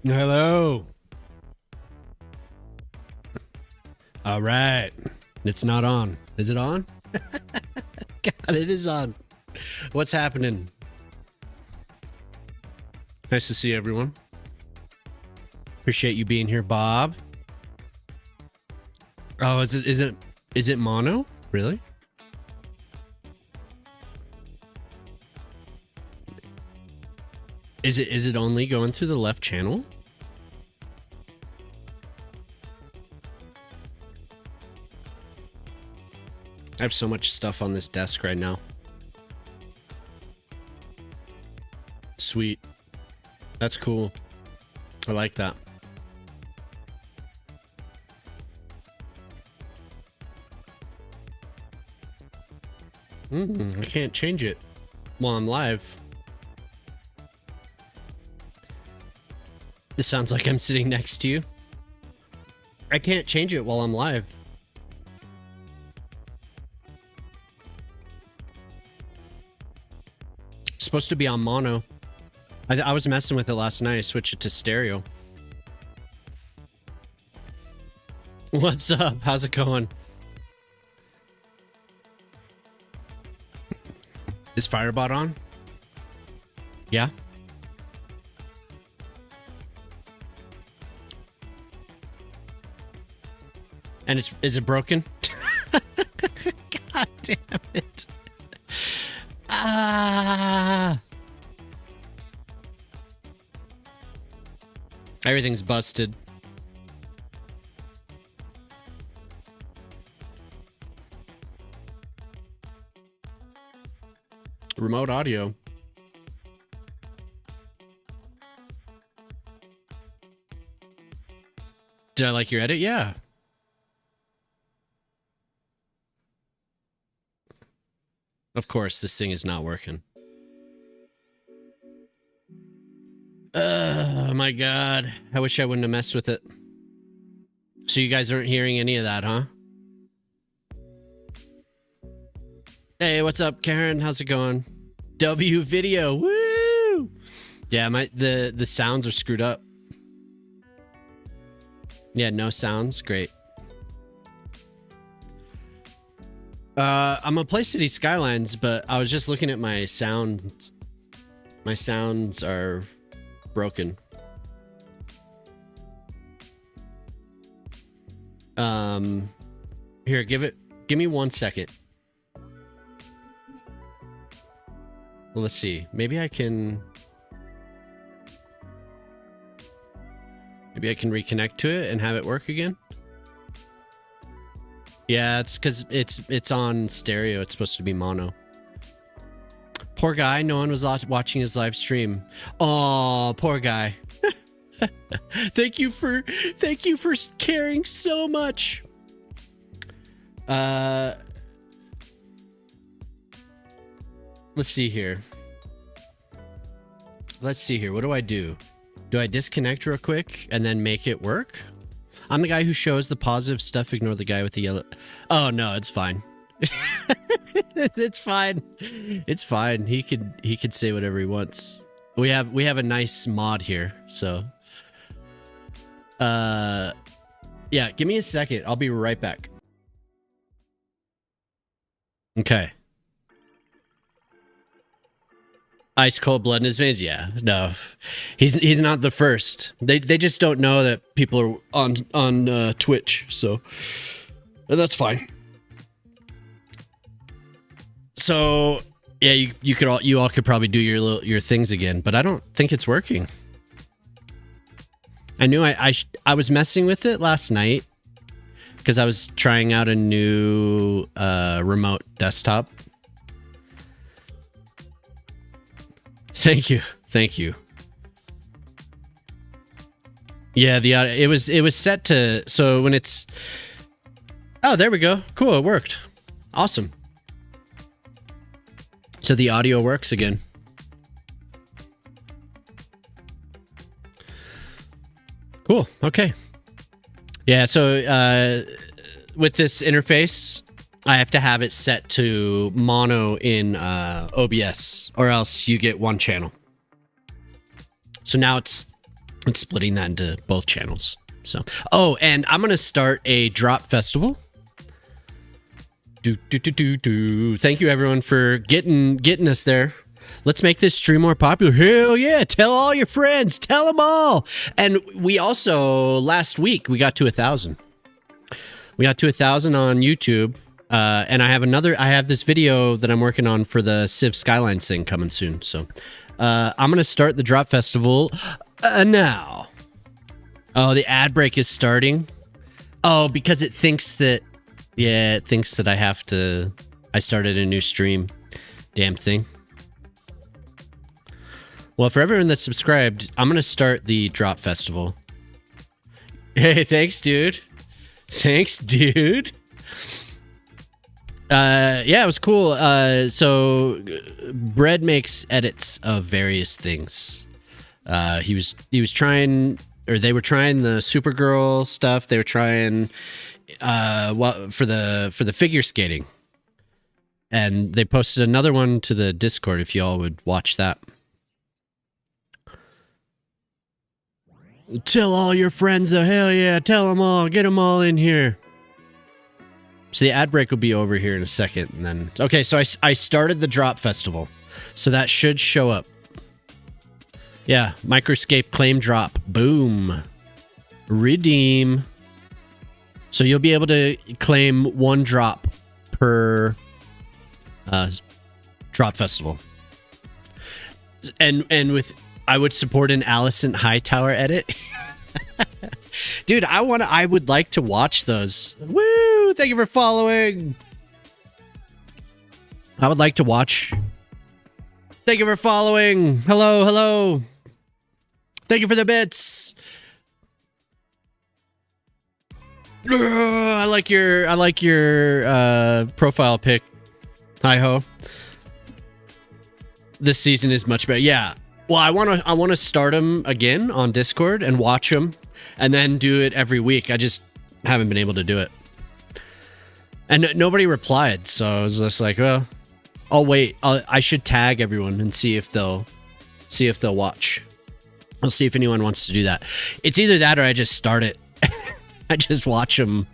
Hello. All right. It's not on. Is it on? God, it is on. What's happening? Nice to see everyone. Appreciate you being here, Bob. Oh, is it mono? Really? Is it only going through the left channel? I have so much stuff on this desk right now. Sweet. That's cool. I like that. I can't change it while I'm live. This sounds like I'm sitting next to you. I can't change it while I'm live. It's supposed to be on mono. I was messing with it last night. I switched it to stereo. What's up? How's it going? Is Firebot on? Yeah. And is it broken? God damn it. Ah. Everything's busted. Remote audio. Did I like your edit? Yeah. Of course, this thing is not working. Oh my god. I wish I wouldn't have messed with it. So you guys aren't hearing any of that, huh? Hey, what's up, Karen? How's it going? W video. Woo! Yeah, the sounds are screwed up. Yeah, no sounds. Great. I'm gonna play City Skylines, but I was just looking at my sounds. My sounds are broken. Here, give me 1 second. Well, let's see. Maybe I can reconnect to it and have it work again. Yeah, it's because it's on stereo. It's supposed to be mono. Poor guy. No one was watching his live stream. Oh, poor guy. Thank you for caring so much. Let's see here. What do I do? Do I disconnect real quick and then make it work? I'm the guy who shows the positive stuff. Ignore the guy with the yellow. Oh no, it's fine. It's fine. It's fine. He could say whatever he wants. We have a nice mod here, so. Yeah, give me a second. I'll be right back. Okay. Ice cold blood in his veins. Yeah, no, he's not the first. They just don't know that people are on Twitch, so that's fine. So yeah, you all could probably do your things again, but I don't think it's working. I knew I was messing with it last night because I was trying out a new remote desktop. Thank you. Yeah, it was set to, so when it's, oh, there we go. Cool, it worked. Awesome. So the audio works again. Cool. Okay. Yeah, so with this interface, I have to have it set to mono in OBS, or else you get one channel. So now it's and splitting that into both channels. So, oh, and I'm gonna start a drop festival. Thank you everyone for getting us there. Let's make this stream more popular. Hell yeah! Tell all your friends. Tell them all. And we also last week we got to 1,000. We got to 1,000 on YouTube. And I have this video that I'm working on for the Civ Skylines thing coming soon. So I'm gonna start the drop festival now. Oh, the ad break is starting. Oh, because it thinks that, yeah, it thinks that I started a new stream. Damn thing. Well, for everyone that's subscribed, I'm going to start the drop festival. Hey, thanks, dude. Thanks, dude. Yeah, it was cool. So Bread makes edits of various things. He was trying, or they were trying the Supergirl stuff. They were trying for the figure skating, and they posted another one to the Discord. If y'all would watch that. Tell all your friends, hell yeah, tell them all, get them all in here. So the ad break will be over here in a second, and then okay. So I started the drop festival, so that should show up. Yeah, Microscape claim drop. Boom. Redeem. So you'll be able to claim 1 drop per drop festival. And with I would support an Allison Hightower edit. Dude, I would like to watch those. Woo! Thank you for following. I would like to watch. Thank you for following. Hello, hello. Thank you for the bits. I like your profile pic. Hi ho. This season is much better. Yeah. Well, I want to start them again on Discord and watch them, and then do it every week. I just haven't been able to do it, and nobody replied. So I was just like, well, I'll wait. I should tag everyone and see if they'll watch. I'll see if anyone wants to do that. It's either that or I just start it. I just watch them.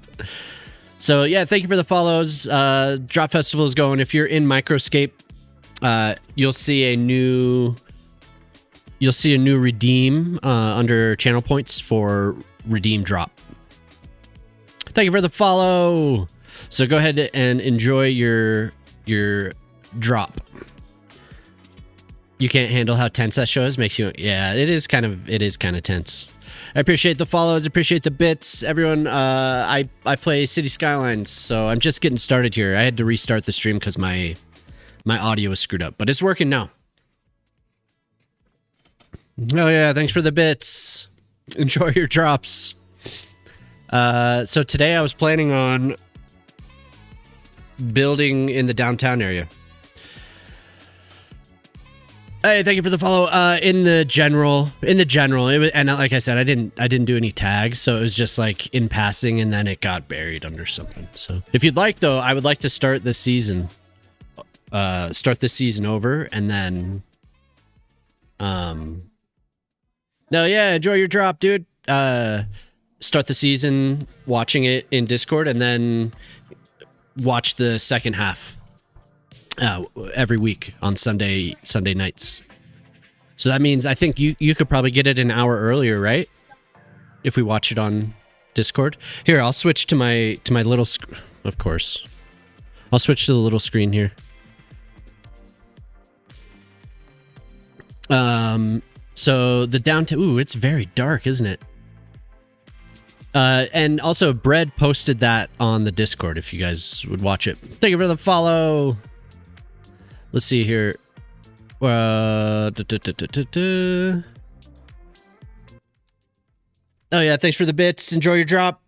So yeah, thank you for the follows. Drop Festival is going. If you're in Microscape, you'll see a new redeem under channel points for redeem drop. Thank you for the follow. So go ahead and enjoy your drop. You can't handle how tense that show is. Makes you, yeah, it is kind of tense. I appreciate the follows, appreciate the bits. Everyone, I play City Skylines, so I'm just getting started here. I had to restart the stream because my audio was screwed up, but it's working now. Oh yeah, thanks for the bits. Enjoy your drops. So today I was planning on building in the downtown area. Hey, thank you for the follow. In the general, it was, and like I said, I didn't do any tags, so it was just like in passing, and then it got buried under something. So if you'd like, though, I would like to start this season, over, and then, no, yeah, enjoy your drop, dude. Start the season watching it in Discord, and then watch the second half. Every week on Sunday nights. So that means I think you could probably get it an hour earlier, right? If we watch it on Discord. Here, I'll switch to my little of course. I'll switch to the little screen here. So the downtown, ooh, it's very dark, isn't it? And also Bread posted that on the Discord if you guys would watch it. Thank you for the follow. Let's see here. Oh yeah, thanks for the bits. Enjoy your drop.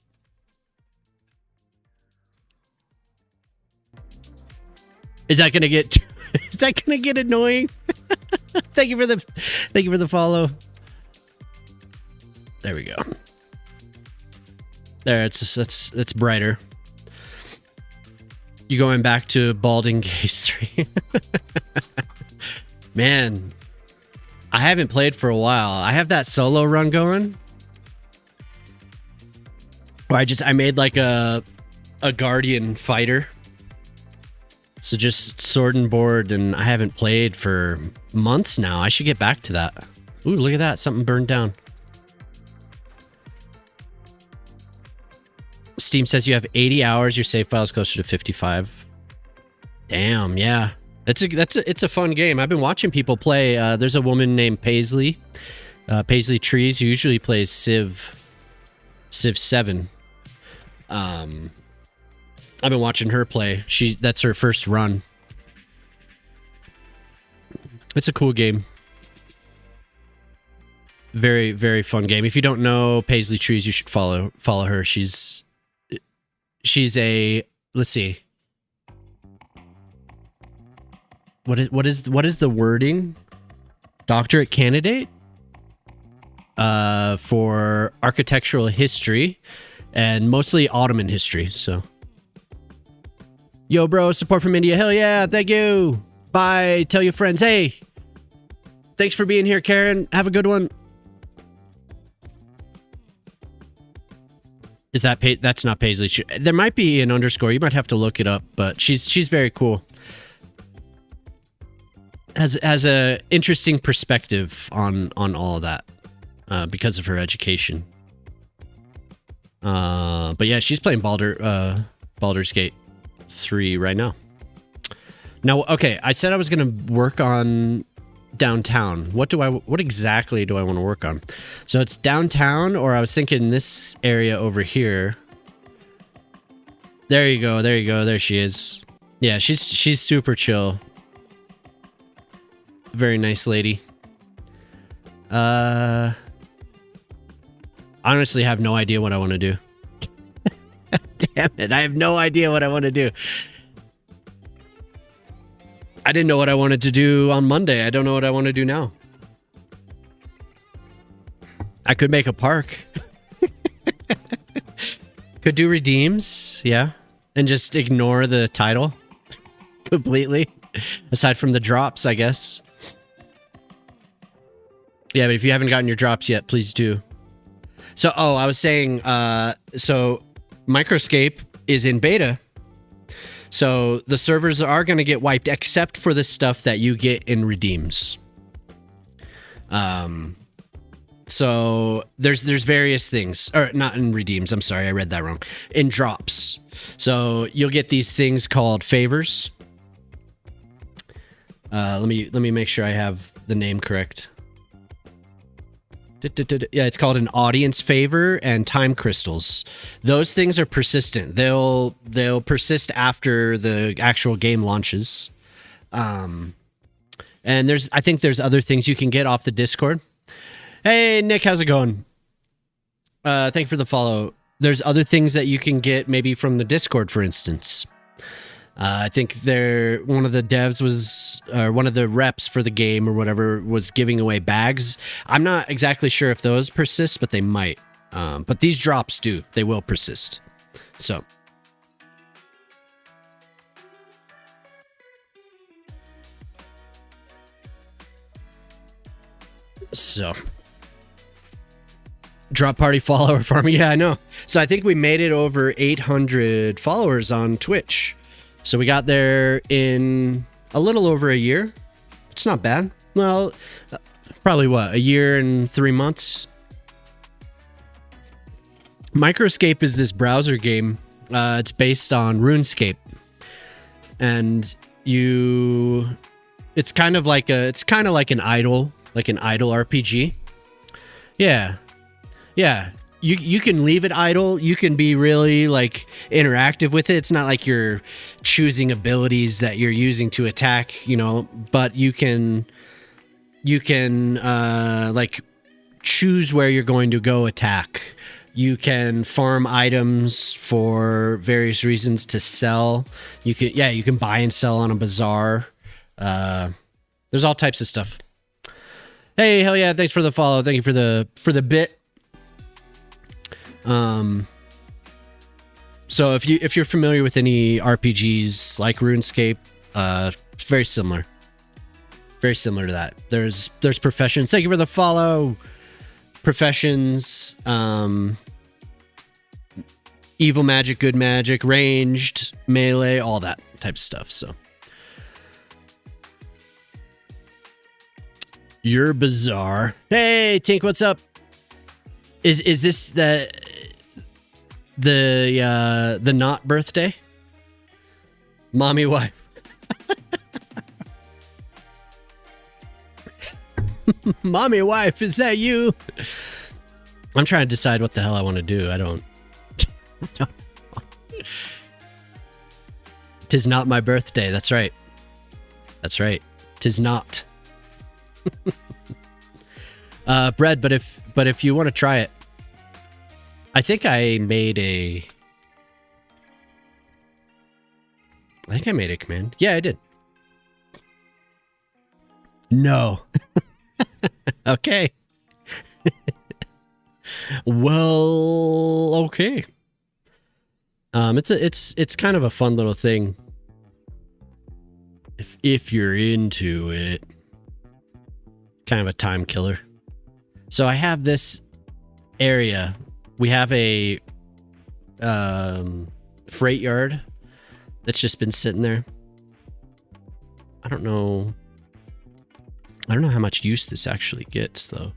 Is that gonna get annoying? Thank you for the follow. There we go. There, it's brighter. You going back to Balding Gaze 3? Man, I haven't played for a while. I have that solo run going. Where I made like a guardian fighter. So just sword and board, and I haven't played for months now. I should get back to that. Ooh, look at that. Something burned down. Steam says you have 80 hours. Your save file is closer to 55. Damn, yeah. It's a fun game. I've been watching people play. There's a woman named Paisley. Paisley Trees, who usually plays Civ 7. I've been watching her play. That's her first run. It's a cool game. Very, very fun game. If you don't know Paisley Trees, you should follow her. She's a, let's see. What is the wording? Doctorate candidate for architectural history and mostly Ottoman history. So, yo, bro, support from India. Hell yeah, thank you. Bye. Tell your friends, hey, thanks for being here, Karen. Have a good one. Is that that's not Paisley? There might be an underscore. You might have to look it up, but she's very cool. Has a interesting perspective on all of that because of her education. But yeah, she's playing Baldur's Gate 3 right now. Now, okay, I said I was gonna work on downtown. What exactly do I want to work on? So it's downtown, or I was thinking this area over here. There you go. There she is. Yeah, she's super chill. Very nice lady. I honestly have no idea what I want to do. Damn it, I have no idea what I want to do. I didn't know what I wanted to do on Monday. I don't know what I want to do now. I could make a park. Could do redeems, yeah. And just ignore the title completely. Aside from the drops, I guess. Yeah, but if you haven't gotten your drops yet, please do. So, I was saying, so Microscape is in beta. So the servers are going to get wiped, except for the stuff that you get in redeems. So there's various things, or not in redeems. I'm sorry, I read that wrong. In drops. So you'll get these things called favors. Let me make sure I have the name correct. Yeah, it's called an audience favor and time crystals. Those things are persistent. They'll persist after the actual game launches. And I think there's other things you can get off the Discord. Hey Nick, how's it going? Thank you for the follow. There's other things that you can get maybe from the Discord, for instance. I think one of the devs one of the reps for the game or whatever was giving away bags. I'm not exactly sure if those persist, but they might. But these drops do. They will persist. So. Drop party follower farm. Yeah, I know. So I think we made it over 800 followers on Twitch. So we got there in a little over a year. It's not bad. Well, probably a year and 3 months. Microscape is this browser game. It's based on RuneScape. And it's kind of like an idle RPG. Yeah. Yeah. You can leave it idle. You can be really like interactive with it. It's not like you're choosing abilities that you're using to attack, but you can like choose where you're going to go attack. You can farm items for various reasons to sell. You can buy and sell on a bazaar. There's all types of stuff. Hey, hell yeah, thanks for the follow. Thank you for the bit. So if you're familiar with any RPGs like RuneScape, it's very similar. Very similar to that. There's professions. Thank you for the follow. Professions, evil magic, good magic, ranged, melee, all that type of stuff. So you're bizarre. Hey, Tink, what's up? Is this the not birthday? Mommy wife. Mommy wife, is that you? I'm trying to decide what the hell I want to do. I don't. Tis not my birthday. That's right. That's right. Tis not. Bread, but if you want to try it, I think I made a command. Yeah, I did. No. Okay. Well, okay. It's kind of a fun little thing. If you're into it. Kind of a time killer. So I have this area. We have a freight yard that's just been sitting there. I don't know how much use this actually gets, though.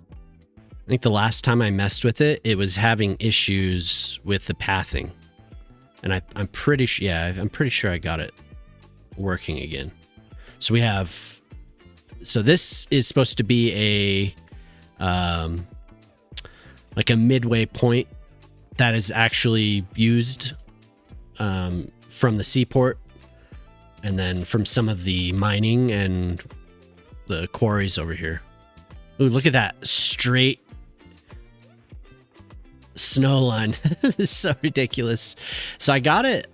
I think the last time I messed with it, it was having issues with the pathing. And I'm pretty sure I got it working again. So we have... So this is supposed to be a... like a midway point that is actually used from the seaport. And then from some of the mining and the quarries over here. Ooh, look at that straight snow line. This is so ridiculous. So I got it.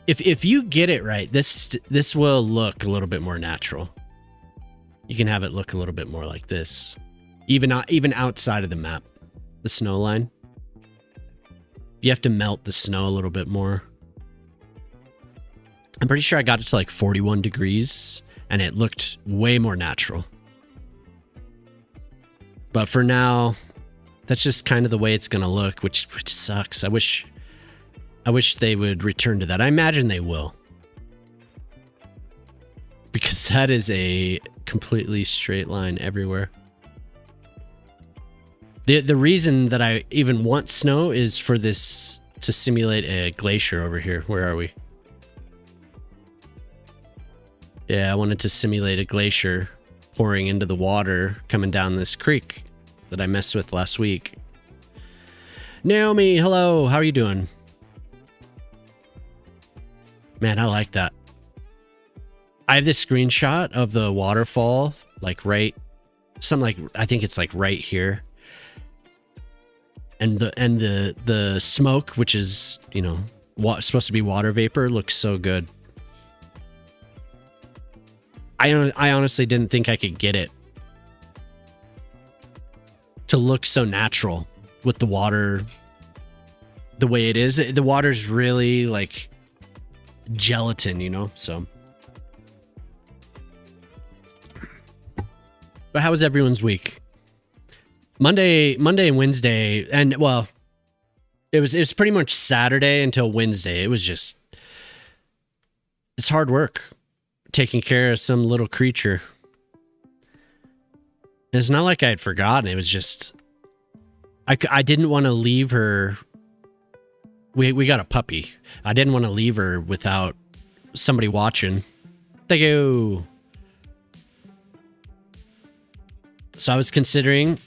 If you get it right, this will look a little bit more natural. You can have it look a little bit more like this, even outside of the map, the snow line. You have to melt the snow a little bit more. I'm pretty sure I got it to like 41 degrees. And it looked way more natural. But for now, that's just kind of the way it's going to look, which sucks. I wish they would return to that. I imagine they will. Because that is a completely straight line everywhere. The reason that I even want snow is for this to simulate a glacier over here. Where are we? Yeah, I wanted to simulate a glacier pouring into the water coming down this creek that I messed with last week. Naomi, hello. How are you doing? Man, I like that. I have this screenshot of the waterfall, like I think it's like right here. And the smoke, which is, supposed to be water vapor, looks so good. I honestly didn't think I could get it to look so natural with the water the way it is. The water's really like gelatin, so. But how was everyone's week? Monday and Wednesday, and well, it was pretty much Saturday until Wednesday. It's hard work. Taking care of some little creature. It's not like I had forgotten. It was just I didn't want to leave her. We got a puppy. I didn't want to leave her without somebody watching. Thank you. So I was considering.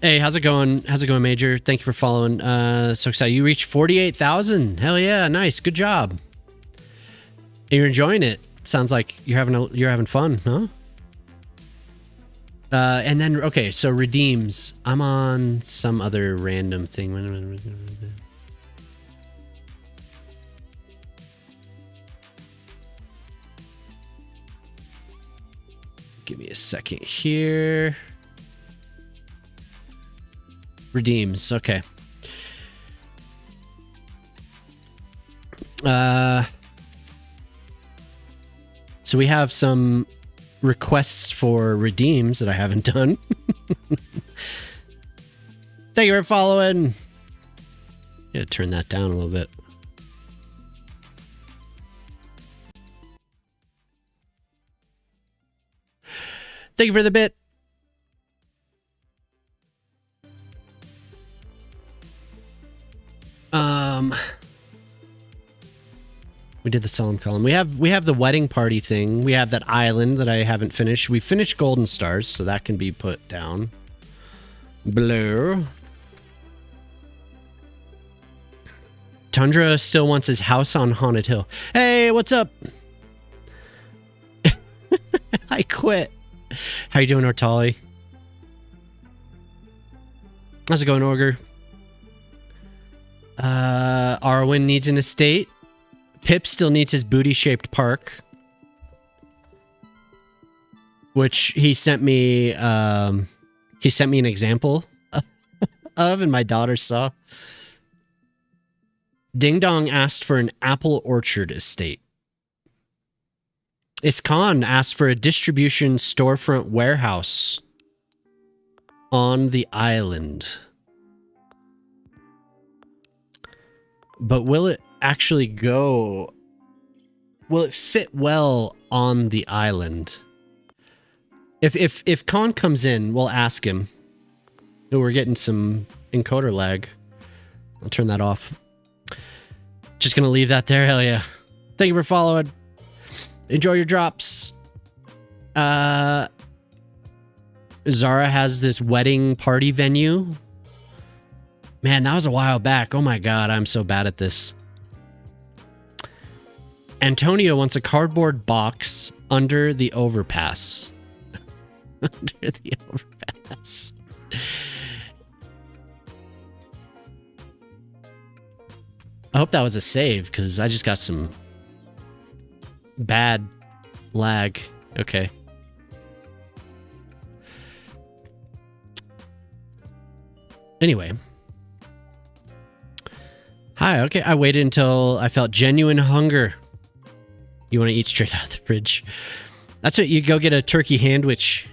Hey, how's it going? How's it going, Major? Thank you for following. So excited. You reached 48,000. Hell yeah, nice. Good job. You're enjoying it. Sounds like you're having fun, huh? And then okay, so redeems. I'm on some other random thing. Give me a second here. Redeems. Okay. So we have some requests for redeems that I haven't done. Thank you for following. Yeah, turn that down a little bit. Thank you for the bit. We did the solemn column. We have the wedding party thing. We have that island that I haven't finished. We finished Golden Stars, so that can be put down. Blue. Tundra still wants his house on Haunted Hill. Hey, what's up? I quit. How you doing, Ortali? How's it going, Orger? Arwen needs an estate. Pip still needs his booty-shaped park, which he sent me. He sent me an example of, and my daughter saw. Ding Dong asked for an apple orchard estate. Iskan asked for a distribution storefront warehouse on the island. But will it actually go? Will it fit well on the island? If Khan comes in, we'll ask him. Oh, we're getting some encoder lag. I'll turn that off. Just gonna leave that there. Hell yeah! Thank you for following. Enjoy your drops. Zara has this wedding party venue. Man, that was a while back. Oh my god, I'm so bad at this. Antonio wants a cardboard box under the overpass. Under the overpass. I hope that was a save, because I just got some bad lag. Okay. Anyway. Hi, okay. I waited until I felt genuine hunger. You want to eat straight out of the fridge. That's what you go get a turkey handwich.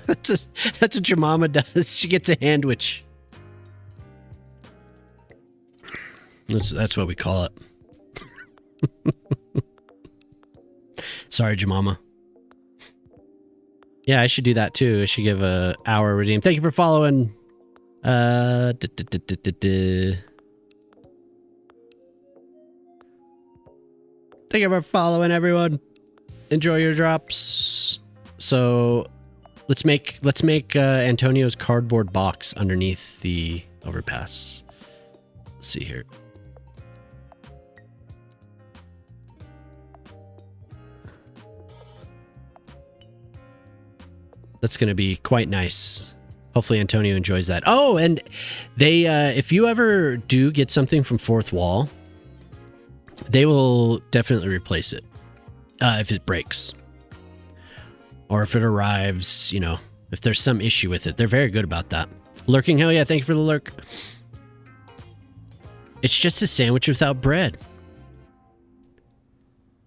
That's what your mama does. She gets a handwich. That's what we call it. Sorry, Jemama. Yeah, I should do that too. I should give a hour redeem. Thank you for following. Thank you for following, everyone. Enjoy your drops. So let's make Antonio's cardboard box underneath the overpass. Let's see here. That's going to be quite nice. Hopefully Antonio enjoys that. Oh, and they, if you ever do get something from Fourth Wall, they will definitely replace it if it breaks. Or if it arrives, you know, if there's some issue with it. They're very good about that. Lurking, hell yeah, thank you for the lurk. It's just a sandwich without bread.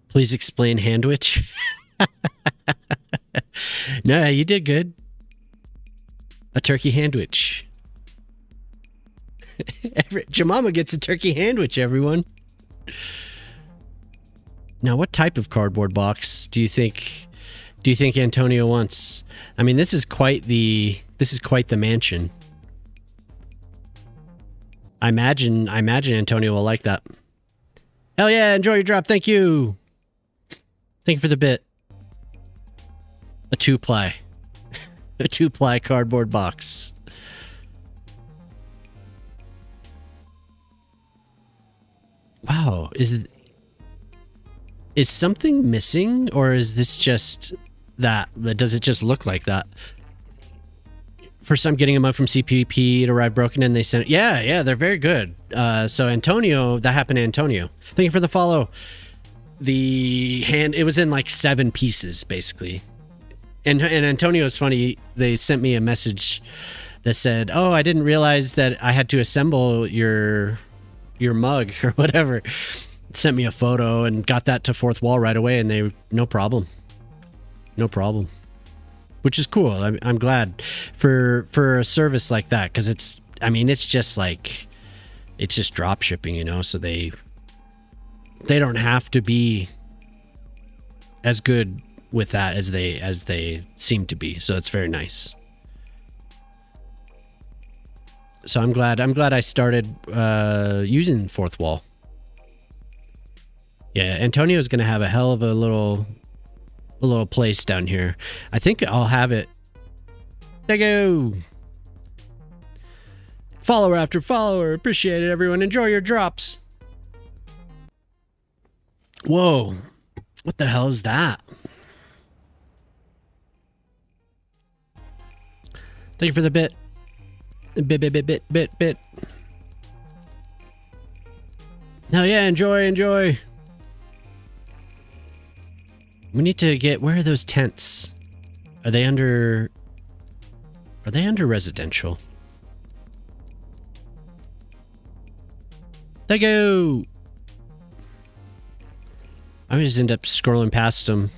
Please explain handwich. No, you did good. A turkey handwich. Jemama gets a turkey handwich, everyone. Now, what type of cardboard box do you think Antonio wants? I mean, this is quite the mansion. I imagine Antonio will like that. Hell yeah, enjoy your drop. Thank you. Thank you for the bit. A 2-ply. A 2-ply cardboard box. Wow, is something missing, or is this just that? Does it just look like that? First time getting them up from CPP, it arrived broken and they sent it. Yeah, they're very good. So Antonio, that happened to Antonio. Thank you for the follow. It was in like 7 pieces, basically. And Antonio's funny, they sent me a message that said, oh, I didn't realize that I had to assemble your mug or whatever. sent me a photo and got that to fourth wall right away, and they no problem, which is cool. I'm glad for a service like that, because it's just like, it's just drop shipping, you know, so they don't have to be as good with that as they seem to be, so it's very nice. So I'm glad I started using fourth wall. Yeah, Antonio's gonna have a hell of a little place down here. I think I'll have it. There you go. Follower after follower. Appreciate it, everyone. Enjoy your drops. Whoa. What the hell is that? Thank you for the bit. Bit. Hell yeah, enjoy. We need to get, where are those tents? Are they under residential? There you go. I just end up scrolling past them.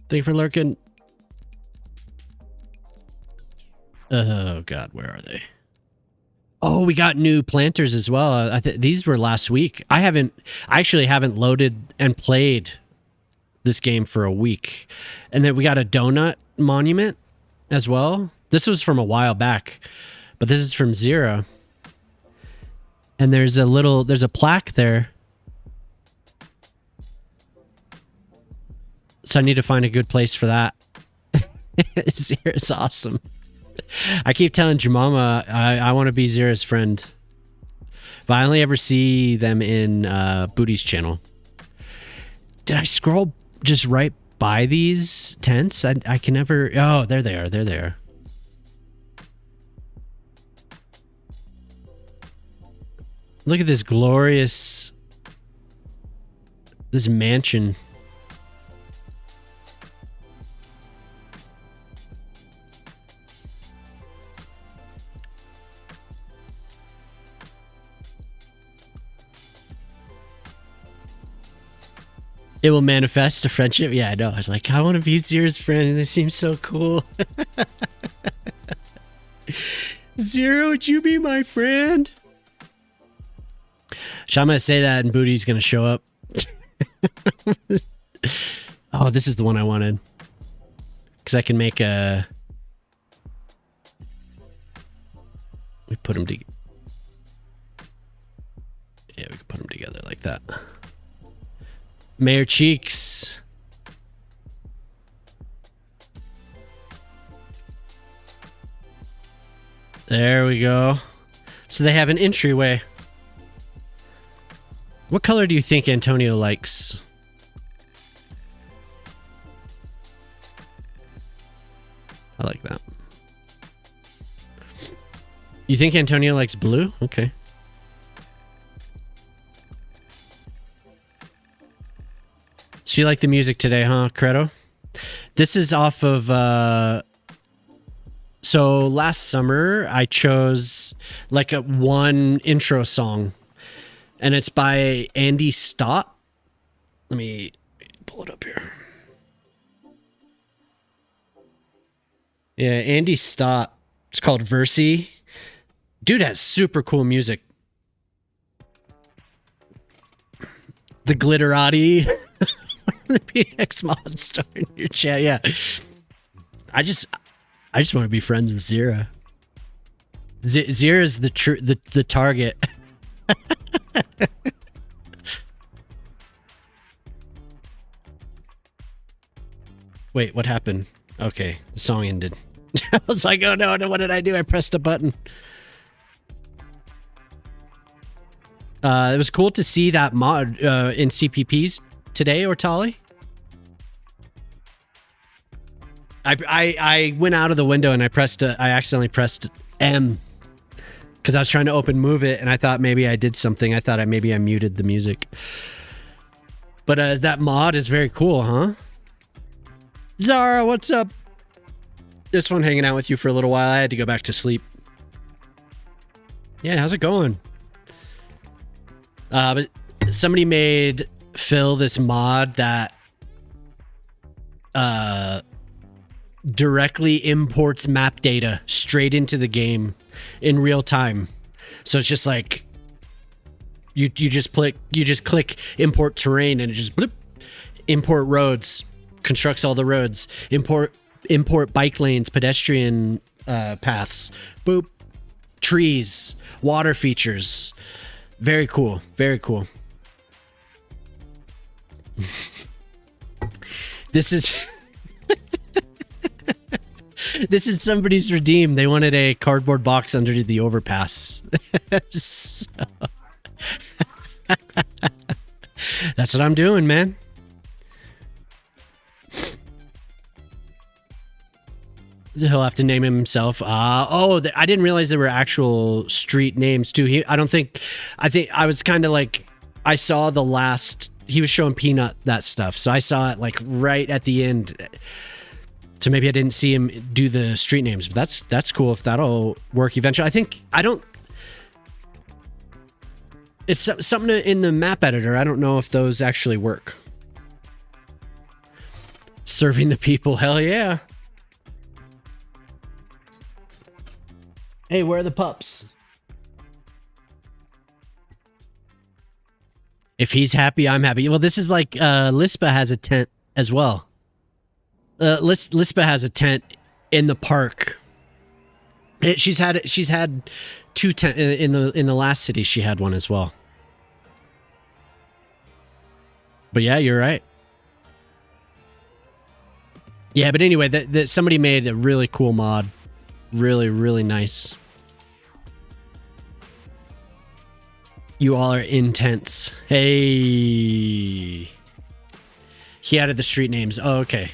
Thank you for lurking. Oh god, where are they? Oh, we got new planters as well. These were last week. I actually haven't loaded and played this game for a week. And then we got a donut monument as well. This was from a while back, but this is from Zero. And there's a plaque there. So I need to find a good place for that. Zero's awesome. I keep telling Jemima I want to be Zera's friend. But I only ever see them in Booty's channel. Did I scroll just right by these tents? I can never... Oh, there they are. There they are. Look at this glorious... This mansion. It will manifest a friendship. Yeah, I know. I was like, I want to be Zero's friend, and they seem so cool. Zero, would you be my friend? So I'm going to say that, and Booty's going to show up. Oh, this is the one I wanted. Because I can make a... We put them together. Yeah, we can put them together like that. Mayor Cheeks. There we go. So they have an entryway. What color do you think Antonio likes? I like that. You think Antonio likes blue? Okay. So you like the music today, huh, Credo? This is off of... So last summer, I chose like one intro song. And it's by Andy Stott. Let me pull it up here. Yeah, Andy Stott. It's called Versi. Dude has super cool music. The Glitterati. The PX mod star in your chat. Yeah. I just want to be friends with Zero. Zero is the target. Wait, what happened? Okay, the song ended. I was like, oh no, what did I do? I pressed a button. It was cool to see that mod in CPPs today, Ortali. I went out of the window and I accidentally pressed M because I was trying to open Move It, and I thought maybe I did something. I thought maybe I muted the music. But that mod is very cool, huh? Zara, what's up? This one hanging out with you for a little while. I had to go back to sleep. Yeah, how's it going? But somebody made Phil this mod that directly imports map data straight into the game in real time. So it's just like you just click import terrain and it just bloop, import roads, constructs all the roads, import bike lanes, pedestrian paths, boop, trees, water features. Very cool. Very cool. This is this is somebody's redeem. They wanted a cardboard box under the overpass. So, that's what I'm doing, man. He'll have to name himself. I didn't realize there were actual street names too. I think I was kind of like, I saw the last, he was showing Peanut that stuff. So I saw it like right at the end. So maybe I didn't see him do the street names, but that's cool if that'll work eventually. It's something in the map editor. I don't know if those actually work. Serving the people. Hell yeah. Hey, where are the pups? If he's happy, I'm happy. Well, this is like Lispa has a tent as well. Lispa has a tent in the park. She's had 2 tent in the last city. She had one as well. But yeah, you're right. Yeah, but anyway, that somebody made a really cool mod. Really, really nice. You all are intense. Hey. He added the street names. Oh, okay.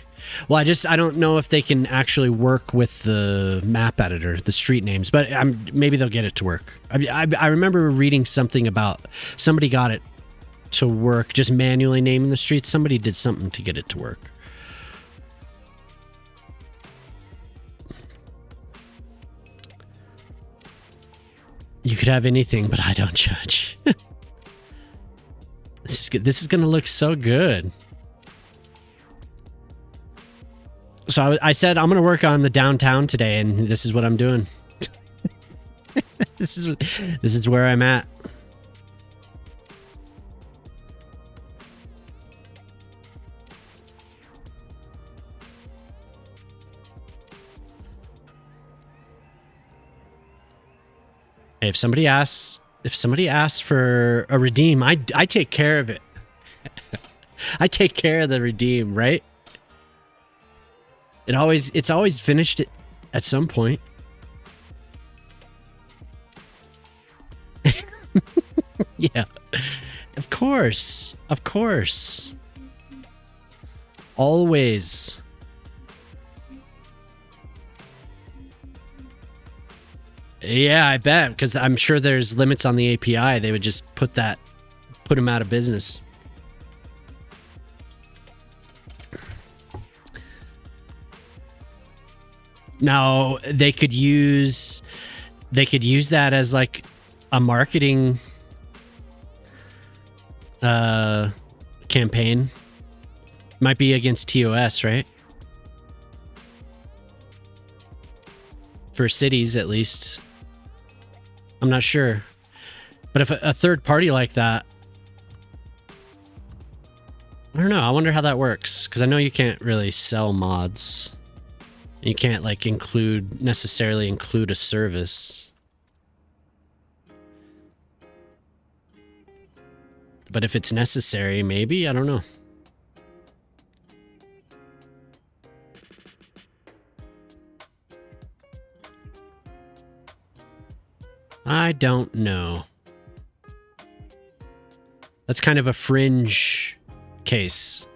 Well, I don't know if they can actually work with the map editor, the street names, but maybe they'll get it to work. I remember reading something about somebody got it to work, just manually naming the streets. Somebody did something to get it to work. You could have anything, but I don't judge. This is gonna look so good. So I said I'm gonna work on the downtown today, and this is what I'm doing. This is where I'm at. Hey, if somebody asks for a redeem, I take care of it. I take care of the redeem, right? It's always finished at some point. Yeah. Of course. Of course. Always. Yeah, I bet, because I'm sure there's limits on the API. They would just put them out of business. Now they could use that as like a marketing campaign. Might be against TOS, right? For cities, at least. I'm not sure. But if a third party like that, I don't know. I wonder how that works, because I know you can't really sell mods. You can't like necessarily include a service. But if it's necessary, maybe, I don't know. I don't know. That's kind of a fringe case.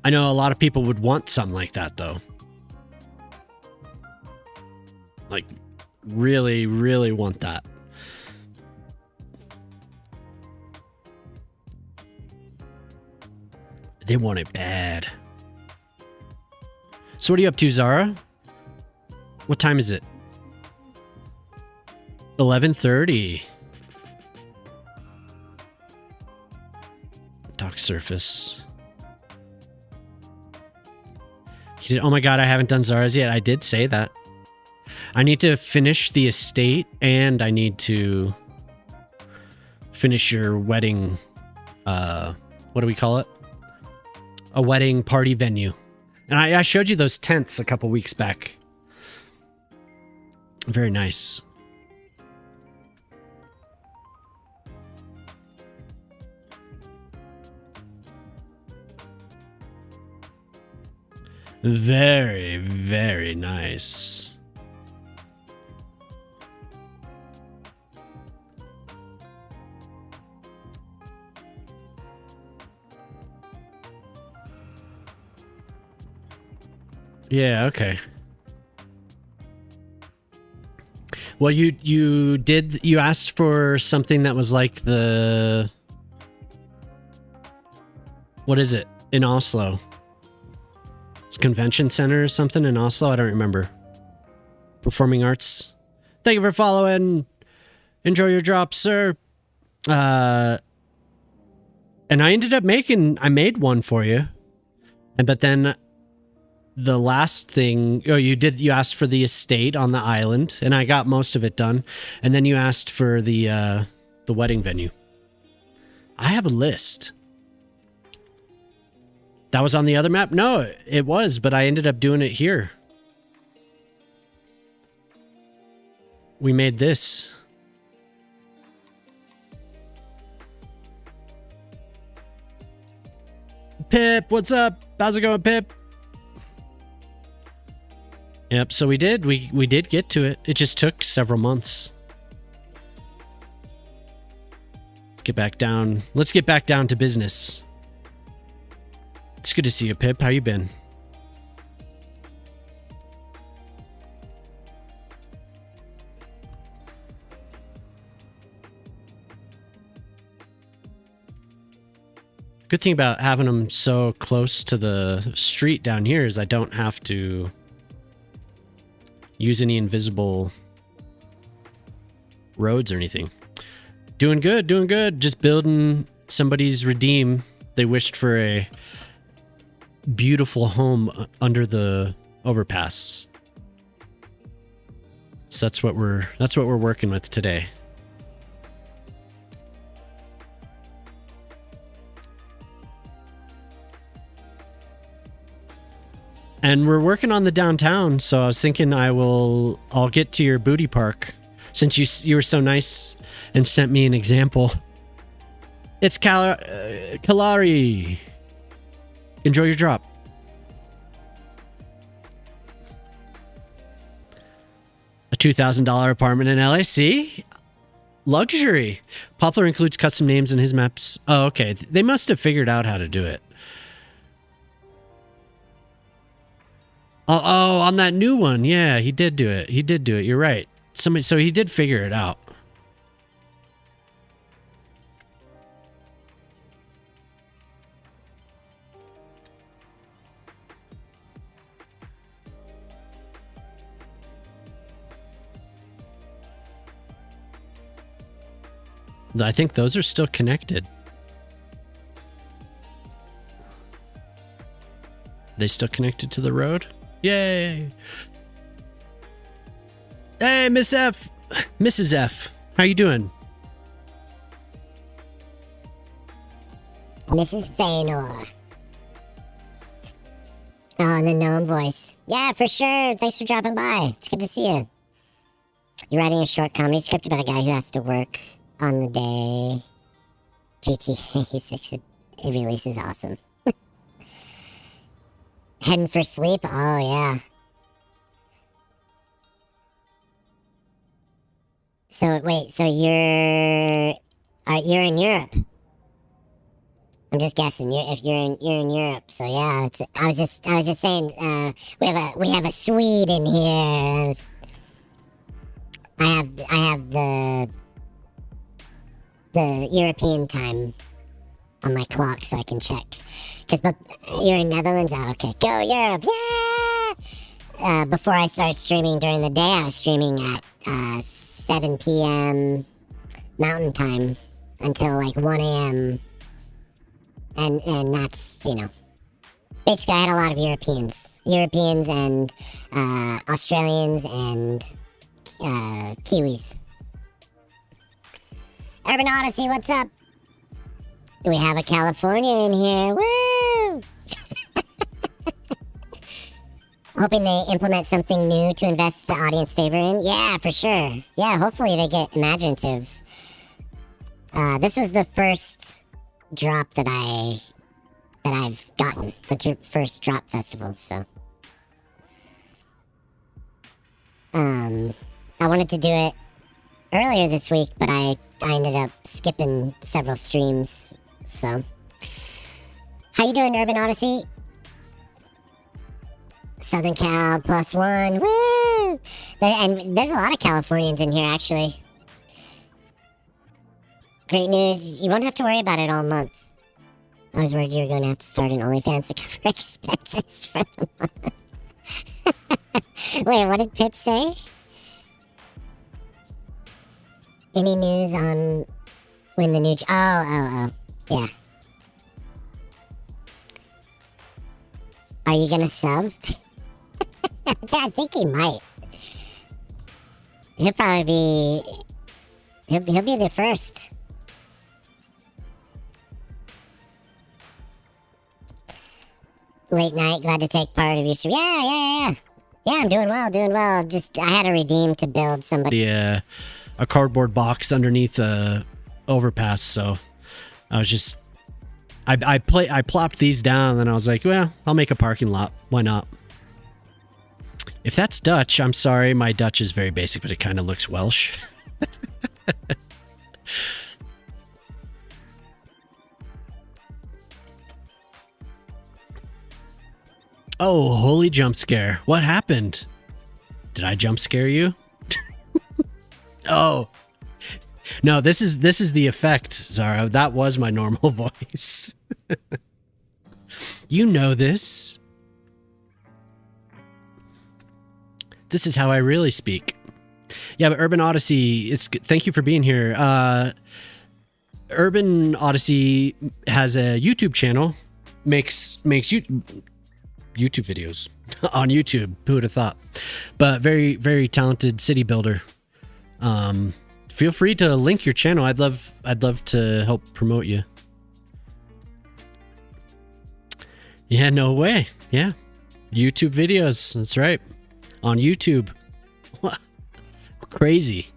I know a lot of people would want something like that, though. Like really, really want that. They want it bad. So what are you up to, Zara? What time is it? 11:30. Dock surface. He did, oh my god, I haven't done Zara's yet. I did say that. I need to finish the estate and I need to finish your wedding, what do we call it? A wedding party venue. And I showed you those tents a couple weeks back. Very nice. Very, very nice. Yeah, okay. Well, you asked for something that was like the, what is it in Oslo? It's convention center or something in Oslo. I don't remember. Performing arts. Thank you for following. Enjoy your drop, sir. And I ended up I made one for you. But then the last thing, you asked for the estate on the island, and I got most of it done. And then you asked for the wedding venue. I have a list. That was on the other map? No, it was, but I ended up doing it here. We made this. Pip, what's up? How's it going, Pip? Yep, so we did get to it. It just took several months. Let's get back down to business. It's good to see you, Pip. How you been? Good thing about having them so close to the street down here is I don't have to use any invisible roads or anything. Doing good, doing good. Just building somebody's redeem. They wished for a beautiful home under the overpass. So that's what we're working with today. And we're working on the downtown, so I was thinking I'll get to your booty park since you were so nice and sent me an example. It's Kalari. Enjoy your drop. A $2,000 apartment in LAC? Luxury. Poplar includes custom names in his maps. Oh, okay. They must have figured out how to do it. Oh, on that new one. Yeah, he did do it. You're right. So he did figure it out. I think those are still connected. They still connected to the road? Yay! Hey, Miss F! Mrs. F, how you doing? Mrs. Feanor. Oh, and the gnome voice. Yeah, for sure. Thanks for dropping by. It's good to see you. You're writing a short comedy script about a guy who has to work on the day GTA 6 it releases. Awesome. Heading for sleep? Oh, yeah. So, wait, so you're in Europe? I'm just guessing. You're in Europe, so yeah. I was just saying. We have a Swede in here. have the European time on my clock so I can check. But you're in Netherlands? Oh, okay. Go Europe! Yeah! Before I started streaming during the day, I was streaming at 7 p.m. Mountain Time until like 1 a.m. And that's, you know. Basically, I had a lot of Europeans and Australians and Kiwis. Urban Odyssey, what's up? We have a California in here. Woo! Hoping they implement something new to invest the audience favor in. Yeah, for sure. Yeah, hopefully they get imaginative. This was the first drop that I've gotten. The first drop festivals, so. I wanted to do it earlier this week, but I ended up skipping several streams, so. How you doing, Urban Odyssey? Southern Cal +1, woo! And there's a lot of Californians in here, actually. Great news, you won't have to worry about it all month. I was worried you were going to have to start an OnlyFans to cover expenses for the month. Wait, what did Pip say? Any news on when the new... Oh, yeah. Are you gonna sub? I think he might. He'll probably be... He'll be the first. Late night, glad to take part of your stream. Yeah. Yeah, I'm doing well. Just, I had to redeem to build somebody. A cardboard box underneath a overpass, so I was just... I plopped these down, and I was like, well, I'll make a parking lot. Why not? If that's Dutch, I'm sorry. My Dutch is very basic, but it kind of looks Welsh. Oh, holy jump scare. What happened? Did I jump scare you? Oh. No, this is the effect, Zara. That was my normal voice. You know this. This is how I really speak. Yeah, but Urban Odyssey, thank you for being here. Urban Odyssey has a YouTube channel, makes YouTube videos on YouTube. Who would have thought? But very, very talented city builder. Feel free to link your channel. I'd love to help promote you. Yeah, no way. Yeah. YouTube videos. That's right. On YouTube. What? Crazy.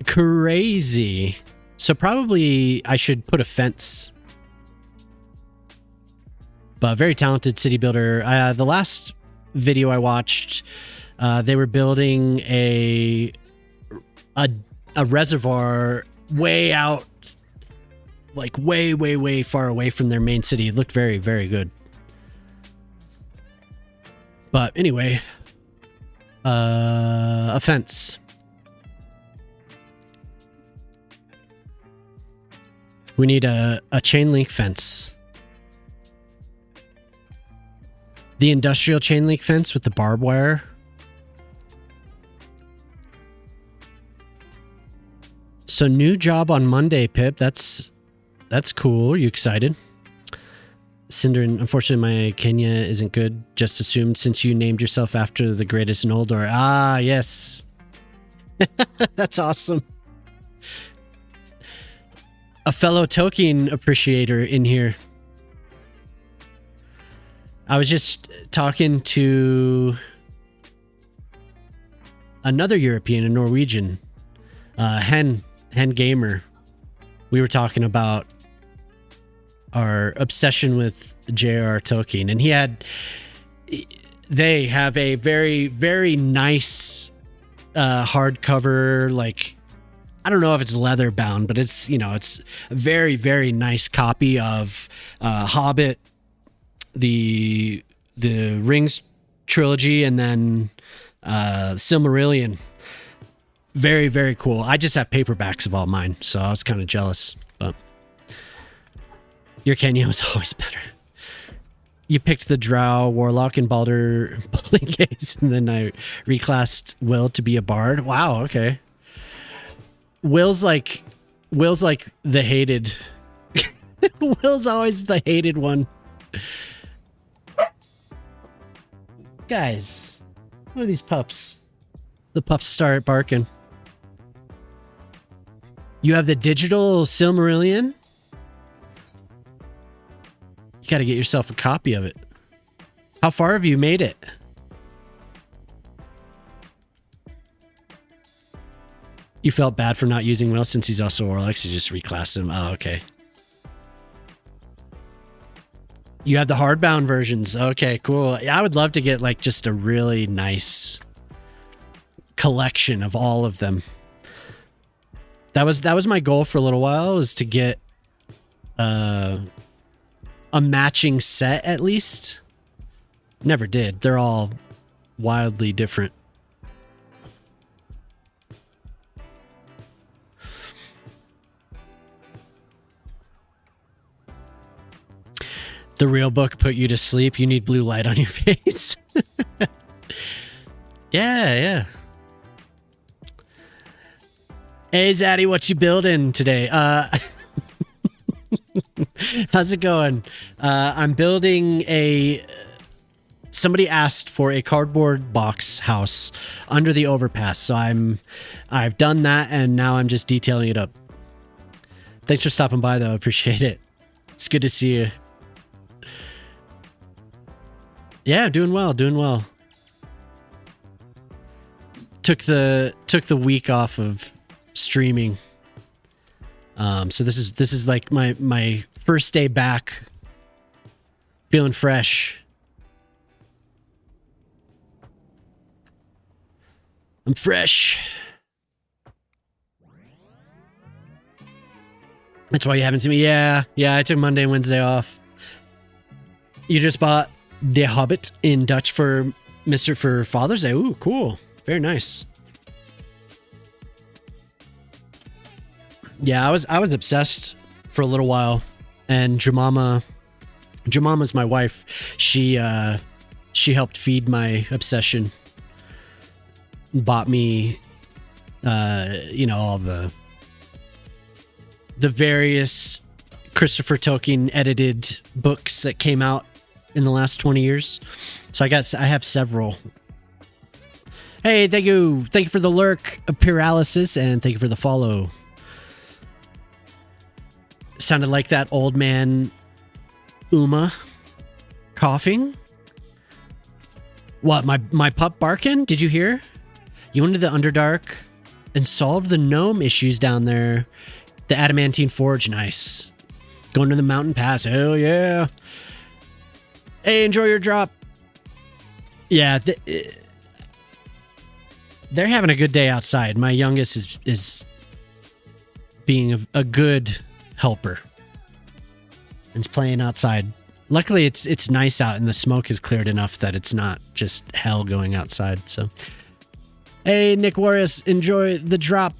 Crazy. So probably I should put a fence. But very talented city builder. The last video I watched, they were building a reservoir way out, like way far away from their main city. It looked very, very good. But anyway, a fence. We need a chain link fence. The industrial chain link fence with the barbed wire. So new job on Monday, Pip. That's cool. You excited? Cinder, unfortunately, my Kenya isn't good. Just assumed since you named yourself after the greatest Noldor. Ah, yes. That's awesome. A fellow Tolkien appreciator in here. I was just talking to another European, a Norwegian, Hen Gamer. We were talking about our obsession with J.R.R. Tolkien, and they have a very, very nice hardcover, like, I don't know if it's leather bound, but it's, it's a very, very nice copy of Hobbit, the the Rings trilogy, and then Silmarillion. Very, very cool. I just have paperbacks of all mine, so I was kind of jealous. But your Kenya was always better. You picked the Drow Warlock and Baldur case, and then I reclassed Will to be a bard. Wow, okay. Will's like the hated. Will's always the hated one. Guys, what are these pups? The pups start barking. You have the digital Silmarillion? You got to get yourself a copy of it. How far have you made it? You felt bad for not using Will since he's also Warlock, so you just reclassed him. Oh, okay. You have the hardbound versions. Okay, cool. Yeah, I would love to get like just a really nice collection of all of them. That was my goal for a little while, was to get a matching set at least. Never did. They're all wildly different. The real book put you to sleep. You need blue light on your face. Yeah. Hey, Zaddy, what you building today? How's it going? I'm building somebody asked for a cardboard box house under the overpass. So I've done that, and now I'm just detailing it up. Thanks for stopping by, though. Appreciate it. It's good to see you. Yeah, doing well. Took the week off of streaming. So this is like my first day back, feeling fresh. I'm fresh. That's why you haven't seen me. Yeah, I took Monday and Wednesday off. You just bought The Hobbit in Dutch for Father's Day. Ooh, cool. Very nice. Yeah, I was obsessed for a little while, and Jemama's my wife. She helped feed my obsession. Bought me all the various Christopher Tolkien edited books that came out in the last 20 years. So I have several. Hey, thank you for the lurk, Paralysis, and thank you for the follow. Sounded like that old man Uma coughing. What, my pup barking? Did you hear? You went to the Underdark and solved the gnome issues down there. The Adamantine Forge, nice. Going to the Mountain Pass, hell yeah. Hey, enjoy your drop. Yeah, they're having a good day outside. My youngest is being a good helper and playing outside. Luckily, it's nice out and the smoke is cleared enough that it's not just hell going outside. So, hey, Nick Warriors, enjoy the drop.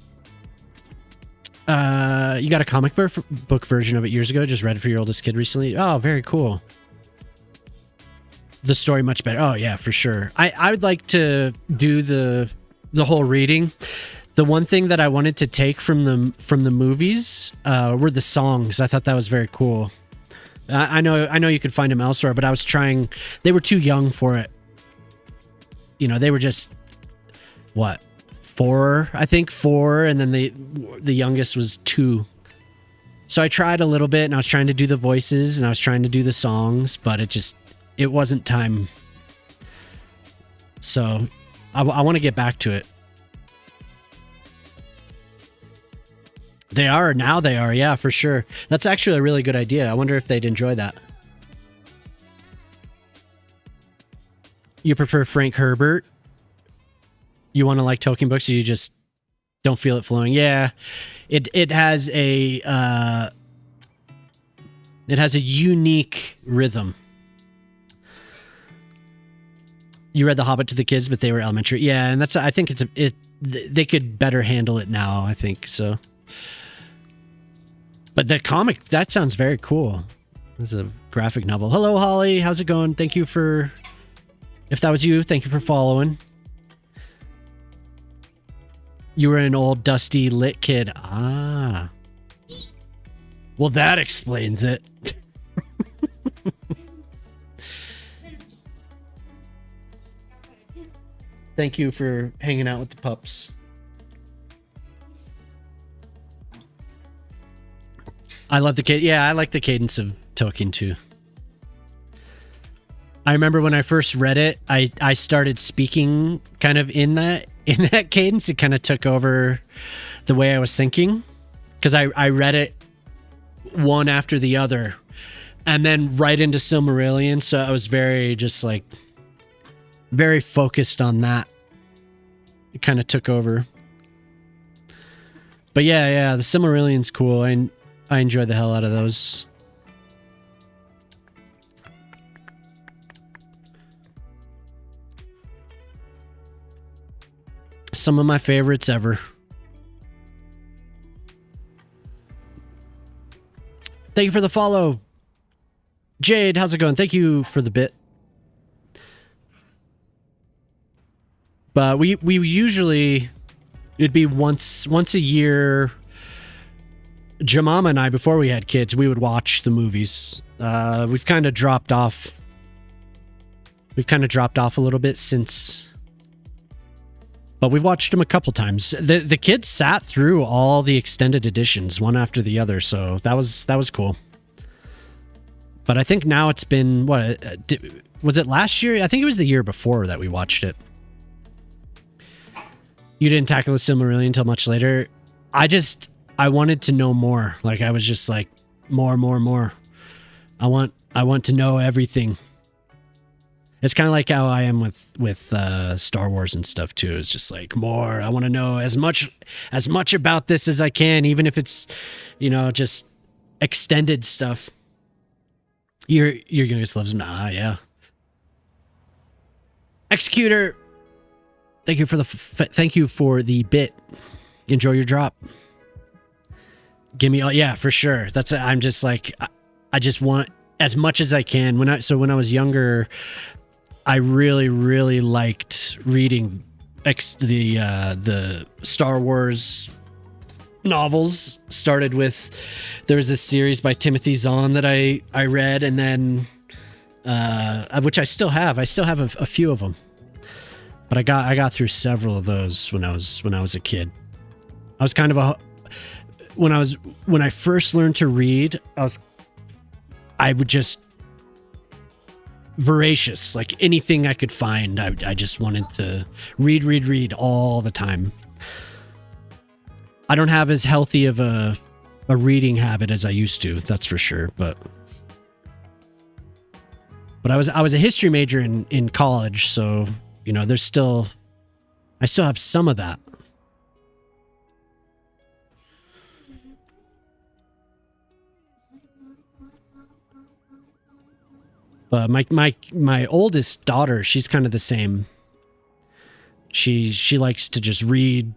You got a comic book version of it years ago. Just read it for your oldest kid recently. Oh, very cool. The story much better. Oh yeah, for sure. I would like to do the whole reading. The one thing that I wanted to take from the movies were the songs. I thought that was very cool. I know you could find them elsewhere, but I was trying. They were too young for it. You know, they were just what, 4, I think 4, and then the youngest was 2. So I tried a little bit, and I was trying to do the voices, and I was trying to do the songs, but it wasn't time. So I want to get back to it. They are, yeah, for sure. That's actually a really good idea. I wonder if they'd enjoy that. You prefer Frank Herbert? You want to like Tolkien books, or you just don't feel it flowing? Yeah, it has a unique rhythm. You read The Hobbit to the kids, but they were elementary. Yeah, and I think they could better handle it now, I think, so. But the comic, that sounds very cool. It's a graphic novel. Hello, Holly. How's it going? Thank you for... If that was you, thank you for following. You were an old, dusty, lit kid. Ah. Well, that explains it. Thank you for hanging out with the pups. I love the kid. Yeah, I like the cadence of Tolkien too. I remember when I first read it, I started speaking kind of in that cadence. It kind of took over the way I was thinking, because I read it one after the other, and then right into Silmarillion. So I was very focused on that. It kind of took over. But yeah, the Silmarillion's cool. I enjoy the hell out of those. Some of my favorites ever. Thank you for the follow. Jade, how's it going? Thank you for the bit. But we usually, it'd be once a year. Jamama and I, before we had kids, we would watch the movies. We've kind of dropped off. We've kind of dropped off a little bit since, but we've watched them a couple times. The kids sat through all the extended editions one after the other, so that was cool. But I think now it's been was it last year? I think it was the year before that we watched it. You didn't tackle the Silmarillion until much later. I wanted to know more. Like, I was just like, more. I want to know everything. It's kind of like how I am with Star Wars and stuff too. It's just like, more. I want to know as much about this as I can, even if it's, just extended stuff. You're gonna just love some. Yeah. Executor. Thank you for the bit. Enjoy your drop. Give me all, yeah, for sure. I'm just like, I just want as much as I can. When I was younger, I really, really liked reading the Star Wars novels. Started with, there was this series by Timothy Zahn that I read, and then which I still have. I still have a few of them, but I got through several of those when I was a kid. I was kind of when I first learned to read, I would just voracious, like anything I could find. I just wanted to read all the time. I don't have as healthy of a reading habit as I used to, that's for sure. But I was a history major in college, so I still have some of that. But my oldest daughter, she's kind of the same. She likes to just read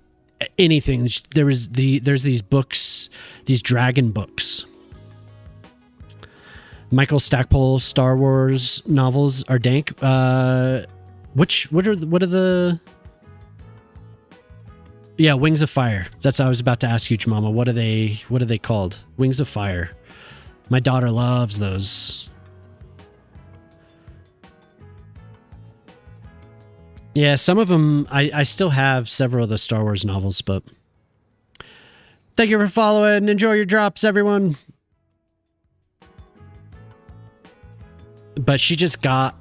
anything. There's these books, these dragon books. Michael Stackpole Star Wars novels are dank. What are the? Yeah, Wings of Fire. That's what I was about to ask you, Mama. What are they called? Wings of Fire. My daughter loves those. Yeah, some of them, I still have several of the Star Wars novels, but thank you for following. Enjoy your drops, everyone. But she got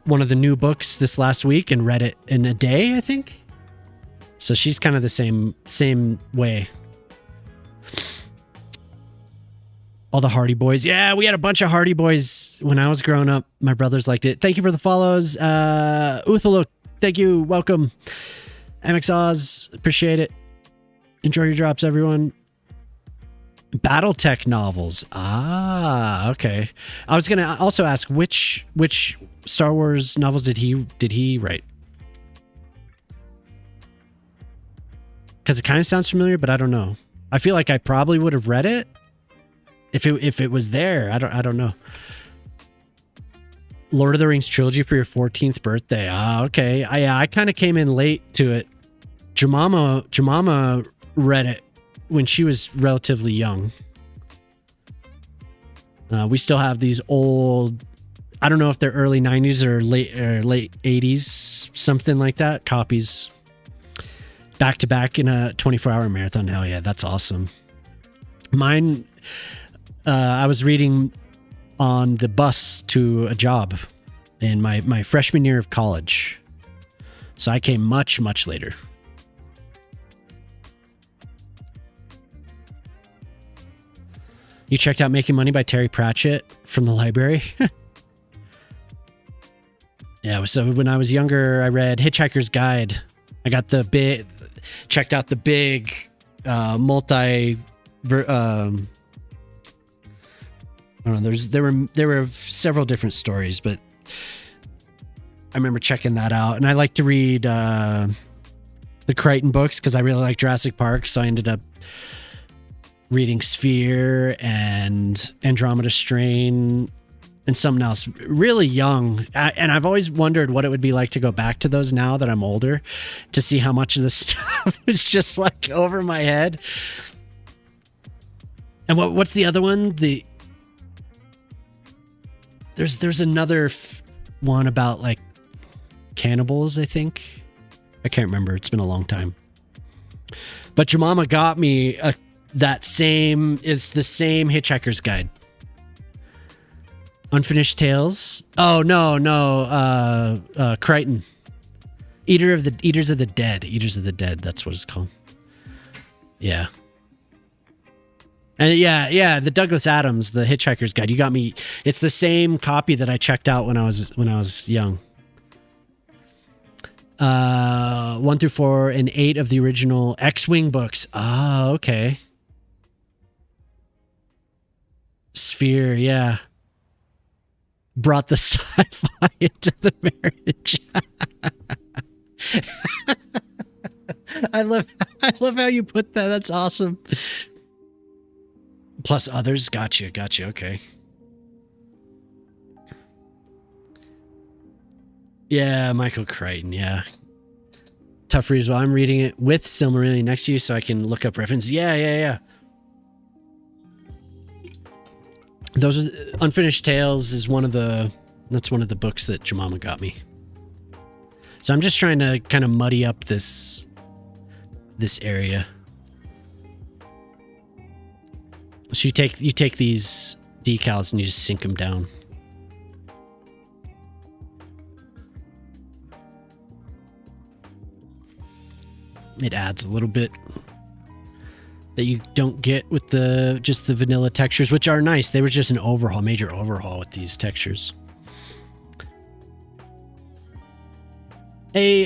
one of the new books this last week and read it in a day, I think. So she's kind of the same way. All the Hardy Boys. Yeah, we had a bunch of Hardy Boys when I was growing up. My brothers liked it. Thank you for the follows. Uthaluk, thank you. Welcome. MX Oz, appreciate it. Enjoy your drops, everyone. BattleTech novels. Ah, okay. I was gonna also ask which Star Wars novels did he write? Because it kind of sounds familiar, but I don't know. I feel like I probably would have read it if it was there. I don't know. Lord of the Rings trilogy for your 14th birthday. Ah, okay. I kind of came in late to it. Jemima read it when she was relatively young. We still have these old, I don't know if they're early 90s or late 80s, something like that, copies back to back in a 24-hour marathon. Hell yeah, that's awesome. Mine, I was reading on the bus to a job in my freshman year of college. So I came much, much later. You checked out Making Money by Terry Pratchett from the library? Yeah, so when I was younger, I read Hitchhiker's Guide. I got checked out the big I don't know, there were several different stories, but I remember checking that out. And I like to read the Crichton books because I really like Jurassic Park, so I ended up reading Sphere and Andromeda Strain and something else really young. And I've always wondered what it would be like to go back to those now that I'm older, to see how much of this stuff is just like over my head. And what's the other one? There's another one about like cannibals, I think. I can't remember. It's been a long time. But Jemima got me it's the same Hitchhiker's Guide. Unfinished Tales. Oh no. Crichton. Eaters of the Dead. Eaters of the Dead. That's what it's called. Yeah. And yeah, the Douglas Adams, the Hitchhiker's Guide. You got me. It's the same copy that I checked out when I was young. 1 through 4 and 8 of the original X-Wing books. Ah, okay. Sphere, yeah. Brought the sci-fi into the marriage. I love how you put that. That's awesome. Plus others. Gotcha. Okay. Yeah, Michael Crichton. Yeah. Tough read as well. I'm reading it with Silmarillion next to you so I can look up references. Yeah. Those are Unfinished Tales is one of the books that Jemima got me. So I'm just trying to kind of muddy up this area. So you take these decals and you just sink them down. It adds a little bit that you don't get with just the vanilla textures, which are nice. They were just an major overhaul with these textures. Hey,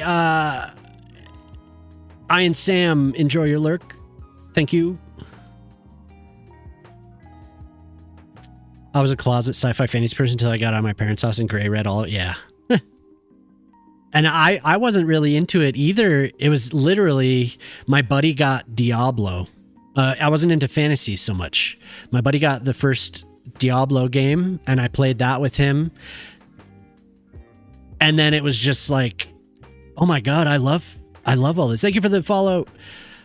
Ian Sam, enjoy your lurk. Thank you. I was a closet sci-fi fantasy person until I got out of my parents' house and gray read all. Yeah. And I wasn't really into it either. It was literally my buddy got Diablo. I wasn't into fantasy so much. My buddy got the first Diablo game and I played that with him. And then it was just like, oh my God, I love all this. Thank you for the follow.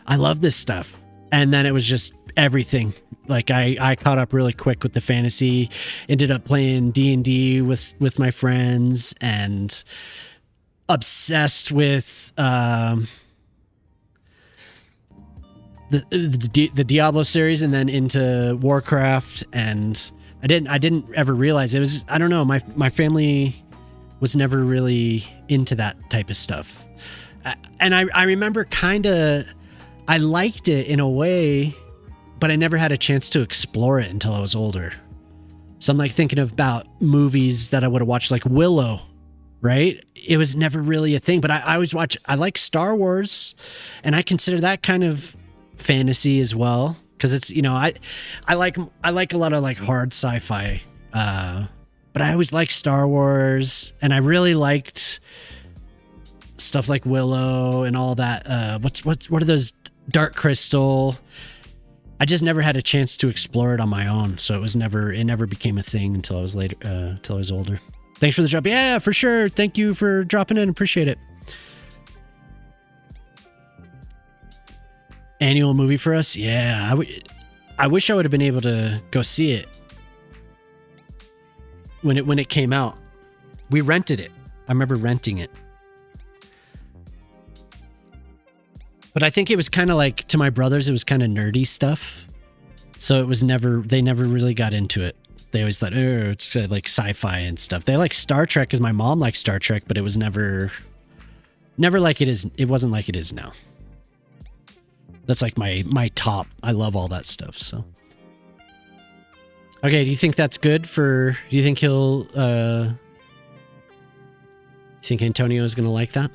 I love this stuff. And then it was just everything. Like I caught up really quick with the fantasy, ended up playing D&D with my friends and obsessed with the Diablo series and then into Warcraft. And I didn't ever realize it was, I don't know, my family was never really into that type of stuff. And I remember I liked it in a way, but I never had a chance to explore it until I was older. So I'm like thinking about movies that I would have watched, like Willow, right? It was never really a thing, but I like Star Wars and I consider that kind of fantasy as well. because it's, you know, I like a lot of like hard sci-fi, but I always liked Star Wars, and I really liked stuff like Willow and all that. What are those? Dark Crystal. I just never had a chance to explore it on my own, so it never became a thing until I was older. Thanks for the drop. Yeah, for sure. Thank you for dropping in. Appreciate it. Annual movie for us? Yeah, I wish I would have been able to go see it when it came out. We rented it. I remember renting it. But I think it was kind of like, to my brothers, it was kind of nerdy stuff. So they never really got into it. They always thought, oh, it's like sci-fi and stuff. They like Star Trek because my mom liked Star Trek, but it was never like it is. It wasn't like it is now. That's like my top. I love all that stuff. So, okay. Do you think that's good do you think you think Antonio is going to like that?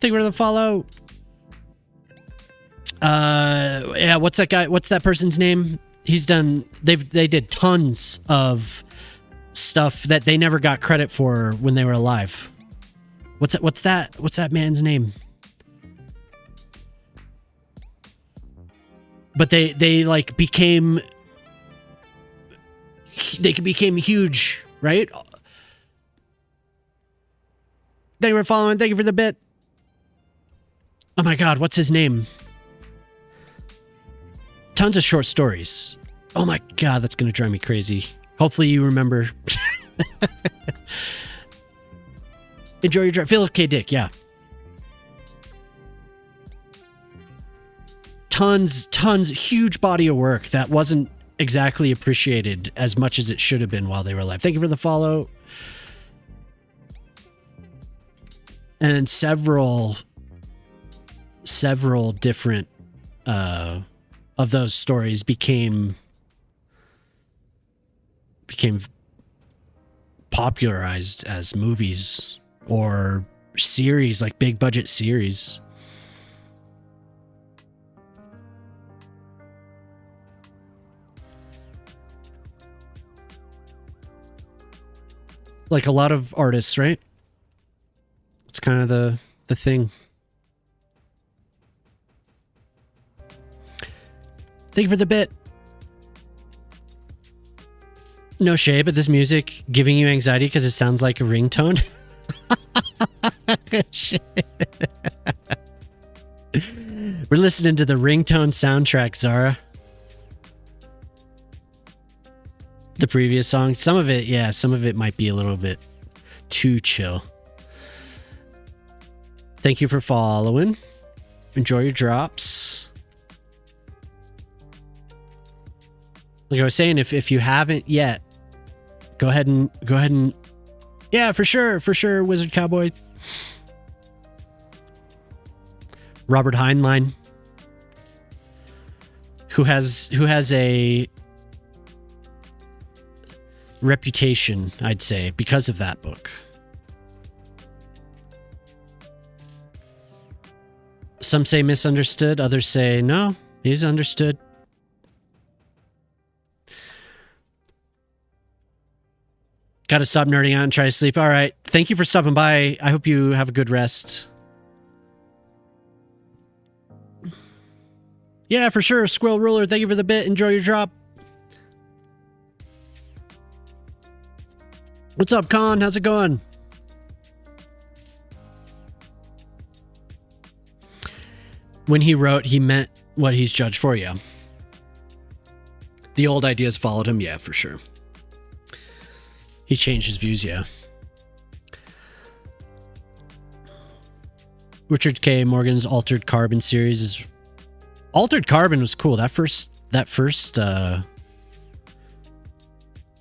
Thank you for the follow. Yeah, what's that guy? What's that person's name? They did tons of stuff that they never got credit for when they were alive. What's that man's name? But they like became huge, right? Thank you for following. Thank you for the bit. Oh my God, what's his name? Tons of short stories. Oh my God, that's going to drive me crazy. Hopefully you remember. Enjoy your drive. Philip K. Dick, yeah. Tons, huge body of work that wasn't exactly appreciated as much as it should have been while they were alive. Thank you for the follow. And several different of those stories became popularized as movies or series, like big budget series. Like a lot of artists, right? It's kind of the thing. Thank you for the bit. No shade, but this music giving you anxiety because it sounds like a ringtone. We're listening to the ringtone soundtrack, Zara. The previous song. Some of it might be a little bit too chill. Thank you for following. Enjoy your drops. Like I was saying, if you haven't yet, go ahead and yeah, for sure, Wizard Cowboy. Robert Heinlein, who has a reputation, I'd say, because of that book. Some say misunderstood, others say no, he's understood. Got to stop nerding out and try to sleep. All right. Thank you for stopping by. I hope you have a good rest. Yeah, for sure. Squirrel Ruler, thank you for the bit. Enjoy your drop. What's up, Con? How's it going? When he wrote, he meant what he's judged for, yeah. The old ideas followed him, yeah, for sure. He changed his views, yeah. Richard K. Morgan's Altered Carbon series is... Altered Carbon was cool. That first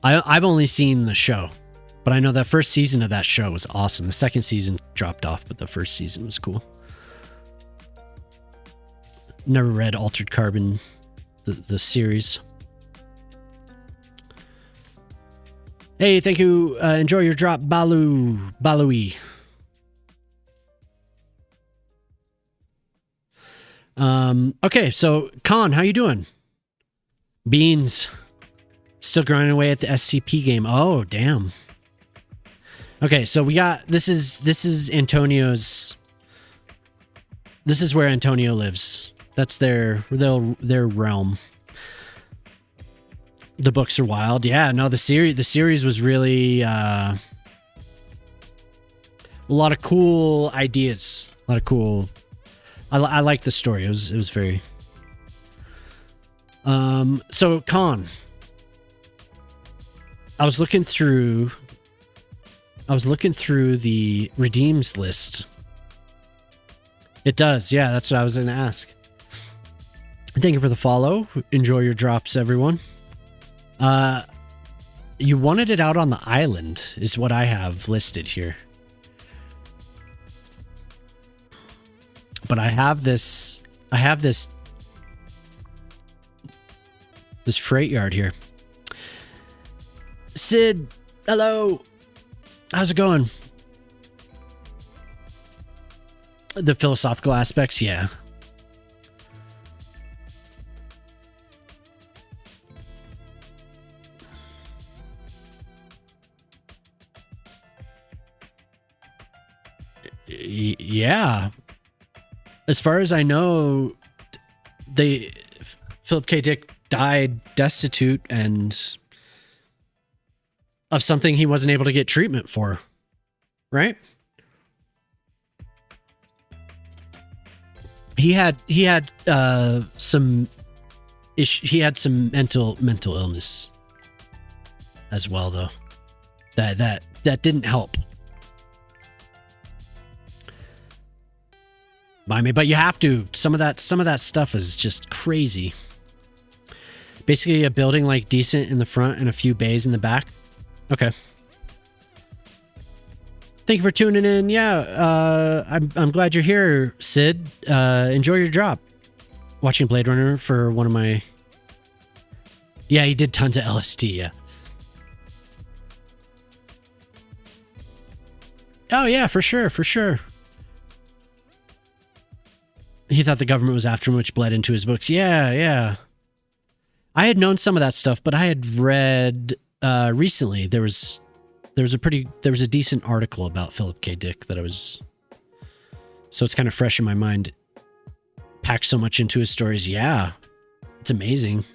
I've only seen the show, but I know that first season of that show was awesome. The second season dropped off, but the first season was cool. Never read Altered Carbon, the series. Hey, thank you. Enjoy your drop, Balui. Okay, so Con, how you doing? Beans. Still grinding away at the SCP game. Oh, damn. Okay, so we got this is Antonio's. This is where Antonio lives. That's their realm. The books are wild. Yeah, no, the series was really a lot of cool ideas. A lot of cool. I like the story. It was very. So Con. I was looking through the redeems list. It does, yeah, that's what I was going to ask. Thank you for the follow. Enjoy your drops, everyone. You wanted it out on the island, is what I have listed here. But I have this freight yard here. Sid, hello. How's it going? The philosophical aspects, yeah. Yeah. As far as I know, Philip K. Dick died destitute and of something he wasn't able to get treatment for, right? He had some mental illness as well, though. That didn't help. I mean, but you have to. Some of that stuff is just crazy. Basically, a building like decent in the front and a few bays in the back. Okay. Thank you for tuning in. Yeah, I'm glad you're here, Sid. Enjoy your drop. Watching Blade Runner for one of my... Yeah, he did tons of LSD, yeah. Oh, yeah, for sure, for sure. He thought the government was after him, which bled into his books. Yeah, yeah. I had known some of that stuff, but I had read recently there was a decent article about Philip K. Dick that I was, so it's kind of fresh in my mind. Packed so much into his stories. Yeah, it's amazing.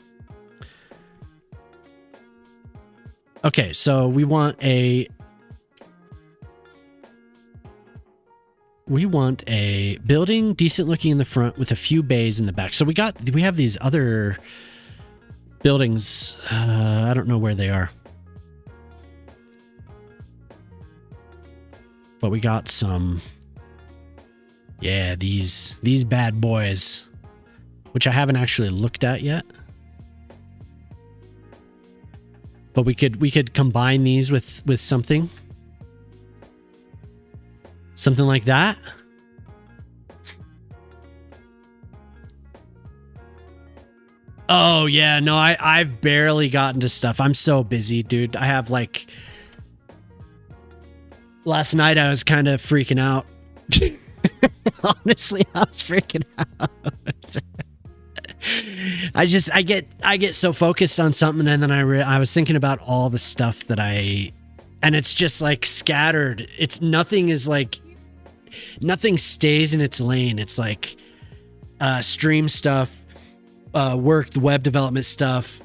Okay, so we want a building decent looking in the front with a few bays in the back. So we have these other buildings. I don't know where they are. But we got some, yeah, these bad boys, which I haven't actually looked at yet. But we could combine these with something like that. Oh yeah, no, I've barely gotten to stuff. I'm so busy, dude. I have like, last night I was kind of freaking out. Honestly, I was freaking out. I get so focused on something, and then I was thinking about all the stuff that and it's just like scattered. Nothing stays in its lane. It's like stream stuff, work, the web development stuff.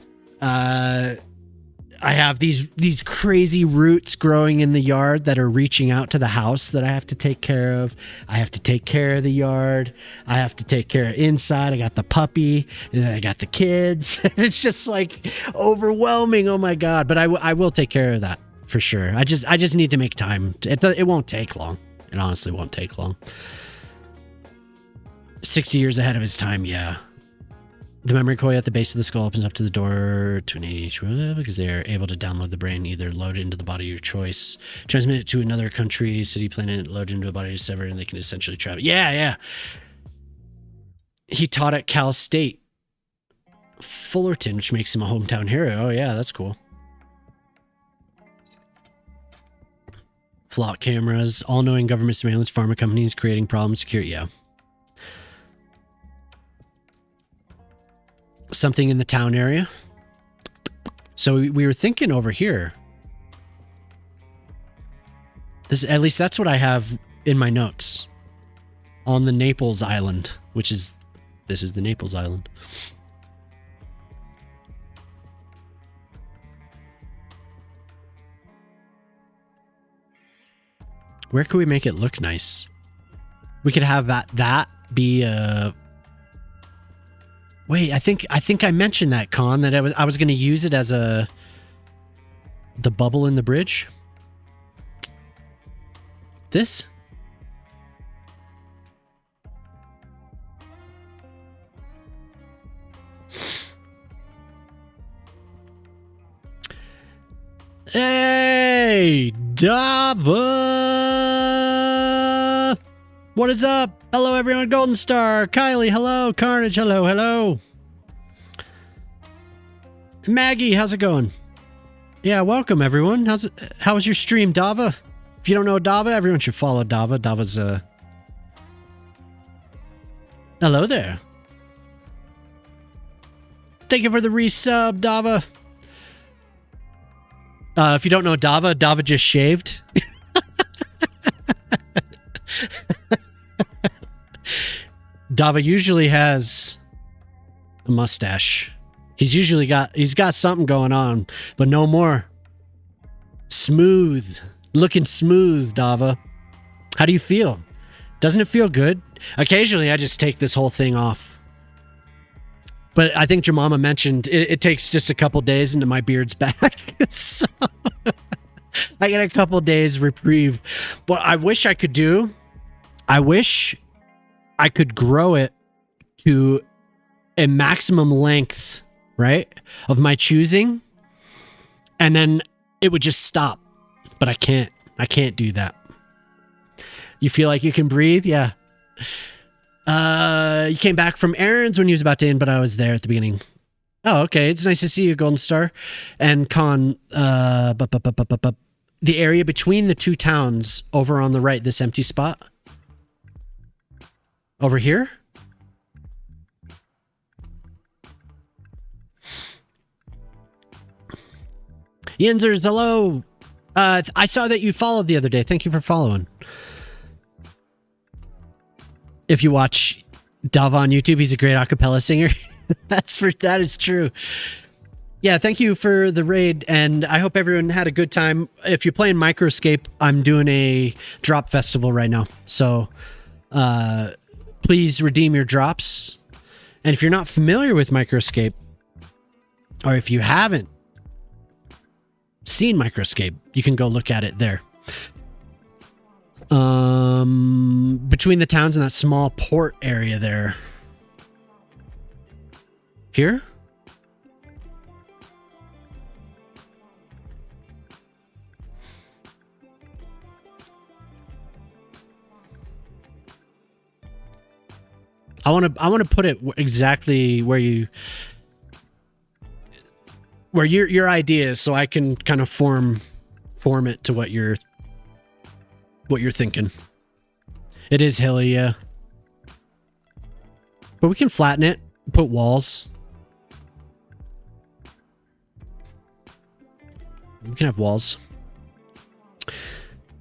I have these crazy roots growing in the yard that are reaching out to the house that I have to take care of. I have to take care of the yard. I have to take care of inside. I got the puppy, and then I got the kids. It's just like overwhelming. Oh my God. But I will take care of that for sure. I just need to make time. It won't take long. It honestly won't take long. 60 years ahead of his time. Yeah. The memory coil at the base of the skull opens up to the door to an ADH because they're able to download the brain, either load it into the body of your choice, transmit it to another country, city, planet, load it into a body of sever, and they can essentially travel. Yeah, yeah. He taught at Cal State Fullerton, which makes him a hometown hero. Oh, yeah, that's cool. Flock cameras, all-knowing government surveillance, pharma companies creating problems, security. Yeah. something in the town area. So we were thinking over here. This, at least that's what I have in my notes. On the Naples Island, which is, this is the Naples Island. Where could we make it look nice? We could have that be a... Wait, I think I mentioned that, Con, that I was going to use it as the bubble in the bridge. This? Hey, Dava! What is up? Hello, everyone. Golden Star, Kylie, hello. Carnage, hello, hello. Maggie, how's it going? Yeah, welcome, everyone. How was your stream, Dava? If you don't know Dava, everyone should follow Dava. Dava's hello there. Thank you for the resub, Dava. If you don't know Dava, Dava just shaved. Dava usually has a mustache. He's got something going on, but no more. Smooth. Looking smooth, Dava. How do you feel? Doesn't it feel good? Occasionally I just take this whole thing off. But I think Jemima mentioned it takes just a couple days into my beard's back. So I get a couple days reprieve. What I wish I could do, I wish I could grow it to a maximum length, right, of my choosing, and then it would just stop. But I can't. I can't do that. You feel like you can breathe? Yeah. You came back from errands when you was about to end, but I was there at the beginning. Oh, okay. It's nice to see you, Golden Star. And Con, the area between the two towns over on the right, this empty spot. Over here? Yinzers, hello. I saw that you followed the other day. Thank you for following. If you watch Dava on YouTube, he's a great acapella singer. That is true. Yeah, thank you for the raid, and I hope everyone had a good time. If you're playing Microscape, I'm doing a drop festival right now. So please redeem your drops. And if you're not familiar with Microscape, or if you haven't seen Microscape, you can go look at it there. Between the towns and that small port area there. Here? I want to put it exactly where your idea is, so I can kind of form it to what you're thinking. It is hilly, yeah. But we can flatten it, put walls. We can have walls.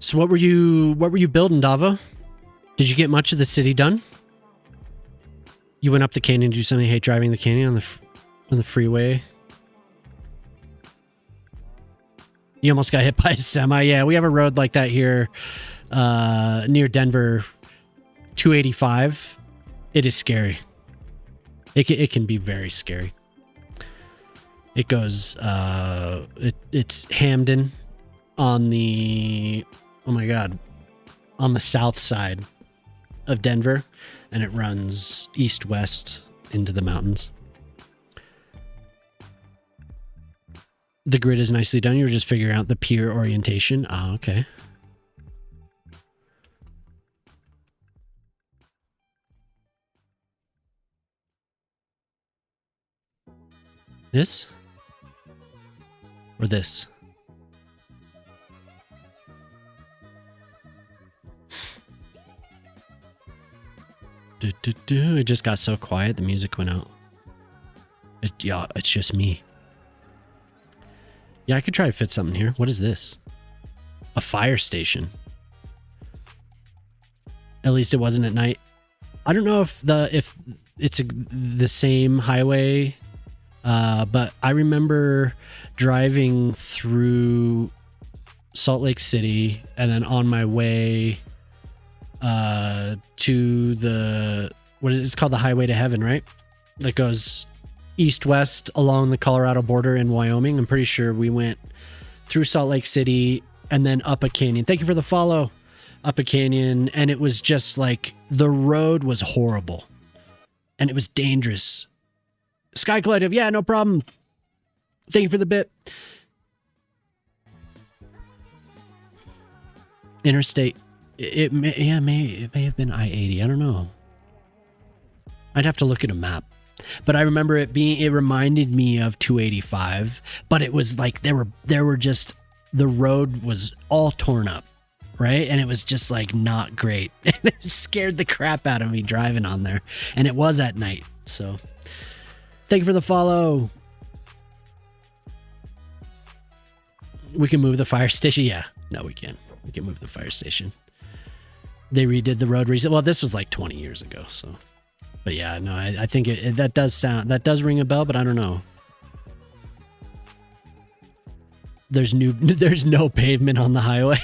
So what were you building, Dava? Did you get much of the city done? You went up the canyon to do something. Hate driving the canyon on the freeway. You almost got hit by a semi. Yeah, we have a road like that here near Denver, 285. It is scary. It can be very scary. It goes, it's Hamden on the, oh my God, on the south side of Denver, and it runs east-west into the mountains. The grid is nicely done. You were just figuring out the pier orientation. Oh, okay. This? Or this? It just got so quiet, the music went out. Yeah, it's just me. Yeah, I could try to fit something here. What is this? A fire station. At least it wasn't at night. I don't know if it's the same highway, but I remember driving through Salt Lake City and then on my way to the it's called the Highway to Heaven, right? That goes east-west along the Colorado border in Wyoming. I'm pretty sure we went through Salt Lake City and then up a canyon. Thank you for the follow. Up a canyon, and it was just like the road was horrible and it was dangerous. Sky Collective, yeah, no problem. Thank you for the bit. Interstate, it may have been I-80. I don't know. I'd have to look at a map. But I remember it reminded me of 285, but it was like there were just, the road was all torn up, right? And it was just like not great. It scared the crap out of me driving on there. And it was at night. So thank you for the follow. We can move the fire station. Yeah, no, we can. We can move the fire station. They redid the road recently. Well, this was like 20 years ago. So, but yeah, no, I think that does ring a bell, but I don't know. There's no pavement on the highway.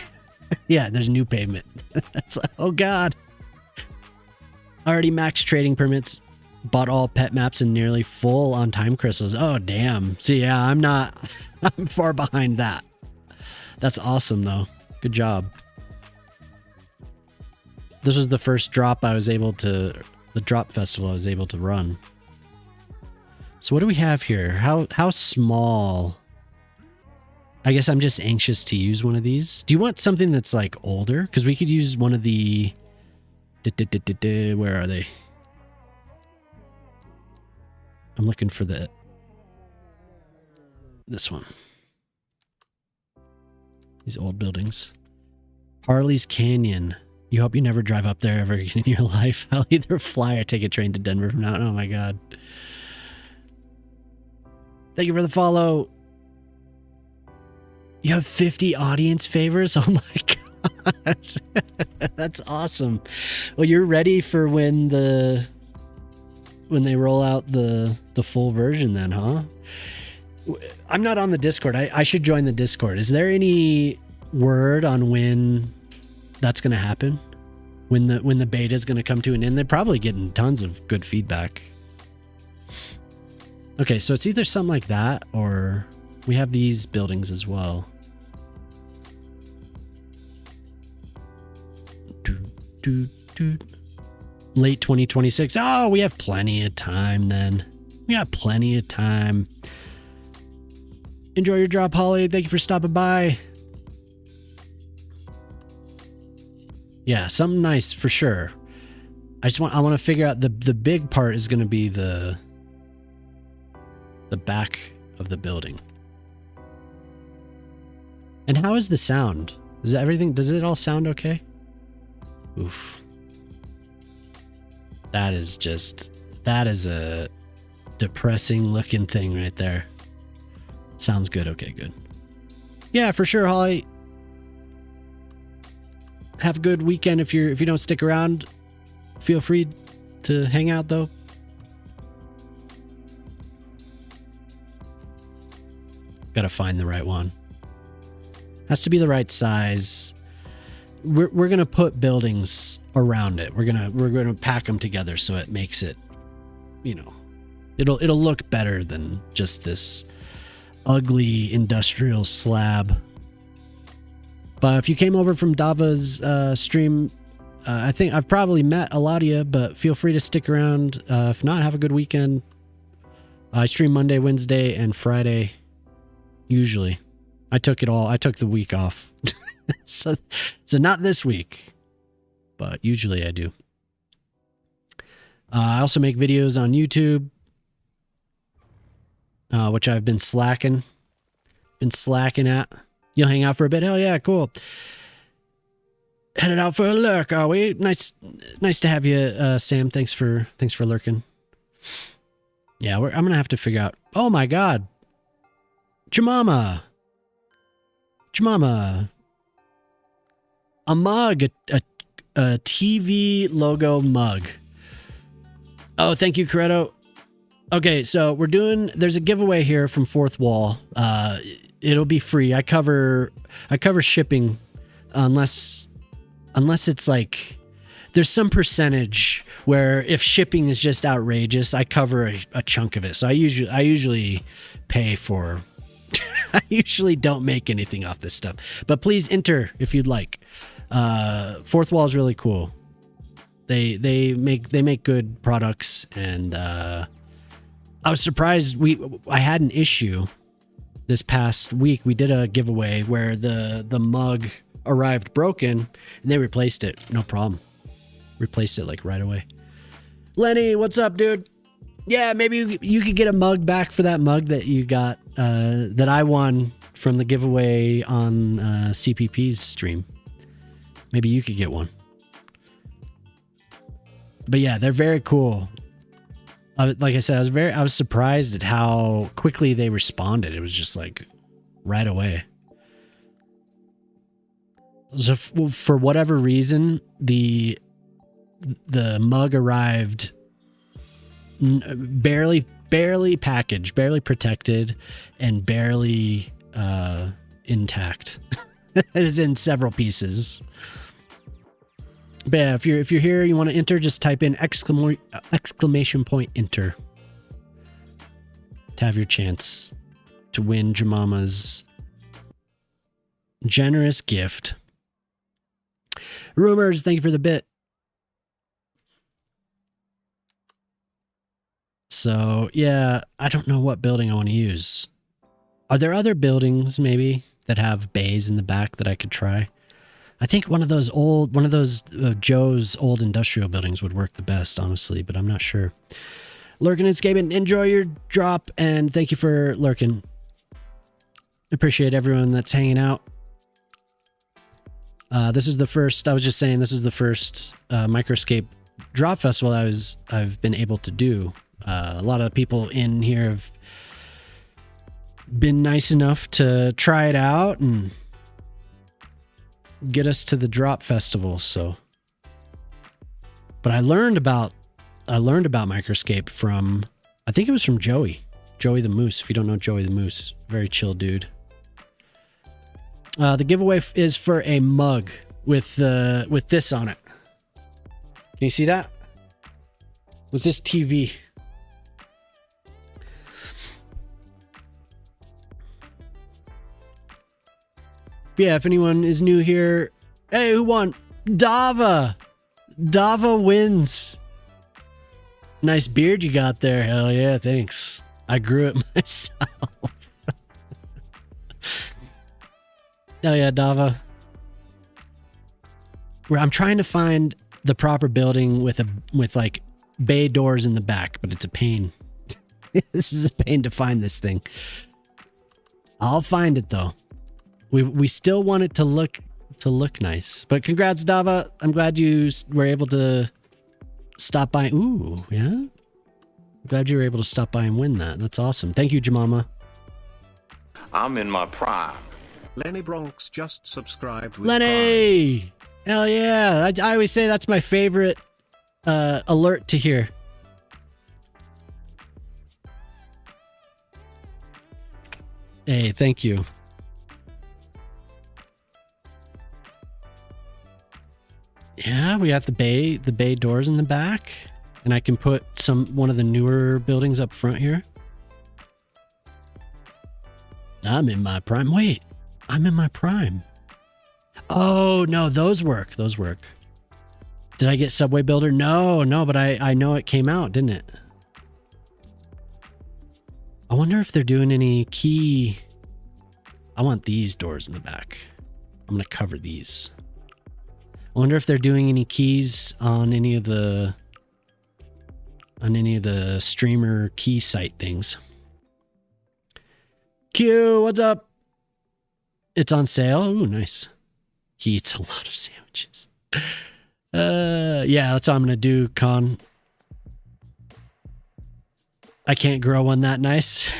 Yeah, there's new pavement. That's like, oh God. Already max trading permits. Bought all pet maps and nearly full on time crystals. Oh, damn. See, yeah, I'm far behind that. That's awesome, though. Good job. This was the first drop the drop festival I was able to run. So what do we have here? How small? I guess I'm just anxious to use one of these. Do you want something that's like older? Because we could use one of the... Where are they? I'm looking for this one. These old buildings. Harley's Canyon. You hope you never drive up there ever again in your life. I'll either fly or take a train to Denver from now on. Oh my God. Thank you for the follow. You have 50 audience favors? Oh my God. That's awesome. Well, you're ready for when they roll out the full version then, huh? I'm not on the Discord. I should join the Discord. Is there any word on when that's going to happen? When the beta is going to come to an end? They're probably getting tons of good feedback. Okay, so it's either something like that or we have these buildings as well. Late 2026. Oh, we have plenty of time then. We got plenty of time. Enjoy your drop, Holly. Thank you for stopping by. Yeah, something nice for sure. I want to figure out the big part is going to be the back of the building. And how is the sound? Does it all sound okay? Oof. That is a depressing looking thing right there. Sounds good. Okay, good. Yeah, for sure, Holly. Have a good weekend. If you don't stick around, feel free to hang out though. Gotta find the right one. Has to be the right size. We're gonna put buildings around it. We're gonna pack them together so it makes it, it'll look better than just this ugly industrial slab. But if you came over from Dava's stream, I think I've probably met a lot of you, but feel free to stick around. If not, have a good weekend. I stream Monday, Wednesday, and Friday. Usually. I took the week off. so not this week, but usually I do. I also make videos on YouTube, which I've been slacking at. You'll hang out for a bit? Hell yeah, cool. Headed out for a lurk, are we? Nice to have you, Sam. Thanks for lurking. Yeah, I'm going to have to figure out. Oh my God. Jemama. A mug, a TV logo mug. Oh, thank you, Coretto. Okay, so there's a giveaway here from Fourth Wall. It'll be free. I cover shipping unless it's like there's some percentage where if shipping is just outrageous, I cover a chunk of it. So I usually pay for I usually don't make anything off this stuff. But please enter if you'd like. Fourth Wall is really cool. They make good products, and I was surprised I had an issue this past week. We did a giveaway where the mug arrived broken and they replaced it. No problem. Replaced it like right away. Lenny, what's up, dude? Yeah, maybe you could get a mug back for that mug that you got that I won from the giveaway on CPP's stream. Maybe you could get one. But yeah, they're very cool. Like I said, I was surprised at how quickly they responded. It was just like right away. So for whatever reason, the mug arrived barely packaged, barely protected, and barely intact. It is in several pieces. But yeah, if you're here, you want to enter, just type in exclamation point enter to have your chance to win Jemama's generous gift. Rumors, thank you for the bit. So yeah, I don't know what building I want to use. Are there other buildings maybe that have bays in the back that I could try? I think one of those Joe's old industrial buildings would work the best, honestly, but I'm not sure. Lurkin and Skaven, enjoy your drop, and thank you for lurking. Appreciate everyone that's hanging out. This is the first Microscape drop festival I've been able to do. A lot of people in here have been nice enough to try it out and get us to the drop festival. So, but I learned about Microscape from, I think it was from Joey the Moose. If you don't know Joey the Moose, very chill dude. The giveaway is for a mug with this on it. Can you see that? With this TV. Yeah, if anyone is new here, hey, who won? Dava! Dava wins. Nice beard you got there. Hell yeah, thanks. I grew it myself. Hell yeah, Dava. I'm trying to find the proper building with like bay doors in the back, but it's a pain. This is a pain to find this thing. I'll find it though. We still want it to look nice. But congrats, Dava. I'm glad you were able to stop by. Ooh, yeah. I'm glad you were able to stop by and win that. That's awesome. Thank you, Jemama. I'm in my prime. Lenny Bronx just subscribed with Lenny! Prime. Hell yeah. I always say that's my favorite alert to hear. Hey, thank you. Yeah, we got the bay doors in the back, and I can put one of the newer buildings up front here. I'm in my prime. Wait, I'm in my prime. Oh no, those work. Those work. Did I get Subway Builder? No, but I know it came out, didn't it? I wonder if they're doing any key. I want these doors in the back. I'm gonna cover these. I wonder if they're doing any keys on any of the streamer key site things. Q, what's up? It's on sale. Ooh, nice. He eats a lot of sandwiches. Yeah, that's what I'm gonna do, Con. I can't grow one that nice.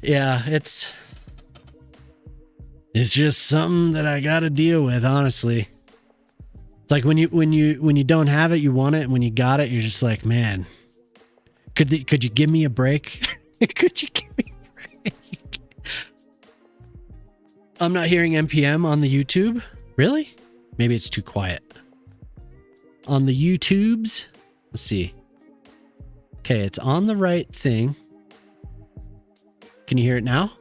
Yeah, it's just something that I got to deal with, honestly. It's like when you don't have it, you want it, and when you got it, you're just like, man, could you give me a break? Could you give me a break? I'm not hearing NPM on the YouTube. Really? Maybe it's too quiet. On the YouTubes, let's see. Okay, it's on the right thing. Can you hear it now?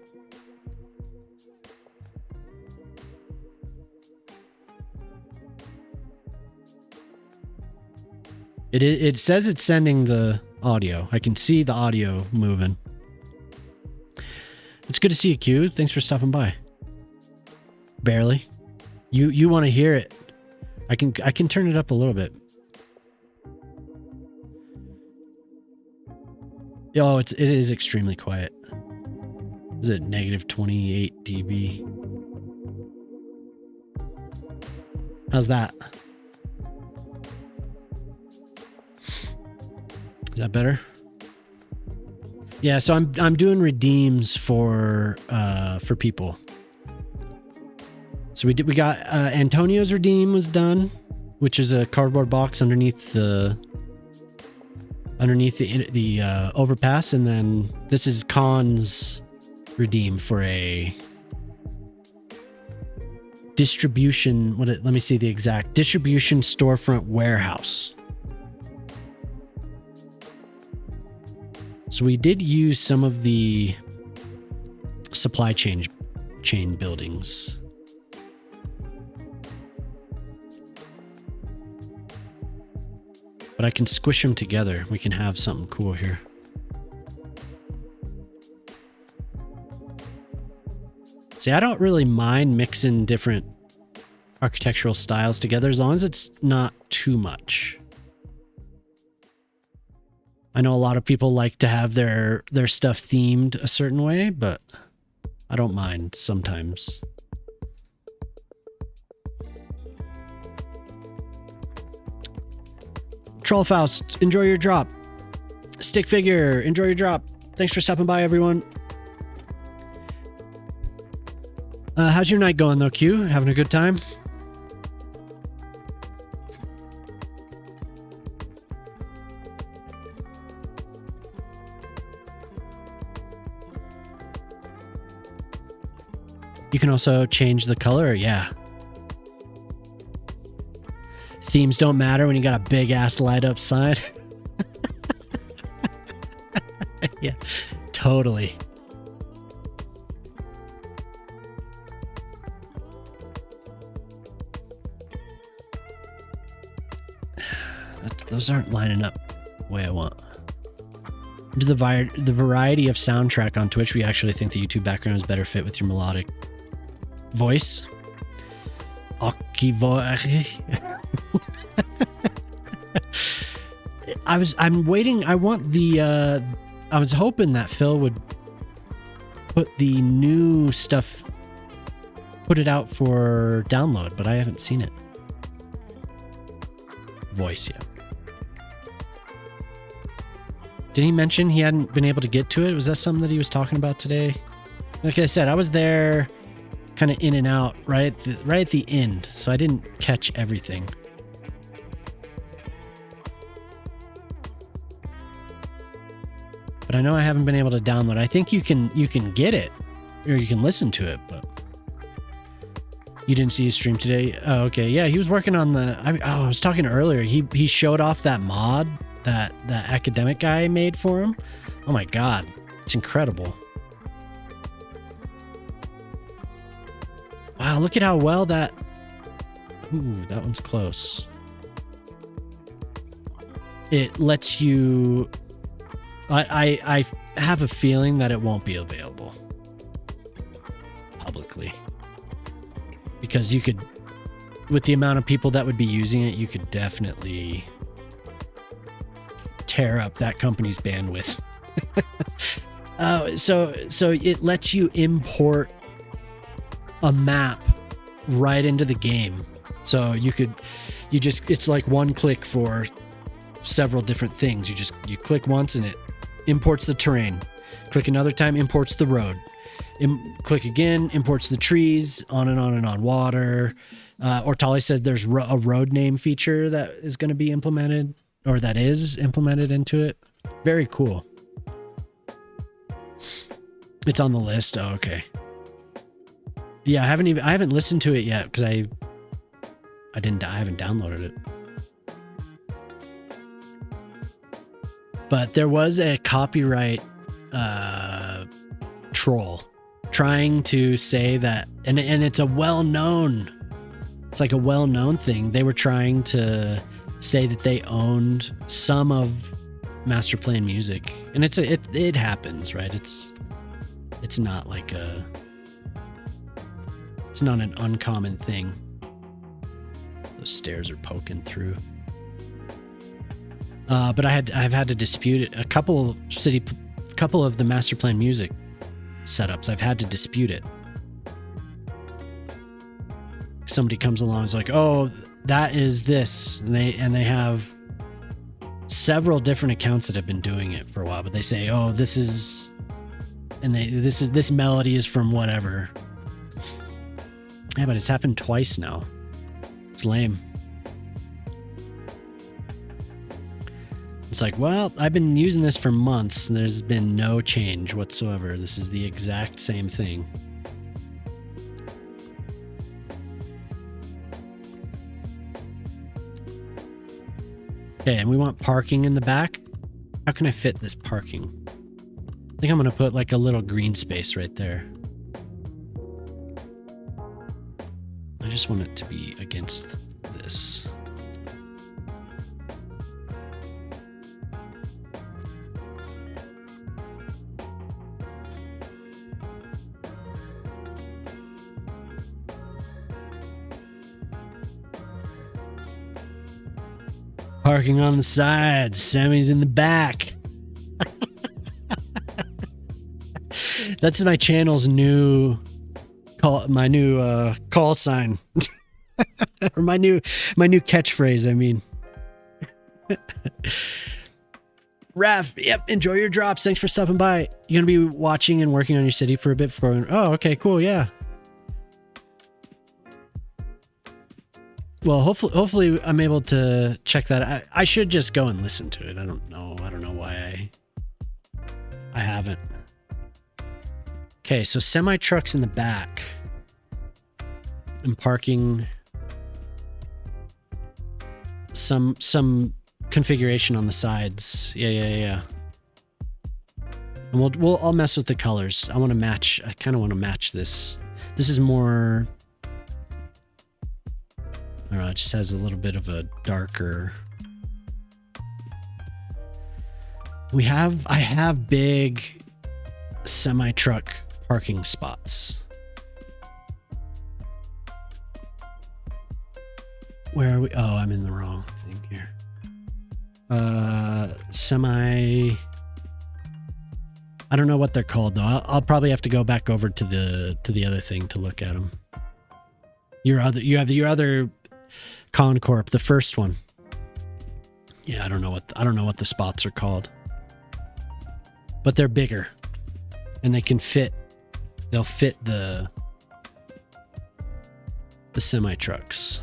It says it's sending the audio. I can see the audio moving. It's good to see you, Q. Thanks for stopping by. Barely. You want to hear it? I can turn it up a little bit. Oh, it is extremely quiet. Is it negative 28 dB? How's that? Is that better? Yeah, so I'm doing redeems for people. So we got Antonio's redeem was done, which is a cardboard box underneath the overpass, and then this is Khan's redeem for a distribution. Let me see the exact distribution storefront warehouse. So we did use some of the supply chain buildings. But I can squish them together. We can have something cool here. See, I don't really mind mixing different architectural styles together as long as it's not too much. I know a lot of people like to have their stuff themed a certain way, but I don't mind sometimes. Trollfaust, enjoy your drop. Stick Figure, enjoy your drop. Thanks for stopping by, everyone. How's your night going, though, Q? Having a good time? You can also change the color, yeah. Themes don't matter when you got a big ass light up sign. Yeah, totally. Those aren't lining up the way I want. To the variety of soundtrack on Twitch, we actually think the YouTube background is better fit with your melodic voice. I'm waiting. I was hoping that Phil would put the new stuff, put it out for download, but I haven't seen it. Voice yet. Did he mention he hadn't been able to get to it? Was that something that he was talking about today? Like I said, I was there kind of in and out right at the end, so I didn't catch everything. But I know I haven't been able to download. I think you can get it, or you can listen to it, but you didn't see his stream today. Oh, okay. Yeah, he was working on I was talking earlier. He showed off that mod that academic guy made for him. Oh my god, it's incredible. Wow, look at how well that... Ooh, that one's close. It lets you... I have a feeling that it won't be available publicly. Because you could... With the amount of people that would be using it, you could definitely tear up that company's bandwidth. So it lets you import a map right into the game. So it's like one click for several different things. You click once and it imports the terrain. Click another time, imports the road. Click again, imports the trees, on and on and on. Water. Ortali said there's a road name feature that is going to be implemented, or that is implemented into it. Very cool. It's on the list. Oh, okay. Yeah, I haven't listened to it yet because I haven't downloaded it. But there was a copyright troll trying to say that, and it's a well-known, it's like a well-known thing. They were trying to say that they owned some of Master Plan Music, and it happens, right? It's not like it's not an uncommon thing. Those stairs are poking through. But I've had to dispute it. A couple of the Master Plan Music setups, I've had to dispute it. Somebody comes along and is like, "Oh, that is this," and they have several different accounts that have been doing it for a while. But they say, "Oh, this is," and this melody is from whatever. Yeah, but it's happened twice now. It's lame. It's like, well, I've been using this for months and there's been no change whatsoever. This is the exact same thing. Okay, and we want parking in the back. How can I fit this parking? I think I'm going to put like a little green space right there. I just want it to be against this. Parking on the side, Sammy's in the back. That's my channel's new call sign. Or my new catchphrase, I mean. Raph, yep, enjoy your drops. Thanks for stopping by. You're gonna be watching and working on your city for a bit before. Oh, okay, cool, yeah. Well, hopefully I'm able to check that. I should just go and listen to it. I don't know why I haven't. Okay, so semi trucks in the back. And parking some configuration on the sides. Yeah. And I'll mess with the colors. I kind of want to match this. This is more, I don't know, it just has a little bit of a darker. I have big semi-truck parking spots. Where are we? Oh, I'm in the wrong thing here. I don't know what they're called though. I'll probably have to go back over to the other thing to look at them. You have your other Concorp, the first one. Yeah, I don't know what the spots are called. But they're bigger. And they'll fit the semi trucks.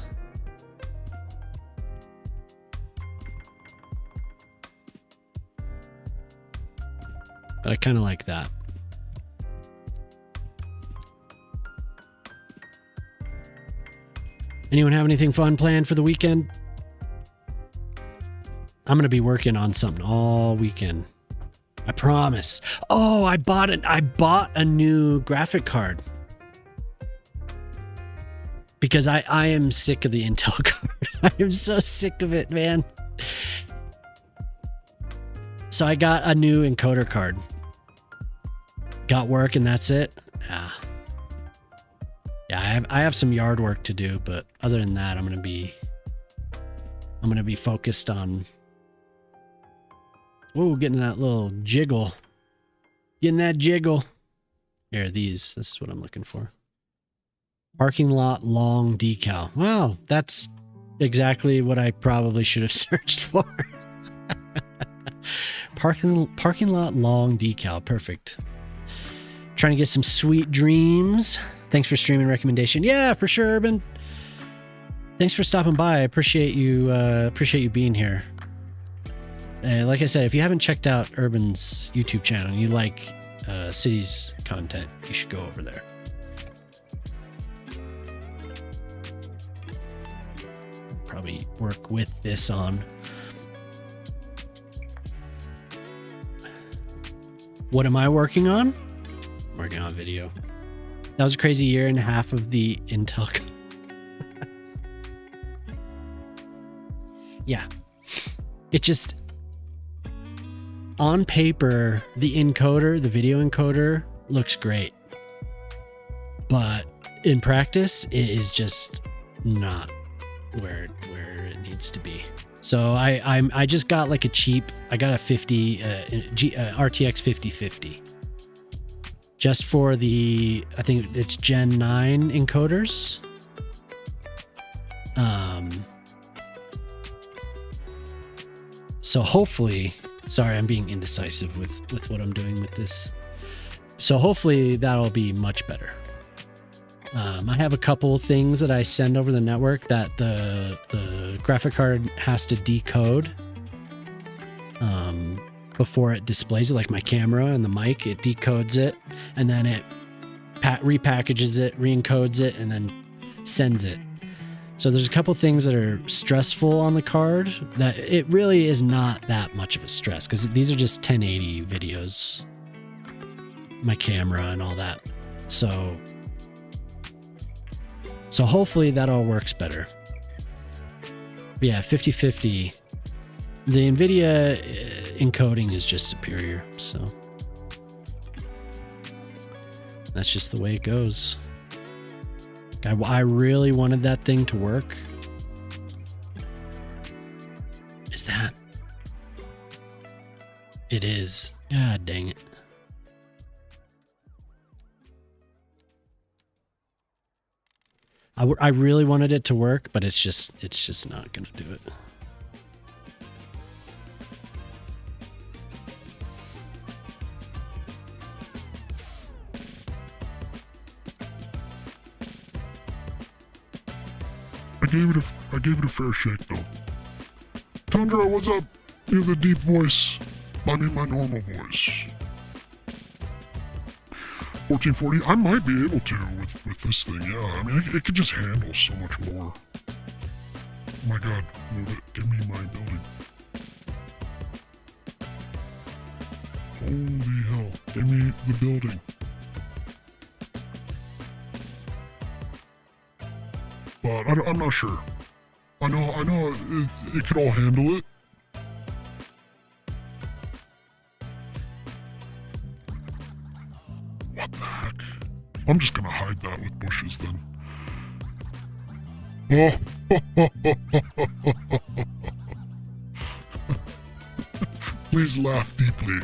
But I kind of like that. Anyone have anything fun planned for the weekend? I'm going to be working on something all weekend. I promise. Oh, I bought a new graphic card. Because I am sick of the Intel card. I am so sick of it, man. So I got a new encoder card. Got work and that's it. Yeah, I have some yard work to do, but other than that, I'm gonna be focused on getting that little jiggle. Getting that jiggle. Here, this is what I'm looking for. Parking lot long decal. Wow, that's exactly what I probably should have searched for. parking lot long decal. Perfect. Trying to get some sweet dreams. Thanks for streaming recommendation. Yeah, for sure, Urban. Thanks for stopping by. I appreciate you being here. Like I said, if you haven't checked out Urban's YouTube channel and you like Cities content, you should go over there. Probably work with this on. What am I working on? Working on video. That was a crazy year and a half of the Intel. Yeah. It just, on paper, the encoder, the video encoder looks great. But in practice, it is just not where it needs to be. So I just got like a cheap, I got a 50 RTX 5050 just for the, I think it's Gen 9 encoders. So hopefully, sorry, I'm being indecisive with what I'm doing with this. So hopefully that'll be much better. I have a couple things that I send over the network that the graphic card has to decode before it displays it, like my camera and the mic. It decodes it, and then it repackages it, re-encodes it, and then sends it. So there's a couple things that are stressful on the card that it really is not that much of a stress, because these are just 1080 videos, my camera and all that. So hopefully that all works better. But yeah, 5050. The NVIDIA encoding is just superior. So that's just the way it goes. I really wanted that thing to work. Is that? It is. God dang it. I really wanted it to work, but it's just not gonna do it. I gave it a fair shake though. Tundra, what's up? You have the deep voice. I mean my normal voice. 1440, I might be able to with this thing, yeah. I mean, it could just handle so much more. Oh my god, move it. Give me my building. Holy hell. Give me the building. But I'm not sure. I know it could all handle it. What the heck? I'm just gonna hide that with bushes then. Oh. Please laugh deeply.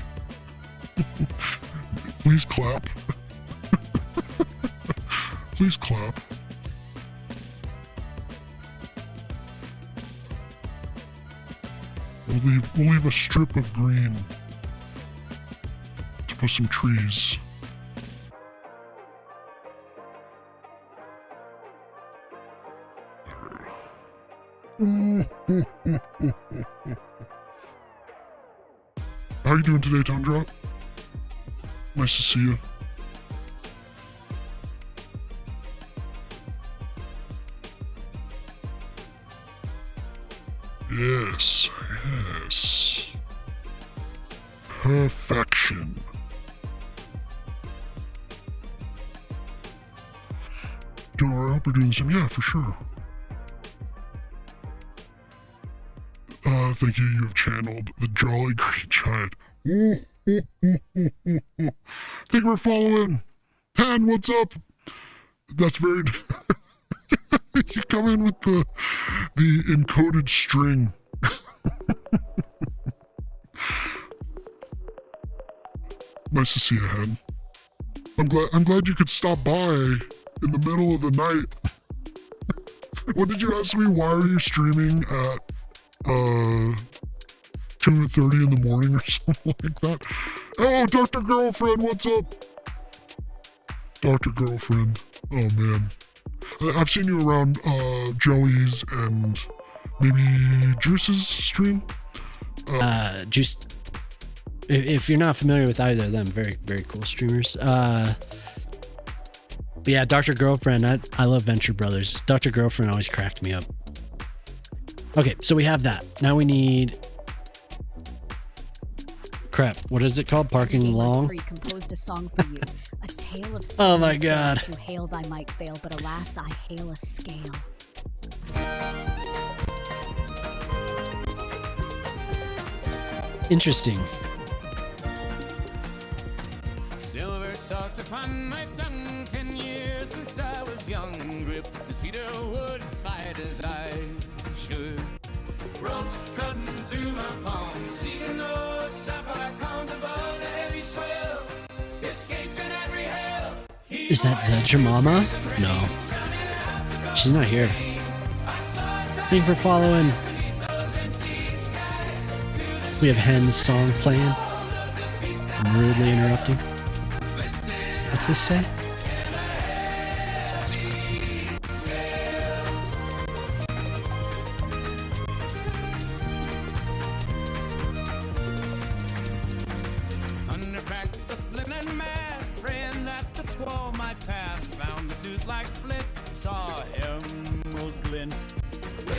Please clap. Please clap. We'll leave a strip of green to put some trees. How are you doing today, Tundra? Nice to see you. Yes, yes. Perfection. Doing alright? I hope you're doing the same. Yeah, for sure. Thank you. You have channeled the Jolly Green Giant. Thank you for following. Han, what's up? That's very... You come in with the encoded string. Nice to see you, Han. I'm glad you could stop by in the middle of the night. What did you ask me? Why are you streaming at 2:30 in the morning or something like that. Oh, Dr. Girlfriend, what's up? Dr. Girlfriend. Oh, man. I've seen you around Joey's and maybe Juice's stream. Juice. If you're not familiar with either of them, very, very cool streamers. But yeah, Dr. Girlfriend. I love Venture Brothers. Dr. Girlfriend always cracked me up. Okay, so we have that. Now we need... Crap, what is it called? Parking Long? Composed a song for you. A tale of Oh my God. Through hail thy might fail, but alas, I hail a scale. Interesting. Silver salt upon my tongue, 10 years since I was young. Grip the cedar wood, fight as I should. Ropes cutting through my palms, seeing those sapphire calms above the heavy swell. Escaping every hell. Is that the Jemama? No. She's not here. Thank you for following. We have Hen's song playing. I'm rudely interrupting. What's this say? Thunder cracked the splitting mask, praying that the squall might pass. Found the tooth like flint, saw emerald glint.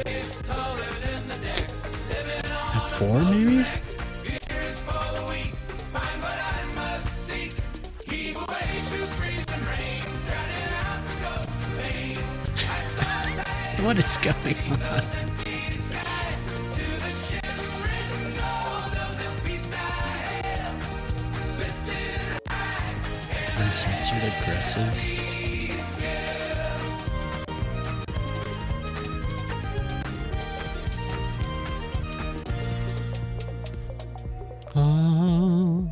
Waves taller than the deck, living on At 4 maybe? fear is for the weak. Find what I must seek. Heave away through freezing rain, drowning out the ghost of pain. I saw tide What is going on? empty skies to the shivering gold of the beast I hail. Listed high. Uncensored aggressive. Oh.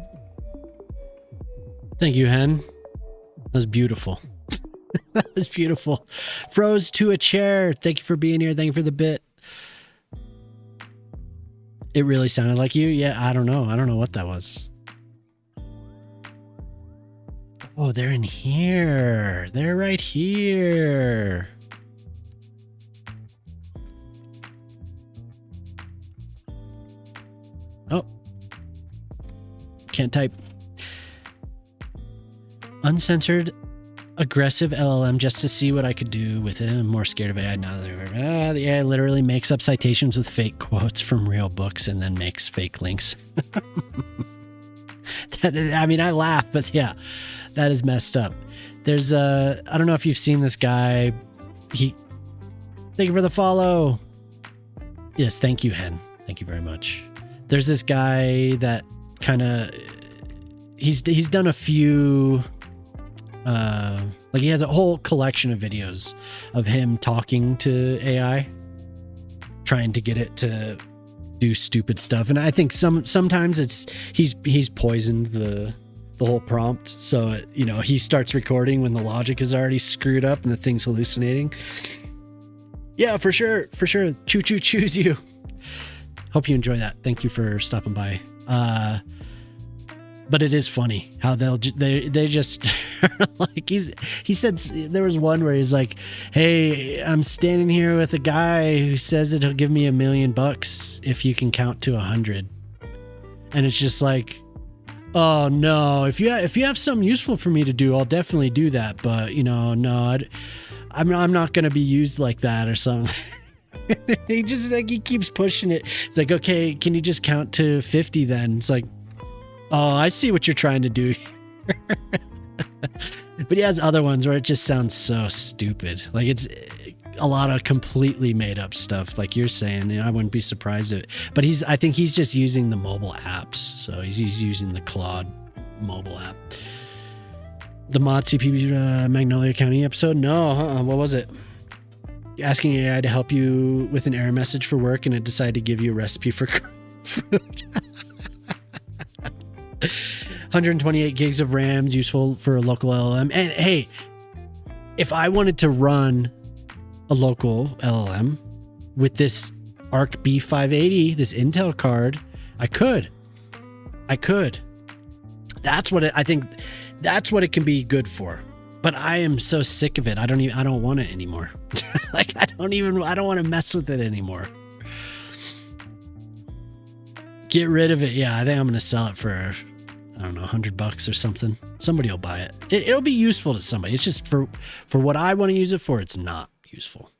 Thank you, Hen. That was beautiful. That was beautiful. Froze to a chair. Thank you for being here. Thank you for the bit. It really sounded like you. Yeah, I don't know. I don't know what that was. Oh, they're in here. They're right here. Oh. Can't type. Uncensored, aggressive LLM just to see what I could do with it. I'm more scared of AI now than ever. The AI literally makes up citations with fake quotes from real books and then makes fake links. I mean, I laugh, but yeah, that is messed up. There's I don't know if you've seen this guy. Thank you for the follow. Yes, thank you, Hen. Thank you very much. There's this guy that kind of, he's done a few, like he has a whole collection of videos of him talking to AI, trying to get it to do stupid stuff. And I think sometimes he's poisoned the whole prompt. So, he starts recording when the logic is already screwed up and the thing's hallucinating. Yeah, for sure. Choo choo choose you. Hope you enjoy that. Thank you for stopping by. But it is funny how they just like he said there was one where he's like, "Hey, I'm standing here with a guy who says that he'll give me $1 million if you can count to 100," and it's just like, oh no, if you have something useful for me to do, I'll definitely do that. But no, I'm not gonna be used like that or something. He just he keeps pushing it. It's like, okay, can you just count to 50 then? It's like, oh, I see what you're trying to do. But he has other ones where it just sounds so stupid. Like it's a lot of completely made up stuff, like you're saying. I wouldn't be surprised if. But I think he's just using the mobile apps. So he's using the Claude mobile app. The Mod CP Magnolia County episode? No, what was it? Asking AI to help you with an error message for work, and it decided to give you a recipe for food. 128 gigs of RAMs, useful for a local LLM. And hey, if I wanted to run a local LLM with this Arc B580, this Intel card, I could. That's what I think. That's what it can be good for. But I am so sick of it. I don't want it anymore. Like I don't want to mess with it anymore. Get rid of it. Yeah, I think I'm going to sell it for, I don't know, $100 or something. Somebody will buy it. It'll be useful to somebody. It's just for what I want to use it for, it's not useful.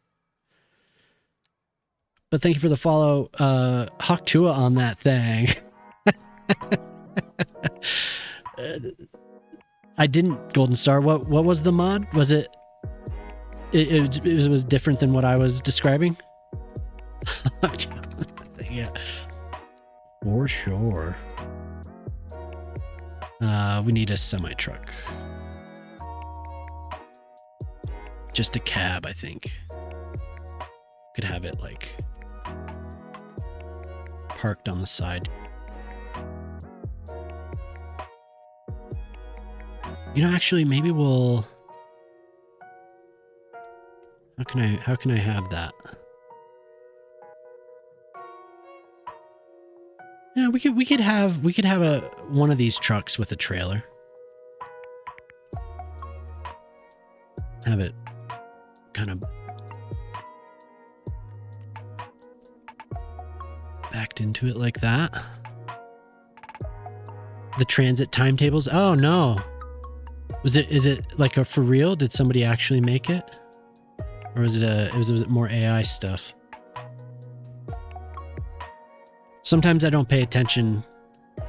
But thank you for the follow, Hawktua on that thing. I didn't Golden Star. What was the mod? Was it was different than what I was describing? Yeah. For sure. We need a semi-truck. Just a cab, I think. Could have it like parked on the side. You know, actually, maybe we'll. How can I have that? Yeah, we could have one of these trucks with a trailer. Have it kind of backed into it like that. The transit timetables. Oh no. Is it like a for real? Did somebody actually make it? Or was it more AI stuff? Sometimes I don't pay attention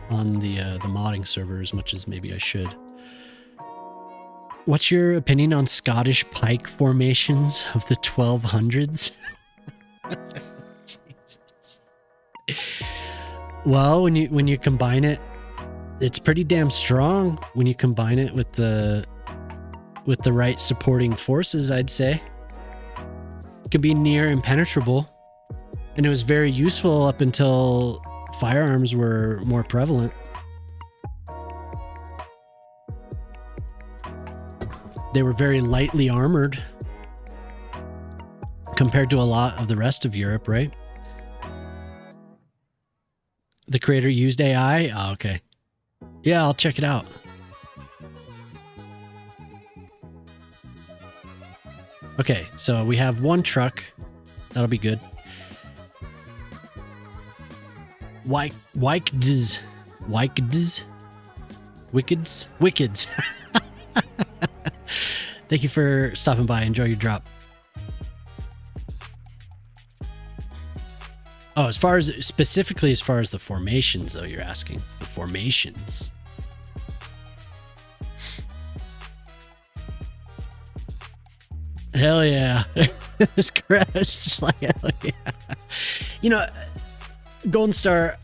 on the modding server as much as maybe I should. What's your opinion on Scottish pike formations of the 1200s? Jesus. Well, when you combine it, it's pretty damn strong when you combine it with the right supporting forces, I'd say. It can be near impenetrable. And it was very useful up until firearms were more prevalent. They were very lightly armored compared to a lot of the rest of Europe, right? The creator used AI? Oh, okay. Yeah, I'll check it out. Okay, so we have one truck. That'll be good. Wickeds. Thank you for stopping by. Enjoy your drop. Oh, specifically as far as the formations, though, you're asking. The formations. Hell yeah. It's crashed. Like, hell yeah. You know, Golden Star,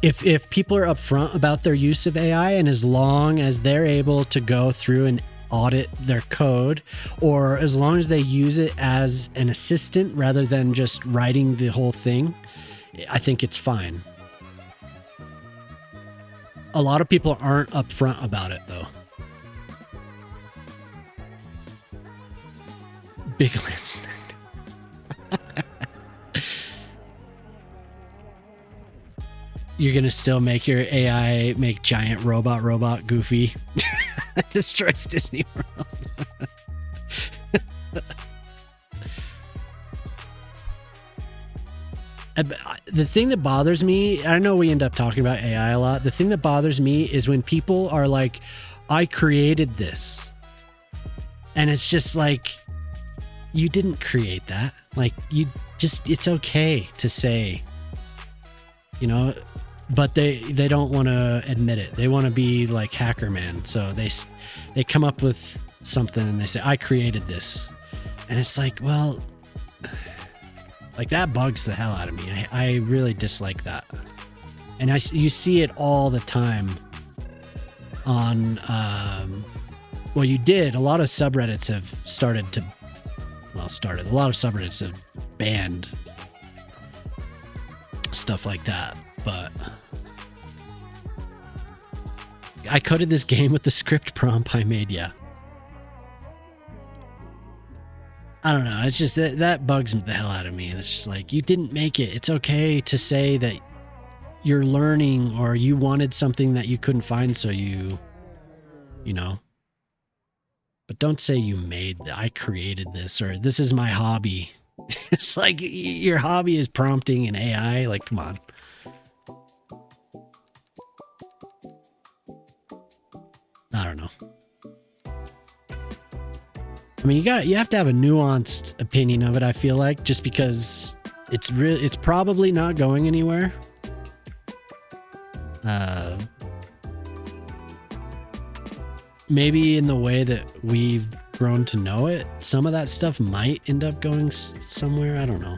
if people are upfront about their use of AI, and as long as they're able to go through and audit their code, or as long as they use it as an assistant rather than just writing the whole thing, I think it's fine. A lot of people aren't upfront about it, though. Big Lance. You're gonna still make your AI make giant robot Goofy that destroys Disney World. The thing that bothers me, I know we end up talking about AI a lot. The thing that bothers me is when people are like, I created this. And it's just like, you didn't create that. Like, it's okay to say, you know, but they don't want to admit it. They want to be like Hacker Man. So they come up with something and they say, I created this. And it's like, well, like that bugs the hell out of me. I really dislike that. And you see it all the time on, well, you did. A lot of subreddits have a lot of subreddits have banned stuff like that. But I coded this game with the script prompt I made, yeah. I don't know. It's just that bugs the hell out of me. It's just like, you didn't make it. It's okay to say that you're learning, or you wanted something that you couldn't find, so you know. But don't say you I created this, or this is my hobby. It's like your hobby is prompting an AI. Like, come on. I don't know. I mean, you have to have a nuanced opinion of it, I feel like, just because it's probably not going anywhere. Maybe in the way that we've grown to know it, some of that stuff might end up going somewhere. I don't know.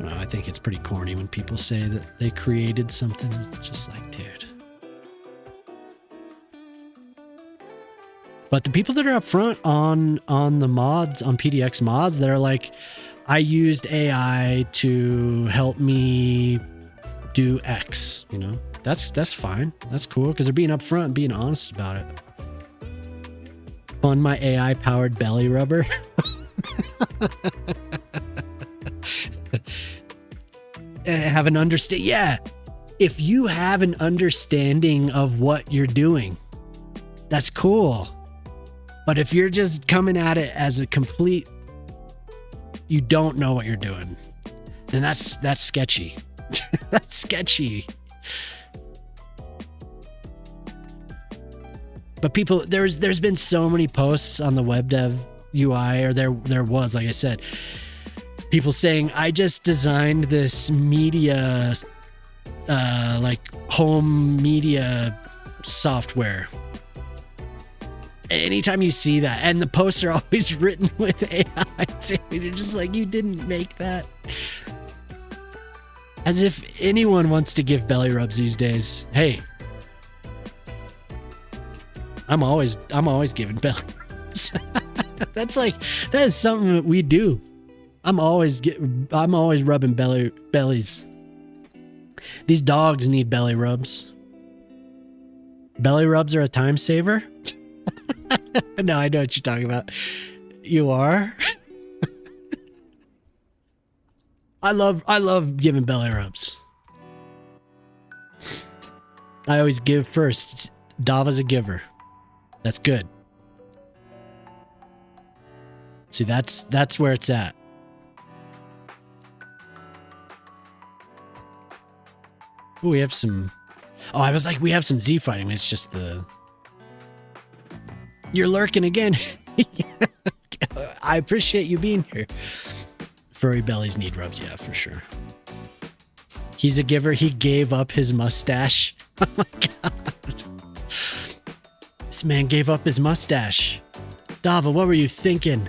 I think it's pretty corny when people say that they created something. Just like, dude. But the people that are up front on the mods, on PDX mods, that are like, I used AI to help me do X, you know, that's fine. That's cool, because they're being upfront and being honest about it. Fund my AI powered belly rubber. Have an understand. Yeah. If you have an understanding of what you're doing, that's cool. But if you're just coming at it as a complete, you don't know what you're doing, then that's sketchy. That's sketchy. But people, there's been so many posts on the web dev UI, or there was, like I said, people saying, I just designed this media, like home media software. Anytime you see that, and the posts are always written with AI too, you're just like, you didn't make that. As if anyone wants to give belly rubs these days. Hey, I'm always giving belly rubs. That is something that we do. I'm always rubbing bellies. These dogs need belly rubs. Belly rubs are a time saver. No, I know what you're talking about. You are. I love giving belly rubs. I always give first. Dava's a giver. That's good. See, that's where it's at. Ooh, we have some. Oh, I was like, we have some Z fighting. It's just the. You're lurking again. I appreciate you being here. Furry bellies need rubs, yeah, for sure. He's a giver. He gave up his mustache. Oh my god. This man gave up his mustache. Dava, what were you thinking?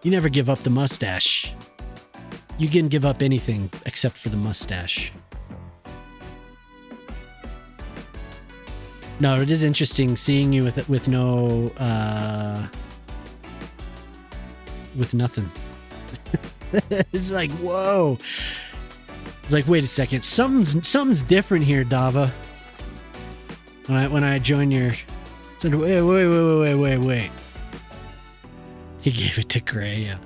You never give up the mustache. You can give up anything except for the mustache. No, it is interesting seeing you with no with nothing. It's like, whoa. It's like, wait a second, something's different here, Dava. When I join your, said, wait. He gave it to Gray. Yeah.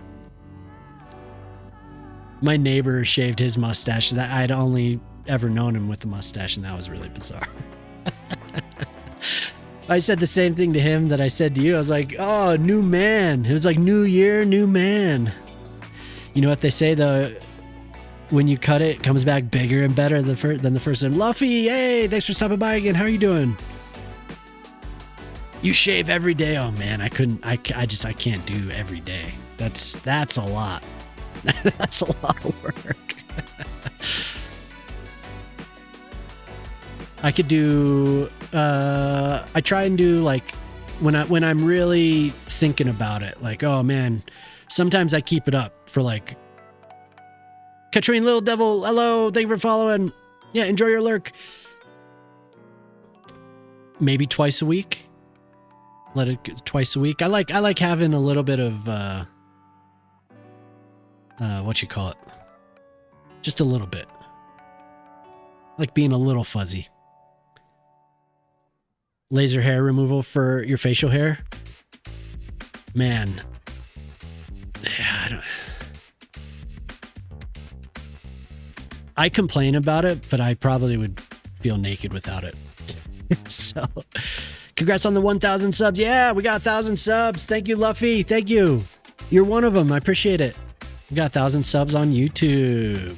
My neighbor shaved his mustache. That I'd only ever known him with the mustache, and that was really bizarre. I said the same thing to him that I said to you. I was like, oh, new man. It was like, new year, new man. You know what they say, though? When you cut it, it comes back bigger and better than the first time. Luffy, hey, thanks for stopping by again. How are you doing? You shave every day. Oh man, I can't do every day. That's a lot. That's a lot of work. I could do, I try and do like when I'm really thinking about it, like, oh man, sometimes I keep it up for like, Katrine Little Devil, hello, thank you for following. Yeah, enjoy your lurk. Maybe twice a week. Let it twice a week. I like having a little bit of what you call it? Just a little bit. Like being a little fuzzy. Laser hair removal for your facial hair. Man. Yeah, I complain about it, but I probably would feel naked without it. So, congrats on the 1,000 subs. Yeah, we got 1,000 subs. Thank you, Luffy. Thank you. You're one of them. I appreciate it. We got 1,000 subs on YouTube.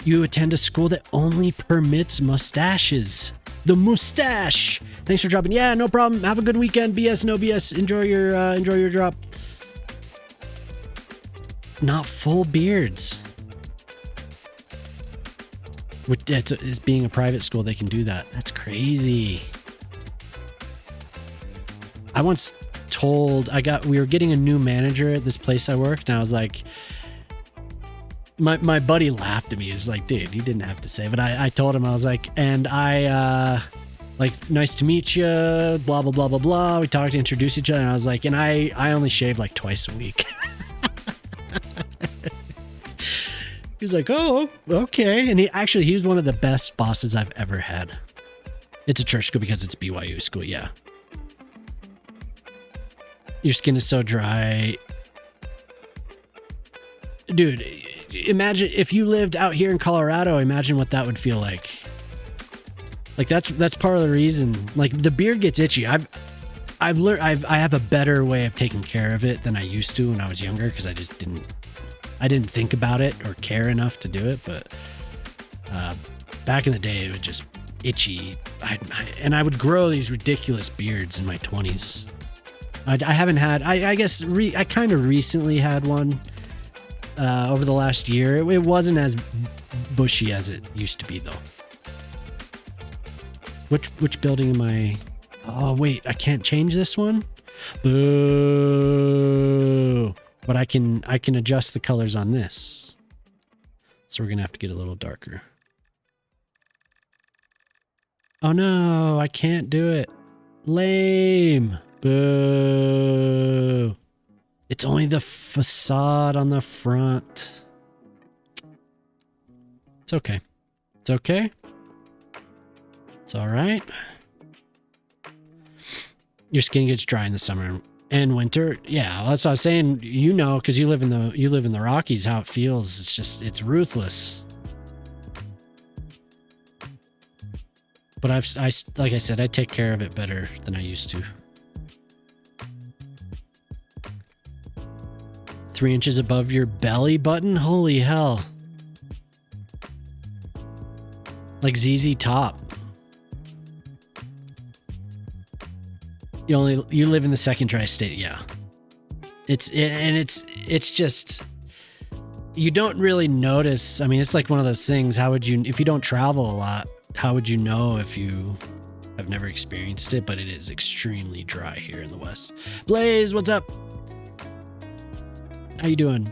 You attend a school that only permits mustaches. The mustache. Thanks for dropping. Yeah, no problem. Have a good weekend. BS, no BS. Enjoy your drop. Not full beards. Which it's being a private school, they can do that. That's crazy. I once told we were getting a new manager at this place I worked, and I was like, my buddy laughed at me. He was like, dude, you didn't have to say, but I told him, I was like, and I like, nice to meet you, blah blah blah blah blah. We talked, introduced each other, and I was like, and I only shave like twice a week. He's like, oh, okay. And he was one of the best bosses I've ever had. It's a church school because it's BYU school, yeah. Your skin is so dry. Dude, imagine if you lived out here in Colorado, imagine what that would feel like. Like that's part of the reason. Like the beard gets itchy. I've learned I have a better way of taking care of it than I used to when I was younger, because I didn't think about it or care enough to do it. But back in the day, it would just itchy. And I would grow these ridiculous beards in my 20s. I haven't had, I guess I kind of recently had one over the last year. It wasn't as bushy as it used to be though. Which building am I? Oh wait, I can't change this one? Boo. But I can adjust the colors on this. So we're gonna have to get a little darker. Oh no, I can't do it. Lame. Boo. It's only the facade on the front. It's okay. It's okay. It's all right. Your skin gets dry in the summer and winter. Yeah, that's what I was saying. You know, because you live in the Rockies, how it feels. It's ruthless. But I like I said, I take care of it better than I used to. 3 inches above your belly button? Holy hell. Like ZZ Top. You live in the second dry state, yeah. It's just, you don't really notice. I mean, it's like one of those things. How would you, if you don't travel a lot, how would you know if you have never experienced it? But it is extremely dry here in the West. Blaze, what's up? How you doing?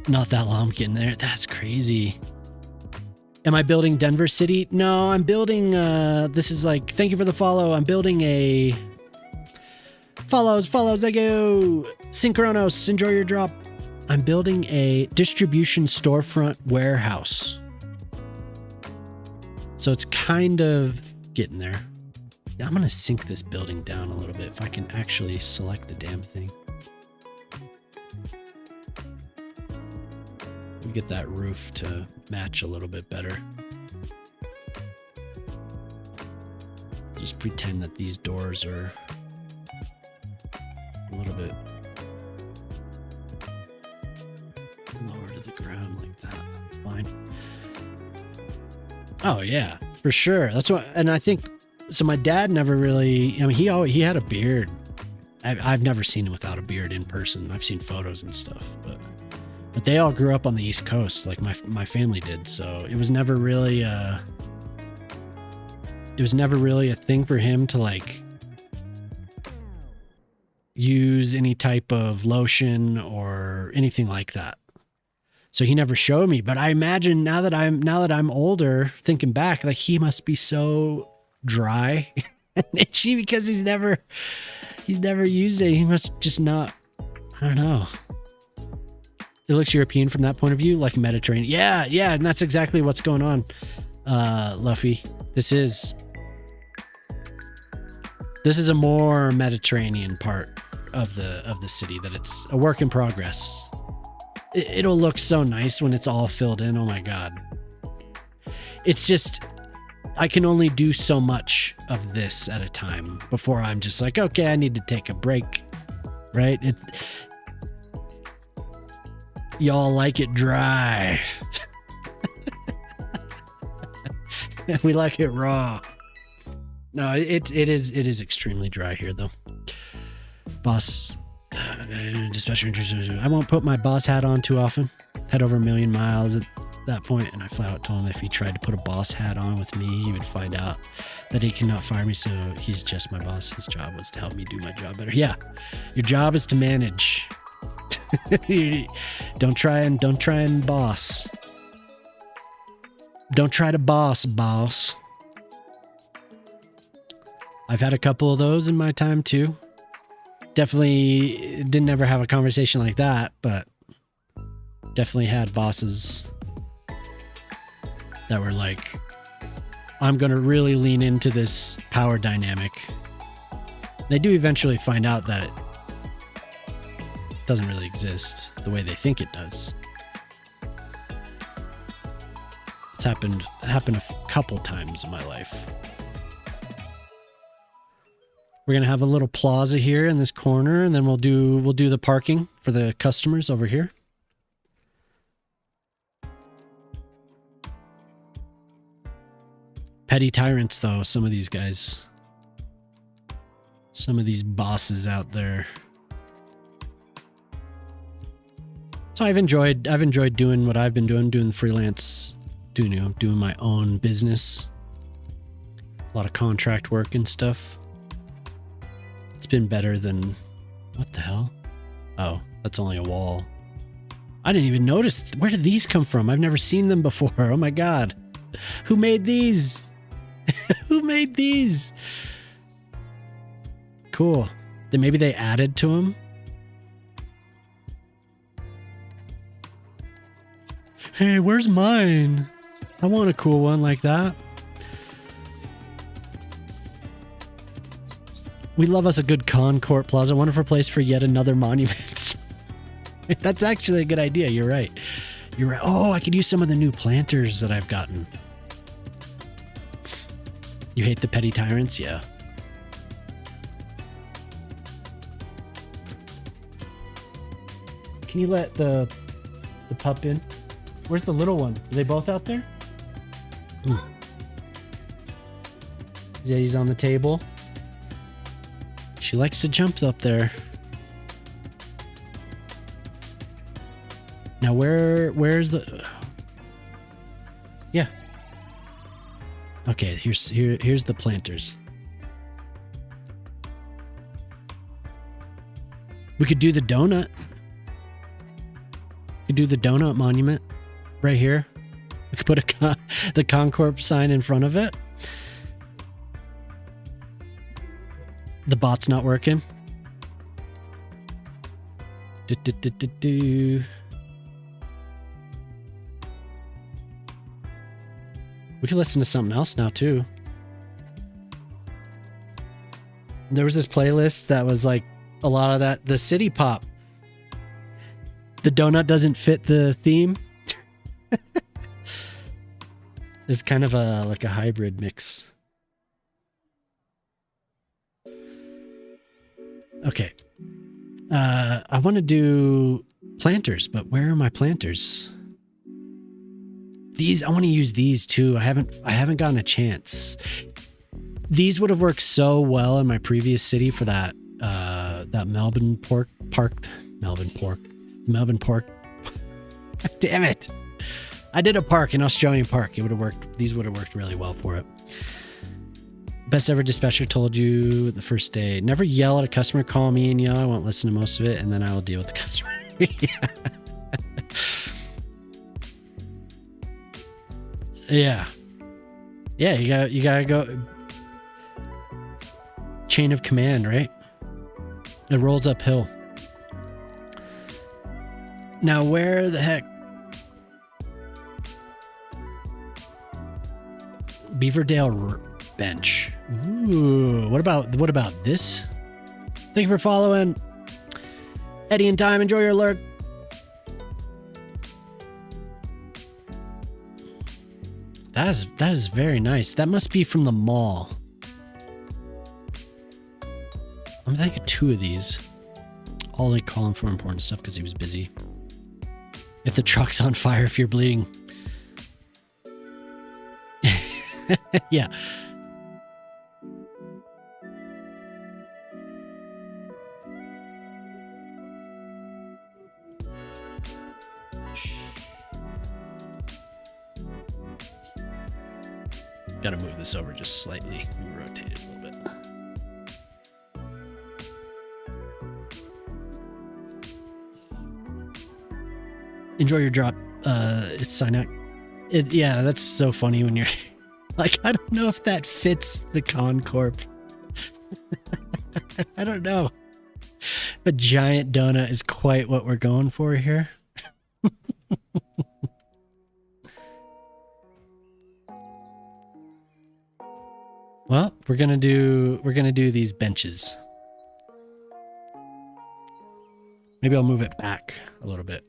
Not that long getting there. That's crazy. Am I building Denver City? No, I'm building, this is like, thank you for the follow. I'm building a follows, I go. Synchronos, enjoy your drop. I'm building a distribution storefront warehouse. So it's kind of getting there. I'm going to sink this building down a little bit if I can actually select the damn thing. We get that roof to match a little bit better. Just pretend that these doors are a little bit lower to the ground like that. That's fine. Oh yeah, for sure. That's what, and I think so. My dad never really. I mean, he had a beard. I've never seen him without a beard in person. I've seen photos and stuff, but they all grew up on the East Coast, like my family did. So it was never really a thing for him to like use any type of lotion or anything like that. So he never showed me. But I imagine now that I'm older, thinking back, like he must be so dry and itchy because he's never used it. He must just not. I don't know. It looks European from that point of view, like Mediterranean. Yeah, and that's exactly what's going on, Luffy. This is a more Mediterranean part of the city. That it's a work in progress. it'll look so nice when it's all filled in. Oh my God. It's just, I can only do so much of this at a time before I'm just like, okay, I need to take a break, right? Y'all like it dry. We like it raw. No, it is extremely dry here though. Boss, dispatcher, I won't put my boss hat on too often. Had over 1 million miles at that point, and I flat out told him if he tried to put a boss hat on with me, he would find out that he cannot fire me. So he's just my boss. His job was to help me do my job better. Yeah, your job is to manage. Don't try and boss. Don't try to boss. I've had a couple of those in my time too. Definitely didn't ever have a conversation like that, but definitely had bosses that were like, I'm going to really lean into this power dynamic. They do eventually find out that it doesn't really exist the way they think it does. It's happened a couple times in my life. We're going to have a little plaza here in this corner, and then we'll do the parking for the customers over here. Petty tyrants, though, some of these guys. Some of these bosses out there. So I've enjoyed doing what I've been doing freelance, doing my own business. A lot of contract work and stuff. It's been better than, what the hell? Oh, that's only a wall. I didn't even notice. Where did these come from? I've never seen them before. Oh my God. Who made these? Who made these? Cool. Then maybe they added to them. Hey, where's mine? I want a cool one like that. We love us a good Concourt Plaza. Wonderful place for yet another monument. That's actually a good idea. You're right. You're right. Oh, I could use some of the new planters that I've gotten. You hate the petty tyrants? Yeah. Can you let the pup in? Where's the little one? Are they both out there? Zeddy's on the table. She likes to jump up there. Now where's the... Yeah. Okay, here's the planters. We could do the donut. We could do the donut monument right here. We could put the Concourt sign in front of it. The bot's not working. We could listen to something else now too. There was this playlist that was like a lot of that, the city pop. The donut doesn't fit the theme. It's kind of like a hybrid mix. Okay. I want to do planters, but where are my planters? These, I want to use these too. I haven't gotten a chance. These would have worked so well in my previous city for that Melbourne pork. Damn it. I did a park, an Australian park. It would have worked. These would have worked really well for it. Best ever dispatcher told you the first day, never yell at a customer, call me and yell. I won't listen to most of it, and then I will deal with the customer. Yeah. Yeah, you gotta go chain of command, right? It rolls uphill. Now where the heck? Beaverdale bench. Ooh, what about this? Thank you for following. Eddie and Time, enjoy your alert. That is very nice. That must be from the mall. I'm thinking 2 of these. I'll like call him for important stuff because he was busy. If the truck's on fire, if you're bleeding. Yeah. Gotta move this over just slightly. Rotate it a little bit. Enjoy your drop. It's sign out. Yeah, that's so funny when you're like, I don't know if that fits the Concorp. I don't know. But giant donut is quite what we're going for here. Well, we're gonna do these benches. Maybe I'll move it back a little bit.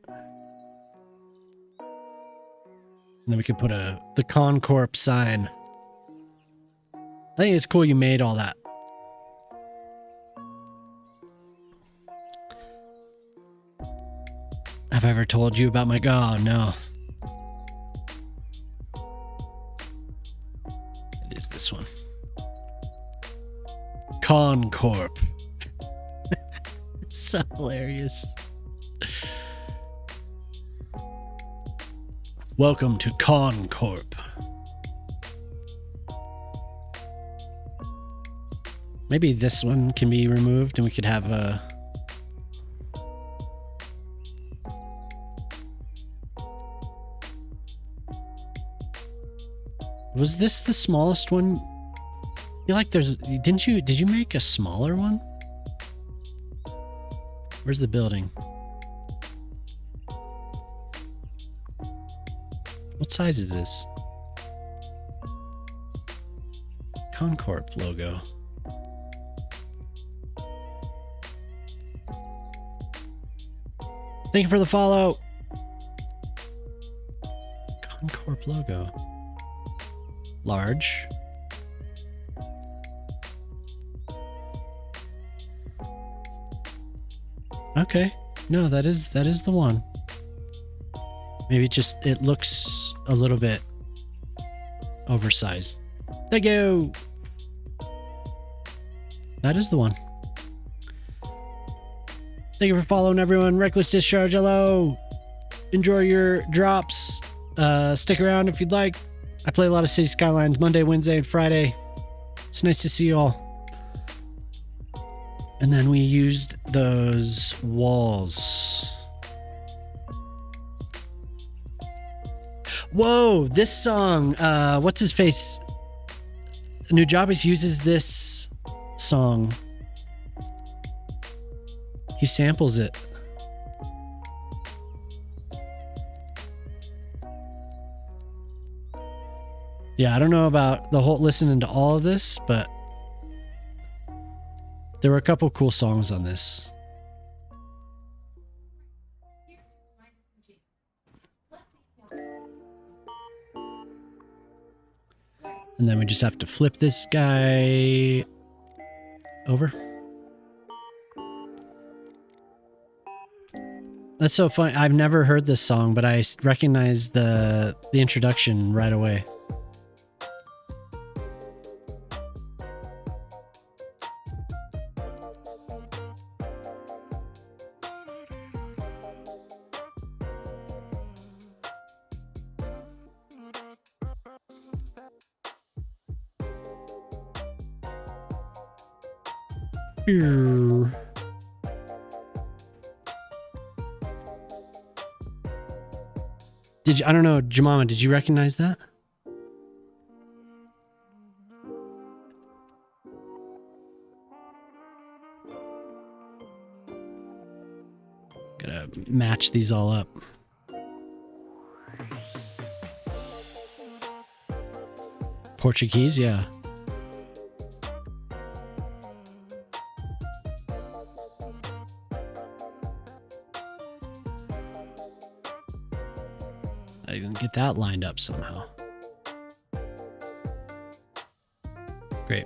And then we could put the Concorp sign. I think it's cool you made all that. Have I ever told you about my... Oh, no. It is this one. Concorp. It's so hilarious. Welcome to Concorp. Maybe this one can be removed and we could have a... Was this the smallest one? I feel like there's... Did you make a smaller one? Where's the building? What size is this? Concorp logo. Thank you for the follow. Concorp logo. Large. Okay. No, that is the one. Maybe it looks a little bit oversized. Thank you. That is the one. Thank you for following, everyone. Reckless Discharge, hello. Enjoy your drops. Stick around if you'd like. I play a lot of City Skylines Monday, Wednesday, and Friday. It's nice to see you all. And then we used those walls. Whoa, this song, what's his face? Nujabes uses this song. He samples it. Yeah, I don't know about the whole listening to all of this, but there were a couple cool songs on this. And then we just have to flip this guy over. That's so funny. I've never heard this song, but I recognize the introduction right away. Here. I don't know, Jemima, did you recognize that? Gotta match these all up. Portuguese, yeah. I didn't get that lined up somehow. Great.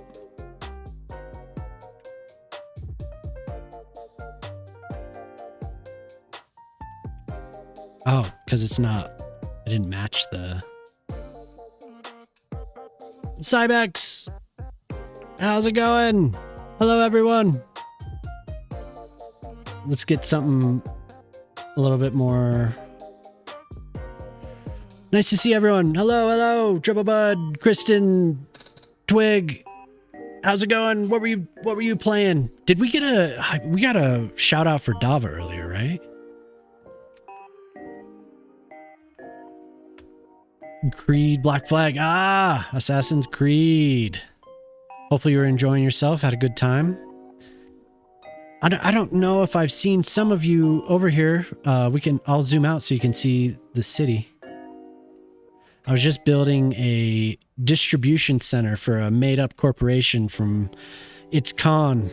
Oh, because it's not. I didn't match the. Cybex! How's it going? Hello, everyone. Let's get something a little bit more. Nice to see everyone. Hello, Triple Bud, Kristen, Twig. How's it going? What were you playing? Did we get we got a shout out for Dava earlier, right? Creed Black Flag. Ah, Assassin's Creed. Hopefully you were enjoying yourself, had a good time. I don't know if I've seen some of you over here. I'll zoom out so you can see the city. I was just building a distribution center for a made-up corporation from It's Con.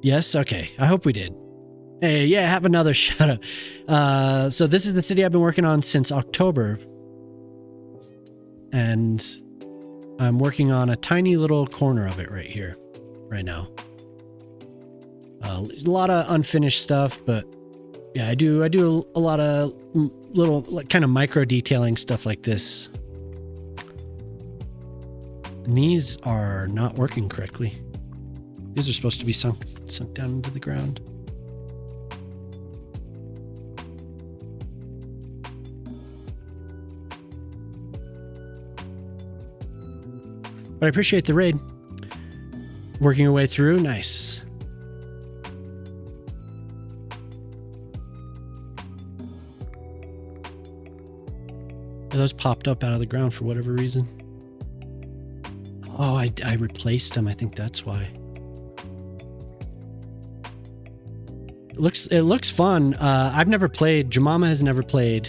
Yes? Okay. I hope we did. Hey, yeah, have another shout out. So this is the city I've been working on since October. And I'm working on a tiny little corner of it right here, right now. There's a lot of unfinished stuff, but yeah, I do a lot of little like kind of micro detailing stuff like this. And these are not working correctly. These are supposed to be sunk down into the ground. But I appreciate the raid. Working your way through, nice. Those popped up out of the ground for whatever reason. Oh, I replaced them. I think that's why. It looks fun. I've never played. Jemima has never played.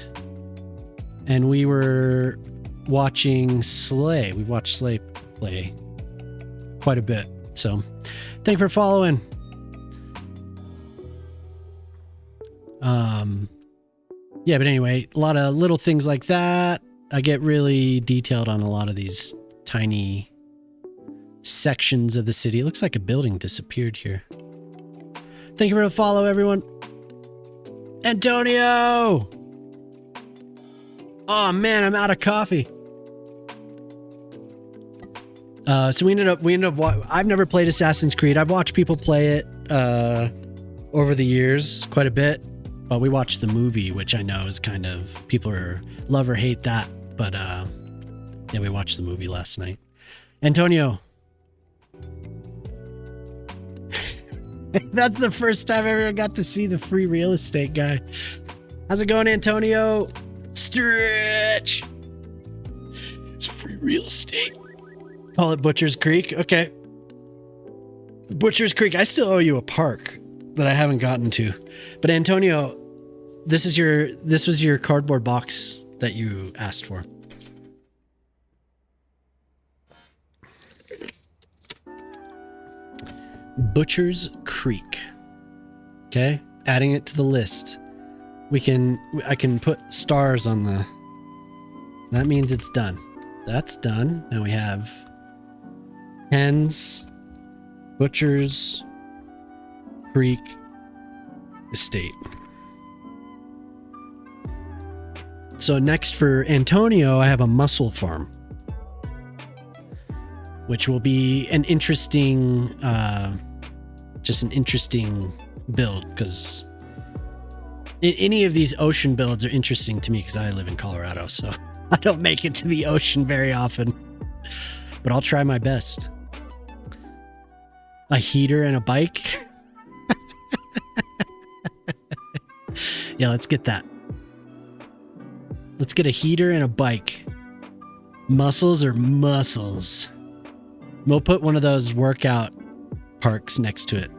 And we were watching Slay. We've watched Slay play quite a bit. So thank you for following. Yeah, but anyway, a lot of little things like that. I get really detailed on a lot of these tiny sections of the city. It looks like a building disappeared here. Thank you for the follow, everyone. Antonio! Oh man, I'm out of coffee. So we ended up I've never played Assassin's Creed. I've watched people play it over the years quite a bit. But we watched the movie, which I know is kind of, people are love or hate that. But yeah, we watched the movie last night. Antonio. That's the first time I ever got to see the free real estate guy. How's it going, Antonio? Stretch. It's free real estate. Call it Butcher's Creek. Okay. Butcher's Creek. I still owe you a park that I haven't gotten to. But Antonio, this was your cardboard box that you asked for. Butcher's Creek. Okay, adding it to the list. I can put stars on the. That means it's done. That's done. Now we have Hens, Butcher's Creek Estate. So next for Antonio, I have a mussel farm, which will be an interesting, just an interesting build, because any of these ocean builds are interesting to me because I live in Colorado, so I don't make it to the ocean very often, but I'll try my best. A heater and a bike. Yeah, let's get that. Let's get a heater and a bike. Muscles or muscles? We'll put one of those workout parks next to it.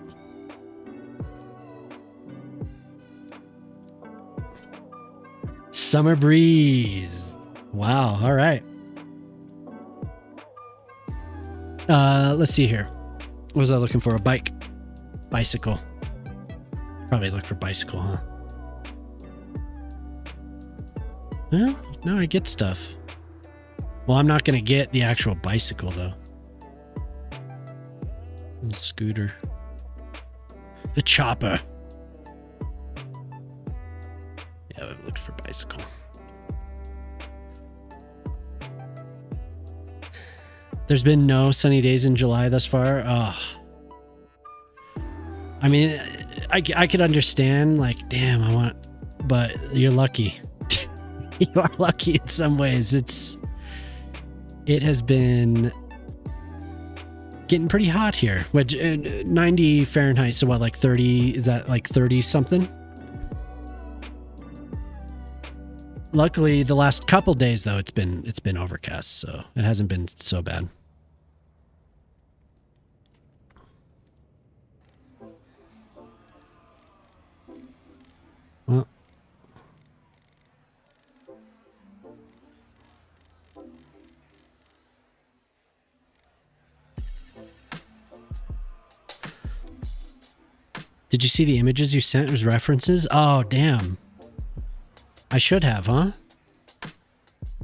Summer breeze. Wow. All right. Let's see here. What was I looking for? A bike. Bicycle. Probably look for bicycle, huh? Well, no, I get stuff. Well, I'm not going to get the actual bicycle, though. Little scooter. The chopper. Yeah, I looked for bicycle. There's been no sunny days in July thus far. Oh. I mean, I could understand, like, damn, I want, but you're lucky. You are lucky in some ways. It has been getting pretty hot here. Which 90 Fahrenheit, so what, like 30? Is that like 30 something? Luckily, the last couple days though, it's been overcast, so it hasn't been so bad. Well, did you see the images you sent as references? Oh, damn. I should have, huh?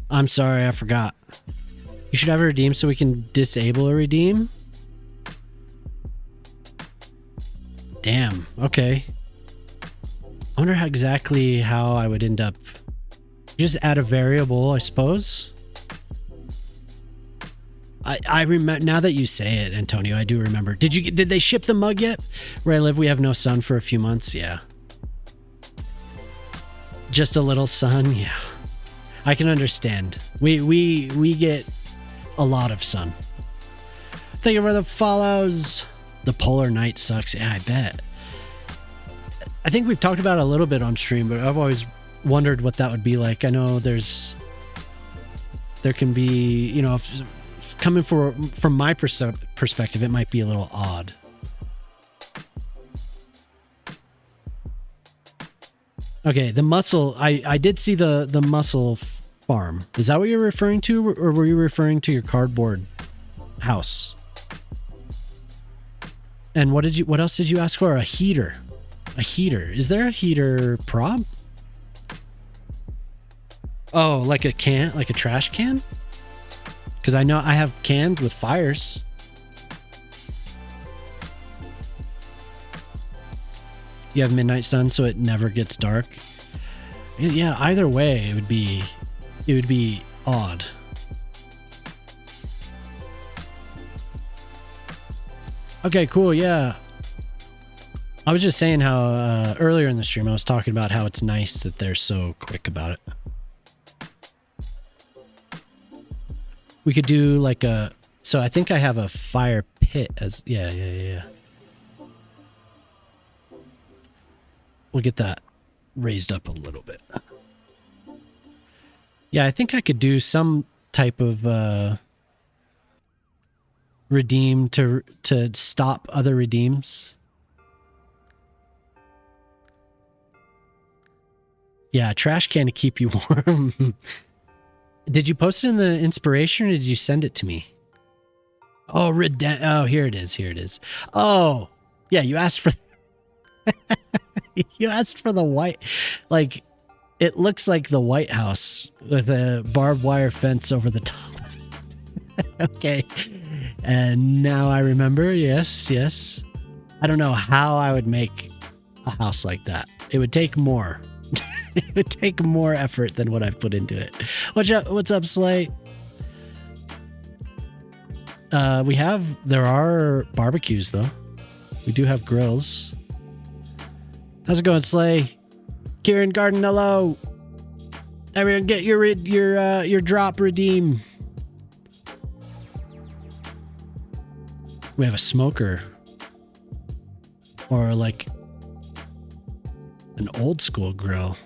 I'm sorry, I forgot. You should have a redeem so we can disable a redeem? Damn, okay. I wonder how exactly how I would end up. You just add a variable, I suppose. I remember now that you say it, Antonio. I do remember. Did they ship the mug yet? Where I live, we have no sun for a few months. Yeah, just a little sun. Yeah, I can understand. We get a lot of sun. Thank you for the follows. The polar night sucks. Yeah, I bet. I think we've talked about it a little bit on stream, but I've always wondered what that would be like. I know there can be, you know, if coming from my perspective, it might be a little odd. Okay, the mussel, I did see the mussel farm. Is that what you're referring to, or were you referring to your cardboard house? And what else did you ask for? A heater. A heater. Is there a heater prop? Oh, like a can, like a trash can? Because I know I have cans with fires. You have midnight sun, so it never gets dark. Yeah, either way, it would be odd. Okay, cool. Yeah. I was just saying how earlier in the stream I was talking about how it's nice that they're so quick about it. We could do like so I think I have a fire pit as, yeah. We'll get that raised up a little bit. Yeah, I think I could do some type of redeem to stop other redeems. Yeah, trash can to keep you warm. Did you post it in the inspiration or did you send it to me? Oh, here it is. Oh, yeah, you asked for you asked for the white, like it looks like the White House with a barbed wire fence over the top of it. Okay. And now I remember. Yes. I don't know how I would make a house like that. It would take more. It would take more effort than what I've put into it. What's up, Slay? There are barbecues though. We do have grills. How's it going, Slay? Kieran Garden, hello. Everyone, get your drop redeem. We have a smoker, or like an old school grill.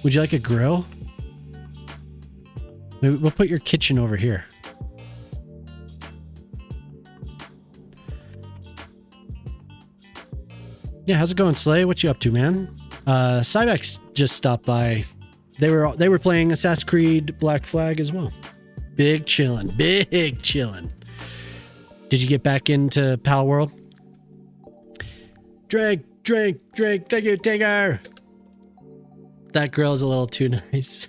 Would you like a grill? Maybe we'll put your kitchen over here. Yeah, how's it going, Slay? What you up to, man? Cybex just stopped by. They were playing Assassin's Creed Black Flag as well. Big chillin'. Did you get back into Pal World? Drink. Thank you, Tigger. That girl's a little too nice.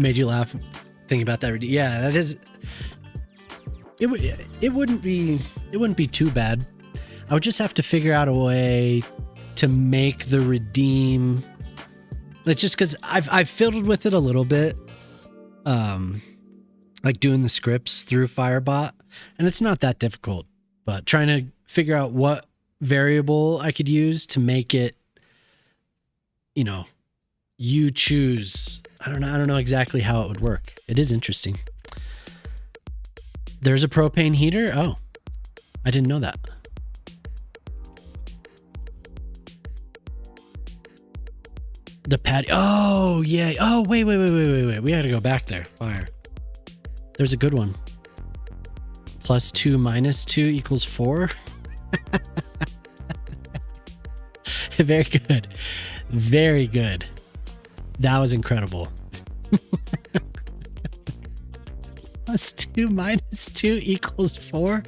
made you laugh thinking about that. Yeah, that is. It wouldn't be too bad. I would just have to figure out a way to make the redeem. It's just because I've fiddled with it a little bit, like doing the scripts through Firebot, and it's not that difficult. But trying to figure out what variable I could use to make it, you choose. I don't know exactly how it would work. It is interesting. There's a propane heater. Oh, I didn't know that. The patio. Oh, yeah. Oh, wait. We got to go back there. Fire. There's a good one. +2 -2 equals 4. Very good. Very good. That was incredible. +2 -2 equals 4.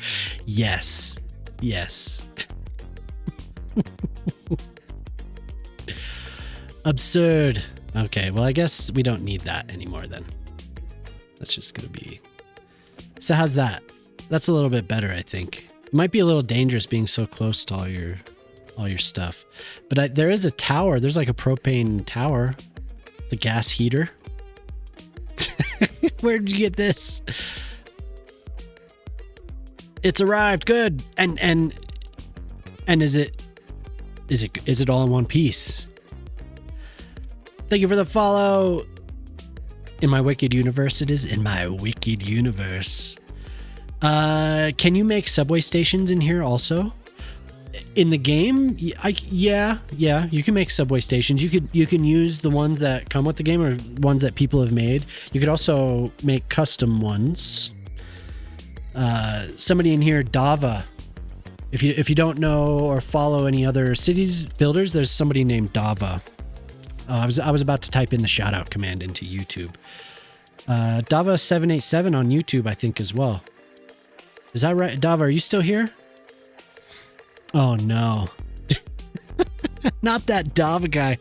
Yes. Yes. Absurd. Okay, well, I guess we don't need that anymore then. That's just gonna be... So how's that? That's a little bit better, I think. It might be a little dangerous being so close to all your stuff. But there is a tower. There's like a propane tower. The gas heater. Where did you get this? It's arrived. Good. And is it all in one piece? Thank you for the follow. In my wicked universe, it is. In my wicked universe. Can you make subway stations in here also? In the game? Yeah, you can make subway stations. You can use the ones that come with the game or ones that people have made. You could also make custom ones. Somebody in here, Dava. If you don't know or follow any other cities builders, there's somebody named Dava. I was about to type in the shout out command into YouTube. Dava787 on YouTube, I think, as well. Is that right? Dava, are you still here? Oh no. Not that Dava guy.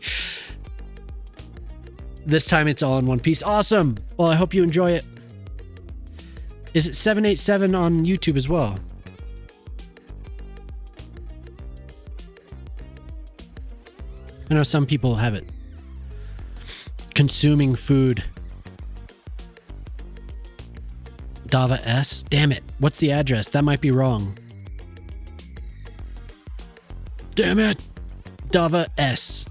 This time it's all in one piece. Awesome. Well, I hope you enjoy it. Is it 787 on YouTube as well? I know some people have it. Consuming food. Dava S? Damn it. What's the address? That might be wrong. Damn it. Dava S.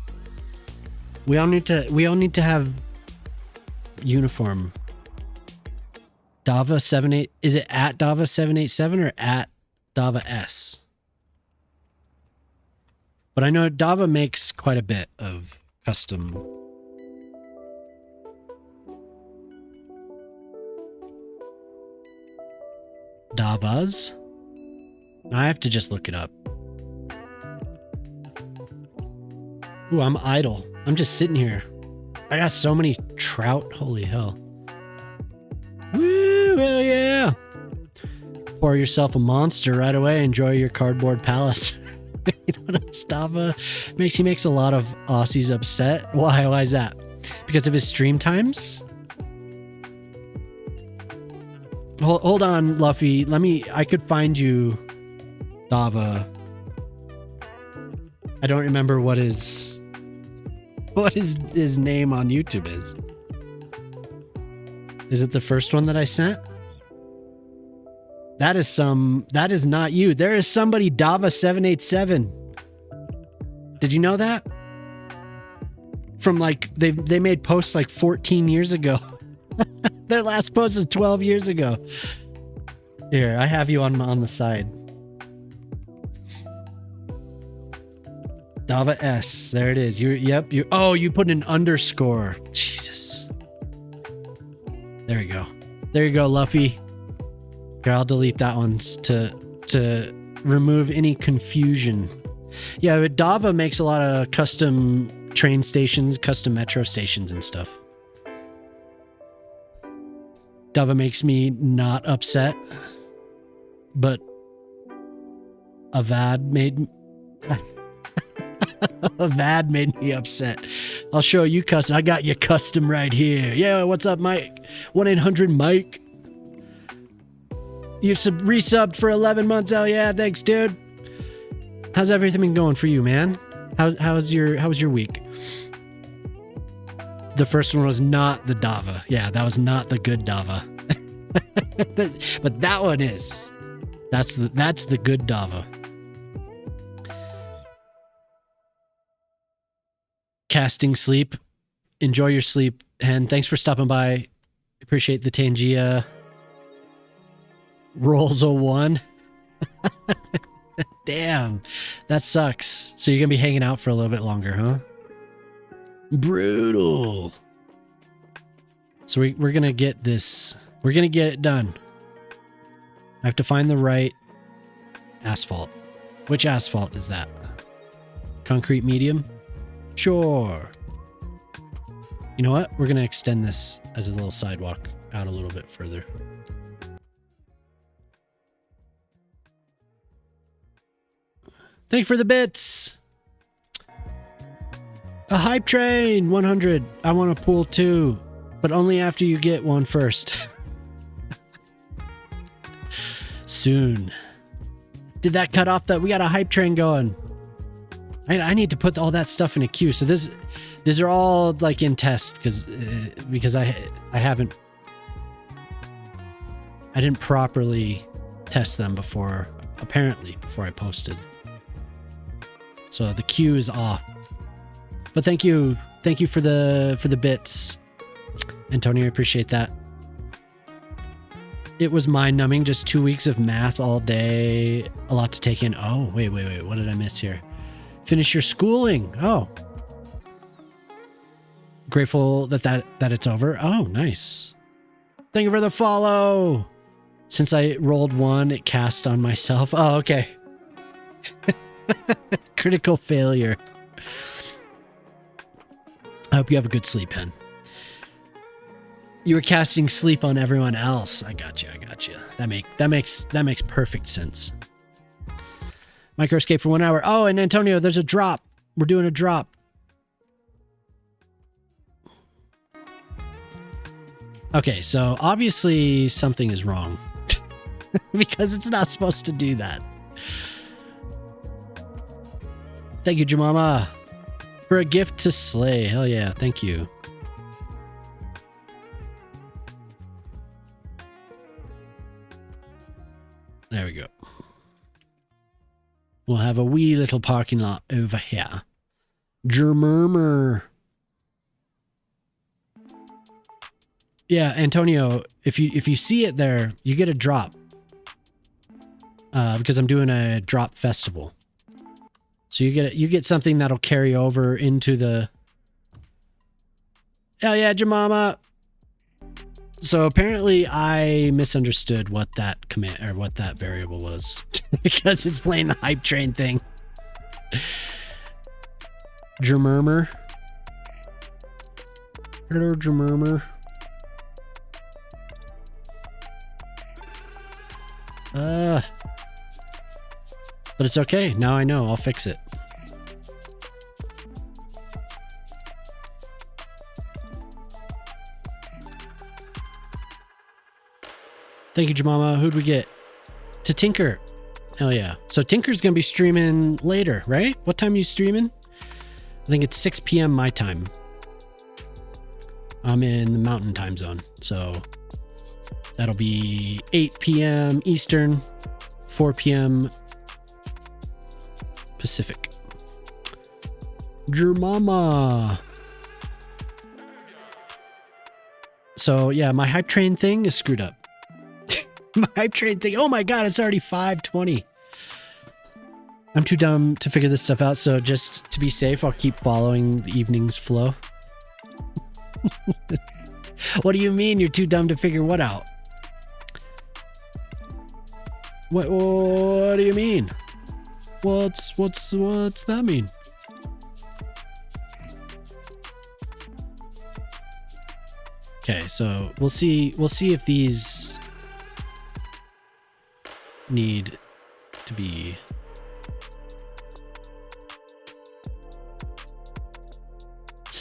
We all need to have uniform. Dava 78. Is it at Dava 787 or at Dava S? But I know Dava makes quite a bit of custom. Davas? I have to just look it up. Ooh, I'm idle. I'm just sitting here. I got so many trout. Holy hell. Woo, hell yeah. Pour yourself a monster right away. Enjoy your cardboard palace. You know what Dava makes? He makes a lot of Aussies upset. Why is that? Because of his stream times? Hold on, Luffy. I could find you Dava. I don't remember what his name on YouTube is. Is it the first one that I sent? That is not you. There is somebody Dava787. Did you know that? From like, they made posts like 14 years ago. Their last post was 12 years ago. Here, I have you on the side. Dava S. There it is. You put an underscore. Jesus. There you go. There you go, Luffy. Here, I'll delete that one to remove any confusion. Yeah, but Dava makes a lot of custom train stations, custom metro stations and stuff. Dava makes me not upset, but Avad made... That made me upset. I'll show you custom. I got you custom right here. Yeah, what's up, Mike? 1-800-Mike. You've resubbed for 11 months. Oh yeah, thanks, dude. How's everything been going for you, man? How was your week? The first one was not the Dava. Yeah, that was not the good Dava. but that one is. That's the good Dava. Casting sleep. Enjoy your sleep, Hen. Thanks for stopping by. Appreciate the Tangia. Rolls 01. Damn, that sucks. So you're gonna be hanging out for a little bit longer, huh? Brutal. So we're gonna get this. We're gonna get it done. I have to find the right asphalt. Which asphalt is that? Concrete medium? Sure. You know what? We're gonna extend this as a little sidewalk out a little bit further. Thank you for the bits. A hype train, 100. I want a pool too, but only after you get one first. Soon. Did that cut off that? We got a hype train going. I need to put all that stuff in a queue. So these are all like in test because I didn't properly test them before I posted. So the queue is off. But thank you for the bits, Antonio. I appreciate that. It was mind-numbing, just 2 weeks of math all day, a lot to take in. Oh, wait, what did I miss here? Finish your schooling. Oh, grateful that it's over. Oh, nice. Thank you for the follow. Since I rolled one, it cast on myself. Oh, okay. Critical failure. I hope you have a good sleep, Hen. You were casting sleep on everyone else. I got you. That makes perfect sense. Micro escape for 1 hour. Oh, and Antonio, there's a drop. We're doing a drop. Okay, so obviously something is wrong. Because it's not supposed to do that. Thank you, Jemama, for a gift to Slay. Hell yeah, thank you. There we go. We'll have a wee little parking lot over here. Germurmer. Yeah, Antonio, if you see it there, you get a drop. Because I'm doing a drop festival. So you get something that'll carry over into the... Hell yeah, Jemama! So apparently I misunderstood what that command or what that variable was. Because it's playing the hype train thing. Germurmer. Hello, Germurmer. But it's okay. Now I know. I'll fix it. Thank you, Jemama. Who'd we get? To Tinker. Hell yeah. So Tinker's going to be streaming later, right? What time are you streaming? I think it's 6 p.m. my time. I'm in the Mountain Time Zone. So that'll be 8 p.m. Eastern, 4 p.m. Pacific. Jemama. So yeah, my hype train thing is screwed up. My hype train thing. Oh my god, it's already 5:20. I'm too dumb to figure this stuff out, so just to be safe, I'll keep following the evening's flow. What do you mean you're too dumb to figure what out? What do you mean? What's that mean? Okay, so we'll see if these need to be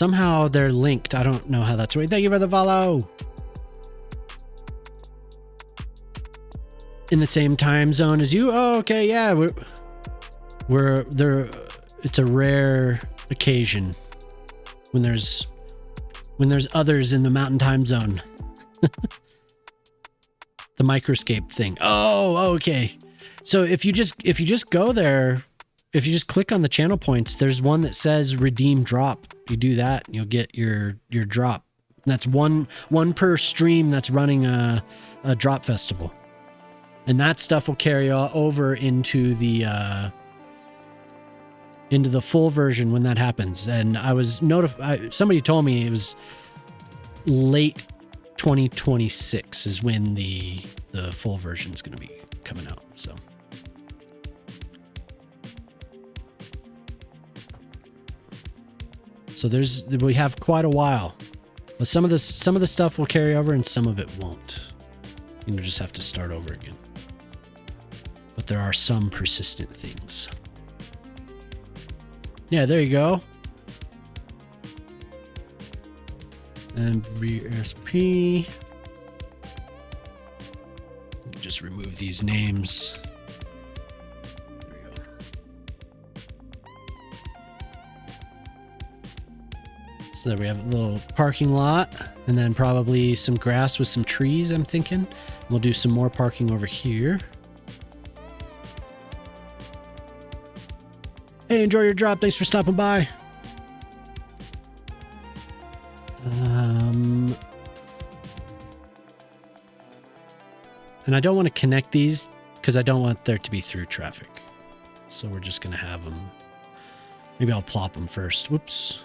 Somehow they're linked. I don't know how that's right. Thank you for the follow. In the same time zone as you? Oh, okay, yeah. We're there. It's a rare occasion when there's others in the mountain time zone. The microscape thing. Oh, okay. So if you just go there, if you just click on the channel points, there's one that says redeem drop. You do that, and you'll get your drop. And that's one per stream that's running a drop festival. And that stuff will carry over into the full version when that happens. And I was notified. Somebody told me it was late 2026 is when the full version is going to be coming out. So we have quite a while. But some of the stuff will carry over and some of it won't. You'll just have to start over again. But there are some persistent things. Yeah, there you go. And BSP. Just remove these names. There we go. So there we have a little parking lot and then probably some grass with some trees, I'm thinking. We'll do some more parking over here. Hey, enjoy your drop. Thanks for stopping by. And I don't want to connect these because I don't want there to be through traffic. So we're just going to have them. Maybe I'll plop them first. Whoops.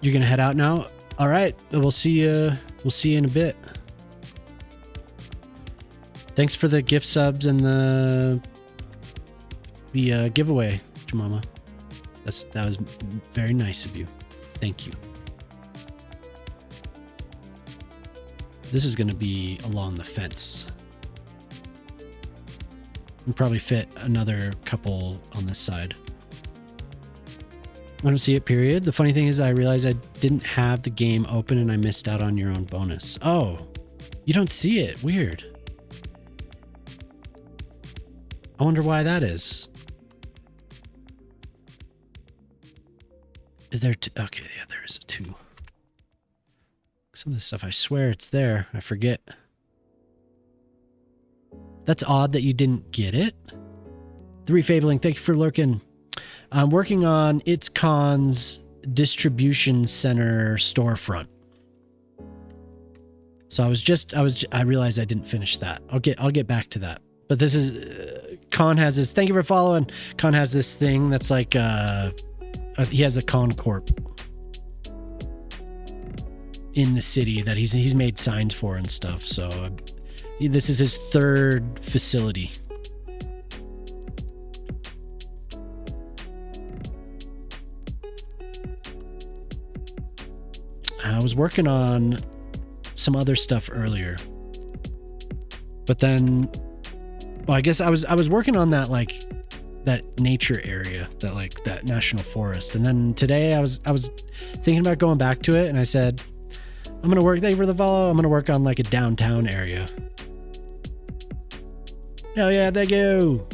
You're going to head out now? All right. We'll see you in a bit. Thanks for the gift subs and the giveaway, Jemima. That was very nice of you. Thank you. This is going to be along the fence. We'll probably fit another couple on this side. I don't see it, period. The funny thing is I realized I didn't have the game open and I missed out on your own bonus. Oh, you don't see it. Weird. I wonder why that is. Is there okay, yeah, there is a 2. Some of this stuff, I swear it's there. I forget. That's odd that you didn't get it. The Refabling, thank you for lurking. I'm working on ItsCon's distribution center storefront. So I realized I didn't finish that. I'll get back to that. But this is Con has this. Thank you for following. Con has this thing that's like he has a Con Corp in the city that he's made signs for and stuff. So this is his 3rd facility. I was working on some other stuff earlier, but then, well, I guess I was working on that, like that nature area, that national forest. And then today I was thinking about going back to it, and I said, I'm going to work, thank you for the follow. I'm going to work on like a downtown area. Hell yeah, thank you.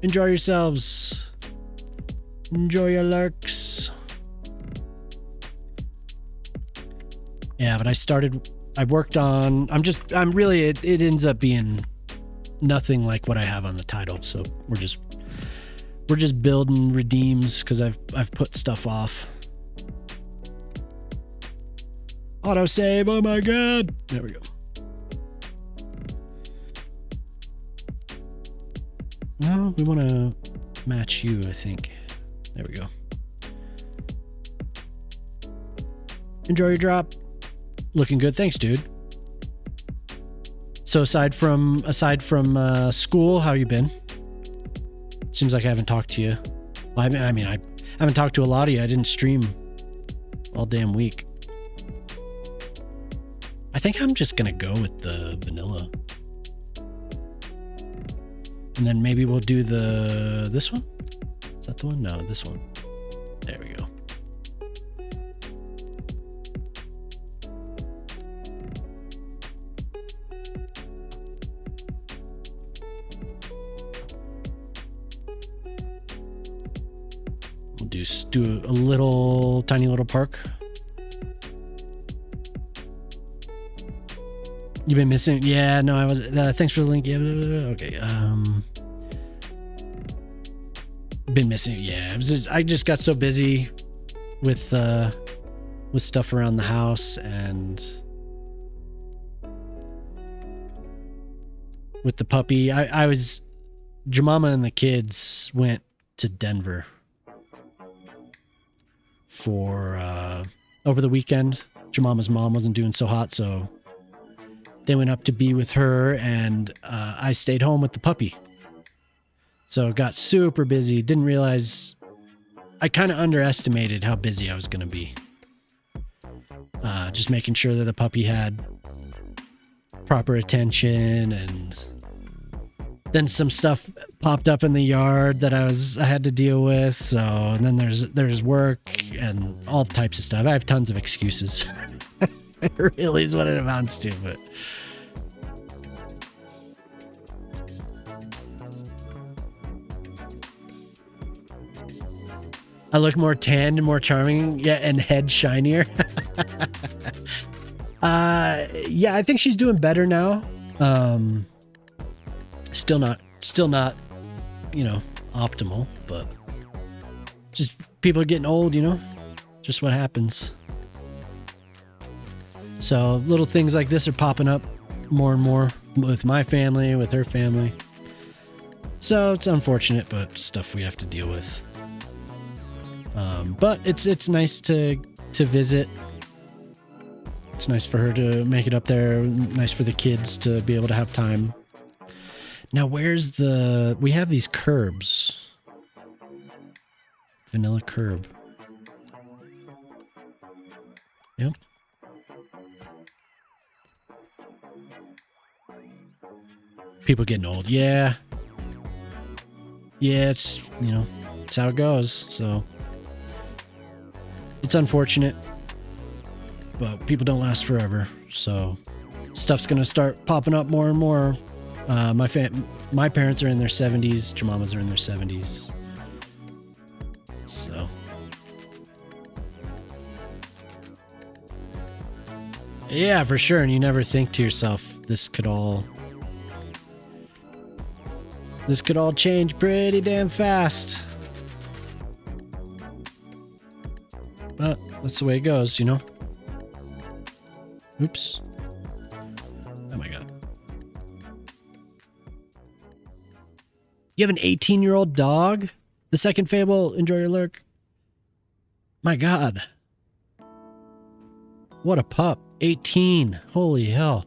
Enjoy yourselves. Enjoy your lurks. Yeah, but it ends up being nothing like what I have on the title. So we're just building redeems because I've put stuff off. Autosave, oh my god. There we go. Well, we want to match you, I think. There we go. Enjoy your drop. Looking good. Thanks, dude. So aside from school, how you been? Seems like I haven't talked to you. Well, I mean, I haven't talked to a lot of you. I didn't stream all damn week. I think I'm just gonna go with the vanilla. And then maybe we'll do this one? Is that the one? No, this one. There we go. We'll do a little tiny little park. You've been missing? Yeah, no, I was. Thanks for the link. Yeah, okay. Been missing. Yeah, I just got so busy with stuff around the house and with the puppy. Jemima and the kids went to Denver for over the weekend. Jemima's mom wasn't doing so hot, so they went up to be with her, and I stayed home with the puppy. So got super busy. Didn't realize, I kind of underestimated how busy I was going to be. Just making sure that the puppy had proper attention, and then some stuff popped up in the yard that I had to deal with. So, and then there's work and all types of stuff. I have tons of excuses. It really is what it amounts to, but I look more tanned and more charming, yeah, and head shinier. Yeah, I think she's doing better now. Still not, optimal, but just people are getting old, just what happens. So little things like this are popping up more and more with my family, with her family. So it's unfortunate, but stuff we have to deal with. But it's nice to visit. It's nice for her to make it up there. Nice for the kids to be able to have time. Now, we have these curbs. Vanilla curb. Yep. People getting old. Yeah. Yeah, it's how it goes. So it's unfortunate, but people don't last forever. So stuff's going to start popping up more and more. My parents are in their 70s. Jemima's are in their 70s. So yeah, for sure. And you never think to yourself, this could all change pretty damn fast. But that's the way it goes, Oops. Oh my God. You have an 18-year-old dog? The second fable, enjoy your lurk. My God. What a pup. 18. Holy hell.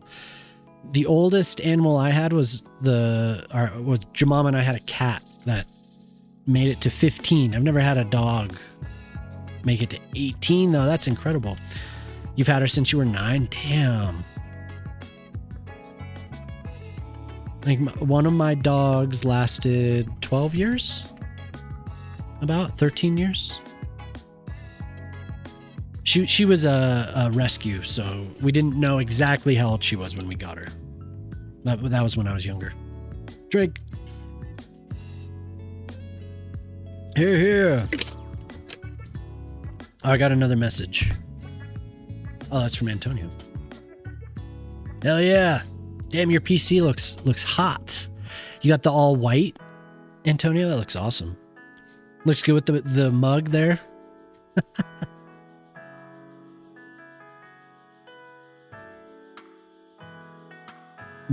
The oldest animal I had was Jemima and I had a cat that made it to 15. I've never had a dog make it to 18 though. That's incredible. You've had her since you were 9? Damn. I think one of my dogs lasted 12 years. About 13 years. She was a rescue, so we didn't know exactly how old she was when we got her. That was when I was younger. Drake. Here. Oh, I got another message. Oh, that's from Antonio. Hell yeah. Damn, your PC looks hot. You got the all white, Antonio? That looks awesome. Looks good with the mug there.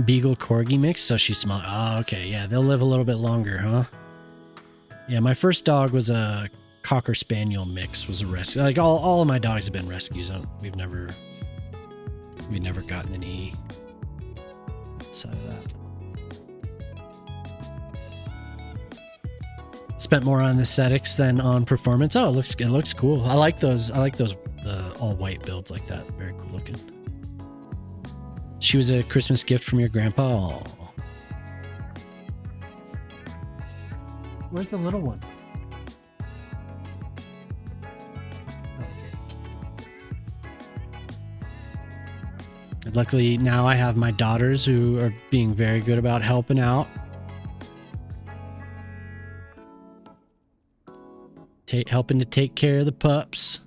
Beagle Corgi mix, so she's small. Oh, okay. Yeah, they'll live a little bit longer, huh? Yeah, my first dog was a Cocker Spaniel mix, was a rescue. Like all of my dogs have been rescues. We've never gotten any outside of that. Spent more on aesthetics than on performance. Oh, it looks cool. I like those all white builds like that. Very cool looking. She was a Christmas gift from your grandpa. Aww. Where's the little one? Luckily, now I have my daughters who are being very good about helping out. Helping to take care of the pups.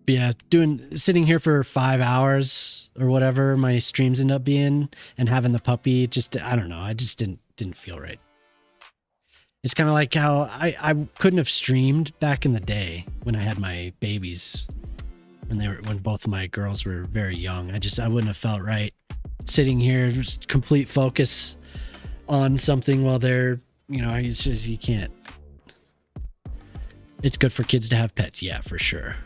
But yeah, sitting here for 5 hours or whatever my streams end up being, and having the puppy, just, I don't know, I just didn't feel right. It's kind of like how I couldn't have streamed back in the day when I had my babies, when both of my girls were very young. I wouldn't have felt right sitting here, just complete focus on something while they're, it's just, you can't. It's good for kids to have pets, yeah, for sure.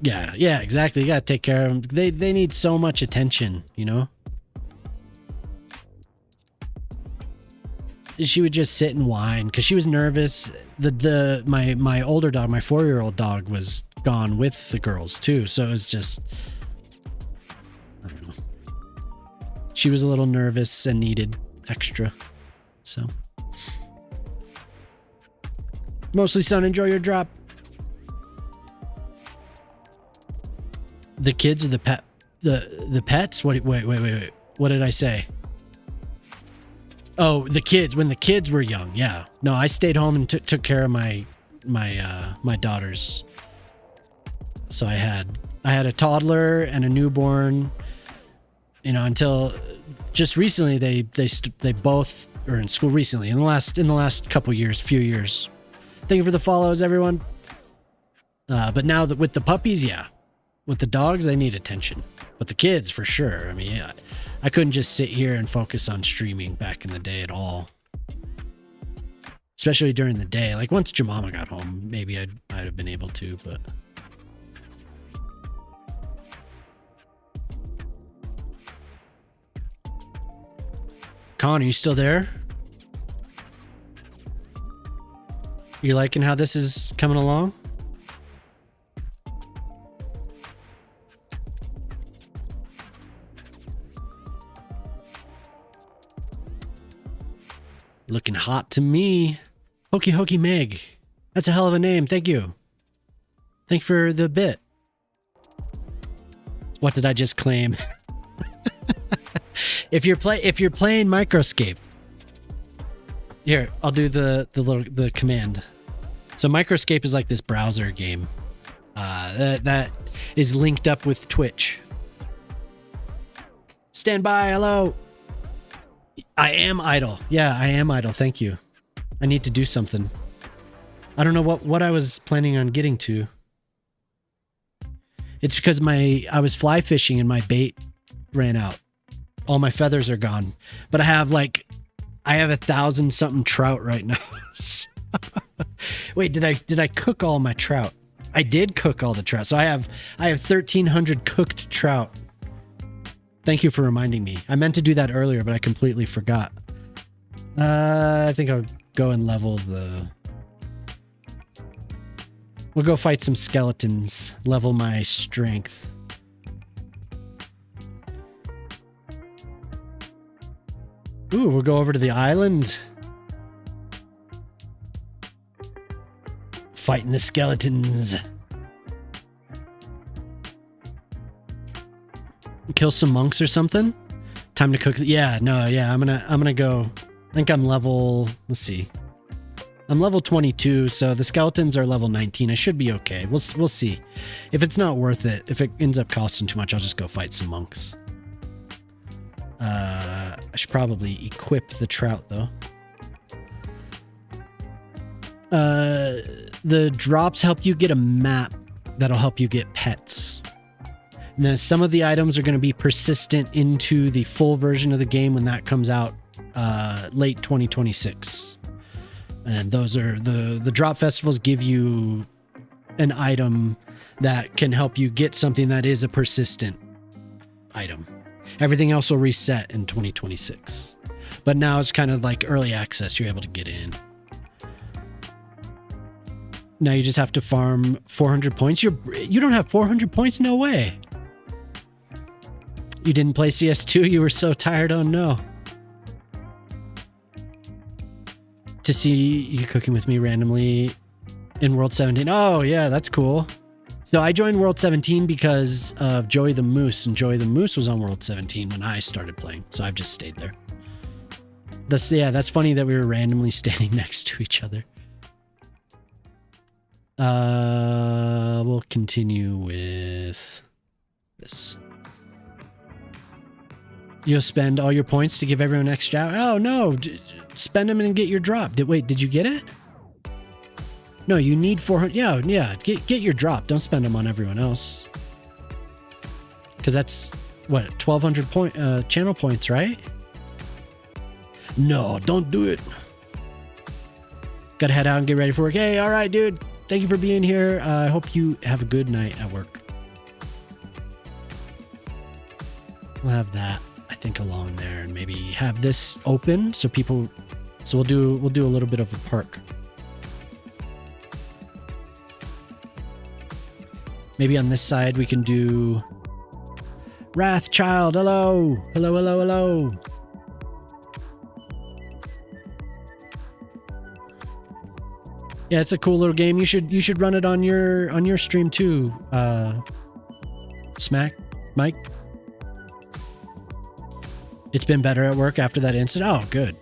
Yeah, exactly. You gotta take care of them. They need so much attention, She would just sit and whine because she was nervous. My older dog, my 4-year-old dog, was gone with the girls too, so it was just, I don't know. She was a little nervous and needed extra. So, mostly son, enjoy your drop. The kids or the pet? The pets? Wait. What did I say? Oh, the kids. When the kids were young, yeah. No, I stayed home and took care of my daughters. So I had a toddler and a newborn. Until just recently, they both are in school recently. In the last few years. Thank you for the follows, everyone. But now that with the puppies, yeah. With the dogs, they need attention. But the kids, for sure. I mean, I couldn't just sit here and focus on streaming back in the day at all. Especially during the day. Like, once Jemima got home, maybe I'd have been able to, but... Con, are you still there? You liking how this is coming along? Looking hot to me. Hokey Hokey Meg. That's a hell of a name. Thank you. Thank you for the bit. What did I just claim? If you're playing Microscape, here, I'll do the command. So Microscape is like this browser game that is linked up with Twitch. Stand by. Hello. I am idle. Yeah, I am idle. Thank you. I need to do something. I don't know what I was planning on getting to. It's because I was fly fishing and my bait ran out. All my feathers are gone. But I have 1,000 something trout right now. Wait, did I cook all my trout? I did cook all the trout. So I have 1,300 cooked trout. Thank you for reminding me. I meant to do that earlier, but I completely forgot. I think I'll go and level we'll go fight some skeletons. Level my strength. Ooh, we'll go over to the island. Fighting the skeletons. Kill some monks or something. Time to cook. Yeah, I'm gonna go. I think I'm level. Let's see. I'm level 22, so the skeletons are level 19. I should be okay. We'll see. If it's not worth it, if it ends up costing too much, I'll just go fight some monks. I should probably equip the trout though. The drops help you get a map that'll help you get pets. Now, some of the items are going to be persistent into the full version of the game when that comes out late 2026. And those are the drop festivals give you an item that can help you get something that is a persistent item. Everything else will reset in 2026. But now it's kind of like early access. You're able to get in. Now you just have to farm 400 points. You don't have 400 points? No way. You didn't play CS2? You were so tired? Oh no. To see you cooking with me randomly in World 17. Oh, yeah, that's cool. So I joined World 17 because of Joey the Moose, and Joey the Moose was on World 17 when I started playing, so I've just stayed there. That's funny that we were randomly standing next to each other. We'll continue with this. You'll spend all your points to give everyone extra. Oh no, spend them and get your drop. Wait, did you get it? No, you need 400. Yeah. Get your drop. Don't spend them on everyone else. Because that's what 1,200 channel points, right? No, don't do it. Gotta head out and get ready for work. Hey, all right, dude. Thank you for being here. I hope you have a good night at work. We'll have that, I think, along there, and maybe have this open so people. So we'll do a little bit of a park. Maybe on this side we can do Wrathchild. Hello. Yeah, it's a cool little game. You should run it on your stream too. Smack Mike. It's been better at work after that incident. Oh, good.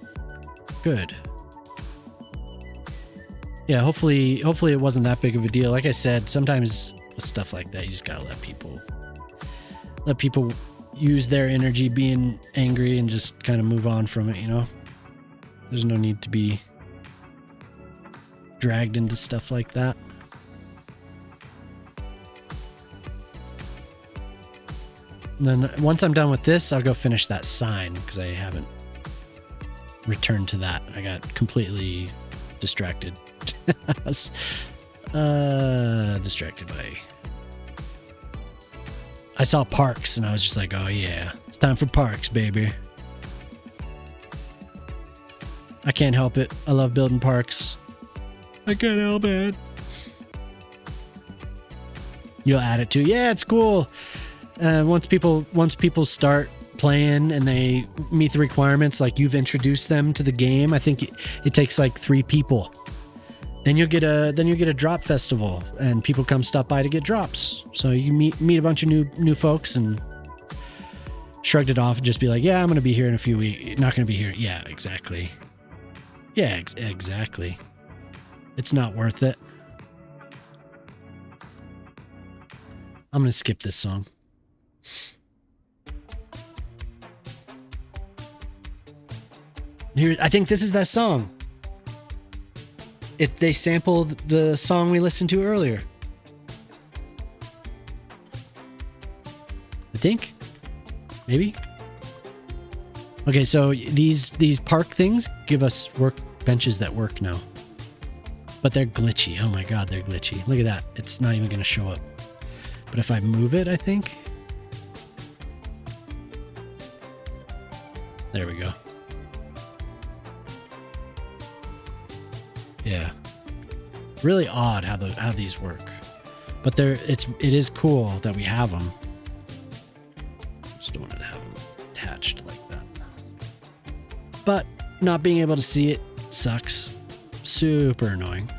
Yeah, hopefully it wasn't that big of a deal. Like I said, sometimes with stuff like that, you just gotta let people use their energy being angry and just kind of move on from it, you know? There's no need to be dragged into stuff like that. And then once I'm done with this, I'll go finish that sign because I haven't returned to that. I got completely distracted. Distracted by... I saw parks and I was just like, oh yeah, it's time for parks, baby. I can't help it. I love building parks. I can't help it. You'll add it too. Yeah, it's cool. Once people start playing and they meet the requirements, like you've introduced them to the game, I think it takes like 3 people. Then you'll get a drop festival and people come stop by to get drops. So you meet a bunch of new folks and shrugged it off and just be like, yeah, I'm going to be here in a few weeks. Not going to be here. Yeah, exactly. Yeah, exactly. It's not worth it. I'm going to skip this song. Here, I think this is that song. They sampled the song we listened to earlier. I think. Maybe. Okay, so these park things give us work benches that work now. But they're glitchy. Oh my god, they're glitchy. Look at that. It's not even going to show up. But if I move it, I think. There we go. Yeah. Really odd how these work. But it is cool that we have them. Just don't want to have them attached like that. But not being able to see it sucks. Super annoying.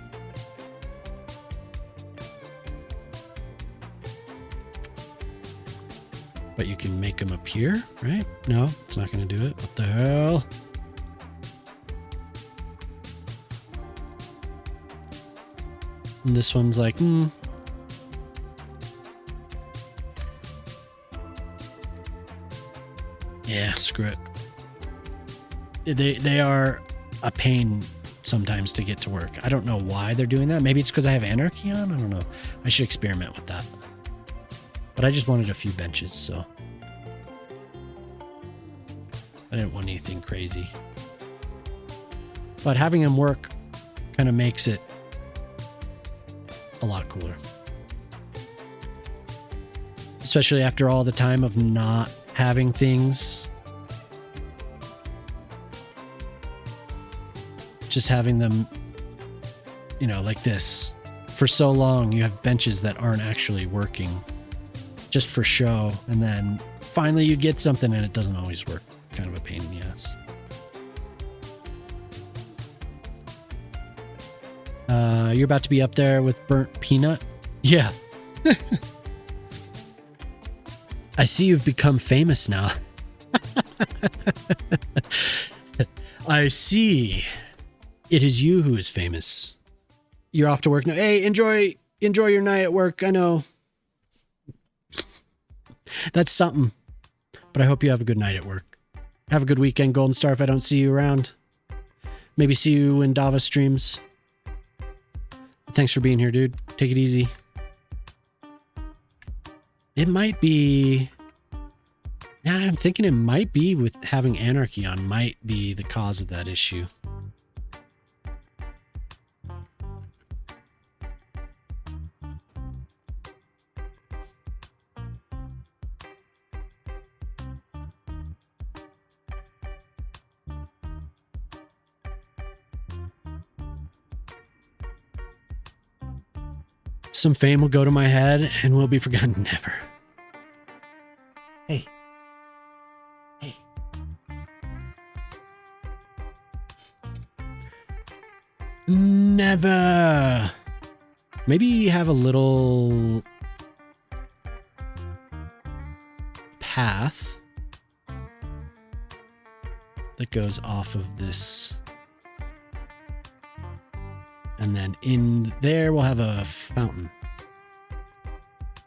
But you can make them appear, right? No, it's not going to do it. What the hell? And this one's like, yeah, screw it. They are a pain sometimes to get to work. I don't know why they're doing that. Maybe it's because I have Anarchy on. I don't know. I should experiment with that. But I just wanted a few benches, so I didn't want anything crazy. But having them work kind of makes it a lot cooler. Especially after all the time of not having things. Just having them, you know, like this. For so long, you have benches that aren't actually working. Just for show. And then finally you get something and it doesn't always work. Kind of a pain in the ass. You're about to be up there with Burnt Peanut? Yeah. I see you've become famous now. I see. It is you who is famous. You're off to work now. Hey, enjoy your night at work. I know. That's something. But I hope you have a good night at work. Have a good weekend, Golden Star, if I don't see you around. Maybe see you in Dava streams. Thanks for being here, dude. Take it easy. It might be... Yeah, I'm thinking it might be with having Anarchy on might be the cause of that issue. Some fame will go to my head and will be forgotten never. Hey. Hey. Never. Maybe have a little path that goes off of this. And then in there, we'll have a fountain.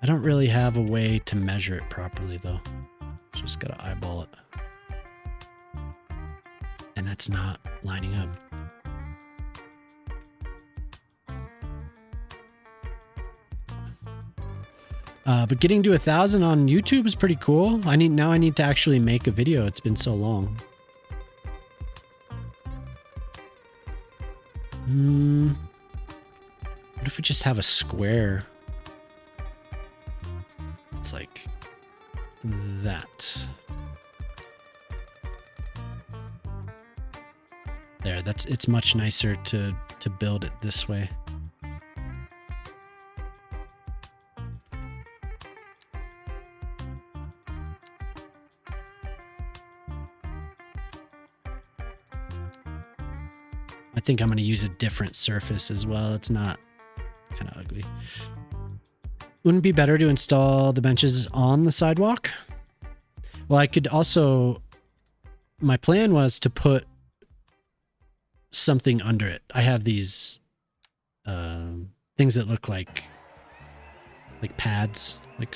I don't really have a way to measure it properly, though. Just gotta eyeball it. And that's not lining up. But getting to 1,000 on YouTube is pretty cool. I need to actually make a video. It's been so long. What if we just have a square? It's like that. There, it's much nicer to build it this way. I think I'm going to use a different surface as well. It's not kind of ugly. Wouldn't it be better to install the benches on the sidewalk? Well, I could also... My plan was to put something under it. I have these things that look like pads, like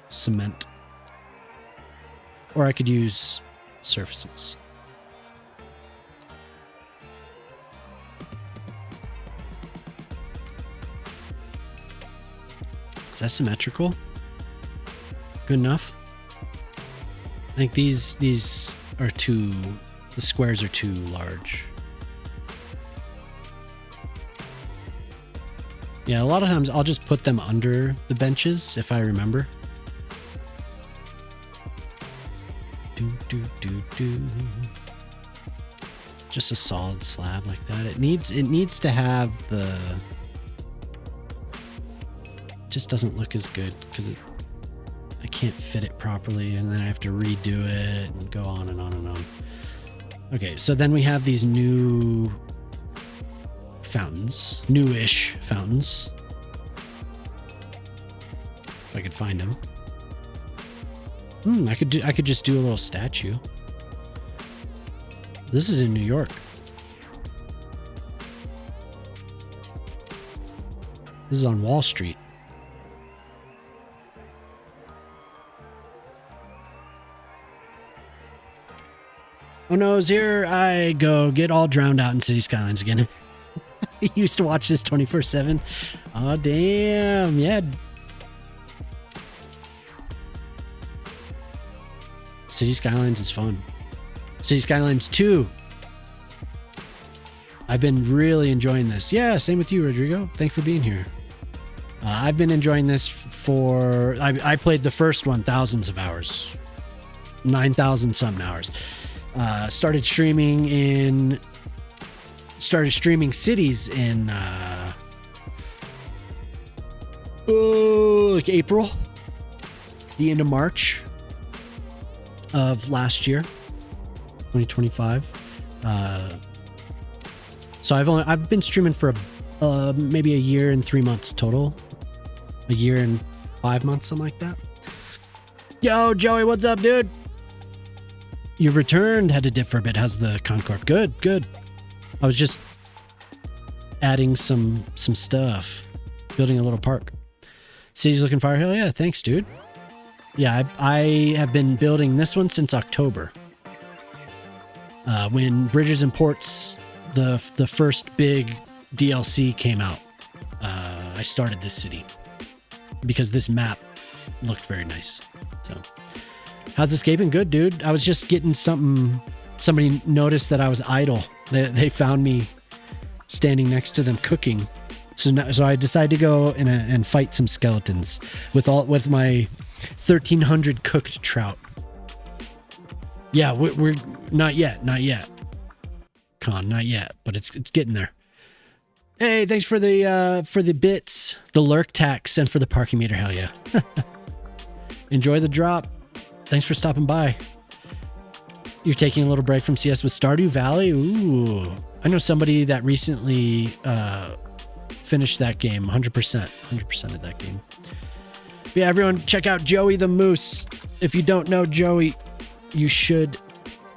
cement. Or I could use surfaces. Is that symmetrical? Good enough? I think these are too... The squares are too large. Yeah, a lot of times I'll just put them under the benches if I remember. Just a solid slab like that. It needs to have the... Just doesn't look as good because I can't fit it properly, and then I have to redo it and go on and on and on. Okay, so then we have these new fountains, newish fountains. If I could find them. I could just do a little statue. This is in New York. This is on Wall Street. Oh no, here I go, get all drowned out in City Skylines again. I used to watch this 24/7. Oh damn, yeah. City Skylines is fun. City Skylines 2. I've been really enjoying this. Yeah, same with you, Rodrigo. Thanks for being here. I've been enjoying this for... I played the first one thousands of hours. 9,000 something hours. Started streaming cities in like April, the end of March of last year, 2025. So I've been streaming for maybe a year and 3 months total. A year and 5 months, something like that. Yo, Joey, what's up, dude? You returned, had to dip for a bit. How's the Concorp? Good, good. I was just adding some stuff, building a little park. City's looking fire. Hell yeah, thanks, dude. Yeah, I have been building this one since October. When Bridges and Ports, the first big DLC came out, I started this city because this map looked very nice. So, how's escaping? Good, dude. I was just getting something. Somebody noticed that I was idle. They found me standing next to them cooking. So I decided to go and fight some skeletons with my 1,300 cooked trout. Yeah, we're not yet, Con, not yet, but it's getting there. Hey, thanks for the bits, the lurk tax, and for the parking meter. Hell yeah! Enjoy the drop. Thanks for stopping by. You're taking a little break from CS with Stardew Valley. Ooh, I know somebody that recently finished that game. 100% of that game. But yeah, everyone, check out Joey the Moose. If you don't know Joey, you should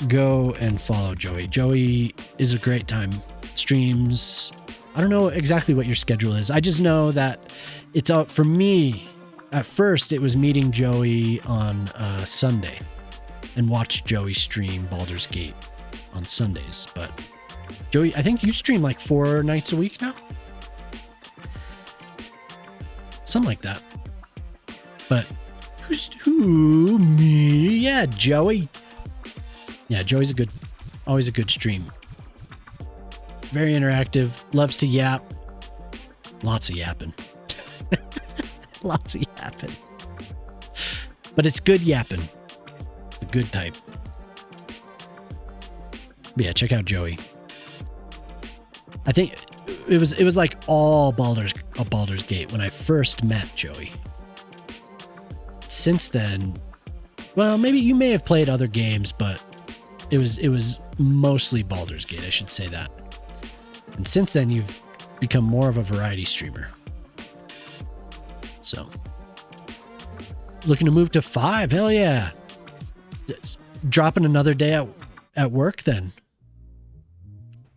go and follow Joey. Joey is a great time. Streams. I don't know exactly what your schedule is. I just know that it's out for me. At first, it was meeting Joey on Sunday and watch Joey stream Baldur's Gate on Sundays. But Joey, I think you stream like 4 nights a week now. Something like that. But who? Me? Yeah, Joey. Yeah, Joey's always a good stream. Very interactive, loves to yap. Lots of yapping. Lots of yapping. But it's good yapping. The good type. But yeah, check out Joey. I think it was like all Baldur's Gate when I first met Joey. Since then, well, maybe you may have played other games, but it was mostly Baldur's Gate, I should say that. And since then, you've become more of a variety streamer. So, looking to move to 5? Hell yeah! Dropping another day at work then.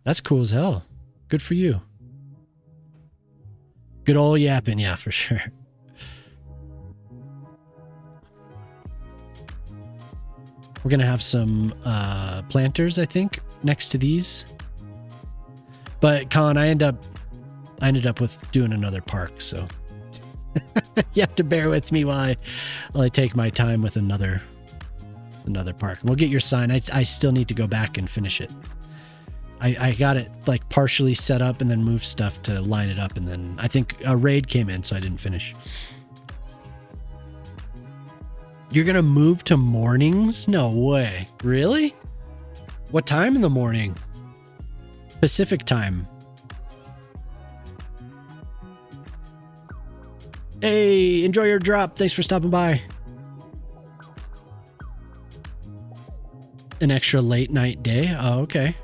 That's cool as hell. Good for you. Good old yapping, yeah, for sure. We're gonna have some planters, I think, next to these. But Colin, I ended up with doing another park, so you have to bear with me while I take my time with another park. We'll get your sign. I still need to go back and finish it. I got it like partially set up and then moved stuff to line it up, and then I think a raid came in, so I didn't finish. You're gonna move to mornings? No way. Really? What time in the morning? Pacific time. Hey, enjoy your drop. Thanks for stopping by. An extra late night day? Oh, okay.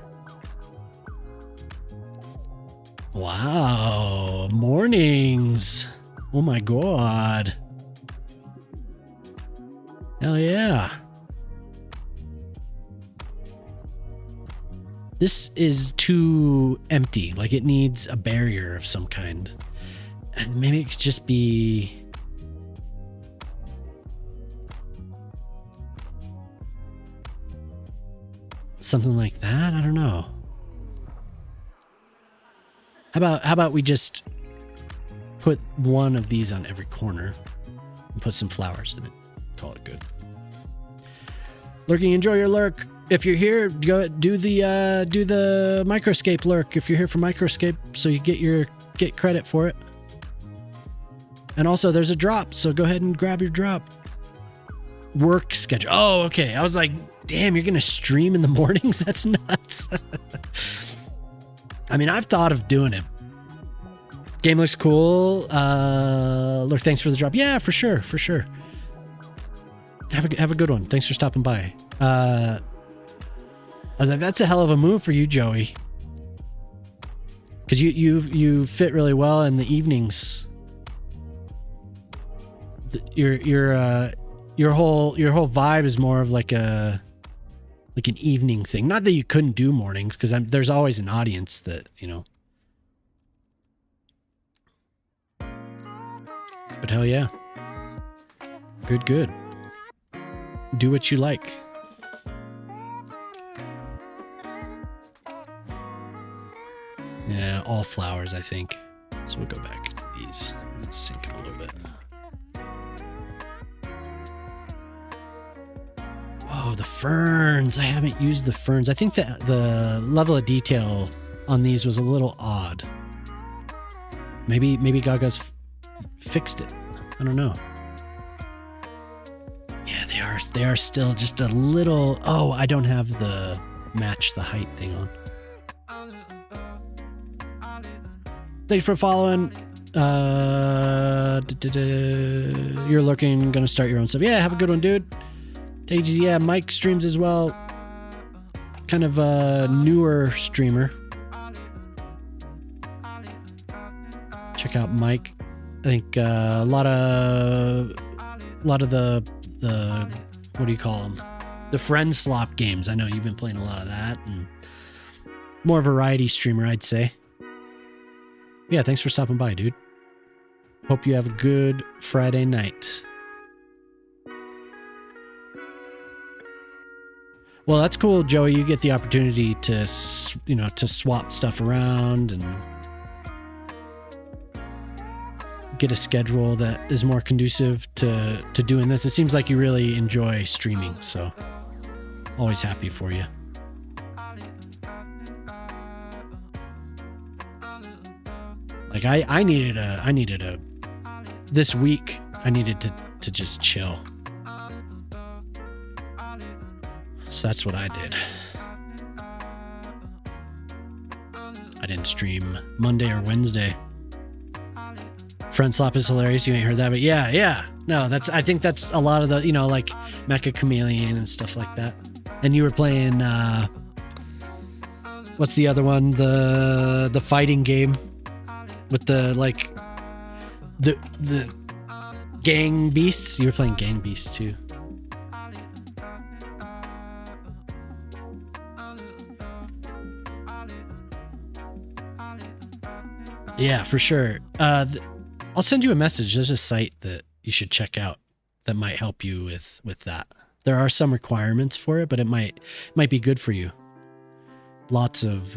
Wow. Mornings. Oh my God. Hell yeah. This is too empty. Like it needs a barrier of some kind. And maybe it could just be... something like that? I don't know. How about we just put one of these on every corner and put some flowers in it. Call it good. Lurking, enjoy your lurk. If you're here, go do the Microscape lurk. If you're here for Microscape, so you get credit for it. And also, there's a drop, so go ahead and grab your drop. Work schedule. Oh, okay. I was like, damn, you're gonna stream in the mornings? That's nuts. I mean, I've thought of doing it. Game looks cool. Look, thanks for the drop. Yeah, for sure. Have a good one. Thanks for stopping by. I was like, that's a hell of a move for you, Joey. because you fit really well in the evenings. Your whole vibe is more of like an evening thing. Not that you couldn't do mornings, because there's always an audience that, you know. But hell yeah. Good. Do what you like. Yeah, all flowers, I think. So we'll go back to these. Let's sync them a little bit. Oh, the ferns. I haven't used the ferns. I think that the level of detail on these was a little odd. Maybe Gaga's fixed it. I don't know. Yeah, they are still just a little. Oh, I don't have the match the height thing on. Thanks for following. You're looking, gonna start your own stuff. Yeah, have a good one, dude. Ages, yeah, Mike streams as well. Kind of a newer streamer. Check out Mike. I think a lot of the what do you call them? The friend slop games. I know you've been playing a lot of that, and more variety streamer, I'd say. Yeah, thanks for stopping by, dude. Hope you have a good Friday night. Well, that's cool, Joey. You get the opportunity to, to swap stuff around and get a schedule that is more conducive to doing this. It seems like you really enjoy streaming, so always happy for you. Like I needed a this week I needed to just chill. So that's what I did. I didn't stream Monday or Wednesday. Friend Slop is hilarious. You ain't heard that, but yeah. No, I think that's a lot of the, like Mecha Chameleon and stuff like that. And you were playing what's the other one? The fighting game with the Gang Beasts. You were playing Gang Beasts too. Yeah, for sure. I'll send you a message. There's a site that you should check out that might help you with that. There are some requirements for it, but it might be good for you. Lots of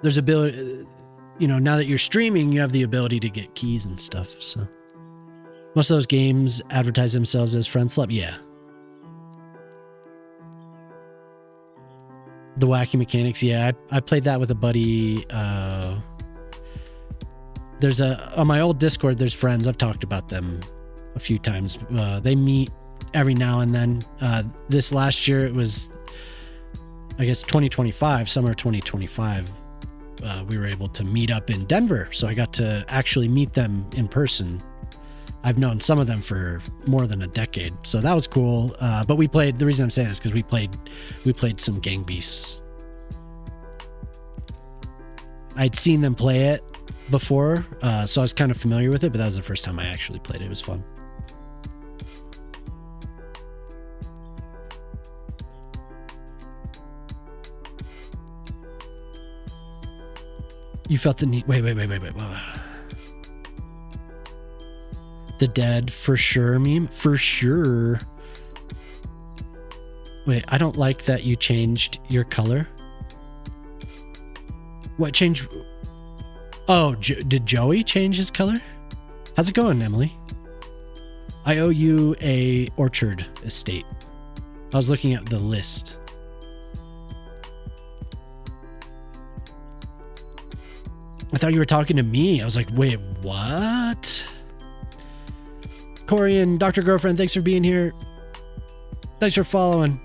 there's ability, now that you're streaming, you have the ability to get keys and stuff. So most of those games advertise themselves as Friend Slop. Yeah. The Wacky Mechanics, yeah, I played that with a buddy. There's on my old Discord, there's friends. I've talked about them a few times. They meet every now and then. This last year, it was, I guess, 2025, summer 2025. We were able to meet up in Denver, so I got to actually meet them in person. I've known some of them for more than a decade, so that was cool. But we played. The reason I'm saying this is because we played some Gang Beasts. I'd seen them play it before, so I was kind of familiar with it. But that was the first time I actually played it. It was fun. You felt the need. Wait. The Dead for sure meme? For sure. Wait, I don't like that you changed your color. What changed? Oh, did Joey change his color? How's it going, Emily? I owe you a orchard estate. I was looking at the list. I thought you were talking to me. I was like, wait, what? Corey and Dr. Girlfriend, thanks for being here. Thanks for following.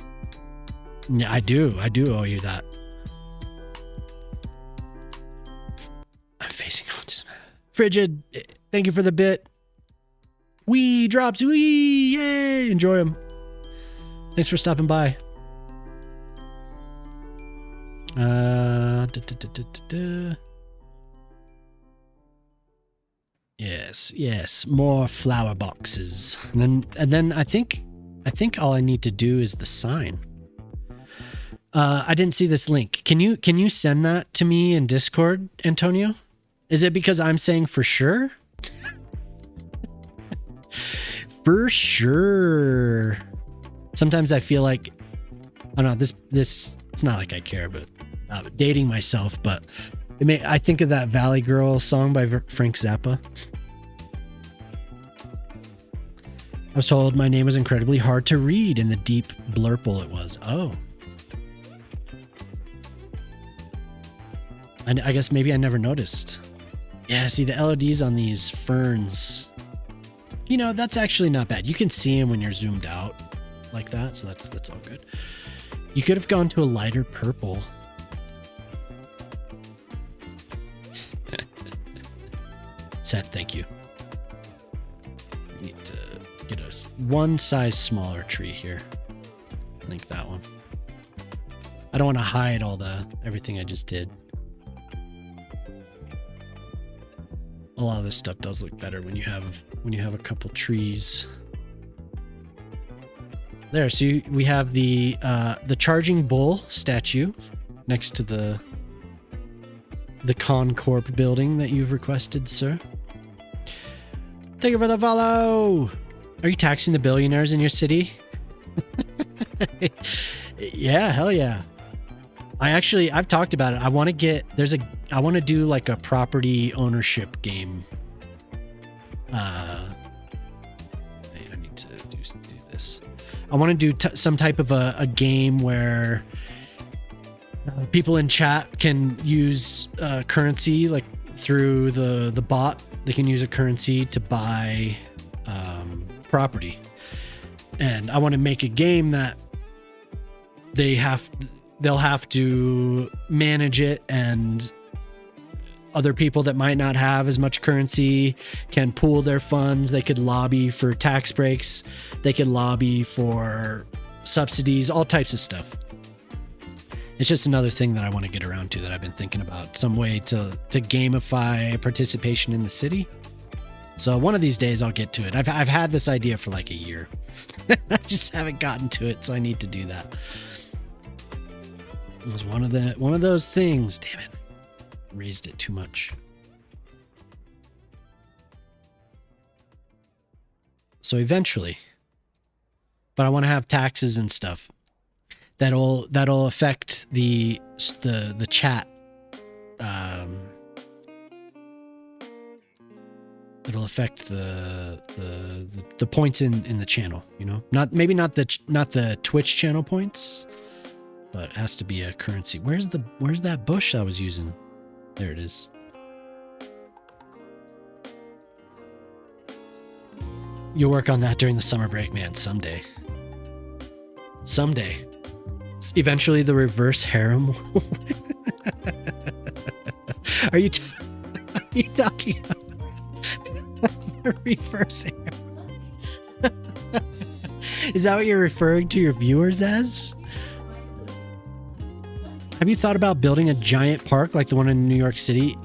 Yeah, I do owe you that. I'm facing autism. Frigid, thank you for the bit. Wee drops, wee, yay, enjoy them. Thanks for stopping by. Yes, more flower boxes. And then I think all I need to do is the sign. I didn't see this link. Can you send that to me in Discord, Antonio? Is it because I'm saying for sure? For sure. Sometimes I feel like, I don't know, this it's not like I care, but dating myself, but I think of that Valley Girl song by Frank Zappa. I was told my name was incredibly hard to read in the deep blurple it was. Oh. I guess maybe I never noticed. Yeah, see the LEDs on these ferns. You know, that's actually not bad. You can see them when you're zoomed out like that, so that's all good. You could have gone to a lighter purple. Seth, thank you. Need to get a one size smaller tree here. I think that one. I don't want to hide everything I just did. A lot of this stuff does look better when you have a couple trees. There, so we have the charging bull statue next to the Concorp building that you've requested, sir. Thank you for the follow. Are you taxing the billionaires in your city? Yeah, hell yeah. I've talked about it. I want to do like a property ownership game. I need to do this. I want to do some type of a game where people in chat can use currency, like through the bot. They can use a currency to buy property. And I want to make a game that they'll have to manage it, and other people that might not have as much currency can pool their funds. They could lobby for tax breaks. They could lobby for subsidies, all types of stuff. It's just another thing that I want to get around to that I've been thinking about, some way to gamify participation in the city. So one of these days I'll get to it. I've had this idea for like a year. I just haven't gotten to it, so I need to do that. It was one of those things. Damn it. Raised it too much. So eventually, but I want to have taxes and stuff that'll affect the chat. It'll affect the points in the channel, you know? Not the Twitch channel points, but it has to be a currency. Where's that bush I was using? There it is. You'll work on that during the summer break, man. Someday. Eventually the reverse harem. Are you talking about the reverse harem? Is that what you're referring to your viewers as? Have you thought about building a giant park like the one in New York City?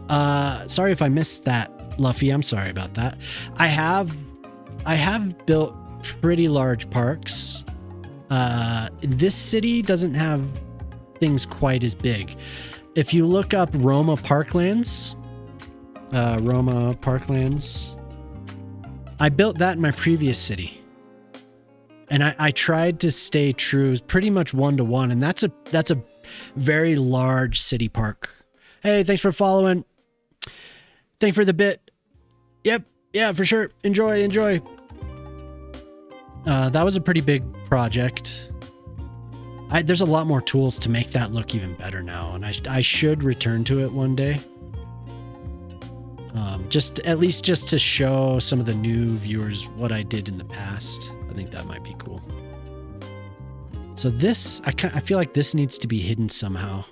Sorry if I missed that, Luffy. I'm sorry about that. I have built pretty large parks. This city doesn't have things quite as big. If you look up Roma Parklands, I built that in my previous city. And I tried to stay true pretty much 1-to-1, and that's a very large city park. Hey, thanks for following. Thanks for the bit. Yep, yeah, for sure. Enjoy. That was a pretty big project. There's a lot more tools to make that look even better now, and I should return to it one day. Just to show some of the new viewers what I did in the past. I think that might be cool. So this, I feel like this needs to be hidden somehow.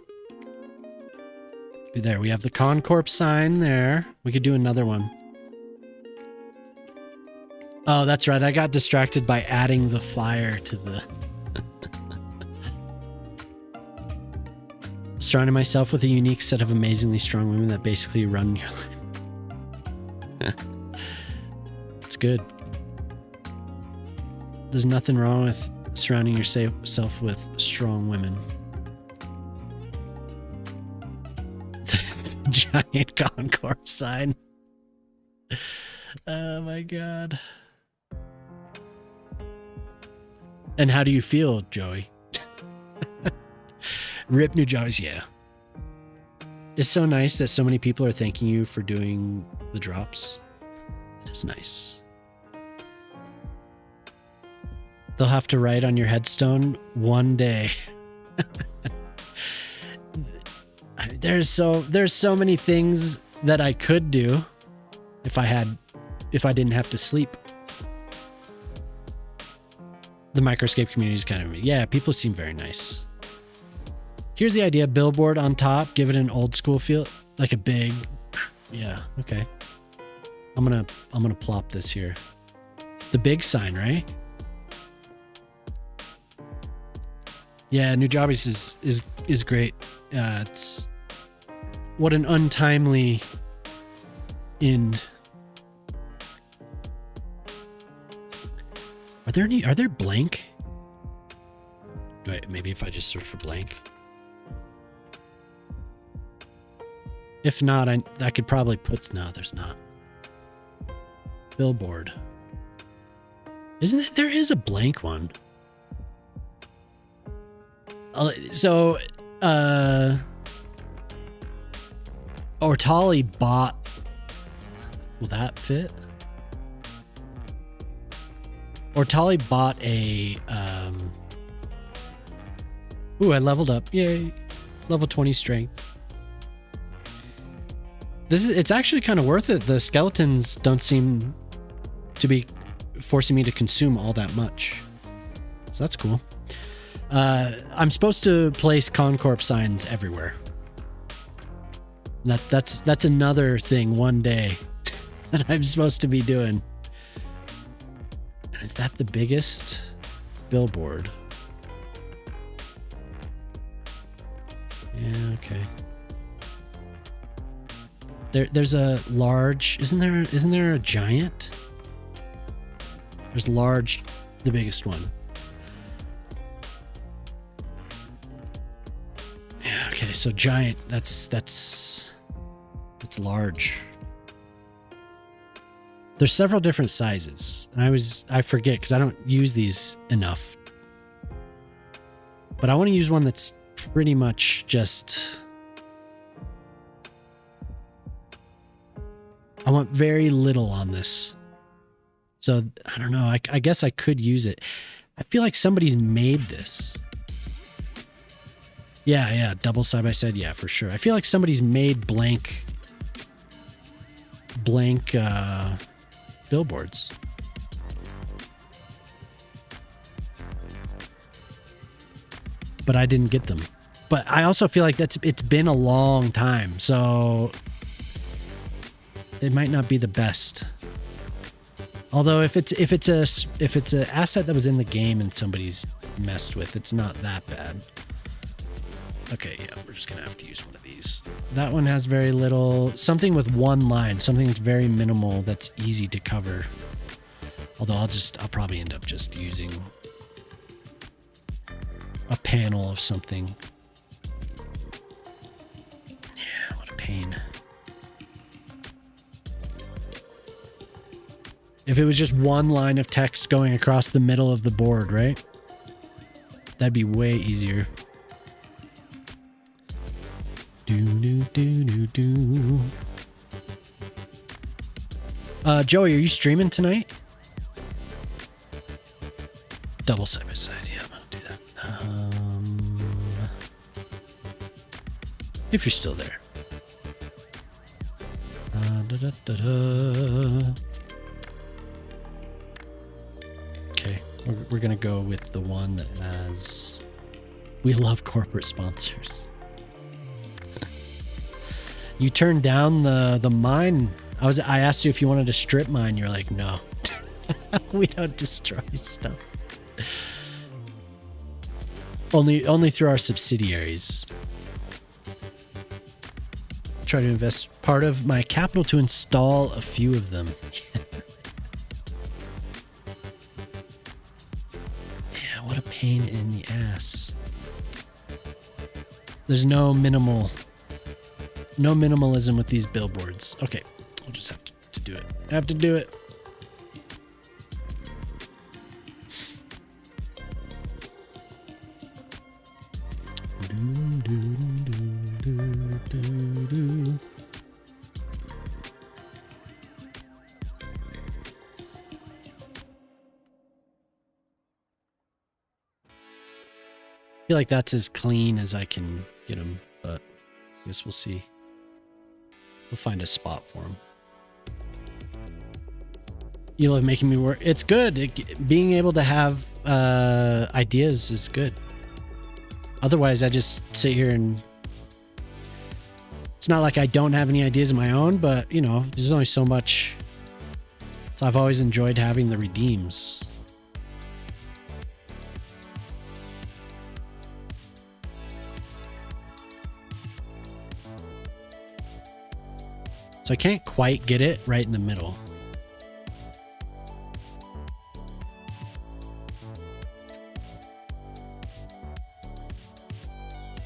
There, we have the Concorp sign there. We could do another one. Oh, that's right. I got distracted by adding the fire to the... Surrounding myself with a unique set of amazingly strong women that basically run your life. It's good. There's nothing wrong with surrounding yourself with strong women. The giant Concorp sign. Oh my god. And how do you feel, Joey? Rip New Jobs, yeah. It's so nice that so many people are thanking you for doing the drops. It is nice. They'll have to write on your headstone one day. There's so many things that I could do if I didn't have to sleep. The Microscape community is kind of, yeah, people seem very nice. Here's the idea: billboard on top, give it an old school feel, like a big, yeah, okay. I'm gonna plop this here. The big sign, right? Yeah, New Jobbies is great. It's what an untimely end. Are there blank? Wait, maybe if I just search for blank. If not, I could probably put, no, there's not. Billboard. Isn't it, there is a blank one. So, Ortali bought, will that fit? Ortali bought a, ooh, I leveled up. Yay. Level 20 strength. It's actually kind of worth it. The skeletons don't seem to be forcing me to consume all that much. So that's cool. I'm supposed to place Concorp signs everywhere. That's another thing one day that I'm supposed to be doing. Is that the biggest billboard? Yeah, okay. There's a large, isn't there a giant? There's large, the biggest one. Yeah, okay, so giant, that's large. There's several different sizes. And I forget because I don't use these enough. But I want to use one that's pretty much just, I want very little on this. So I don't know. I guess I could use it. I feel like somebody's made this. Yeah, double side by side. Yeah, for sure. I feel like somebody's made blank billboards. But I didn't get them. But I also feel like it's been a long time, so it might not be the best. Although if it's an asset that was in the game and somebody's messed with, it's not that bad. Okay, yeah, we're just gonna have to use one of these. That one has very little, something with one line, something that's very minimal, that's easy to cover. Although I'll probably end up just using a panel of something. Yeah, what a pain. If it was just one line of text going across the middle of the board, right? That'd be way easier. Joey, are you streaming tonight? Double side by side. Yeah, I'm gonna do that. If you're still there. Okay, we're gonna go with the one that has. We love corporate sponsors. You turned down the mine. I asked you if you wanted to strip mine. You're like, no. We don't destroy stuff. Only through our subsidiaries. try to invest part of my capital to install a few of them. Yeah, what a pain in the ass. There's no minimalism with these billboards. Okay, we'll just have to do it. I have to do it. I feel like that's as clean as I can get them, but I guess we'll see. We'll find a spot for them. You love making me work. It's good. Being able to have ideas is good. Otherwise, I just sit here and... It's not like I don't have any ideas of my own, but, you know, there's only so much. So I've always enjoyed having the redeems. So I can't quite get it right in the middle.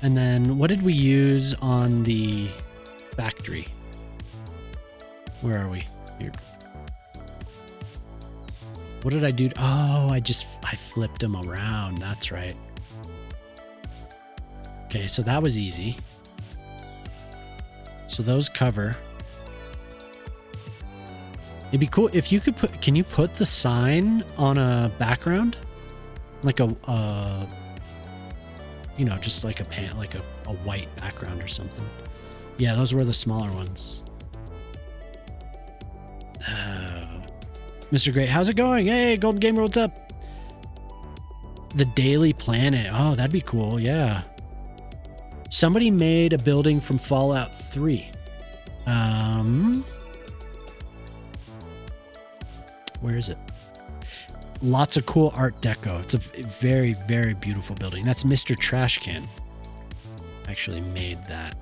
And then what did we use on the factory? Where are we? Here. What did I do? Oh, I flipped them around. That's right. Okay, so that was easy. So those cover. It'd be cool if you could put, can you put the sign on a background? Like a, you know, just like a white background or something. Yeah, those were the smaller ones. Mr. Great, how's it going? Hey, Golden Gamer, what's up? The Daily Planet. Oh, that'd be cool. Yeah. Somebody made a building from Fallout 3. Where is it? Lots of cool Art Deco. It's a very, very beautiful building. That's Mr. Trashcan. Actually made that.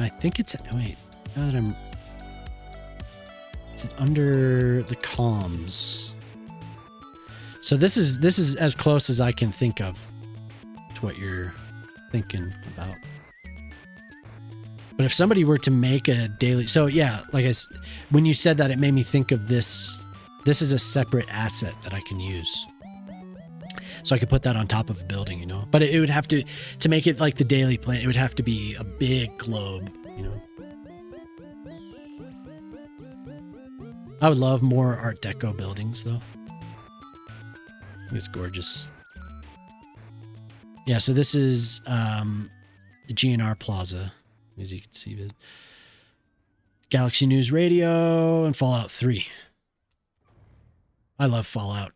I think it's... Wait. Now that I'm... Is it under the comms? So this is as close as I can think of to what you're thinking about. But if somebody were to make a daily... So yeah, like when you said that, it made me think of this... This is a separate asset that I can use. So I could put that on top of a building, you know. But it would have to make it like the Daily Planet, it would have to be a big globe, you know. I would love more Art Deco buildings, though. I think it's gorgeous. Yeah, so this is GNR Plaza, as you can see. It. Galaxy News Radio and Fallout 3. I love Fallout.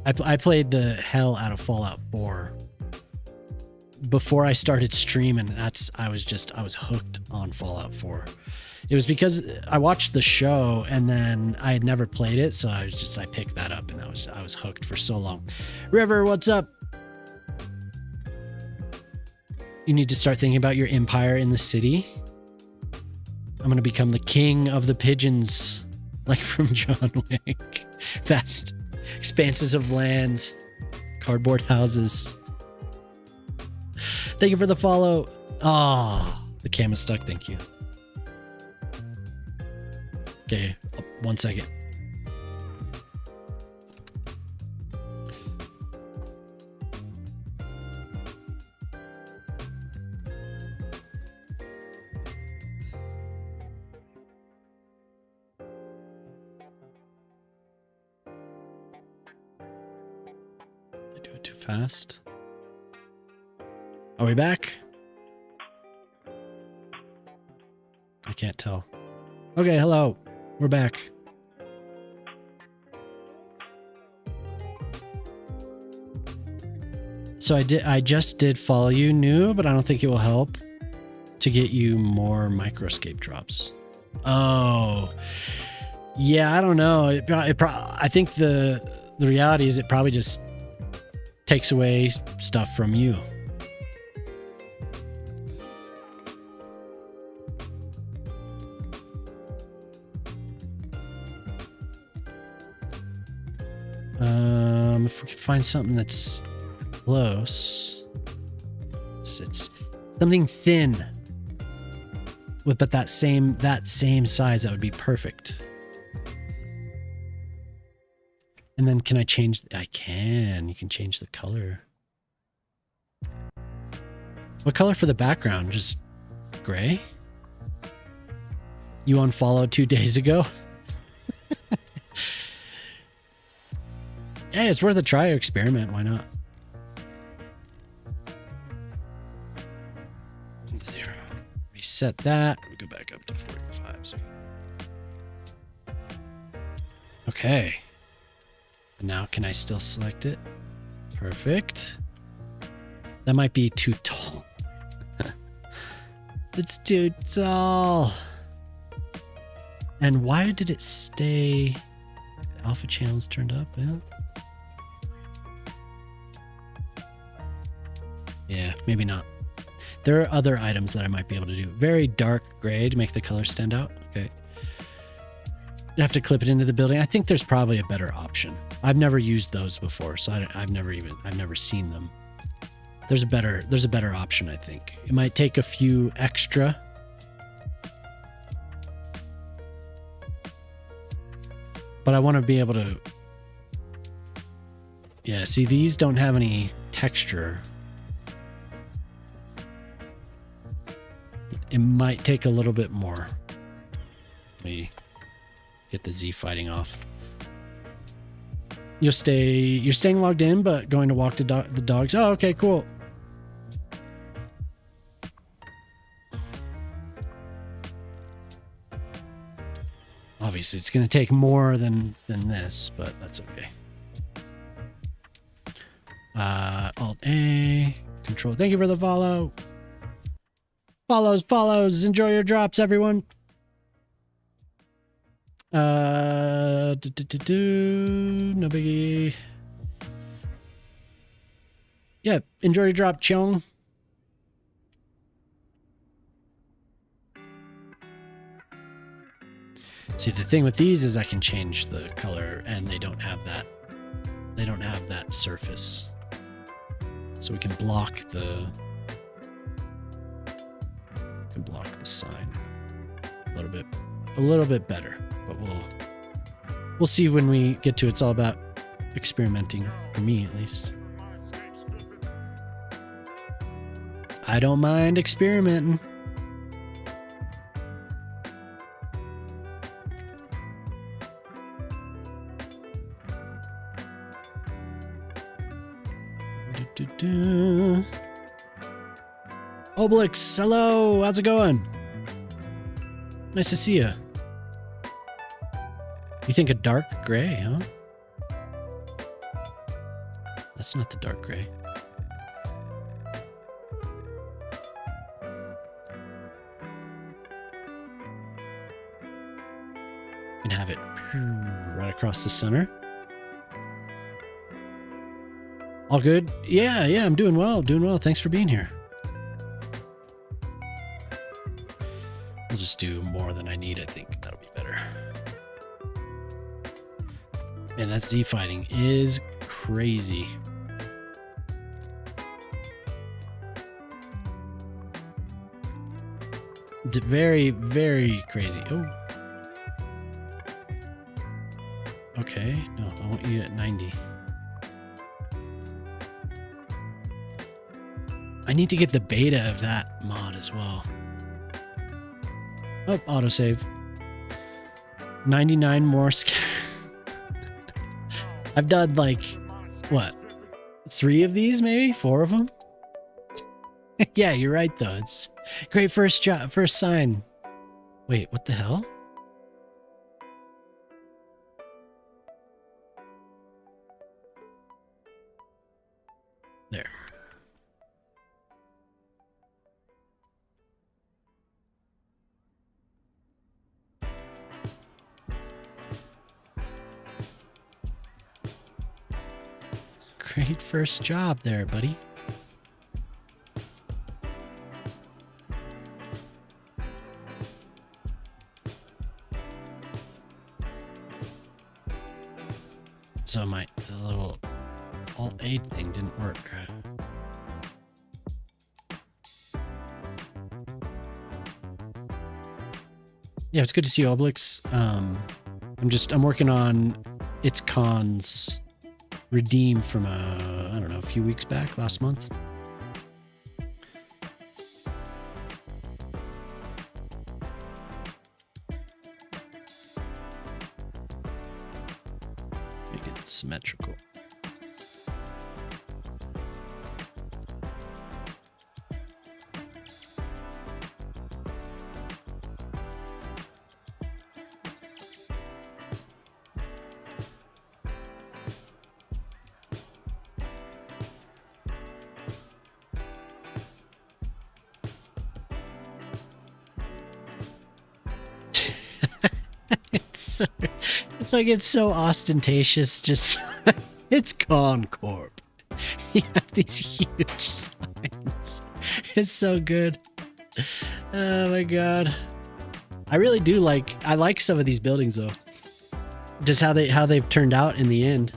I played the hell out of Fallout 4 before I started streaming. I was hooked on Fallout 4. It was because I watched the show and then I had never played it, so I picked that up and I was hooked for so long. River, what's up? You need to start thinking about your empire in the city. I'm gonna become the king of the pigeons, like from John Wick. Vast expanses of lands, cardboard houses. Thank you for the follow. Ah, oh, the cam is stuck. Thank you. Okay, 1 second. Too fast. Are we back? I can't tell. Okay, hello. We're back. So I just did follow you, new, but I don't think it will help to get you more microscape drops. Oh. Yeah, I don't know. I think the reality is it probably just takes away stuff from you. If we can find something that's close. It's something thin. But that same size, that would be perfect. And then can I change? I can. You can change the color. What color for the background? Just gray? You unfollowed 2 days ago? Hey, it's worth a try or experiment. Why not? 0. Reset that. We go back up to 45. So. Okay. Now can I still select it? Perfect. That might be too tall. It's too tall. And why did it stay? The alpha channels turned up, yeah. Yeah, maybe not. There are other items that I might be able to do. Very dark gray to make the color stand out. Okay. You have to clip it into the building. I think there's probably a better option. I've never used those before, so I've never seen them. There's a better option, I think. It might take a few extra. But I want to be able to... Yeah, see, these don't have any texture. It might take a little bit more. Let me get the Z fighting off. You're staying logged in, but going to walk the dogs. Oh, okay, cool. Obviously, it's going to take more than this, but that's okay. Alt A, Control. Thank you for the follow. Follows. Enjoy your drops, everyone. No biggie. Yeah, enjoy your drop, Chong. See, the thing with these is I can change the color, and they don't have that. They don't have that surface, so we can block the. Sign a little bit better, but we'll see when we get to it. It's all about experimenting, for me at least. I don't mind experimenting. Obelix, hello, how's it going? Nice to see you. You think a dark gray, huh? That's not the dark gray. And have it right across the center. All good? Yeah, I'm doing well. Thanks for being here. I'll just do more than I need, I think. That'll be better. Man, that Z fighting is crazy. Very, very crazy. Oh. Okay. No, I want you at 90. I need to get the beta of that mod as well. Oh, autosave. 99 more I've done like, what? 3 of these, maybe? 4 of them? Yeah, you're right though. It's great first sign. Wait, what the hell? There. Great first job there, buddy. So my little Alt-A thing didn't work. Yeah, it's good to see you, Obelix. I'm working on It's Cons Redeem from I don't know, a few weeks back, last month. Make it symmetrical. It's so ostentatious. Just it's Concorp. You have these huge signs. It's so good. Oh my god. I really do I like some of these buildings though. Just how they've turned out in the end.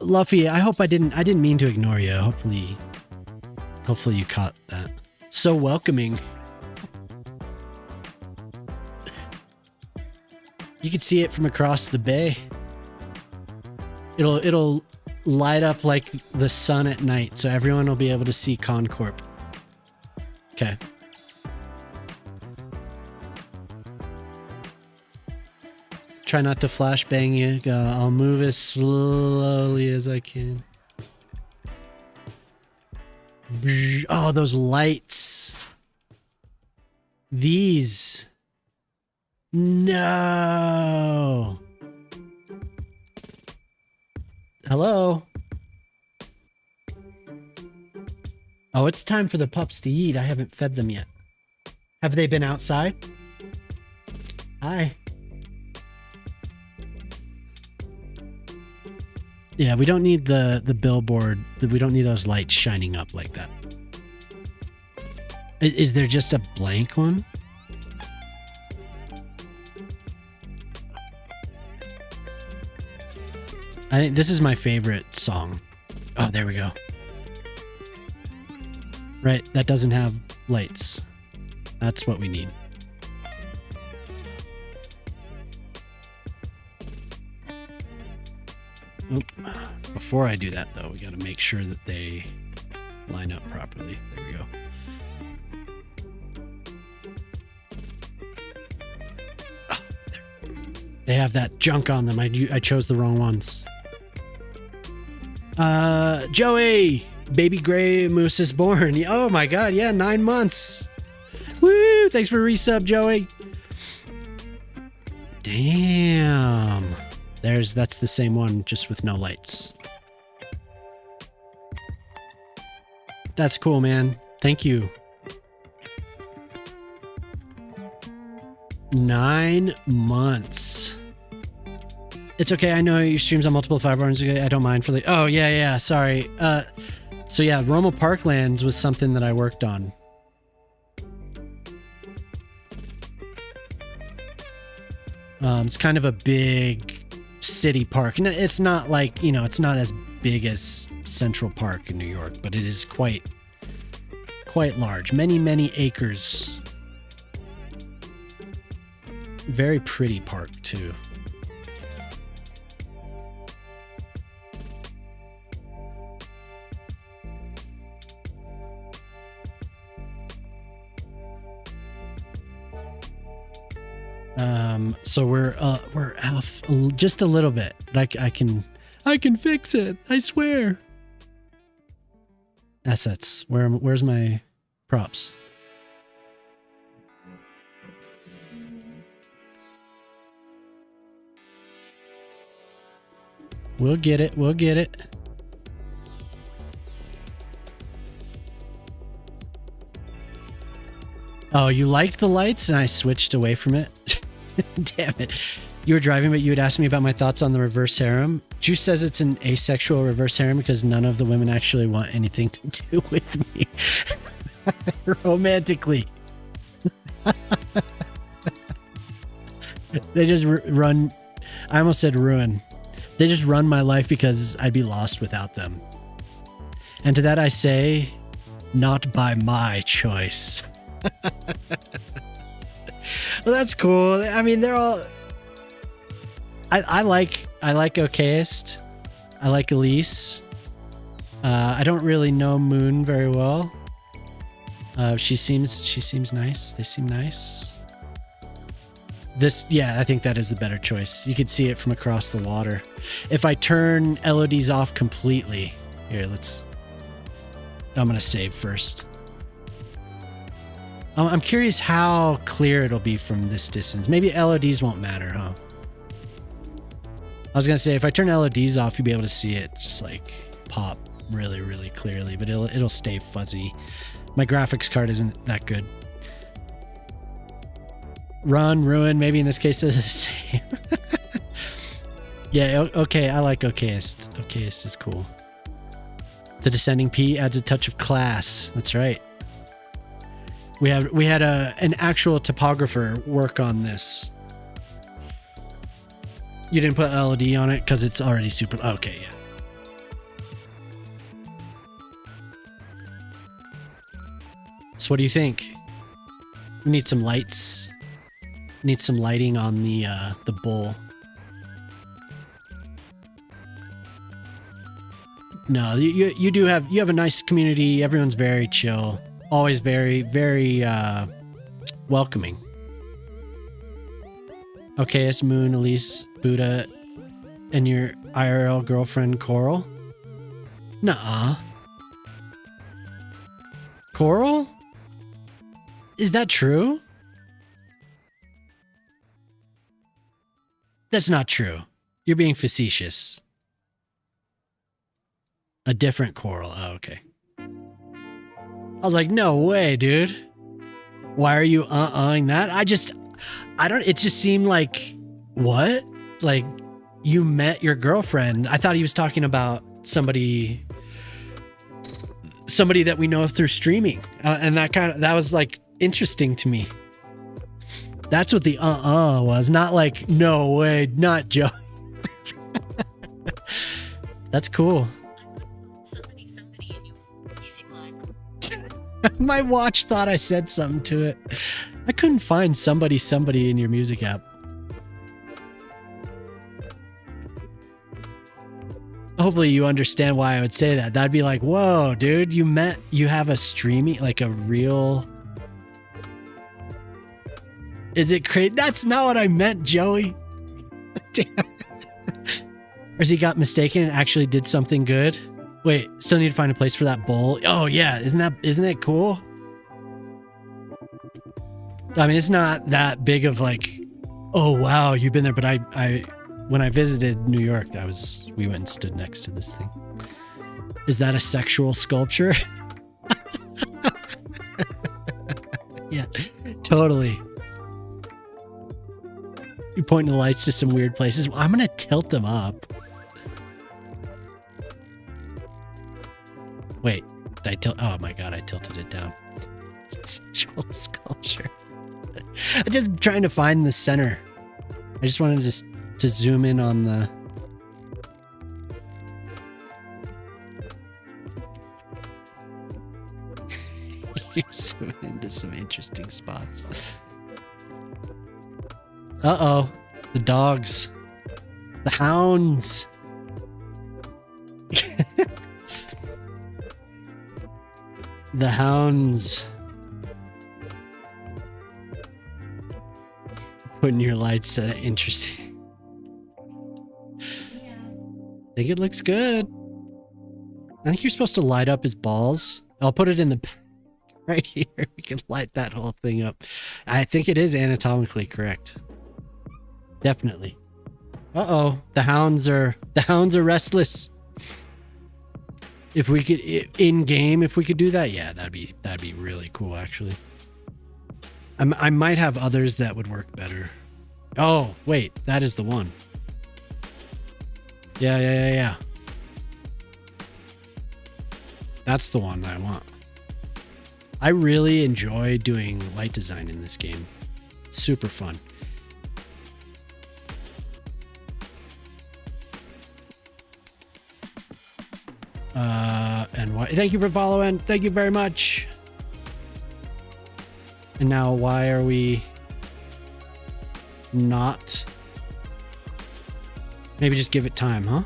Luffy, I hope I didn't mean to ignore you. Hopefully you caught that. So welcoming. You can see it from across the bay. It'll light up like the sun at night, so everyone will be able to see Concorp. Okay. Try not to flashbang you. I'll move as slowly as I can. Oh, those lights. These. No. Hello. Oh, it's time for the pups to eat. I haven't fed them yet. Have they been outside? Hi. Yeah, we don't need the billboard. We don't need those lights shining up like that. Is there just a blank one? I think this is my favorite song. Oh, there we go. Right, that doesn't have lights. That's what we need. Oop. Before I do that, though, we got to make sure that they line up properly. There we go. Oh, there. They have that junk on them. I chose the wrong ones. Joey! Baby Gray Moose is born. Oh my god, yeah, 9 months. Woo! Thanks for resub, Joey. Damn. That's the same one, just with no lights. That's cool, man. Thank you. 9 months. It's okay. I know your streams on multiple 5 hours ago. I don't mind for the... Oh, yeah. Sorry. So yeah, Roma Parklands was something that I worked on. It's kind of a big city park. And it's not like, it's not as big as Central Park in New York, but it is quite large. Many acres. Very pretty park too. So we're off just a little bit, but I can fix it. I swear. Assets. Where's my props? We'll get it. Oh, you liked the lights and I switched away from it? Damn it. You were driving, but you had asked me about my thoughts on the reverse harem. Juice says it's an asexual reverse harem because none of the women actually want anything to do with me. Romantically. They just run. I almost said ruin. They just run my life because I'd be lost without them. And to that I say, not by my choice. Well, that's cool. I mean, they're all... I like Okayist. I like Elise. I don't really know Moon very well. She seems nice. They seem nice. Yeah, I think that is the better choice. You could see it from across the water. If I turn LODs off completely, here, I'm gonna save first. I'm curious how clear it'll be from this distance. Maybe LODs won't matter, huh? I was gonna say if I turn LODs off, you'll be able to see it just like pop really, really clearly, but it'll stay fuzzy. My graphics card isn't that good. Run, ruin, maybe in this case they're the same. Yeah, okay, I like Okayist. Okayist is cool. The Descending P adds a touch of class. That's right. We had an actual topographer work on this. You didn't put LOD on it because it's already super... Okay, yeah. So what do you think? We need some lights. Need some lighting on the bull. No, you do have a nice community. Everyone's very chill. Always very, very welcoming. Okay, it's Moon, Elise, Buddha, and your IRL girlfriend Coral. Nuh-uh. Coral? Is that true? That's not true. You're being facetious. A different Coral. Oh, okay. I was like, no way, dude. Why are you uh-uhing that? It just seemed like, what? Like, you met your girlfriend. I thought he was talking about somebody that we know through streaming. And that was like interesting to me. That's what the was. Not like, no way, not Joe. That's cool. Somebody in your music line. My watch thought I said something to it. I couldn't find somebody in your music app. Hopefully you understand why I would say that. That'd be like, whoa, dude, you have a streaming, like a real... Is it crazy? That's not what I meant, Joey. Damn. Or has he got mistaken and actually did something good? Wait, still need to find a place for that bowl. Oh yeah, isn't it cool? I mean, it's not that big of like, oh wow, you've been there. But I when I visited New York, we went and stood next to this thing. Is that a sexual sculpture? Yeah, totally. You're pointing the lights to some weird places. I'm gonna tilt them up. Wait, did I tilt? Oh my god, I tilted it down. Sexual sculpture. I'm just trying to find the center. I just wanted to zoom in on the... You're zooming into some interesting spots. Uh-oh. The dogs. The hounds. The hounds. Putting your lights interesting. I think it looks good. I think you're supposed to light up his balls. I'll put it in the right here. We can light that whole thing up. I think it is anatomically correct. Definitely. Uh-oh. The hounds are restless. If we could in game, if we could do that, yeah, that'd be really cool actually. I might have others that would work better. Oh, wait, that is the one. Yeah. That's the one that I want. I really enjoy doing light design in this game. Super fun. And why? Thank you for following. Thank you very much. And now, why are we not? Maybe just give it time, huh?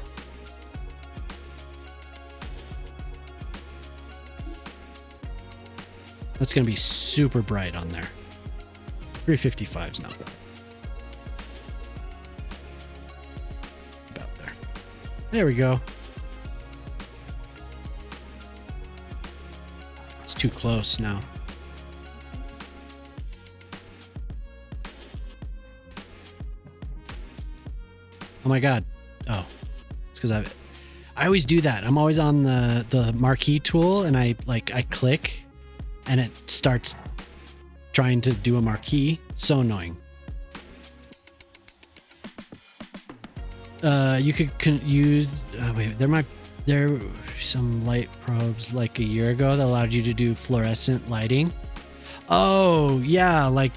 That's gonna be super bright on there. 355 is not bad. About there. There we go. It's too close now. Oh my god. Oh. It's because I always do that. I'm always on the marquee tool and I click and it starts trying to do a marquee. So annoying. You could use wait, there were some light probes like a year ago that allowed you to do fluorescent lighting. Oh yeah, like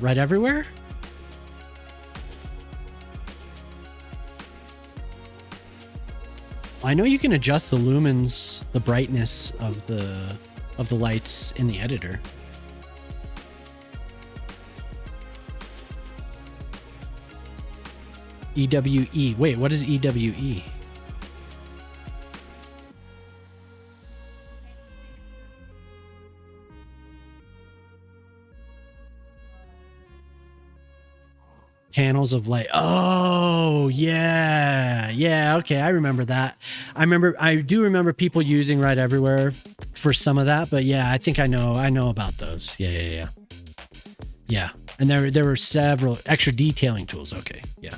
right everywhere. I know you can adjust the lumens, the brightness of the lights in the editor. EWE. Wait, what is EWE? Panels of light. Oh, yeah. Yeah, okay, I remember that. I do remember people using Right Everywhere for some of that, but yeah, I think I know about those. Yeah. Yeah. And there were several extra detailing tools. Okay. Yeah.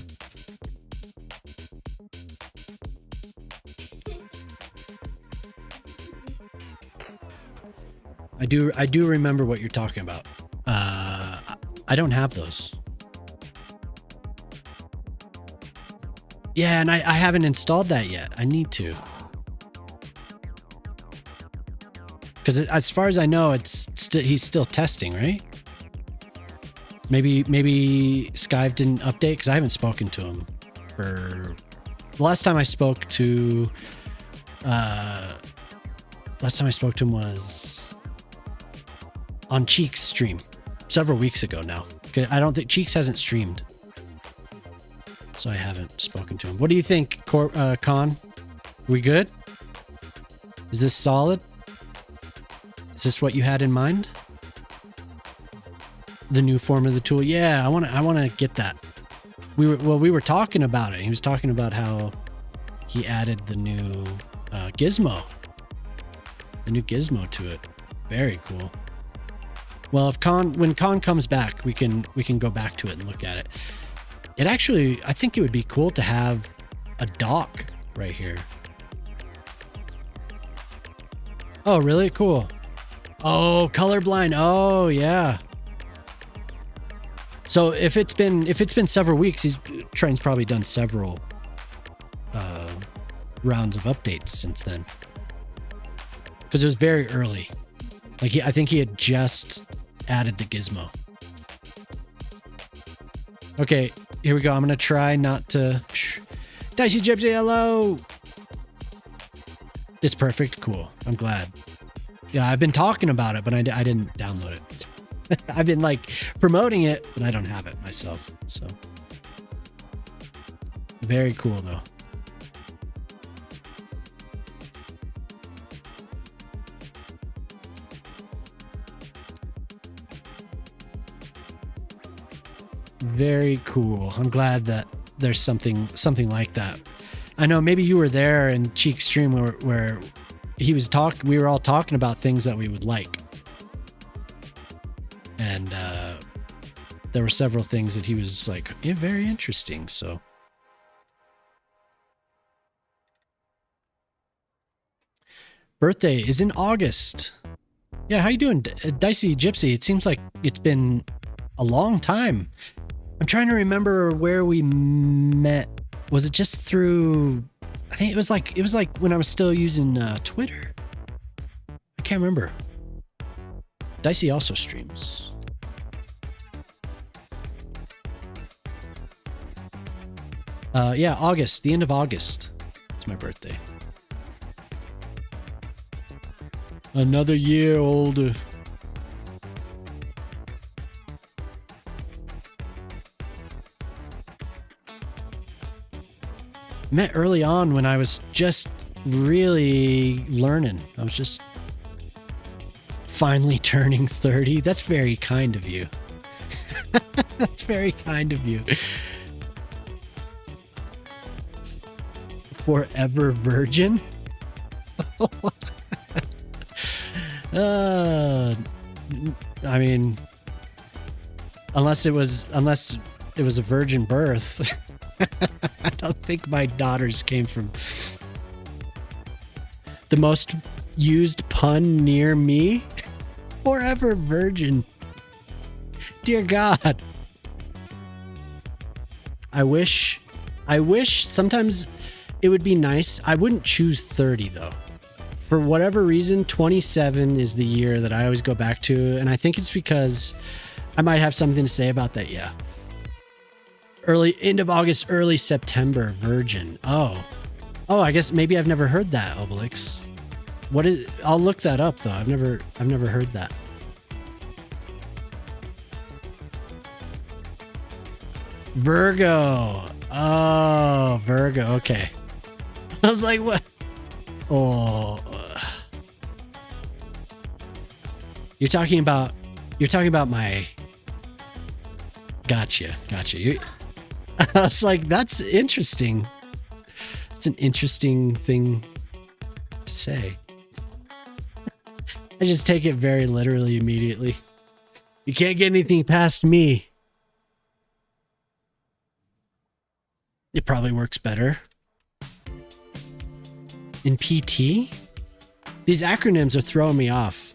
I do remember what you're talking about. I don't have those. Yeah, and I haven't installed that yet. I need to. Because as far as I know, he's still testing, right? Maybe Skype didn't update because I haven't spoken to him for the last time I spoke to him was on Cheeks stream several weeks ago now. I don't think Cheeks hasn't streamed. So I haven't spoken to him. What do you think, Con? We good? Is this solid? Is this what you had in mind? The new form of the tool? Yeah, I want to get that. We were talking about it. He was talking about how he added the new gizmo. The new gizmo to it. Very cool. Well, when Con comes back, we can go back to it and look at it. It actually, I think it would be cool to have a dock right here. Oh, really? Cool. Oh, colorblind. Oh, yeah. So if it's been several weeks, Trent's probably done several rounds of updates since then. Because it was very early. I think he had just added the gizmo. Okay, here we go. I'm gonna try not to. Dicey Gypsy, hello. It's perfect. Cool. I'm glad. Yeah, I've been talking about it, but I didn't download it. I've been promoting it, but I don't have it myself. So very cool though. Very cool. I'm glad that there's something like that. I know maybe you were there in Cheek stream where he was we were all talking about things that we would like. And there were several things that he was like, yeah, very interesting. So birthday is in August. Yeah, how you doing, Dicey Gypsy? It seems like it's been a long time. I'm trying to remember where we met. Was it just through? I think it was like when I was still using Twitter. I can't remember. Dicey also streams. Yeah, August, the end of August. It's It's my birthday. Another year older. Met early on when I was just really learning. I was just finally turning 30. That's very kind of you. That's very kind of you. Forever virgin? I mean, unless it was a virgin birth. I don't think my daughters came from the most used pun near me. Forever virgin. Dear God. I wish sometimes it would be nice. I wouldn't choose 30 though. For whatever reason, 27 is the year that I always go back to. And I think it's because I might have something to say about that. Yeah. End of August, early September, virgin. Oh, I guess maybe I've never heard that, Obelix. I'll look that up though. I've never heard that. Virgo. Oh, Virgo. Okay. I was like, what? Oh, you're talking about my. Gotcha. I was like, that's interesting. It's an interesting thing to say. I just take it very literally immediately. You can't get anything past me. It probably works better. In PT? These acronyms are throwing me off.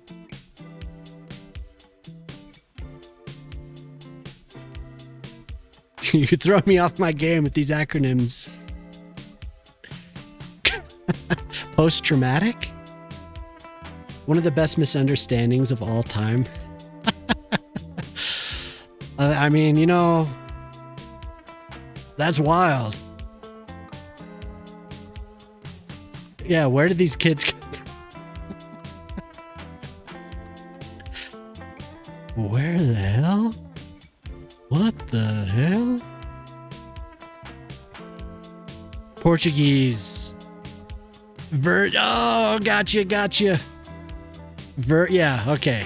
You throw me off my game with these acronyms. Post-traumatic? One of the best misunderstandings of all time. I mean, you know, that's wild. Yeah, where did these kids come from? Where the hell? What the hell? Portuguese. Oh, gotcha. Yeah, okay.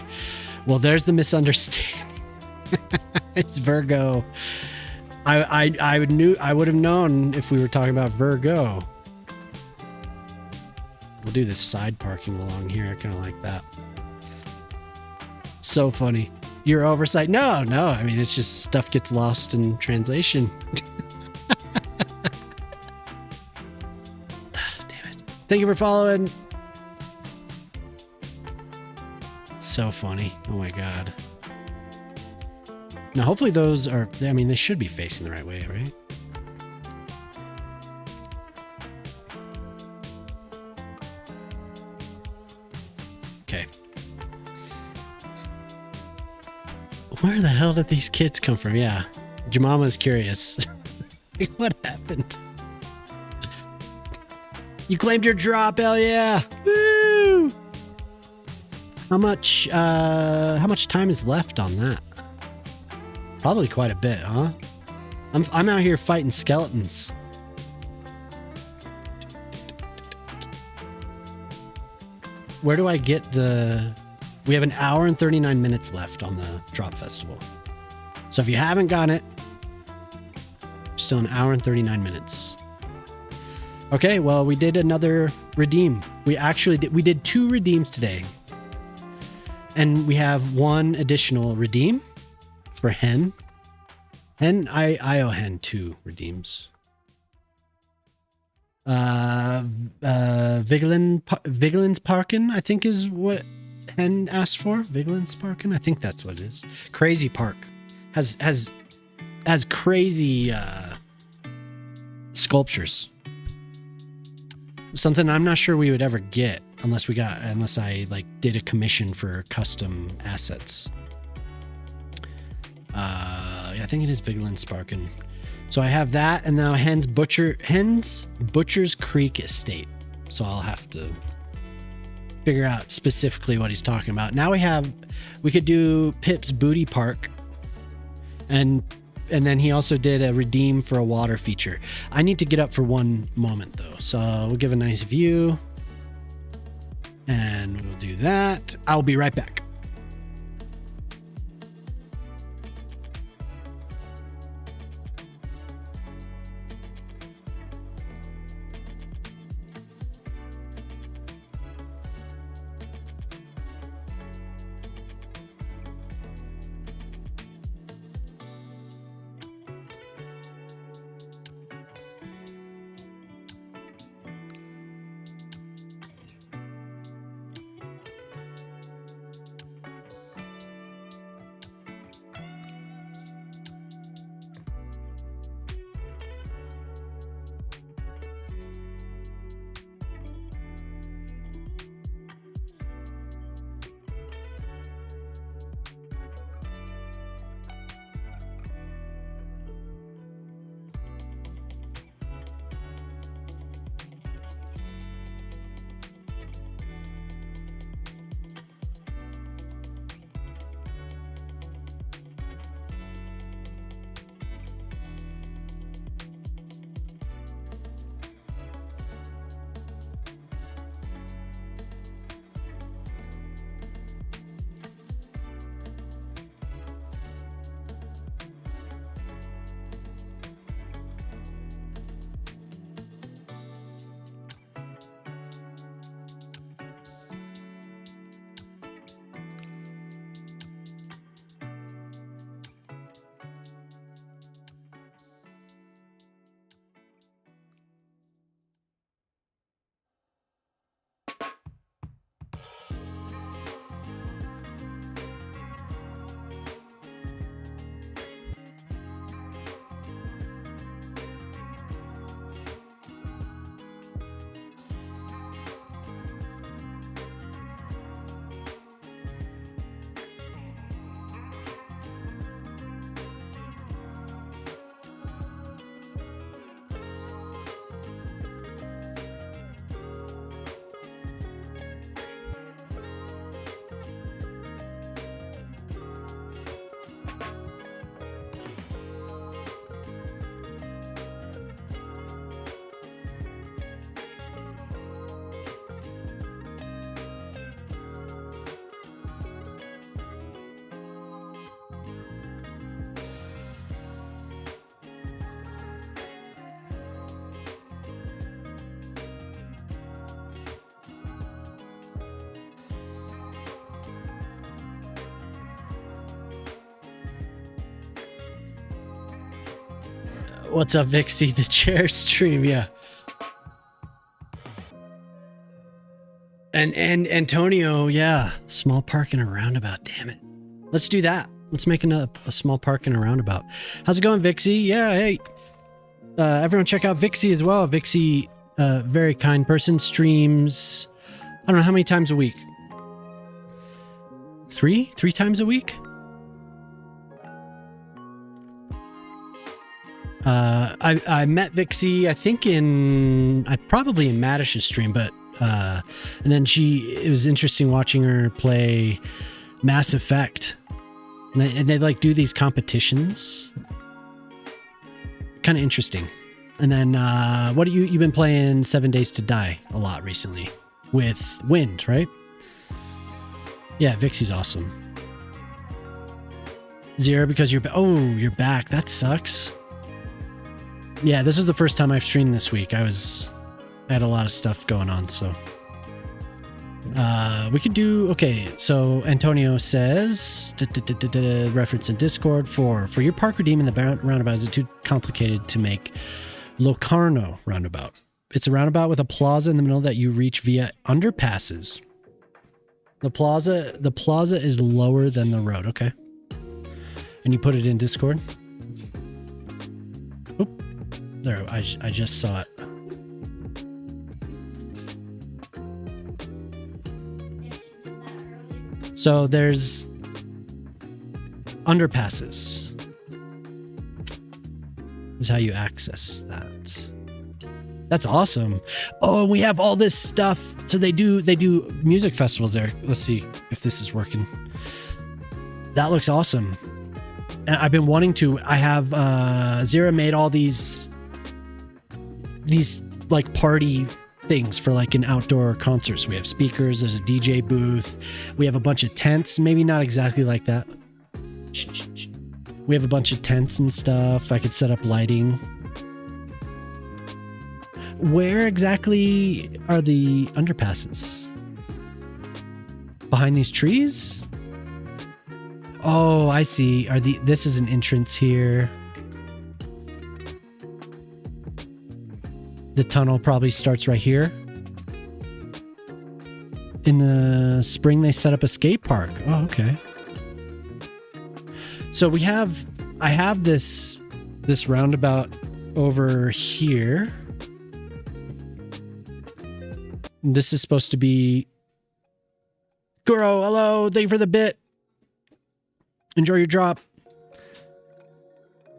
Well, there's the misunderstanding. It's Virgo. I would have known if we were talking about Virgo. We'll do this side parking along here. I kind of like that. So funny. Your oversight? No. I mean, it's just stuff gets lost in translation. Damn it. Thank you for following. So funny. Oh my God. Now, hopefully those are, I mean, they should be facing the right way, right? Okay. Where the hell did these kids come from? Yeah. Jemama's curious. Like, what happened? You claimed your drop, hell yeah! Woo! How much time is left on that? Probably quite a bit, huh? I'm out here fighting skeletons. Where do I get the... We have an hour and 39 minutes left on the Drop Festival. So if you haven't gotten it, still an hour and 39 minutes. Okay, well, we did another redeem. We did 2 redeems today. And we have one additional redeem for Hen. And I owe Hen 2 redeems. Vigilance Parkin, I think is what Hen asked for. Vigilance Parkin, I think that's what it is. Crazy Park has crazy sculptures. Something I'm not sure we would ever get unless I like did a commission for custom assets. I think it is Vigeland Sparkin. So I have that, and now Hens Butcher's Creek Estate. So I'll have to figure out specifically what he's talking about. Now we could do Pip's Booty Park, and then he also did a redeem for a water feature. I need to get up for one moment though, so we'll give a nice view, and we'll do that. I'll be right back. What's up, Vixie? The chair stream, yeah. And Antonio, yeah. Small park and a roundabout, damn it. Let's do that. Let's make a small park and a roundabout. How's it going, Vixie? Yeah, hey. Everyone check out Vixie as well. Vixie, very kind person, streams, I don't know how many times a week. Three times a week? I met Vixie, I think probably in Madish's stream, but, and then it was interesting watching her play Mass Effect, and they like do these competitions. Kind of interesting. And then, you've been playing 7 Days to Die a lot recently with Wind, right? Yeah, Vixie's awesome. Zero, because you're back. That sucks. Yeah, this is the first time I've streamed this week. I had a lot of stuff going on, so. We could do, okay, so Antonio says, reference in Discord, for your park redeem in the roundabout is too complicated to make Locarno roundabout. It's a roundabout with a plaza in the middle that you reach via underpasses. The plaza is lower than the road, okay. And you put it in Discord? Oop, there, I just saw it. So there's underpasses. is how you access that. That's awesome. Oh, and we have all this stuff. So they do music festivals there. Let's see if this is working. That looks awesome. And I've been wanting to. I have Zira made all these like party things for like an outdoor concert. So we have speakers, there's a DJ booth, we have a bunch of tents, maybe not exactly like that. We have a bunch of tents and stuff. I could set up lighting. Where exactly are the underpasses? Behind these trees? Oh, I see. This is an entrance here. The tunnel probably starts right here. In the spring, they set up a skate park. Oh, okay. So I have this roundabout over here. This is supposed to be Guro, hello, thank you for the bit. Enjoy your drop.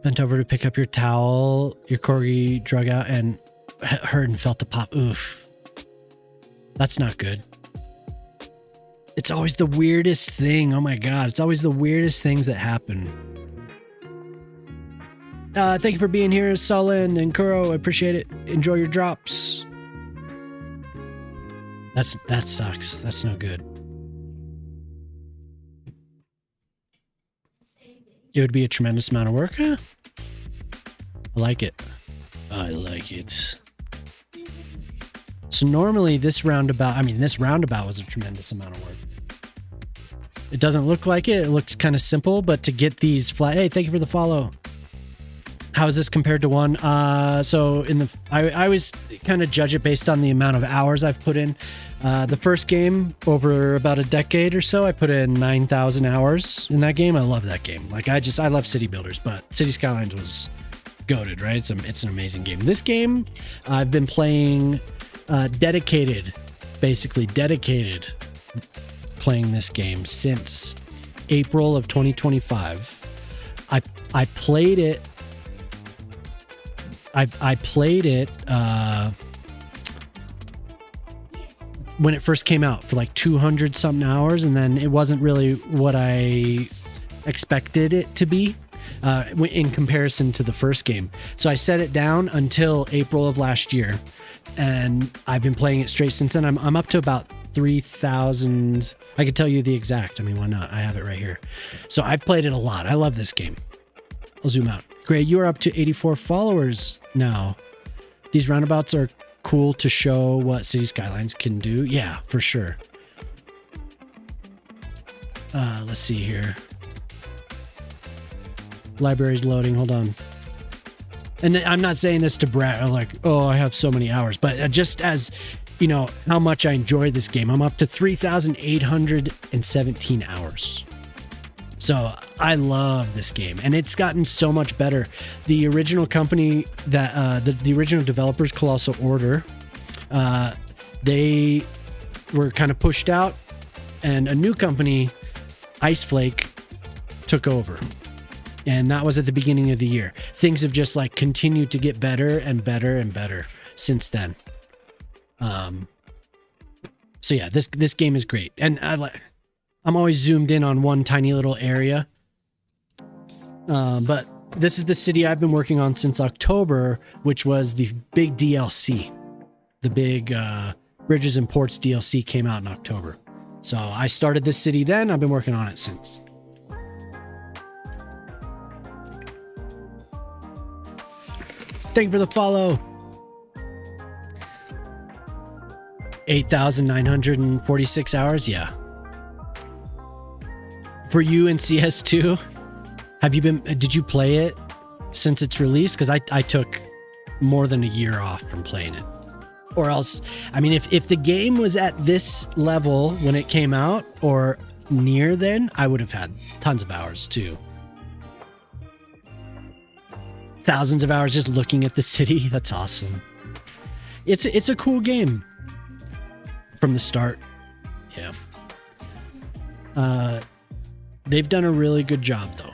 Bent over to pick up your towel. Your corgi drug out and heard and felt a pop. Oof. That's not good. It's always the weirdest thing. Oh my God. It's always the weirdest things that happen. Thank you for being here, Sullen and Kuro. I appreciate it. Enjoy your drops. That sucks. That's no good. It would be a tremendous amount of work, huh? I like it. I like it. So normally this roundabout was a tremendous amount of work. It doesn't look like it. It looks kind of simple, but to get these flat... Hey, thank you for the follow. How is this compared to one? So I always kind of judge it based on the amount of hours I've put in. The first game, over about a decade or so, I put in 9,000 hours in that game. I love that game. Like I love City Builders, but City Skylines was goated, right? It's an amazing game. This game, I've been playing dedicated playing this game since April of 2025. I played it. I played it when it first came out for like 200 something hours, and then it wasn't really what I expected it to be in comparison to the first game. So I set it down until April of last year, and I've been playing it straight since then. I'm up to about 3,000. I could tell you the exact. I mean, why not? I have it right here. So I've played it a lot. I love this game. I'll zoom out. Great, you are up to 84 followers now. These roundabouts are cool to show what City Skylines can do. Yeah, for sure. Let's see here. Library's loading. Hold on. And I'm not saying this to brag. I'm like, oh, I have so many hours. But just as, you know, how much I enjoy this game. I'm up to 3,817 hours. So I love this game, and it's gotten so much better. The original company that the original developers, Colossal Order, they were kind of pushed out, and a new company, Iceflake, took over. And that was at the beginning of the year. Things have just like continued to get better and better and better since then. So yeah, this game is great, and I'm always zoomed in on one tiny little area. But this is the city I've been working on since October, which was the big DLC. The big Bridges and Ports DLC came out in October. So I started this city then. I've been working on it since. Thank you for the follow. 8,946 hours. Yeah. For you in CS2, did you play it since its release? Because I took more than a year off from playing it. Or else, I mean, if the game was at this level when it came out or near then, I would have had tons of hours too. Thousands of hours just looking at the city. That's awesome. It's a cool game from the start. Yeah. They've done a really good job, though.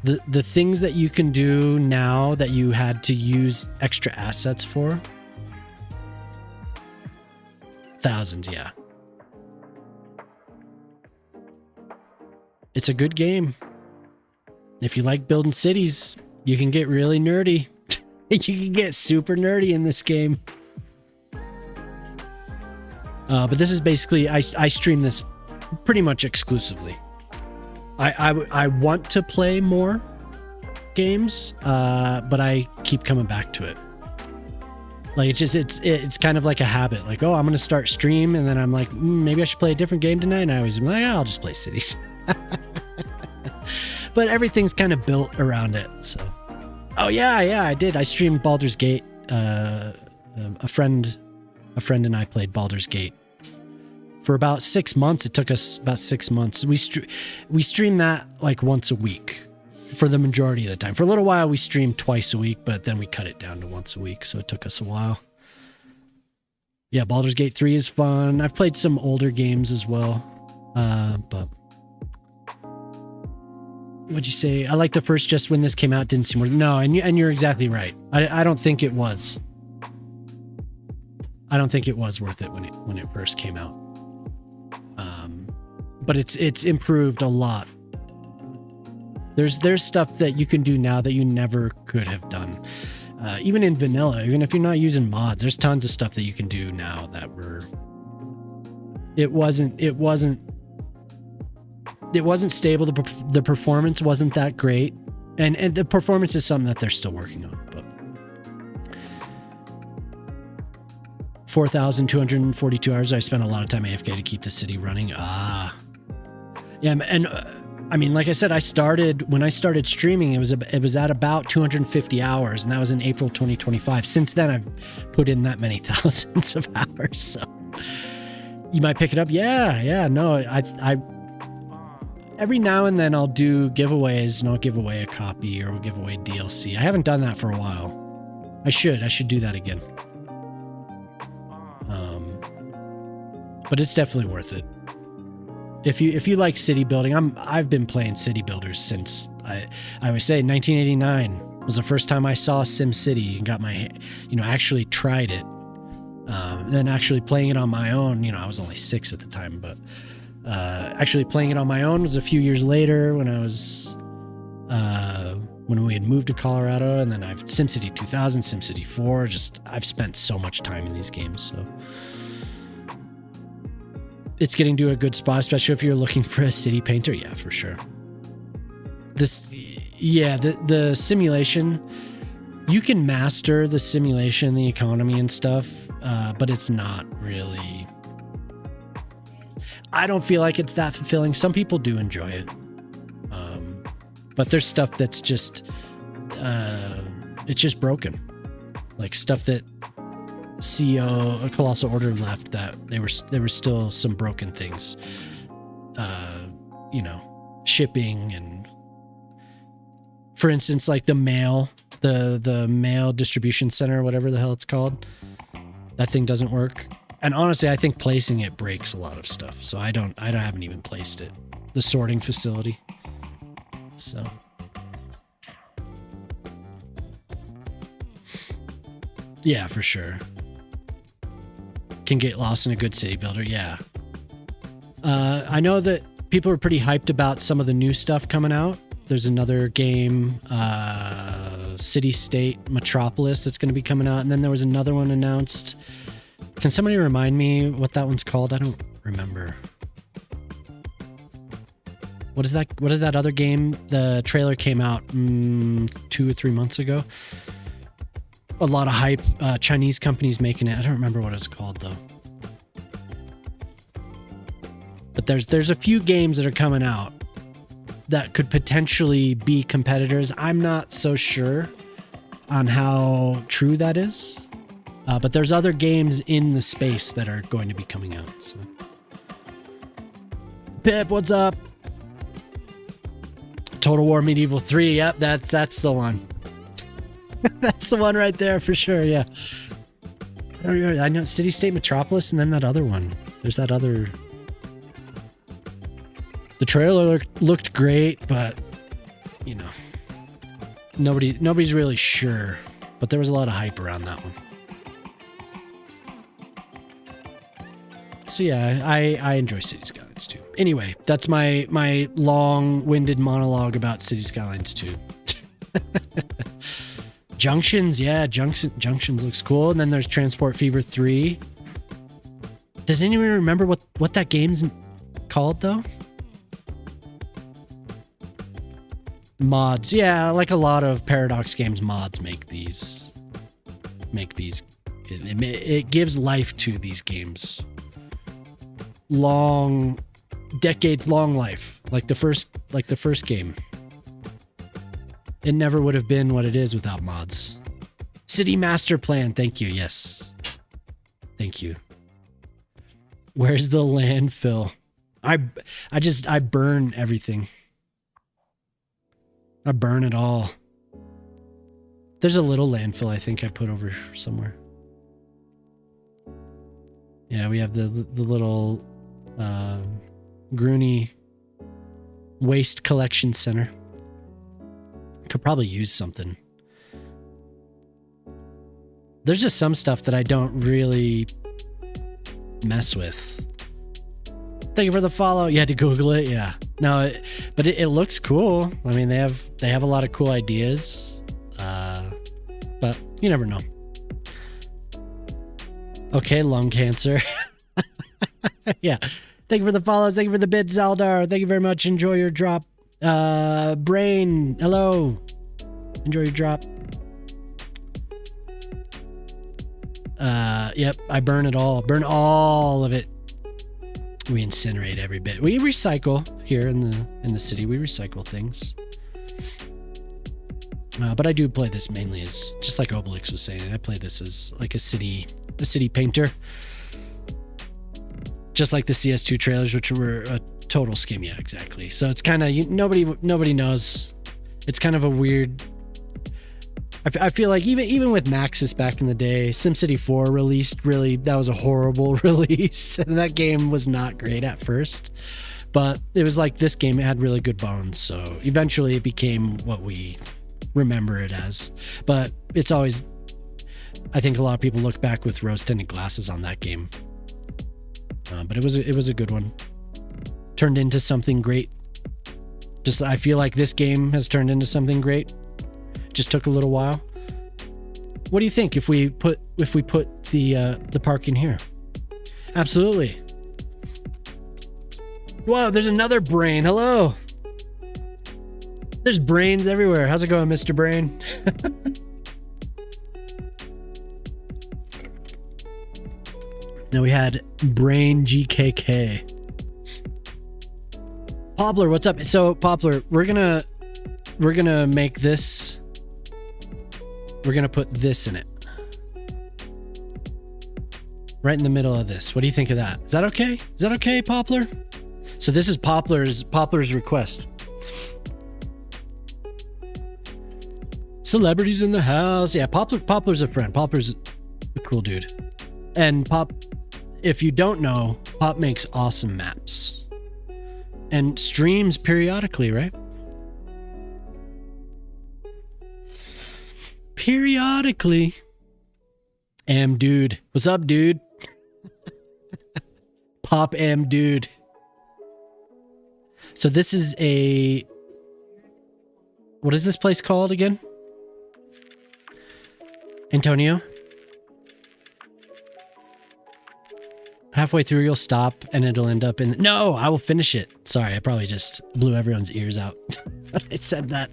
The things that you can do now that you had to use extra assets for, thousands, yeah. It's a good game. If you like building cities, you can get really nerdy. You can get super nerdy in this game. But this is basically, I stream this pretty much exclusively. I want to play more games, but I keep coming back to it. Like it's kind of like a habit. Like, oh, I'm gonna start stream, and then I'm like, maybe I should play a different game tonight. And I always am like, I'll just play Cities. But everything's kind of built around it. So, oh yeah, I did. I streamed Baldur's Gate. A friend and I played Baldur's Gate for about 6 months. It took us about 6 months. We streamed that like once a week for the majority of the time. For a little while, we streamed twice a week, but then we cut it down to once a week. So it took us a while. Yeah, Baldur's Gate 3 is fun. I've played some older games as well. But what'd you say? I like the first just when this came out didn't seem worth it. No, and you're exactly right. I don't think it was. I don't think it was worth it when it first came out. But it's improved a lot. There's stuff that you can do now that you never could have done. Even in vanilla, even if you're not using mods, there's tons of stuff that you can do now that it wasn't stable. The performance wasn't that great. And the performance is something that they're still working on, but 4,242 hours. I spent a lot of time AFK to keep the city running. Yeah. And I mean, like I said, when I started streaming, it was at about 250 hours, and that was in April 2025. Since then, I've put in that many thousands of hours. So you might pick it up. Yeah. No, I every now and then I'll do giveaways, and I'll give away a copy or we'll give away DLC. I haven't done that for a while. I should do that again. But it's definitely worth it. If you like city building, I've been playing city builders since I would say 1989 was the first time I saw SimCity and got actually tried it. Then actually playing it on my own, I was only 6 at the time, but actually playing it on my own was a few years later when I was when we had moved to Colorado, and then I've SimCity 2000, SimCity 4. I've spent so much time in these games, so. It's getting to a good spot, especially if you're looking for a city painter. Yeah, for sure. The simulation, you can master the simulation, the economy and stuff, but it's not really. I don't feel like it's that fulfilling. Some people do enjoy it, but there's stuff that's just, it's just broken, like stuff that. CEO, a Colossal Order left that there were still some broken things, shipping, and for instance, like the mail distribution center, whatever the hell it's called, that thing doesn't work. And honestly, I think placing it breaks a lot of stuff. So I haven't even placed it. The sorting facility. So. Yeah, for sure. Can get lost in a good city builder, yeah. I know that people are pretty hyped about some of the new stuff coming out. There's another game, City State Metropolis, that's going to be coming out, and then there was another one announced. Can somebody remind me what that one's called? I don't remember. What is that other game? The trailer came out 2 or 3 months ago. A lot of hype. Chinese companies making it. I don't remember what it's called though. But there's a few games that are coming out that could potentially be competitors. I'm not so sure on how true that is. But there's other games in the space that are going to be coming out. So. Pip, what's up? Total War Medieval 3. Yep, that's the one. That's the one right there for sure, yeah. I know City State Metropolis, and then that other one. There's that other. The trailer looked great, but Nobody's really sure, but there was a lot of hype around that one. So yeah, I enjoy City Skylines 2. Anyway, that's my long-winded monologue about City Skylines 2. Junctions, yeah, Junctions looks cool. And then there's Transport Fever 3. Does anyone remember what that game's called though? Mods, yeah, like a lot of Paradox games, mods make these. It gives life to these games. Decades long life, like the first game. It never would have been what it is without mods. City Master Plan, thank you. Yes, thank you. Where's the landfill? I burn everything. I burn it all. There's a little landfill I think I put over somewhere. Yeah, we have the little Grooney Waste Collection Center. Could probably use something. There's just some stuff that I don't really mess with. Thank you for the follow. You had to Google it, yeah. No, but it looks cool. I mean, they have a lot of cool ideas, but you never know. Okay, lung cancer. Yeah. Thank you for the follows. Thank you for the bid, Zaldar. Thank you very much. Enjoy your drop. Brain, hello. Enjoy your drop. Yep, I burn it all. Burn all of it. We incinerate every bit. We recycle here in the city. We recycle things. But I do play this mainly as, just like Obelix was saying, I play this as like a city painter. Just like the CS2 trailers, which were a total skim. Yeah, exactly. So it's kind of, nobody knows. It's kind of a weird. I feel like even with Maxis back in the day, SimCity 4 released, really, that was a horrible release. And that game was not great at first. But it was like this game, it had really good bones. So eventually it became what we remember it as. But it's always, I think a lot of people look back with rose-tinted glasses on that game. But it was a good one. Turned into something great. Just, I feel like this game has turned into something great. Just took a little while. What do you think if we put the park in here? Absolutely. Wow, there's another brain. Hello. There's brains everywhere. How's it going, Mr. Brain? Now we had Brain GKK. Poplar, what's up? So Poplar, we're gonna make this. We're gonna put this in it. Right in the middle of this. What do you think of that? Is that okay? Is that okay, Poplar? So this is Poplar's request. Celebrities in the house. Yeah, Poplar's a friend. Poplar's a cool dude. And Pop, if you don't know, Pop makes awesome maps. And streams periodically, right? Periodically. Dude. What's up, dude? Pop dude. So this is a... What is this place called again? Antonio? Halfway through, you'll stop and it'll end up in... No, I will finish it. Sorry, I probably just blew everyone's ears out when I said that.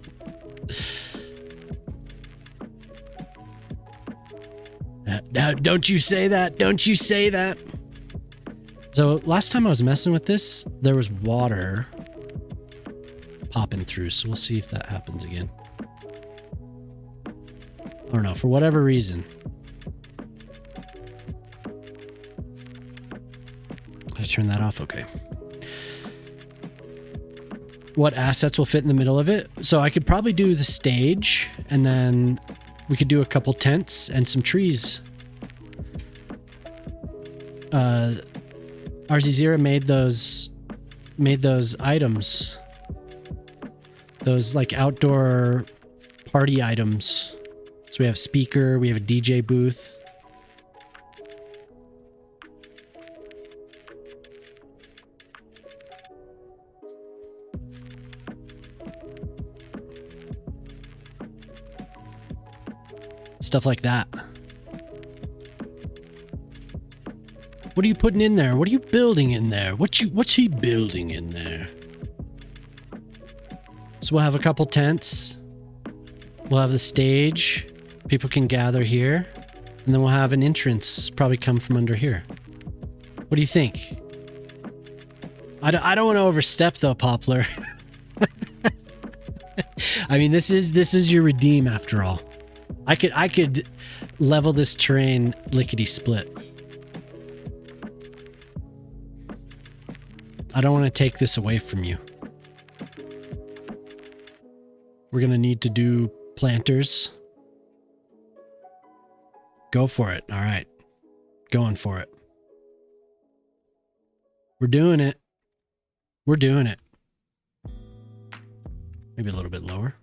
Now, don't you say that. Don't you say that. So last time I was messing with this, there was water popping through. So we'll see if that happens again. I don't know. For whatever reason. I turn that off. Okay. What assets will fit in the middle of it? So I could probably do the stage and then we could do a couple tents and some trees. RZ0 made those items. Those like outdoor party items. So we have speaker, we have a DJ booth. Stuff like that. What are you putting in there? What are you building in there? What's he building in there? So we'll have a couple tents. We'll have the stage. People can gather here. And then we'll have an entrance probably come from under here. What do you think? I don't want to overstep though, Poplar. I mean, this is your redeem after all. I could level this terrain lickety split. I don't want to take this away from you. We're going to need to do planters. Go for it. All right. Going for it. We're doing it. We're doing it. Maybe a little bit lower.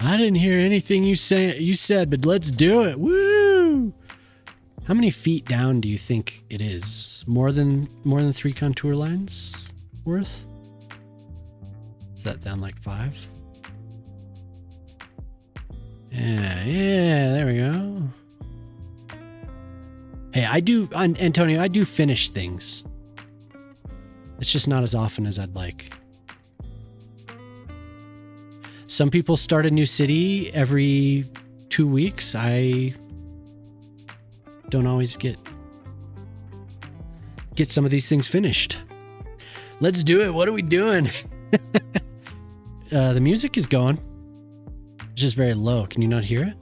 I didn't hear anything you said, but let's do it. Woo! How many feet down do you think it is? More than 3 contour lines worth? Is that down like 5? Yeah, there we go. Hey, Antonio, I do finish things. It's just not as often as I'd like. Some people start a new city every 2 weeks. I don't always get some of these things finished. Let's do it. What are we doing? The music is going. It's just very low. Can you not hear it?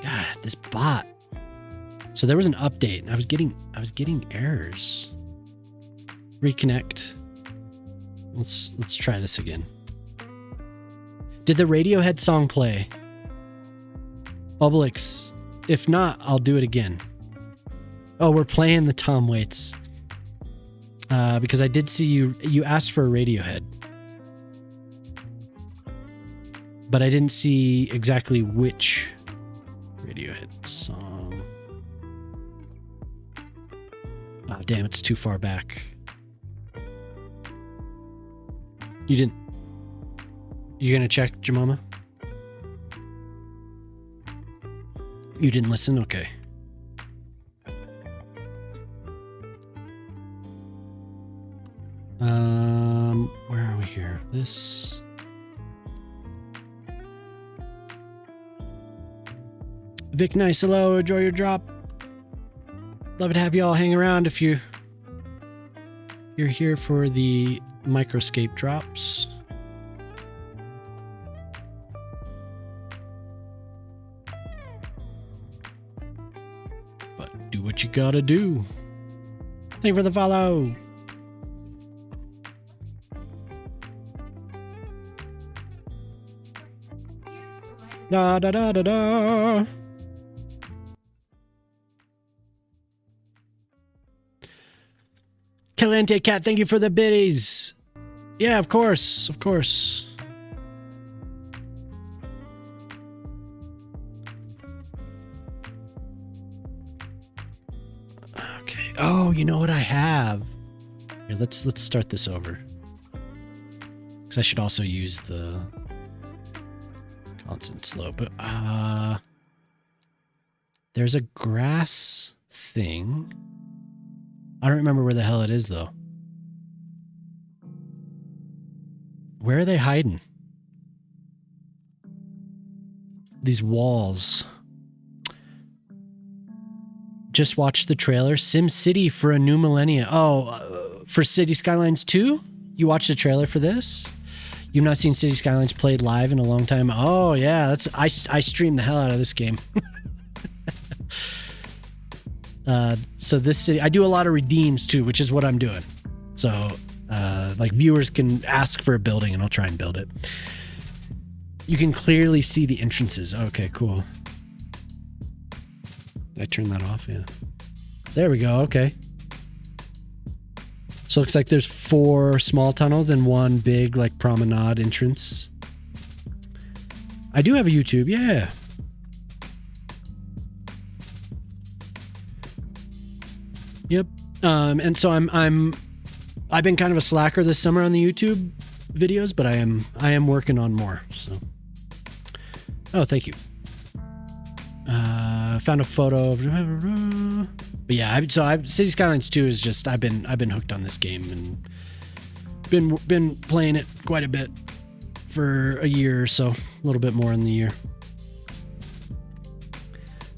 God, this bot. So there was an update and I was getting errors. Reconnect. Let's try this again. Did the Radiohead song play? Obelix. If not, I'll do it again. Oh, we're playing the Tom Waits. Because I did see you asked for a Radiohead. But I didn't see exactly which Radiohead song. Oh, damn, it's too far back. You gonna check, Jemima? You didn't listen? Okay. Where are we here? This. Vic Nice, hello, enjoy your drop. Love to have you all hang around if you're here for the Microscape drops. But do what you gotta do. Thank you for the follow. Da da da da da. Calente Cat, thank you for the biddies. Yeah, of course, of course. Okay. Oh, you know what I have? Here, let's start this over. Because I should also use the constant slope. But there's a grass thing. I don't remember where the hell it is, though. Where are they hiding? These walls. Just watched the trailer. Sim City for a new millennia. Oh, for City Skylines 2? You watched the trailer for this? You've not seen City Skylines played live in a long time? Oh, yeah. I streamed the hell out of this game. So this city, I do a lot of redeems too, which is what I'm doing. So, like viewers can ask for a building and I'll try and build it. You can clearly see the entrances. Okay, cool. Did I turn that off? Yeah. There we go. Okay. So it looks like there's 4 small tunnels and 1 big like promenade entrance. I do have a YouTube, yeah. Yep. And so I've been kind of a slacker this summer on the YouTube videos, but I am working on more. So, oh, thank you. Found a photo of, but yeah. City Skylines 2 is just I've been hooked on this game and been playing it quite a bit for a year or so, a little bit more in the year.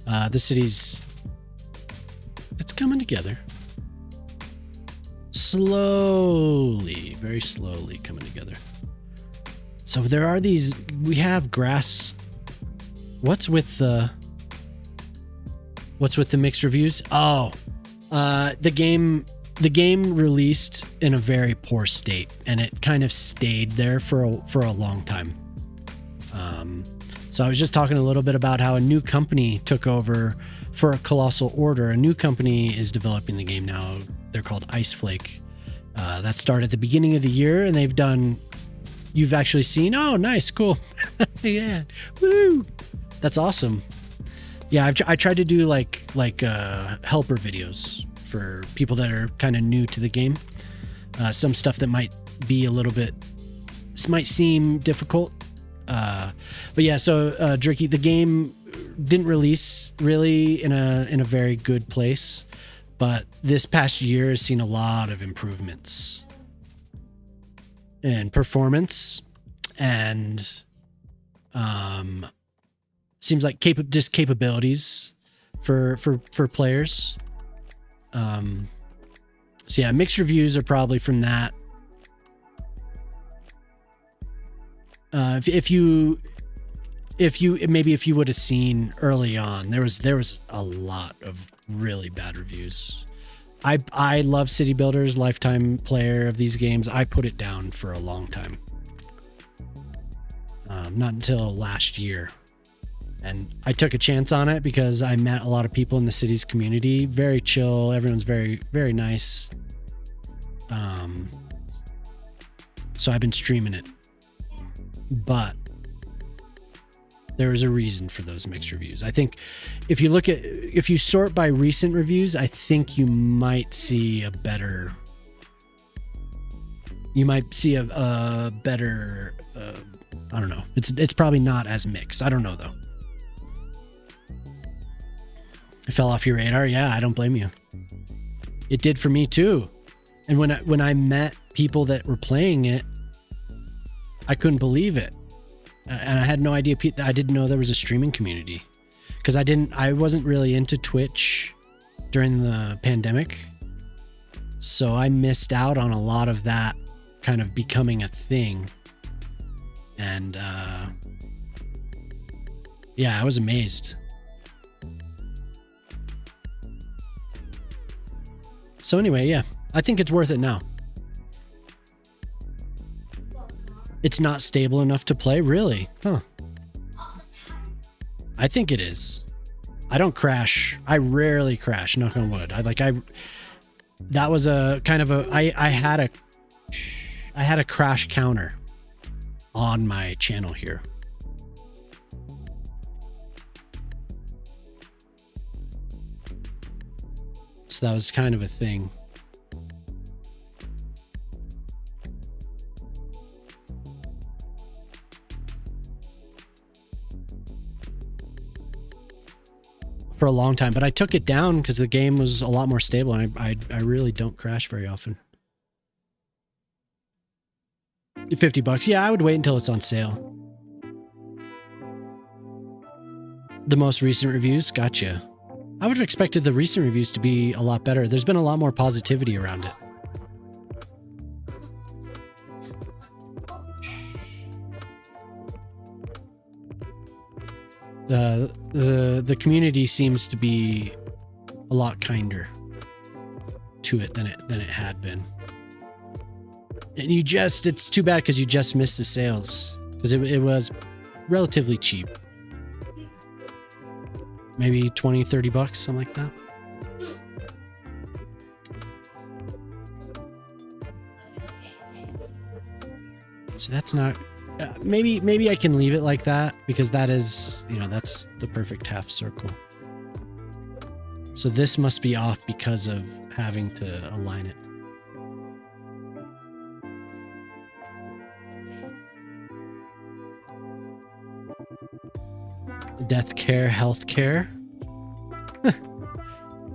The city's it's coming together. Slowly, very slowly coming together. So there are these, we have grass. What's with the mixed reviews? Oh, the game released in a very poor state, and it kind of stayed there for a long time. So I was just talking a little bit about how a new company took over for a Colossal Order. A new company is developing the game now. They're called Iceflake. That started at the beginning of the year, and they've done. You've actually seen. Oh, nice, cool, yeah, woo, that's awesome. Yeah, I tried to do like helper videos for people that are kind of new to the game. Some stuff that might be a little bit, might seem difficult. But yeah, so Dricky, the game didn't release really in a very good place, but this past year has seen a lot of improvements in performance and seems like capabilities for players. So yeah, mixed reviews are probably from that. If you would have seen early on, there was a lot of really bad reviews. I love City Builders, lifetime player of these games. I put it down for a long time. Not until last year. And I took a chance on it because I met a lot of people in the city's community. Very chill. Everyone's very, very nice. So I've been streaming it. But there is a reason for those mixed reviews. I think if you sort by recent reviews, I think you might see a better I don't know. It's probably not as mixed. I don't know though. It fell off your radar. Yeah, I don't blame you. It did for me too. And when I met people that were playing it, I couldn't believe it. And I had no idea. I didn't know there was a streaming community because I wasn't really into Twitch during the pandemic. So I missed out on a lot of that kind of becoming a thing. And yeah, I was amazed. So anyway, yeah, I think it's worth it now. It's not stable enough to play, really? Huh. I think it is. I don't crash. I rarely crash, knock on wood. That was a kind of a, I had a crash counter on my channel here. So that was kind of a thing. For a long time, but I took it down because the game was a lot more stable, and I really don't crash very often. $50, yeah, I would wait until it's on sale. The most recent reviews, gotcha. I would have expected the recent reviews to be a lot better. There's been a lot more positivity around it. The community seems to be a lot kinder to it than it had been. And it's too bad because you just missed the sales because it was relatively cheap. Maybe $20-$30, something like that. So that's not. Maybe I can leave it like that because that is, that's the perfect half circle. So this must be off because of having to align it. Death care, health care.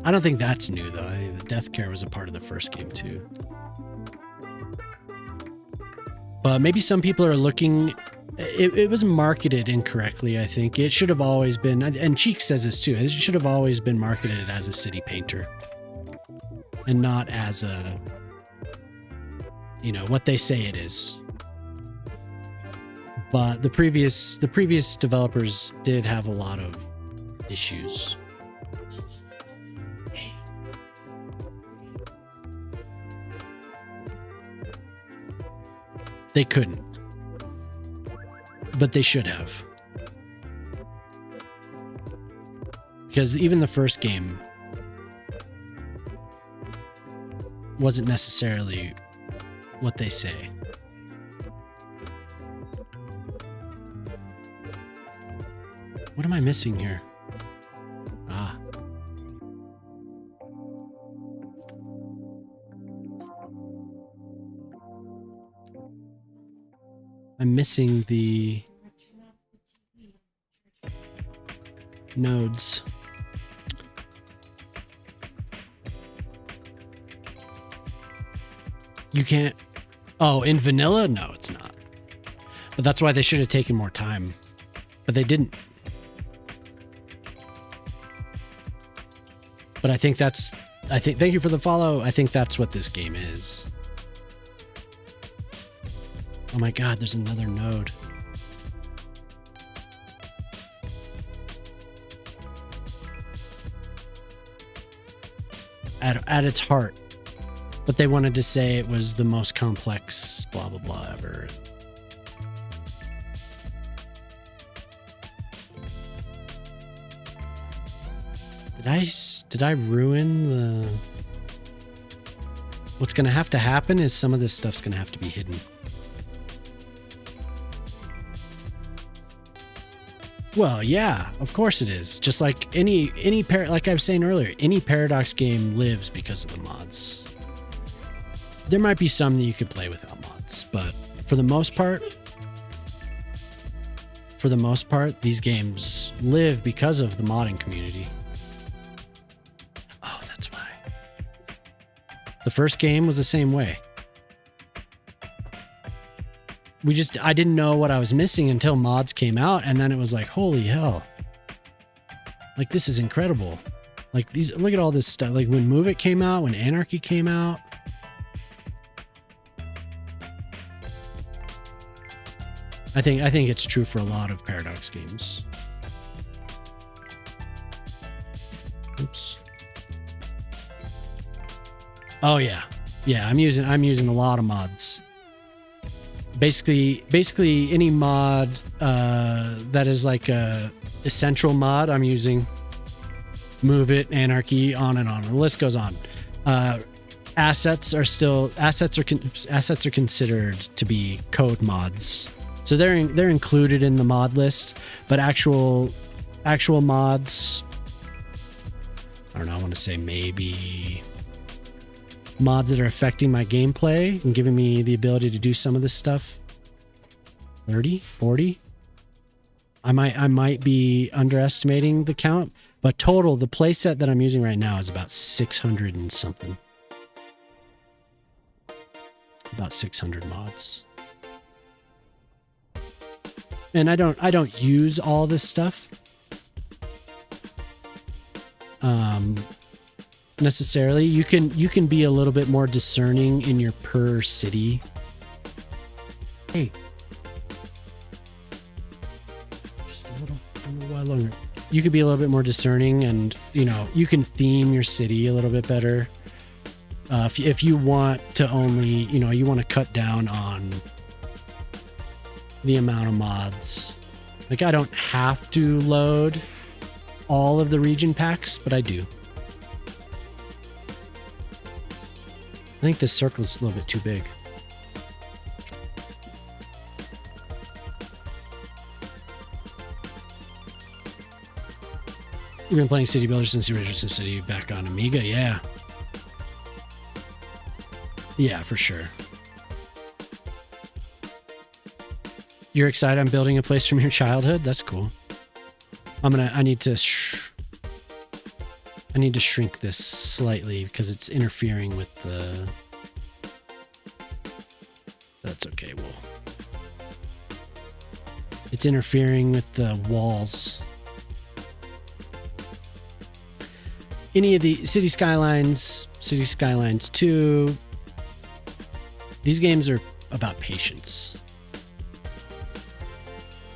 I don't think that's new though. The death care was a part of the first game too. But maybe some people are looking. It was marketed incorrectly, I think. It should have always been, and Cheek says this too, it should have always been marketed as a city painter. And not as a, what they say it is. But the previous developers did have a lot of issues. They couldn't. But they should have. Because even the first game wasn't necessarily what they say. What am I missing here? Ah. I'm missing the nodes. You can't. Oh, in vanilla? No, it's not. But that's why they should have taken more time. But they didn't. But I think thank you for the follow. I think that's what this game is. Oh my god, there's another node. At its heart. But they wanted to say it was the most complex blah blah blah ever. Did I ruin the... What's going to have to happen is some of this stuff's going to have to be hidden. Well, yeah, of course it is. Just like like I was saying earlier, any Paradox game lives because of the mods. There might be some that you could play without mods, but for the most part, these games live because of the modding community. Oh, that's why. The first game was the same way. I didn't know what I was missing until mods came out, and then it was like, holy hell. Like, this is incredible. Like, look at all this stuff. Like, when Move It came out, when Anarchy came out. I think it's true for a lot of Paradox games. Oops. Oh yeah. Yeah, I'm using a lot of mods. Basically any mod that is like a essential mod, I'm using. Move It, Anarchy, on and on. The list goes on. Assets are considered to be code mods. So they're included in the mod list, but actual mods, I don't know, I want to say maybe mods that are affecting my gameplay and giving me the ability to do some of this stuff. 30, 40. I might be underestimating the count, but total, the playset that I'm using right now is about 600 and something. About 600 mods. And I don't use all this stuff necessarily. You can be a little bit more discerning in your per city. Hey, just a little while longer. You could be a little bit more discerning, and you can theme your city a little bit better. If you want to only you want to cut down on the amount of mods. Like, I don't have to load all of the region packs, but I do. I think this circle is a little bit too big. You've been playing City Builder since the original SimCity back on Amiga? Yeah. Yeah, for sure. You're excited I'm building a place from your childhood? That's cool. I need to shrink this slightly because it's interfering with the... That's okay, it's interfering with the walls. Any of the City Skylines 2, these games are about patience.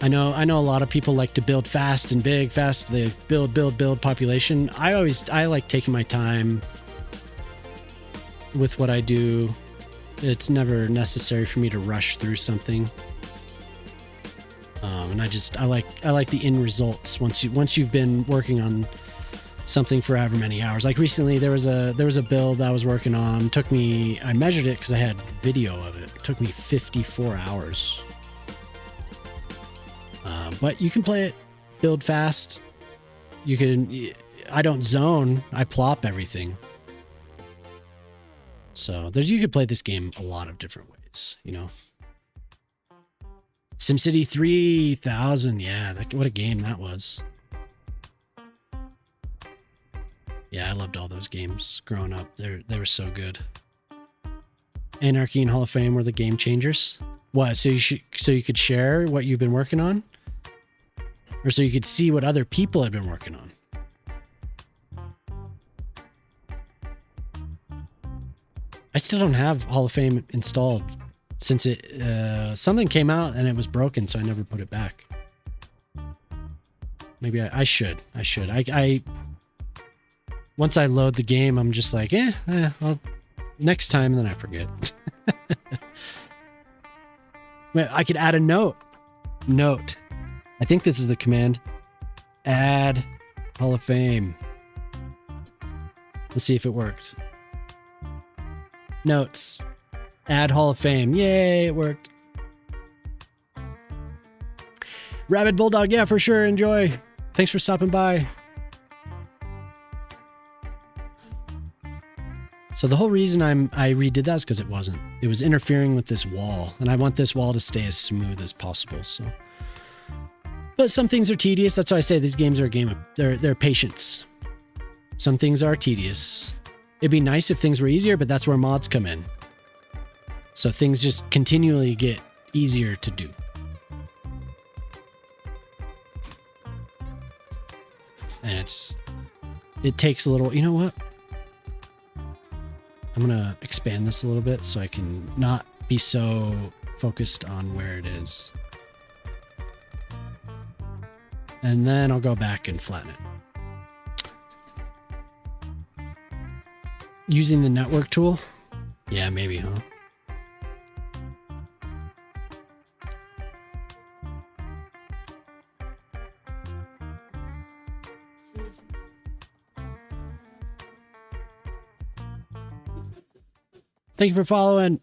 I know a lot of people like to build fast and big, they build population. I like taking my time with what I do. It's never necessary for me to rush through something. And I like the end results once you've been working on something for however many hours. Like recently there was a build I was working on. I measured it because I had video of it. It took me 54 hours. But you can play it, build fast. I don't zone, I plop everything. So you could play this game a lot of different ways, you know. SimCity 3000, yeah, what a game that was. Yeah, I loved all those games growing up. They were so good. Anarchy and Hall of Fame were the game changers. What? So you could share what you've been working on, or so you could see what other people had been working on. I still don't have Hall of Fame installed since something came out and it was broken, so I never put it back. Maybe I should. I once I load the game, I'm just like, well, next time, and then I forget. I could add a note. I think this is the command. Add Hall of Fame. Let's see if it worked. Notes. Add Hall of Fame. Yay, it worked. Rabid Bulldog, yeah, for sure. Enjoy. Thanks for stopping by. So the whole reason I redid that is because it was interfering with this wall, and I want this wall to stay as smooth as possible. So, but some things are tedious. That's why I say these games are a game of they're patience. Some things are tedious. It'd be nice if things were easier, but that's where mods come in. So things just continually get easier to do. And it takes a little, you know what? I'm going to expand this a little bit so I can not be so focused on where it is. And then I'll go back and flatten it. Using the network tool? Yeah, maybe, huh? Thank you for following.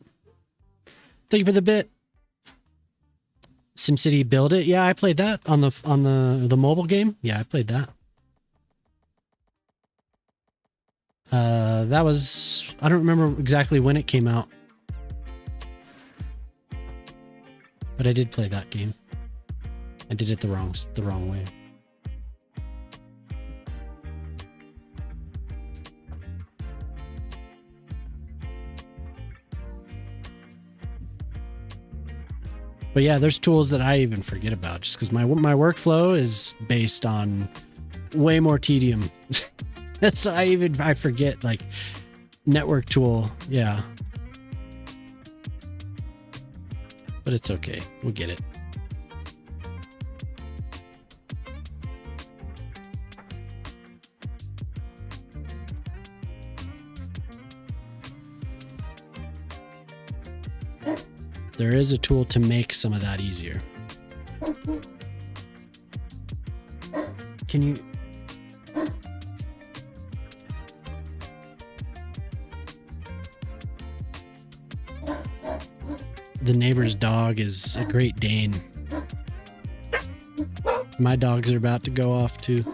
Thank you for the bit. SimCity Build It. Yeah, I played that on the mobile game. Yeah, I played that. That was, I don't remember exactly when it came out, but I did play that game. I did it the wrong way. But yeah, there's tools that I even forget about just because my workflow is based on way more tedium. That's I forget, like, network tool. Yeah. But it's okay. We'll get it. There is a tool to make some of that easier. Can you... The neighbor's dog is a Great Dane. My dogs are about to go off too.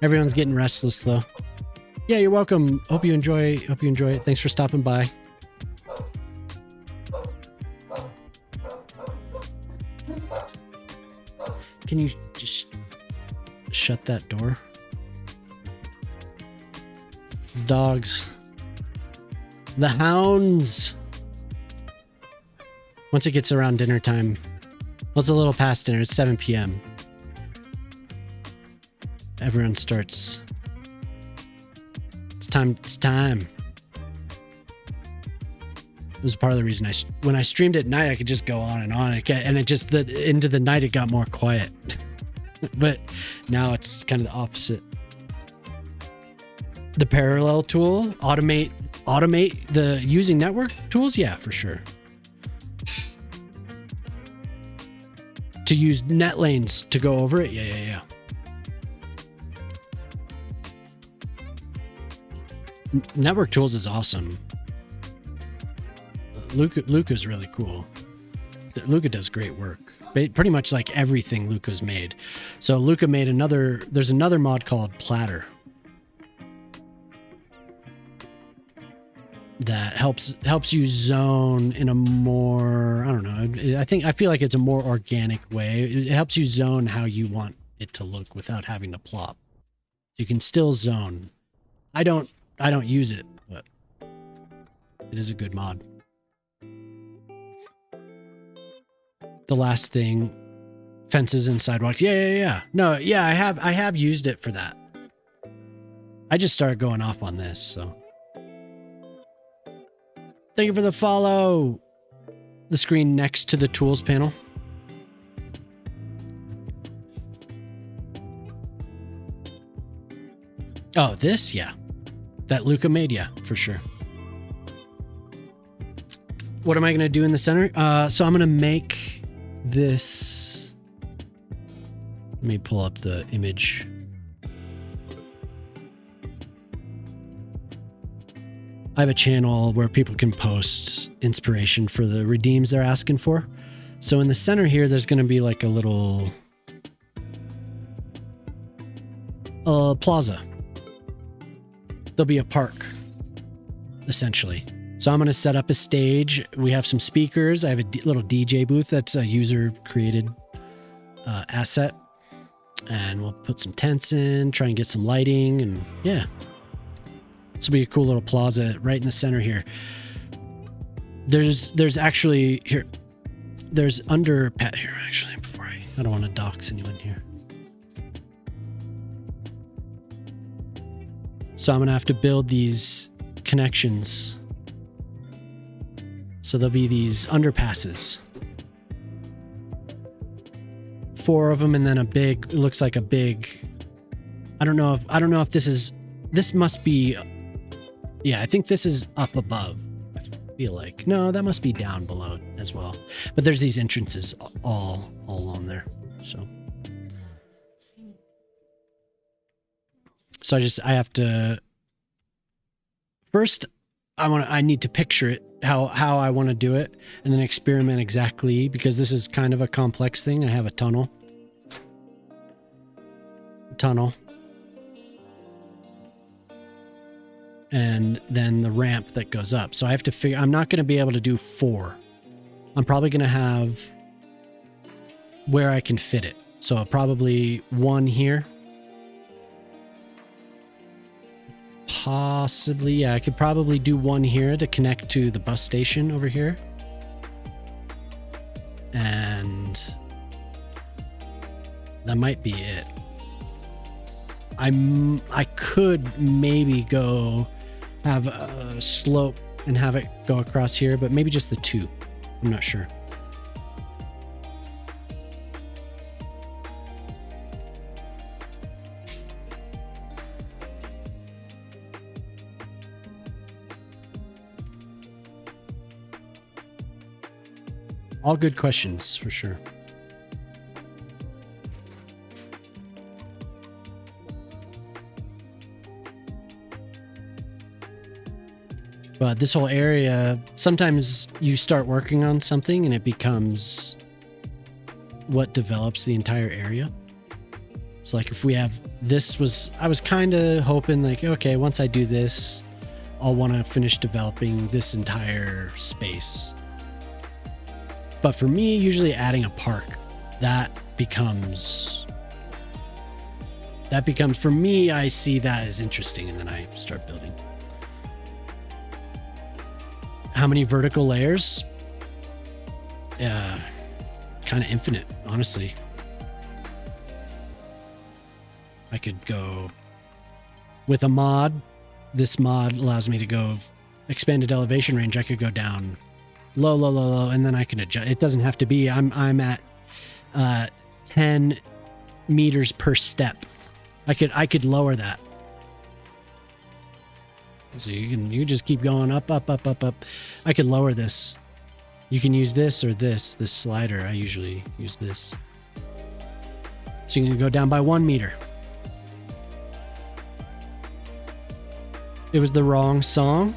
Everyone's getting restless though. Yeah, you're welcome. Hope you enjoy it. Thanks for stopping by. Can you just shut that door? Dogs. The hounds. Once it gets around dinner time. Well, it's a little past dinner. It's 7 p.m. Everyone starts. It's time. It's time. This is part of the reason when I streamed at night, I could just go on, and it just into the night it got more quiet. But now it's kind of the opposite. The parallel tool, automate the using network tools, yeah, for sure. To use net lanes to go over it, yeah. Network tools is awesome. Luca's really cool. Luca does great work. Pretty much like everything Luca's made. So Luca made there's another mod called Platter that helps you zone in a more, I don't know, I feel like it's a more organic way. It helps you zone how you want it to look without having to plop. You can still zone. I don't use it, but it is a good mod. The last thing, fences and sidewalks. Yeah. No, yeah, I have used it for that. I just started going off on this, so. Thank you for the follow. The screen next to the tools panel. Oh, this? Yeah. That Luca made, yeah, for sure. What am I going to do in the center? So I'm going to make this. Let me pull up the image. I have a channel where people can post inspiration for the redeems they're asking for. So in the center here, there's going to be like a little plaza. There'll be a park, essentially. So I'm going to set up a stage. We have some speakers. I have a little DJ booth that's a user-created asset. And we'll put some tents in, try and get some lighting, and yeah. This will be a cool little plaza right in the center here. There's actually here. There's underpass here actually. Before I don't want to dox anyone here. So I'm gonna have to build these connections. So there'll be these underpasses. 4 of them, and then it looks like a big. I don't know if this must be. Yeah, I think this is up above. I feel like. No, that must be down below as well. But there's these entrances all along there. So I have to first I need to picture it, how I want to do it, and then experiment exactly, because this is kind of a complex thing. I have a tunnel. And then the ramp that goes up. So I have to figure, I'm not going to be able to do 4. I'm probably going to have where I can fit it. So probably 1 here. Possibly, yeah, I could probably do 1 here to connect to the bus station over here. And that might be it. I could maybe go have a slope and have it go across here, but maybe just the 2. I'm not sure. All good questions, for sure. But this whole area, sometimes you start working on something and it becomes what develops the entire area. So like if we have I was kind of hoping like, okay, once I do this, I'll want to finish developing this entire space. But for me, usually adding a park, that becomes for me, I see that as interesting, and then I start building. How many vertical layers? Kind of infinite, honestly. I could go with a mod. This mod allows me to go expanded elevation range. I could go down low, and then I can adjust. It doesn't have to be. I'm at 10 meters per step. I could lower that. So you just keep going up. I could lower this. You can use this or this slider. I usually use this. So you can go down by 1 meter. It was the wrong song.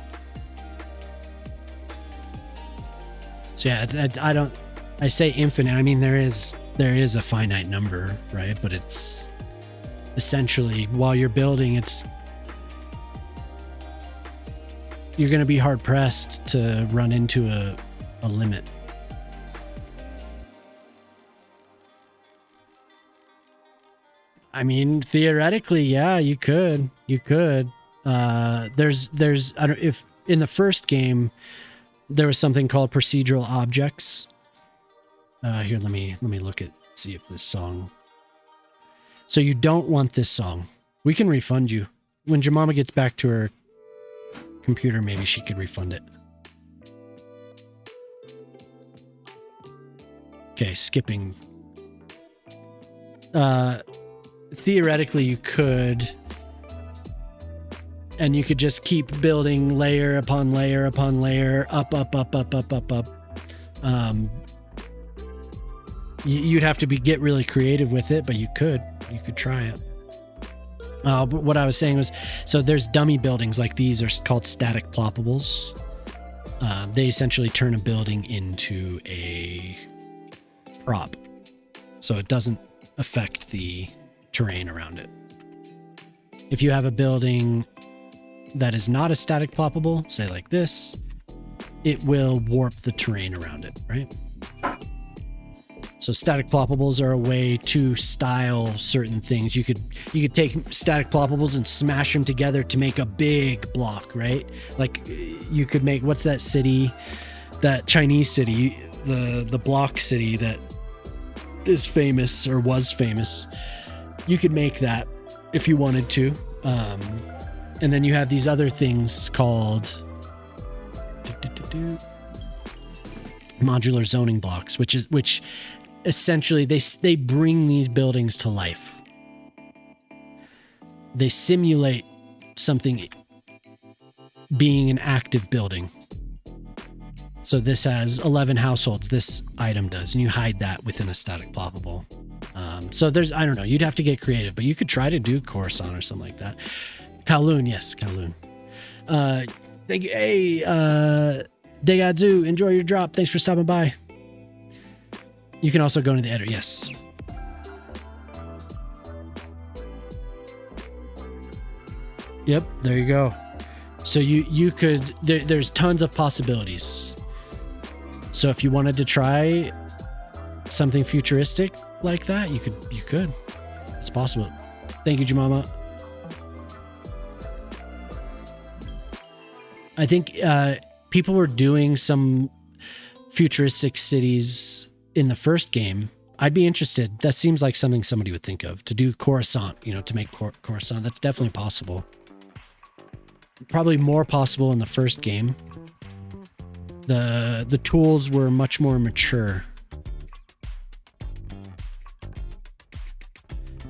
So yeah, I say infinite. I mean, there is a finite number, right? But it's essentially, while you're building, you're going to be hard pressed to run into a limit. I mean, theoretically, yeah, you could. There's I don't, if in the first game there was something called procedural objects. Here, let me look at, see if this song. So you don't want this song. We can refund you. When Jemima gets back to her computer, maybe she could refund it. Okay, skipping. Theoretically, you could, and you could just keep building layer upon layer upon layer, up. You'd have to get really creative with it, but you could try it. But what I was saying was, so there's dummy buildings like these are called static ploppables. They essentially turn a building into a prop, so it doesn't affect the terrain around it. If you have a building that is not a static ploppable, say like this, it will warp the terrain around it, right? So static ploppables are a way to style certain things. You could take static ploppables and smash them together to make a big block, right? Like you could make, what's that city, that Chinese city, the block city that is famous or was famous. You could make that if you wanted to. And then you have these other things called modular zoning blocks, which essentially they bring these buildings to life. They simulate something being an active building. So this has 11 households, this item does, and you hide that within a static ploppable. So there's, I don't know, you'd have to get creative, but you could try to do Coruscant or something like that. Kowloon, yes, Kowloon. Thank you. Hey, Degadzu, enjoy your drop. Thanks for stopping by. You can also go into the editor, yes. Yep, there you go. So you could, there's tons of possibilities. So if you wanted to try something futuristic like that, you could. It's possible. Thank you, Jemima. I think people were doing some futuristic cities in the first game. I'd be interested. That seems like something somebody would think of, to do Coruscant, to make Coruscant. That's definitely possible. Probably more possible in the first game. The tools were much more mature.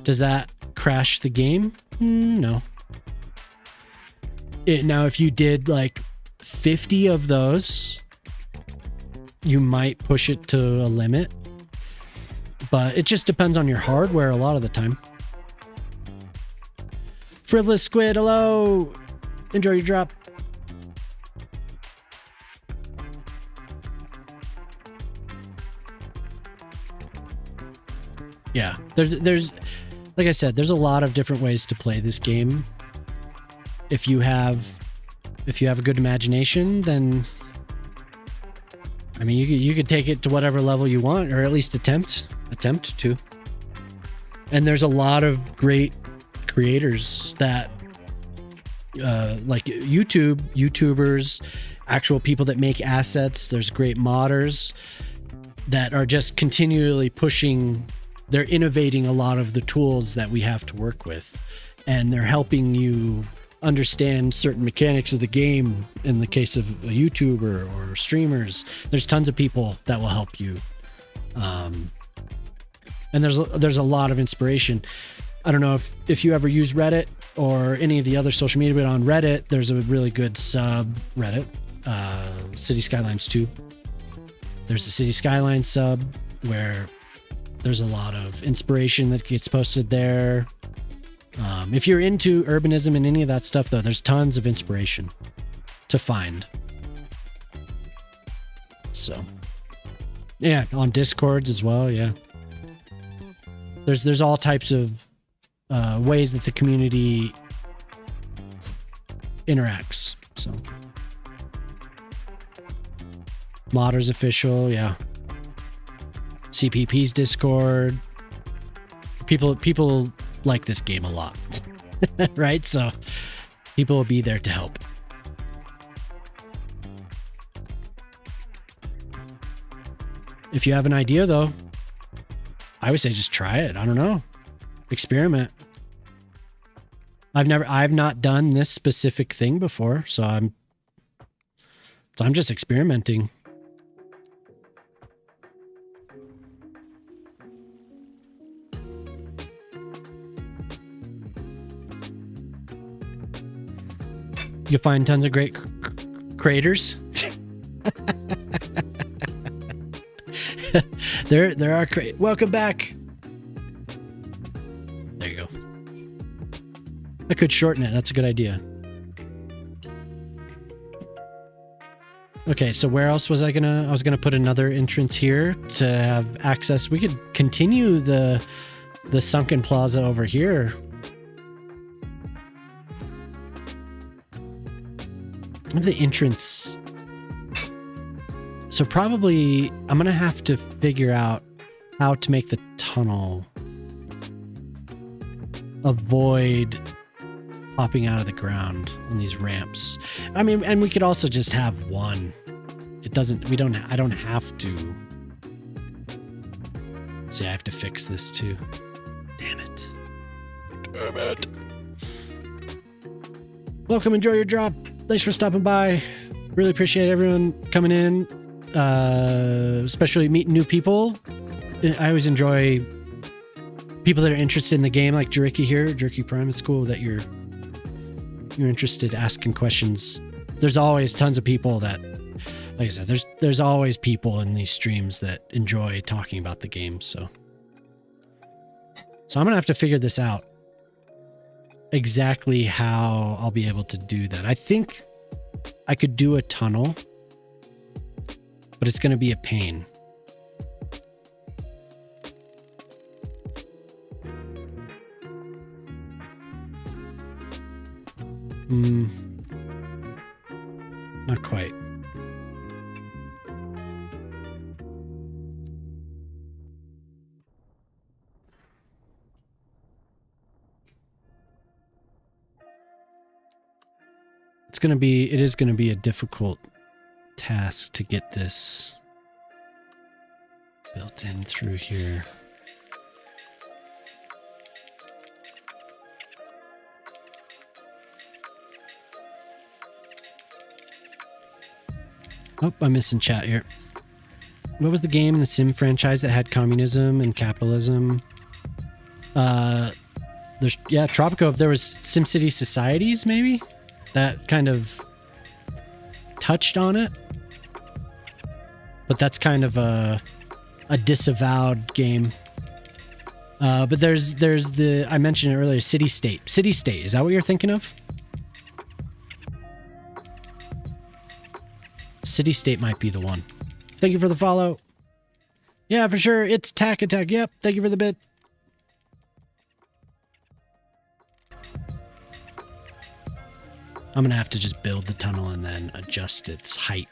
Does that crash the game? No. Now, if you did like 50 of those, you might push it to a limit. But it just depends on your hardware a lot of the time. Frivolous Squid, hello! Enjoy your drop. Yeah, there's like I said, there's a lot of different ways to play this game. If you have a good imagination, then I mean, you could take it to whatever level you want, or at least attempt to. And there's a lot of great creators that, like YouTubers, actual people that make assets. There's great modders that are just continually pushing. They're innovating a lot of the tools that we have to work with, and they're helping you understand certain mechanics of the game. In the case of a YouTuber or streamers, there's tons of people that will help you. And there's a lot of inspiration. I don't know if you ever use Reddit or any of the other social media, but on Reddit, there's a really good subreddit, City Skylines 2. There's the City Skylines sub where there's a lot of inspiration that gets posted there. If you're into urbanism and any of that stuff, though, there's tons of inspiration to find. So, yeah, on Discords as well. Yeah, there's all types of ways that the community interacts. So, Modders Official, yeah. CPP's Discord. People like this game a lot, right? So people will be there to help. If you have an idea, though, I would say just try it. I don't know. Experiment. I've not done this specific thing before, so I'm just experimenting. You'll find tons of great creators. There are welcome back. There you go. I could shorten it. That's a good idea. Okay, so where else was I was gonna put another entrance here to have access. We could continue the sunken plaza over here. The entrance. So probably I'm gonna have to figure out how to make the tunnel avoid popping out of the ground on these ramps. I mean, and we could also just have one. I don't have to. See, I have to fix this too. Damn it. Damn it. Welcome, enjoy your drop. Thanks for stopping by. Really appreciate everyone coming in, especially meeting new people. I always enjoy people that are interested in the game, like Jerky here, Jerky Prime. It's cool that you're interested, asking questions. There's always tons of people that, like I said, there's always people in these streams that enjoy talking about the game. So I'm gonna have to figure this out. Exactly how I'll be able to do that. I think I could do a tunnel, but it's going to be a pain. Not quite. It is going to be a difficult task to get this built in through here. Oh, I'm missing chat here. What was the game in the Sim franchise that had communism and capitalism? Tropico. There was SimCity Societies, maybe? That kind of touched on it, but that's kind of a disavowed game. But there's I mentioned it earlier, City State. Is that what you're thinking of? City State might be the one. Thank you for the follow. Yeah, for sure. It's Tack Attack. Yep. Thank you for the bit. I'm going to have to just build the tunnel and then adjust its height.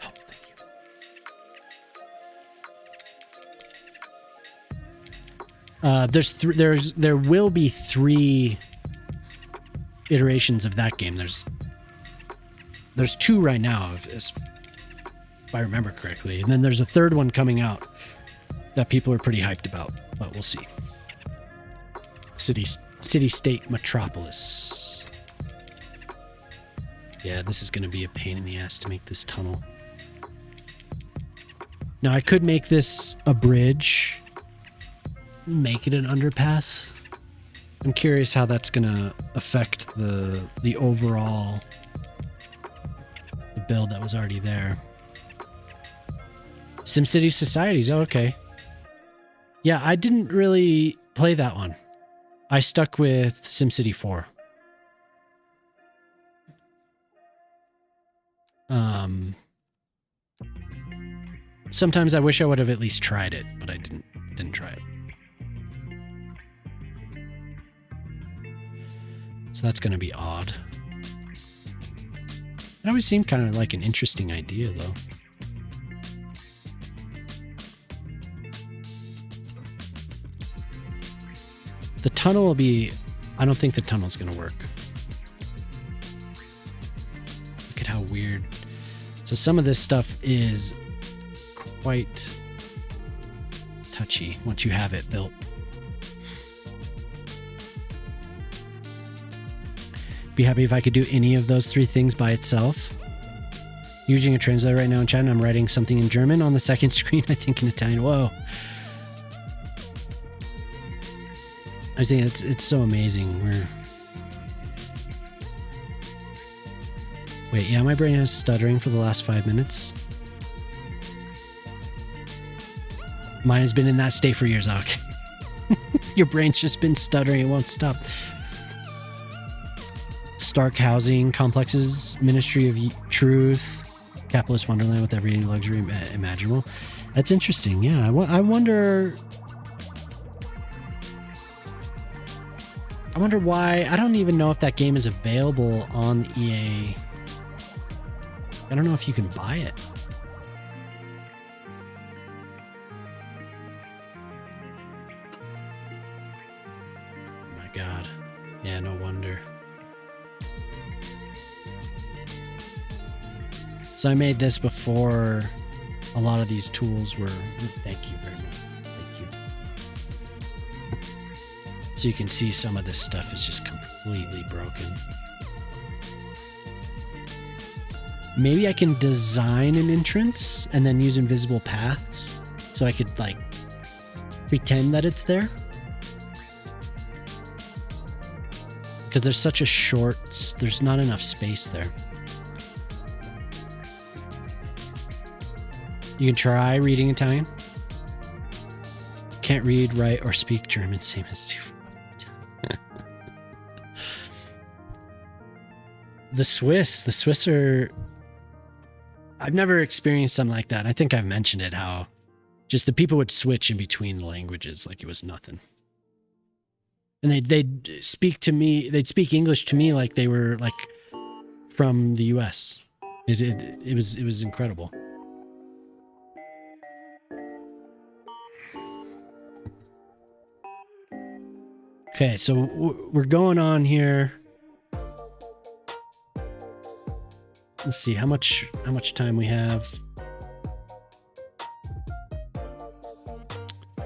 Oh, thank you. There will be 3 iterations of that game. There's 2 right now, if I remember correctly, and then there's a 3rd one coming out that people are pretty hyped about, but we'll see. City-state metropolis. Yeah, this is going to be a pain in the ass to make this tunnel. Now, I could make this a bridge, make it an underpass. I'm curious how that's going to affect the overall build that was already there. SimCity Societies. Oh, okay. Yeah, I didn't really play that one. I stuck with SimCity 4. Sometimes I wish I would have at least tried it, but I didn't try it. So that's going to be odd. It always seemed kind of like an interesting idea, though. The tunnel will be... I don't think the tunnel's going to work. Look at how weird. So some of this stuff is quite touchy once you have it built. Be happy if I could do any of those 3 things by itself. Using a translator right now in chat, and I'm writing something in German on the second screen, I think in Italian. Whoa. I was saying it's so amazing. Wait, yeah, my brain is stuttering for the last 5 minutes. Mine has been in that state for years, okay. Your brain's just been stuttering, it won't stop. Stark Housing Complexes, Ministry of Truth, Capitalist Wonderland with every luxury imaginable. That's interesting, yeah. I wonder why. I don't even know if that game is available on EA. I don't know if you can buy it. Oh my god. Yeah, no wonder. So I made this before a lot of these tools were... Thank you very much. Thank you. So you can see some of this stuff is just completely broken. Maybe I can design an entrance and then use invisible paths so I could like pretend that it's there. Because there's such a short... There's not enough space there. You can try reading Italian. Can't read, write, or speak German. Same as two. The Swiss are... I've never experienced something like that. I think I've mentioned it, how just the people would switch in between the languages like it was nothing. And they'd speak to me, they'd speak English to me like they were like from the US. It was incredible. Okay, so we're going on here. Let's see how much time we have.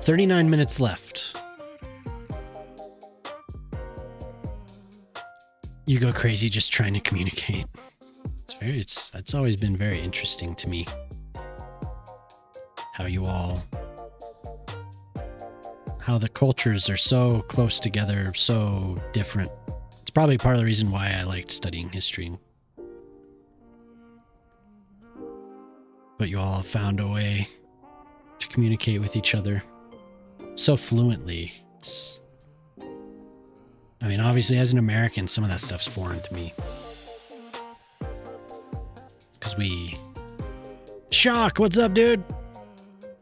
39 minutes left. You go crazy just trying to communicate. It's always been very interesting to me how the cultures are so close together, so different. It's probably part of the reason why I liked studying history. But you all have found a way to communicate with each other so fluently. I mean, obviously, as an American, some of that stuff's foreign to me. Because Shock, what's up, dude?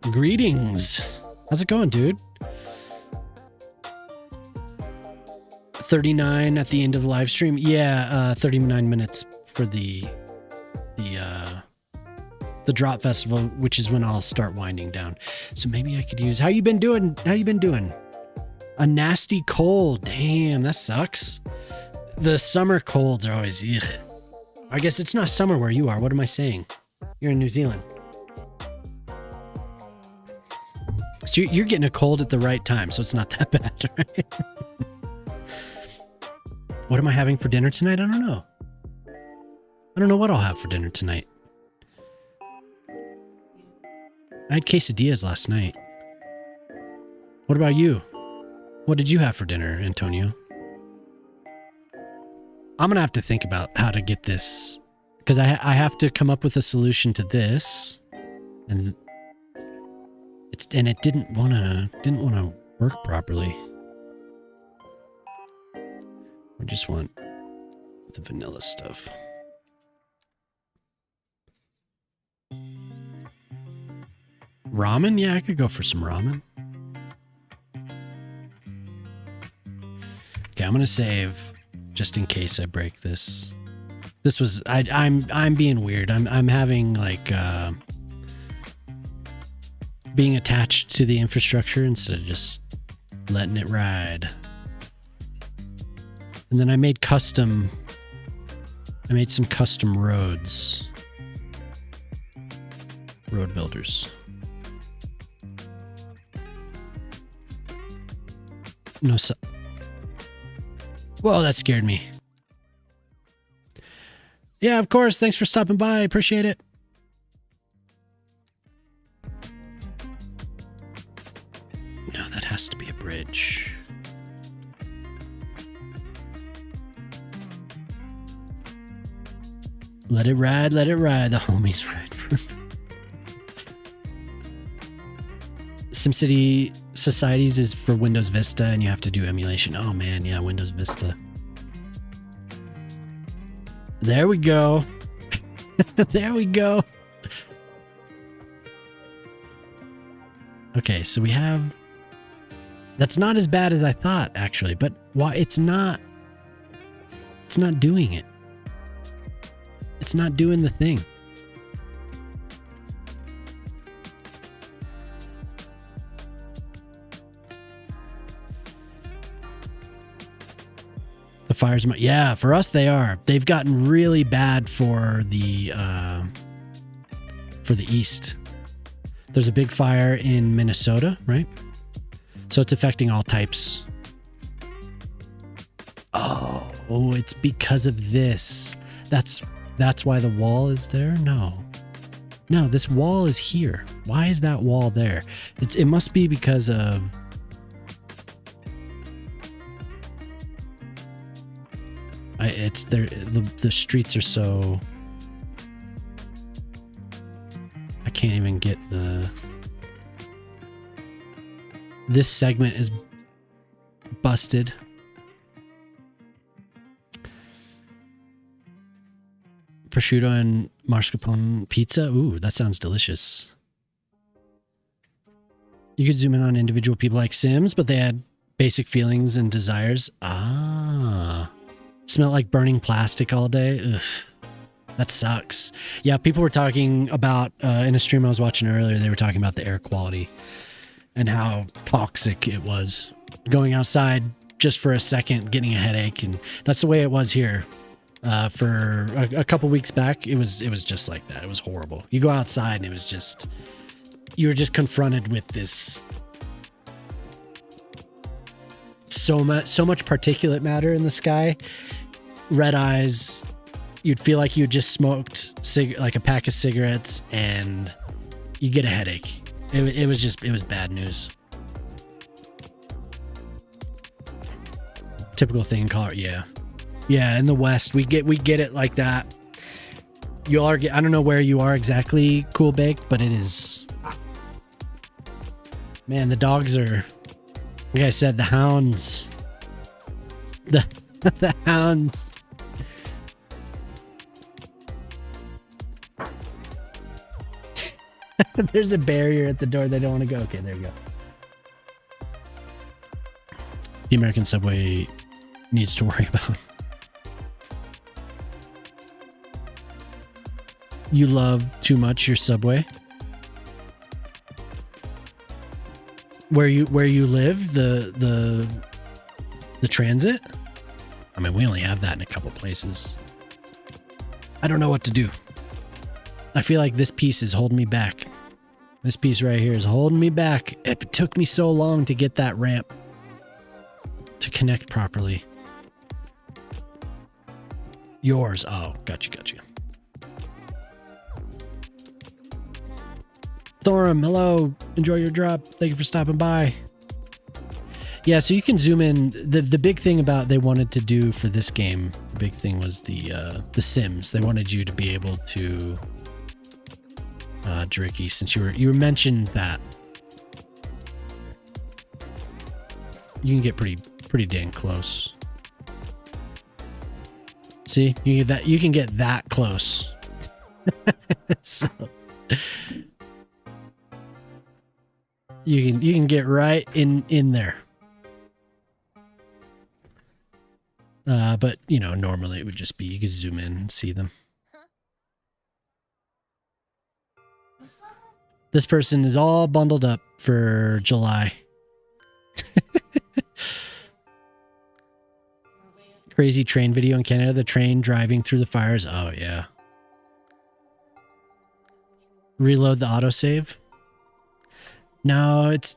Greetings. How's it going, dude? 39 at the end of the live stream. Yeah, 39 minutes for the drop festival, which is when I'll start winding down. So maybe I could use. How you been doing? A nasty cold. Damn, that sucks. The summer colds are always. Ugh. I guess it's not summer where you are. What am I saying? You're in New Zealand. So you're getting a cold at the right time, so it's not that bad, right? What am I having for dinner tonight? I don't know. I don't know what I'll have for dinner tonight. I had quesadillas last night. What about you? What did you have for dinner, Antonio? I'm going to have to think about how to get this, because I have to come up with a solution to this, and it didn't want to work properly. I just want the vanilla stuff. Ramen? Yeah, I could go for some ramen. Okay, I'm gonna save just in case I break this. This was I'm being weird. I'm having like being attached to the infrastructure instead of just letting it ride. And then I made some custom roads. Road builders. No, whoa, that scared me. Yeah, of course. Thanks for stopping by. I appreciate it. No, that has to be a bridge. Let it ride, let it ride. The homies ride. SimCity Societies is for Windows Vista, and you have to do emulation. Oh man, yeah, Windows Vista. There we go. There we go. Okay, so we have... That's not as bad as I thought, actually, but why it's not doing it. It's not doing the thing. The fires, yeah, for us they are. They've gotten really bad for the east. There's a big fire in Minnesota, right? So it's affecting all types. Oh, it's because of this. That's why the wall is there? No, this wall is here. Why is that wall there? It must be because of... It's there. The streets are so... I can't even get the... This segment is busted. Prosciutto and mascarpone pizza. Ooh, that sounds delicious. You could zoom in on individual people like Sims, but they had basic feelings and desires. Ah. Smell like burning plastic all day. Ugh. That sucks. Yeah, people were talking about, in a stream I was watching earlier, they were talking about the air quality and how toxic it was. Going outside just for a second, getting a headache, and that's the way it was here. For a couple weeks back, it was just like that. It was horrible. You go outside and it was just, you were just confronted with this so much particulate matter in the sky, red eyes. You'd feel like you just smoked like a pack of cigarettes, and you get a headache. It was bad news. Typical thing in Colorado, yeah. Yeah, in the West, we get it like that. You are, I don't know where you are exactly, Cool Baked, but it is. Man, the dogs are, like I said, the hounds. The hounds. There's a barrier at the door. They don't want to go. Okay, there we go. The American subway needs to worry about. You love too much your Subway? Where you live, the transit? I mean, we only have that in a couple places. I don't know what to do. I feel like this piece is holding me back. This piece right here is holding me back. It took me so long to get that ramp to connect properly. Yours. Oh, got you. Thorum, hello. Enjoy your drop. Thank you for stopping by. Yeah, so you can zoom in. The big thing about they wanted to do for this game, the big thing was the Sims. They wanted you to be able to Dricky, since you mentioned that. You can get pretty dang close. See? You can get that close. So you can get right in there. But you know, normally it would just be you could zoom in and see them. This person is all bundled up for July. Crazy train video in Canada, the train driving through the fires. Oh yeah. Reload the autosave. No, it's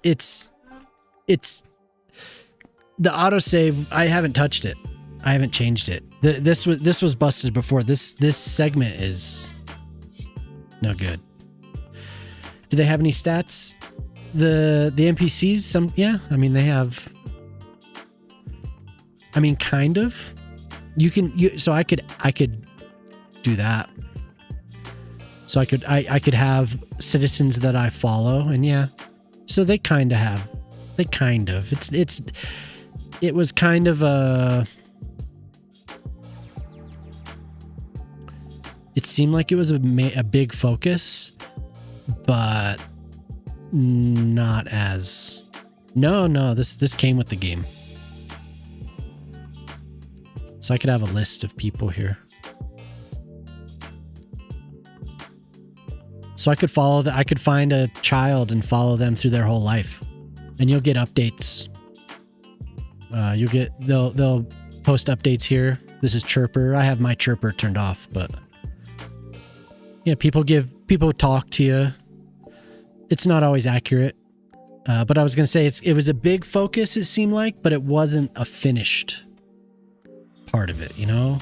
the autosave. I haven't touched it. I haven't changed it. This was busted before. This segment is no good. Do they have any stats? The NPCs? Some, yeah. I mean, they have. I mean, kind of. So I could do that. So I could have citizens that I follow, and yeah. So they kind of have. It was kind of a. It seemed like it was a big focus, but not as. No. This came with the game. So I could have a list of people here. So I could I could find a child and follow them through their whole life. And you'll get updates. They'll post updates here. This is Chirper. I have my Chirper turned off, but yeah, people talk to you. It's not always accurate. But I was going to say it was a big focus, it seemed like, but it wasn't a finished part of it, you know?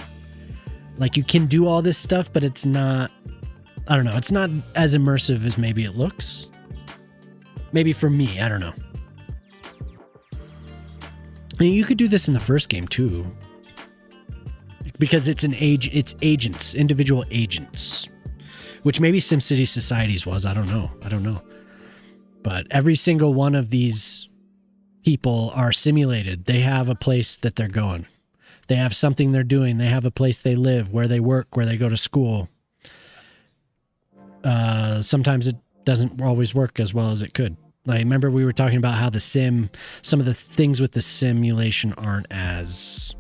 Like you can do all this stuff, but it's not, I don't know, it's not as immersive as maybe it looks. Maybe for me, I don't know. I mean, you could do this in the first game too. Because it's agents, individual agents. Which maybe SimCity Societies was, I don't know. But every single one of these people are simulated. They have a place that they're going. They have something they're doing. They have a place they live, where they work, where they go to school. Sometimes it doesn't always work as well as it could. I remember we were talking about how some of the things with the simulation aren't as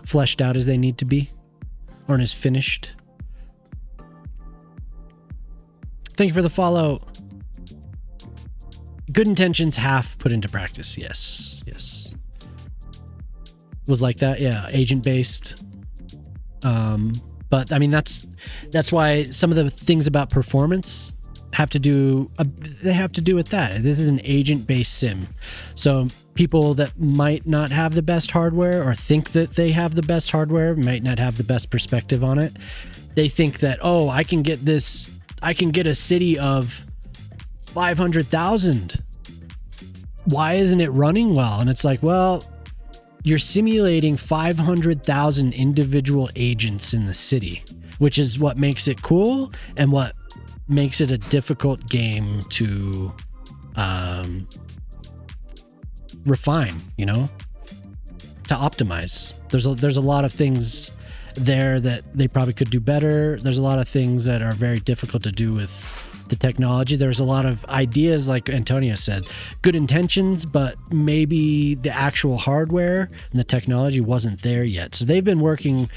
fleshed out as they need to be, aren't as finished. Thank you for the follow. Good intentions half put into practice. Yes. Was like that, yeah, agent based. But I mean that's why some of the things about performance have to do with that. This is an agent based sim, so people that might not have the best hardware or think that they have the best hardware might not have the best perspective on it. They think that, oh, I can get a city of 500,000. Why isn't it running well? And it's like, well, you're simulating 500,000 individual agents in the city, which is what makes it cool and what makes it a difficult game to refine, you know, to optimize. There's a lot of things there that they probably could do better. There's a lot of things that are very difficult to do with the technology. There's a lot of ideas, like Antonio said, good intentions, but maybe the actual hardware and the technology wasn't there yet. So they've been working,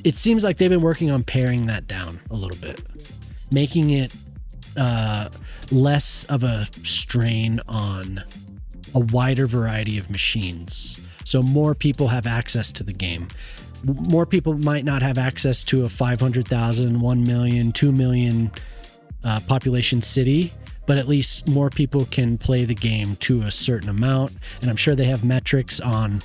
it seems like they've been working on paring that down a little bit, making it less of a strain on a wider variety of machines. So more people have access to the game. More people might not have access to a 500,000, 1 million, 2 million population city, but at least more people can play the game to a certain amount. And I'm sure they have metrics on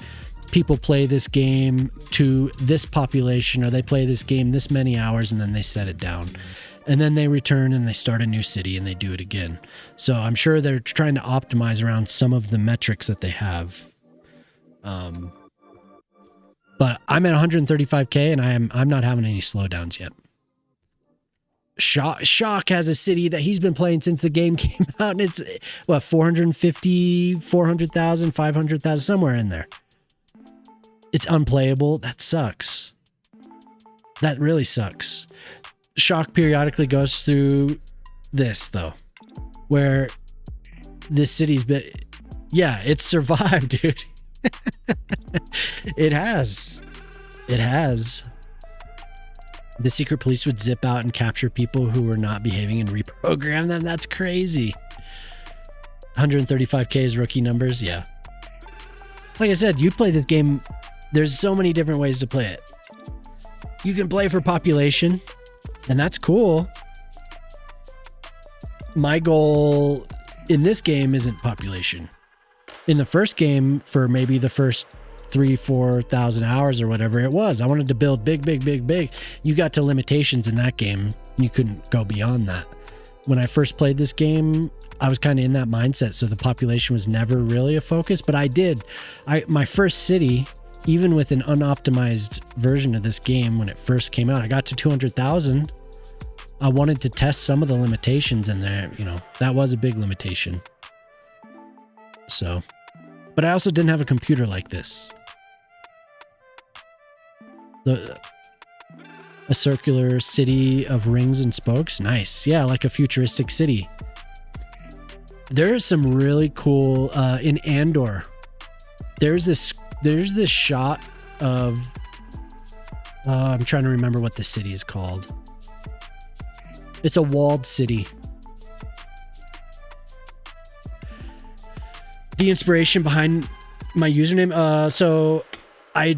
people play this game to this population, or they play this game this many hours, and then they set it down. And then they return and they start a new city and they do it again. So I'm sure they're trying to optimize around some of the metrics that they have. But I'm at 135K and I'm not having any slowdowns yet. Shock has a city that he's been playing since the game came out, and it's, what, 450, 400,000, 500,000, somewhere in there. It's unplayable. That sucks. That really sucks. Shock periodically goes through this, though, where this city's been, yeah, it's survived, dude. It has. The secret police would zip out and capture people who were not behaving and reprogram them. That's crazy. 135K is rookie numbers. Yeah. Like I said, you play this game. There's so many different ways to play it. You can play for population, and that's cool. My goal in this game isn't population. In the first game, for maybe the first 3,000-4,000 hours or whatever it was, I wanted to build big. You got to limitations in that game, and you couldn't go beyond that. When I first played this game, I was kind of in that mindset, so the population was never really a focus, but my first city, even with an unoptimized version of this game when it first came out, I got to 200,000. I wanted to test some of the limitations in there, that was a big limitation. So, but I also didn't have a computer like this. A circular city of rings and spokes. Nice. Yeah, like a futuristic city. There's some really cool in Andor. There's this shot of I'm trying to remember what the city is called. It's a walled city. The inspiration behind my username. So I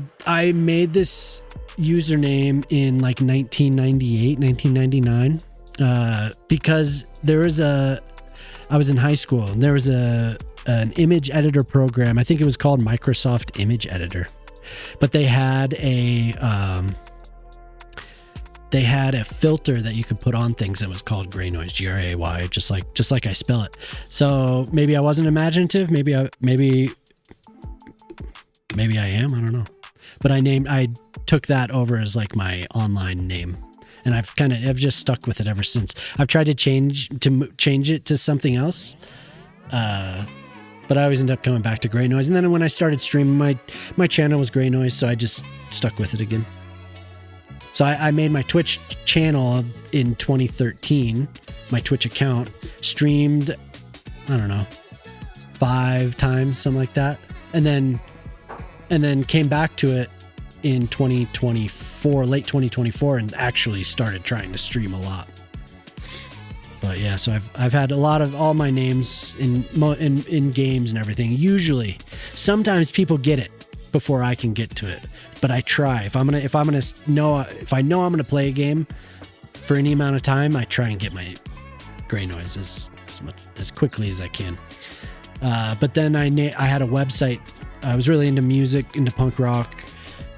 made this username in like 1998, 1999, because I was in high school and there was an image editor program. I think it was called Microsoft Image Editor, but they had a filter that you could put on things that was called gray noise, Gray, just like I spell it. So maybe I wasn't imaginative. Maybe I am. I don't know. But I took that over as like my online name, and I've just stuck with it ever since. I've tried to change it to something else, but I always end up coming back to Gray Noise. And then when I started streaming, my channel was Gray Noise, so I just stuck with it again. So I made my Twitch channel in 2013, my Twitch account, streamed, I don't know, 5 times, something like that. And then came back to it in 2024, late 2024, and actually started trying to stream a lot. But yeah, so I've had a lot of all my names in games and everything. Usually, sometimes people get it before I can get to it, but I try. If I know I'm gonna play a game for any amount of time, I try and get my Gray Noise as quickly as I can. But then I had a website. I was really into music, into punk rock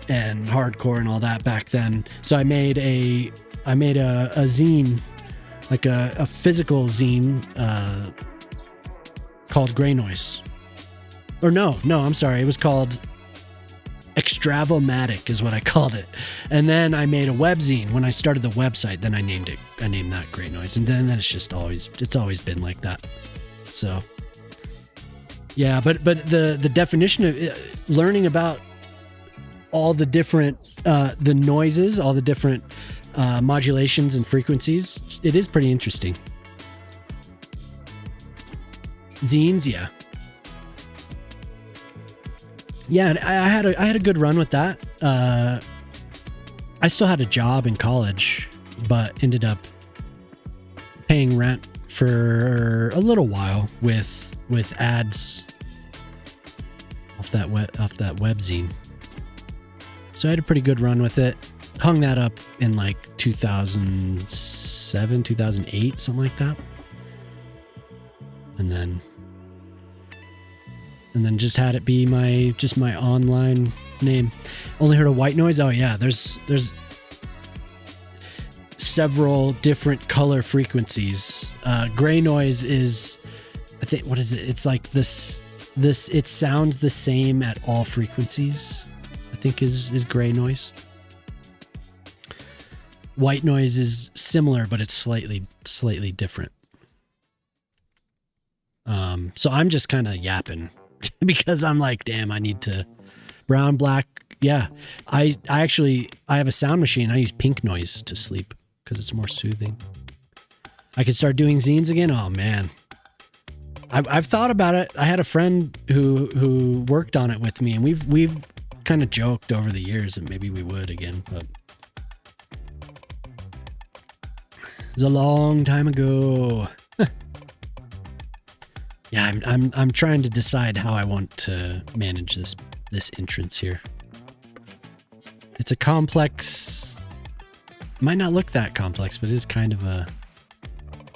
and hardcore and all that back then. So I made a zine, like a physical zine, called Gray Noise. Or no, I'm sorry. It was called Extravomatic is what I called it. And then I made a webzine. When I started the website, then I named that Gray Noise. And then it's always been like that. So yeah, but the definition of learning about all the different the noises, all the different modulations and frequencies. It is pretty interesting. Zines, yeah. Yeah, I had a good run with that. I still had a job in college, but ended up paying rent for a little while with ads off that webzine. So I had a pretty good run with it. Hung that up in like 2007, 2008, something like that. And then just had it be my online name. Only heard of white noise. Oh yeah, there's several different color frequencies. Gray noise is, I think, what is it? It's like this it sounds the same at all frequencies, I think is gray noise. White noise is similar, but it's slightly different. So I'm just kind of yapping because I'm like, damn, I need to brown, black. Yeah. I have a sound machine. I use pink noise to sleep because it's more soothing. I could start doing zines again. Oh man. I've thought about it. I had a friend who worked on it with me, and we've kind of joked over the years that maybe we would again, but it was a long time ago. Yeah, I'm trying to decide how I want to manage this entrance here. It's a complex. Might not look that complex, but it is kind of a.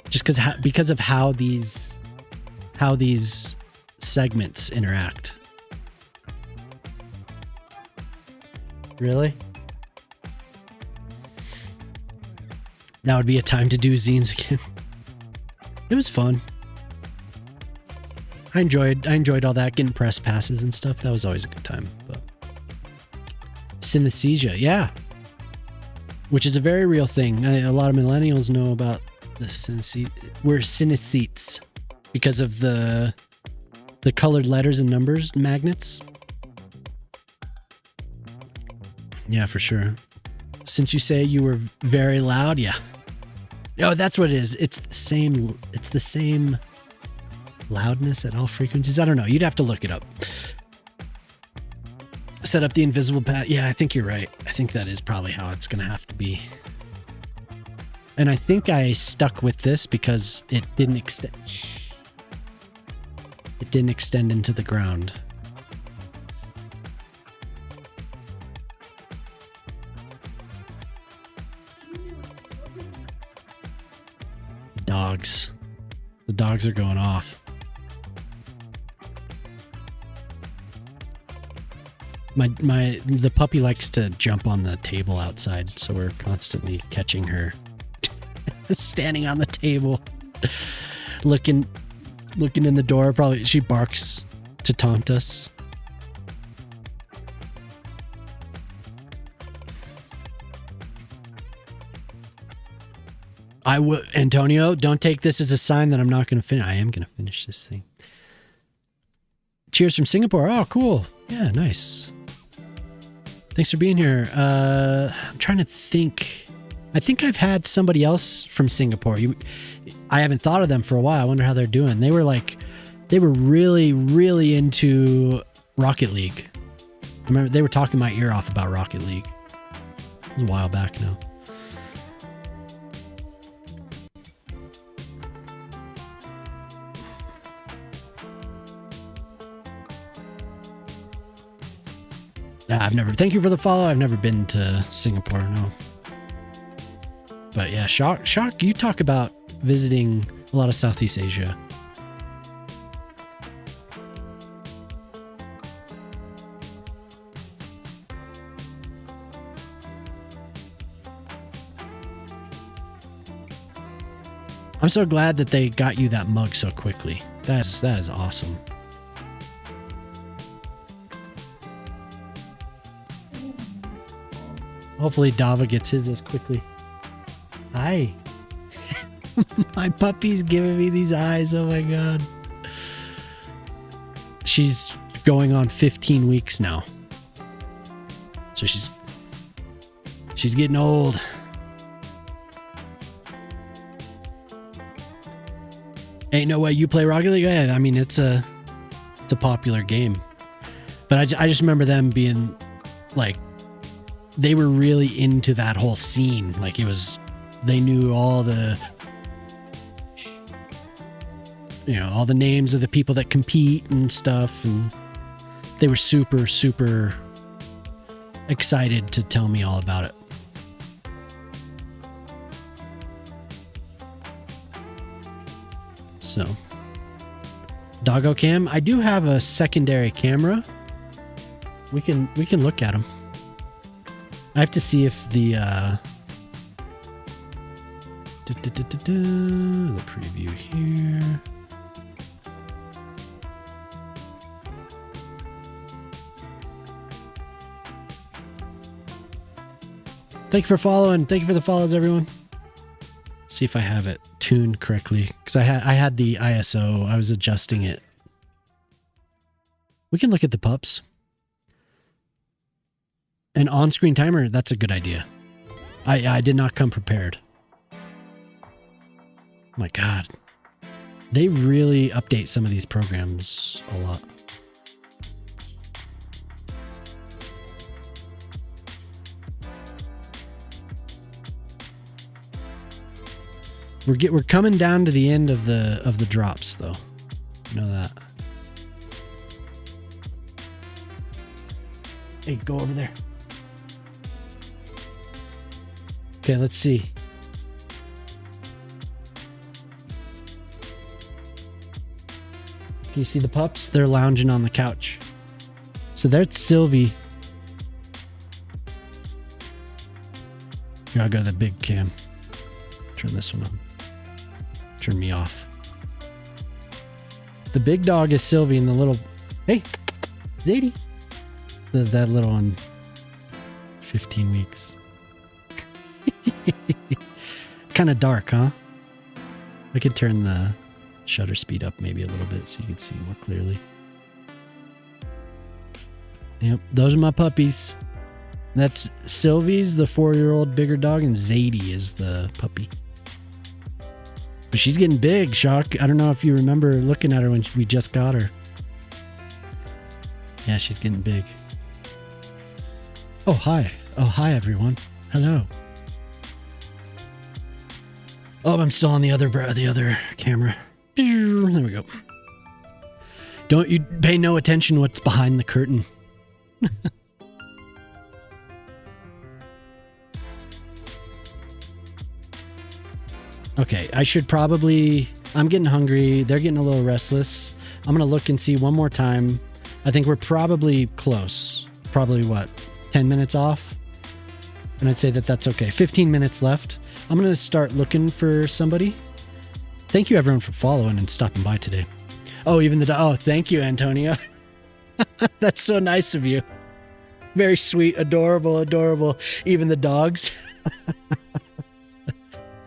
Just because of how these segments interact. Really? That would be a time to do zines again. It was fun. I enjoyed all that, getting press passes and stuff. That was always a good time. But synesthesia, yeah, which is a very real thing. A lot of millennials know about the synesthete. We're synesthetes because of the colored letters and numbers magnets. Yeah, for sure. Since you say you were very loud, yeah. Oh, that's what it is. It's the same loudness at all frequencies. I don't know. You'd have to look it up. Set up the invisible pad. Yeah, I think you're right. I think that is probably how it's going to have to be. And I think I stuck with this because it didn't extend. It didn't extend into the ground. Dogs. The dogs are going off. The puppy likes to jump on the table outside, so we're constantly catching her standing on the table, looking in the door. Probably she barks to taunt us. Antonio, don't take this as a sign that I'm not going to finish. I am going to finish this thing. Cheers from Singapore. Oh, cool. Yeah, nice. Thanks for being here. I'm trying to think. I think I've had somebody else from Singapore. I haven't thought of them for a while. I wonder how they're doing. They were really, really into Rocket League. I remember they were talking my ear off about Rocket League. It was a while back now. Thank you for the follow. I've never been to Singapore, no. But yeah, Shock, you talk about visiting a lot of Southeast Asia. I'm so glad that they got you that mug so quickly. That is awesome. Hopefully Dava gets his as quickly. Hi. My puppy's giving me these eyes. Oh my God. She's going on 15 weeks now. So she's getting old. Ain't no way you play Rocket League. Yeah, I mean it's a popular game, but I just remember them being like, they were really into that whole scene. Like they knew all the, all the names of the people that compete and stuff, and they were super, super excited to tell me all about it. So, Doggo Cam, I do have a secondary camera. We can look at them. I have to see if the preview here. Thank you for following. Thank you for the follows, everyone. See if I have it tuned correctly, because I had the ISO. I was adjusting it. We can look at the pups. An on-screen timer, that's a good idea. I did not come prepared. My God. They really update some of these programs a lot. We're coming down to the end of the drops, though. You know that. Hey, go over there. Okay, let's see. Can you see the pups? They're lounging on the couch. So that's Sylvie. Here, I'll go to the big cam. Turn this one on. Turn me off. The big dog is Sylvie, and the little... Hey, Zadie. That little one. 15 weeks. Kind of dark, huh? I could turn the shutter speed up maybe a little bit so you can see more clearly. Yep, those are my puppies. That's Sylvie's the 4-year-old bigger dog, and Zadie is the puppy. But she's getting big, Shock. I don't know if you remember looking at her when we just got her. Yeah, she's getting big. Oh, hi. Oh, hi, everyone. Hello. Oh, I'm still on the other camera. There we go. Don't you pay no attention what's behind the curtain. Okay, I should probably... I'm getting hungry. They're getting a little restless. I'm going to look and see one more time. I think we're probably close. Probably, what, 10 minutes off? And I'd say that that's okay. 15 minutes left. I'm going to start looking for somebody. Thank you, everyone, for following and stopping by today. Oh, even the... Oh, thank you, Antonio. That's so nice of you. Very sweet, adorable, adorable. Even the dogs.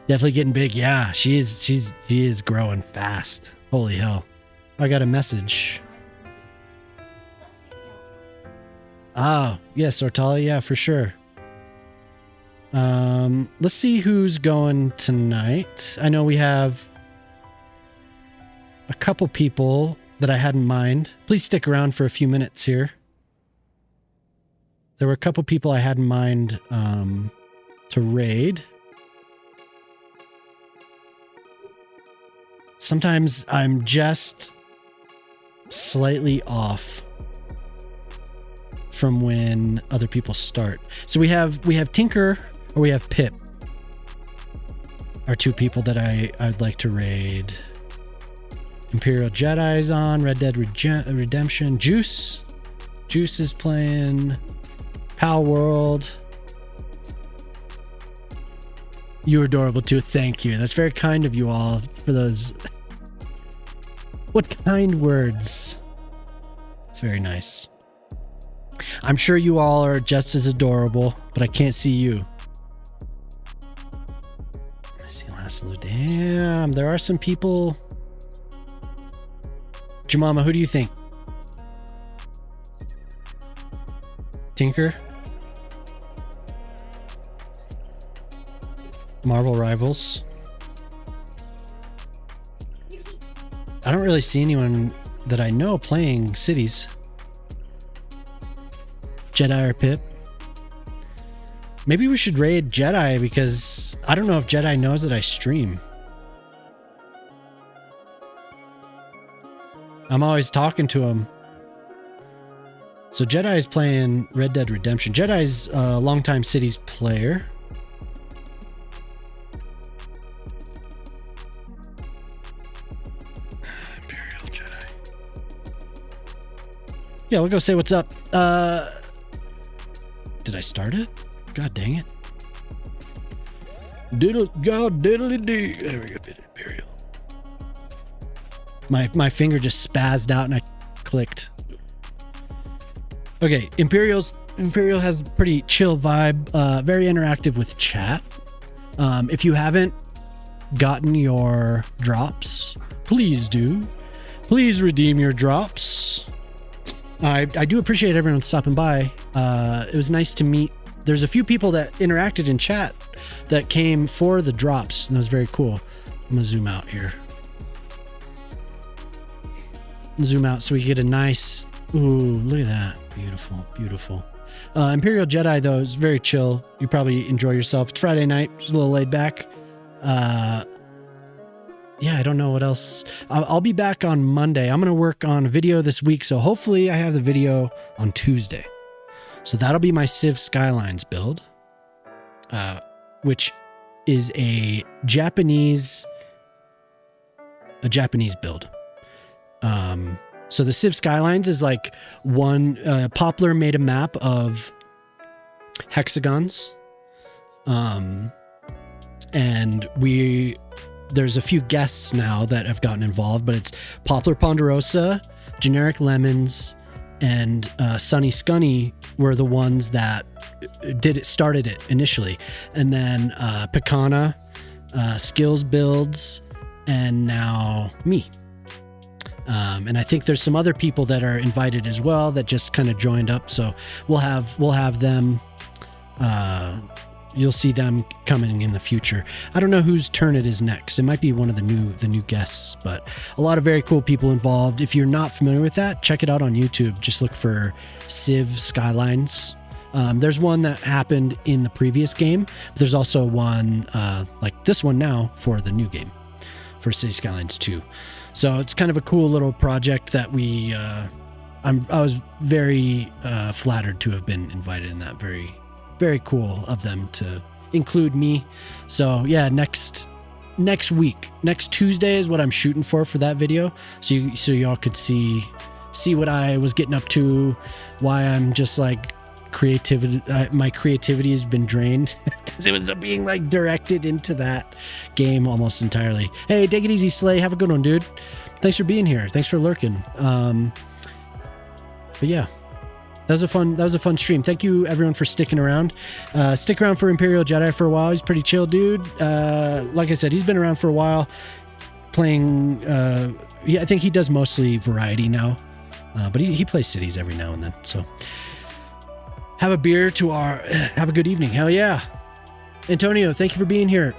Definitely getting big. Yeah, she is growing fast. Holy hell. I got a message. Oh, yes, Ortala, yeah, for sure. Let's see who's going tonight. I know we have a couple people that I had in mind. Please stick around for a few minutes here. There were a couple people I had in mind to raid. Sometimes I'm just slightly off from when other people start. So we have Tinker or we have Pip are two people that I'd like to raid. Imperial Jedi's on, Red Dead Redemption. Juice is playing. Pal World. You're adorable too. Thank you. That's very kind of you all for those. What kind words. It's very nice. I'm sure you all are just as adorable, but I can't see you. I see Laszlo. Damn, there are some people. Jemima, who do you think? Tinker? Marvel Rivals. I don't really see anyone that I know playing Cities. Jedi or Pip. Maybe we should raid Jedi because I don't know if Jedi knows that I stream. I'm always talking to him. So Jedi's playing Red Dead Redemption. Jedi's a longtime Cities player. Imperial Jedi. Yeah, we'll go say what's up. Did I start it? God dang it. God diddly dee. There we go. Imperial. My finger just spazzed out and I clicked. Okay, Imperial has a pretty chill vibe, very interactive with chat. If you haven't gotten your drops, please do. Please redeem your drops. I do appreciate everyone stopping by. It was nice to meet. There's a few people that interacted in chat that came for the drops, and that was very cool. I'm gonna zoom out here. Zoom out so we get a nice. Ooh, look at that. Beautiful, beautiful. Imperial Jedi, though, is very chill. You probably enjoy yourself. It's Friday night. Just a little laid back. Yeah, I don't know what else. I'll be back on Monday. I'm going to work on a video this week, so hopefully I have the video on Tuesday. So that'll be my Civ Skylines build, which is a Japanese build. So the Civ Skylines is like one, Poplar made a map of hexagons. And there's a few guests now that have gotten involved, but it's Poplar Ponderosa, Generic Lemons, and Sunny Scunny were the ones that started it initially. And then Picana, Skills Builds, and now me. And I think there's some other people that are invited as well that just kind of joined up. So we'll have them. You'll see them coming in the future. I don't know whose turn it is next. It might be one of the new guests, but a lot of very cool people involved. If you're not familiar with that, check it out on YouTube. Just look for Civ Skylines. There's one that happened in the previous game. But there's also one like this one now for the new game, for City Skylines 2. So it's kind of a cool little project that we. I was very flattered to have been invited in that. Very, very cool of them to include me. So yeah, next week, next Tuesday is what I'm shooting for that video. So y'all could see what I was getting up to, why I'm just like creativity. My creativity has been drained because it was being like directed into that game almost entirely. Hey, take it easy, Slay. Have a good one, dude. Thanks for being here. Thanks for lurking. But yeah, that was a fun stream. Thank you everyone for sticking around. Stick around for Imperial Jedi for a while. He's a pretty chill dude. Like I said, he's been around for a while playing. Yeah, I think he does mostly variety now, but he plays cities every now and then. So have a beer have a good evening. Hell yeah. Antonio, thank you for being here.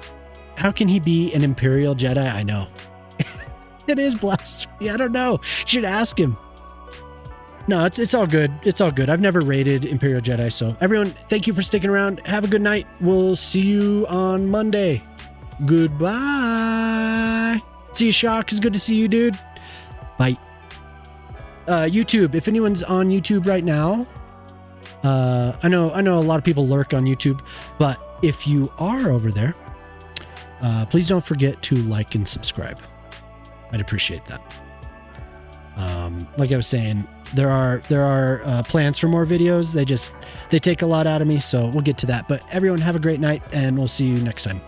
How can he be an Imperial Jedi? I know. It is blasphemy. I don't know. You should ask him. No, it's all good. It's all good. I've never raided Imperial Jedi. So everyone, thank you for sticking around. Have a good night. We'll see you on Monday. Goodbye. See you, Shock. It's good to see you, dude. Bye. YouTube. If anyone's on YouTube right now, I know a lot of people lurk on YouTube, but if you are over there, please don't forget to like and subscribe. I'd appreciate that. Like I was saying, there are plans for more videos. They take a lot out of me, so we'll get to that. But everyone have a great night, and we'll see you next time.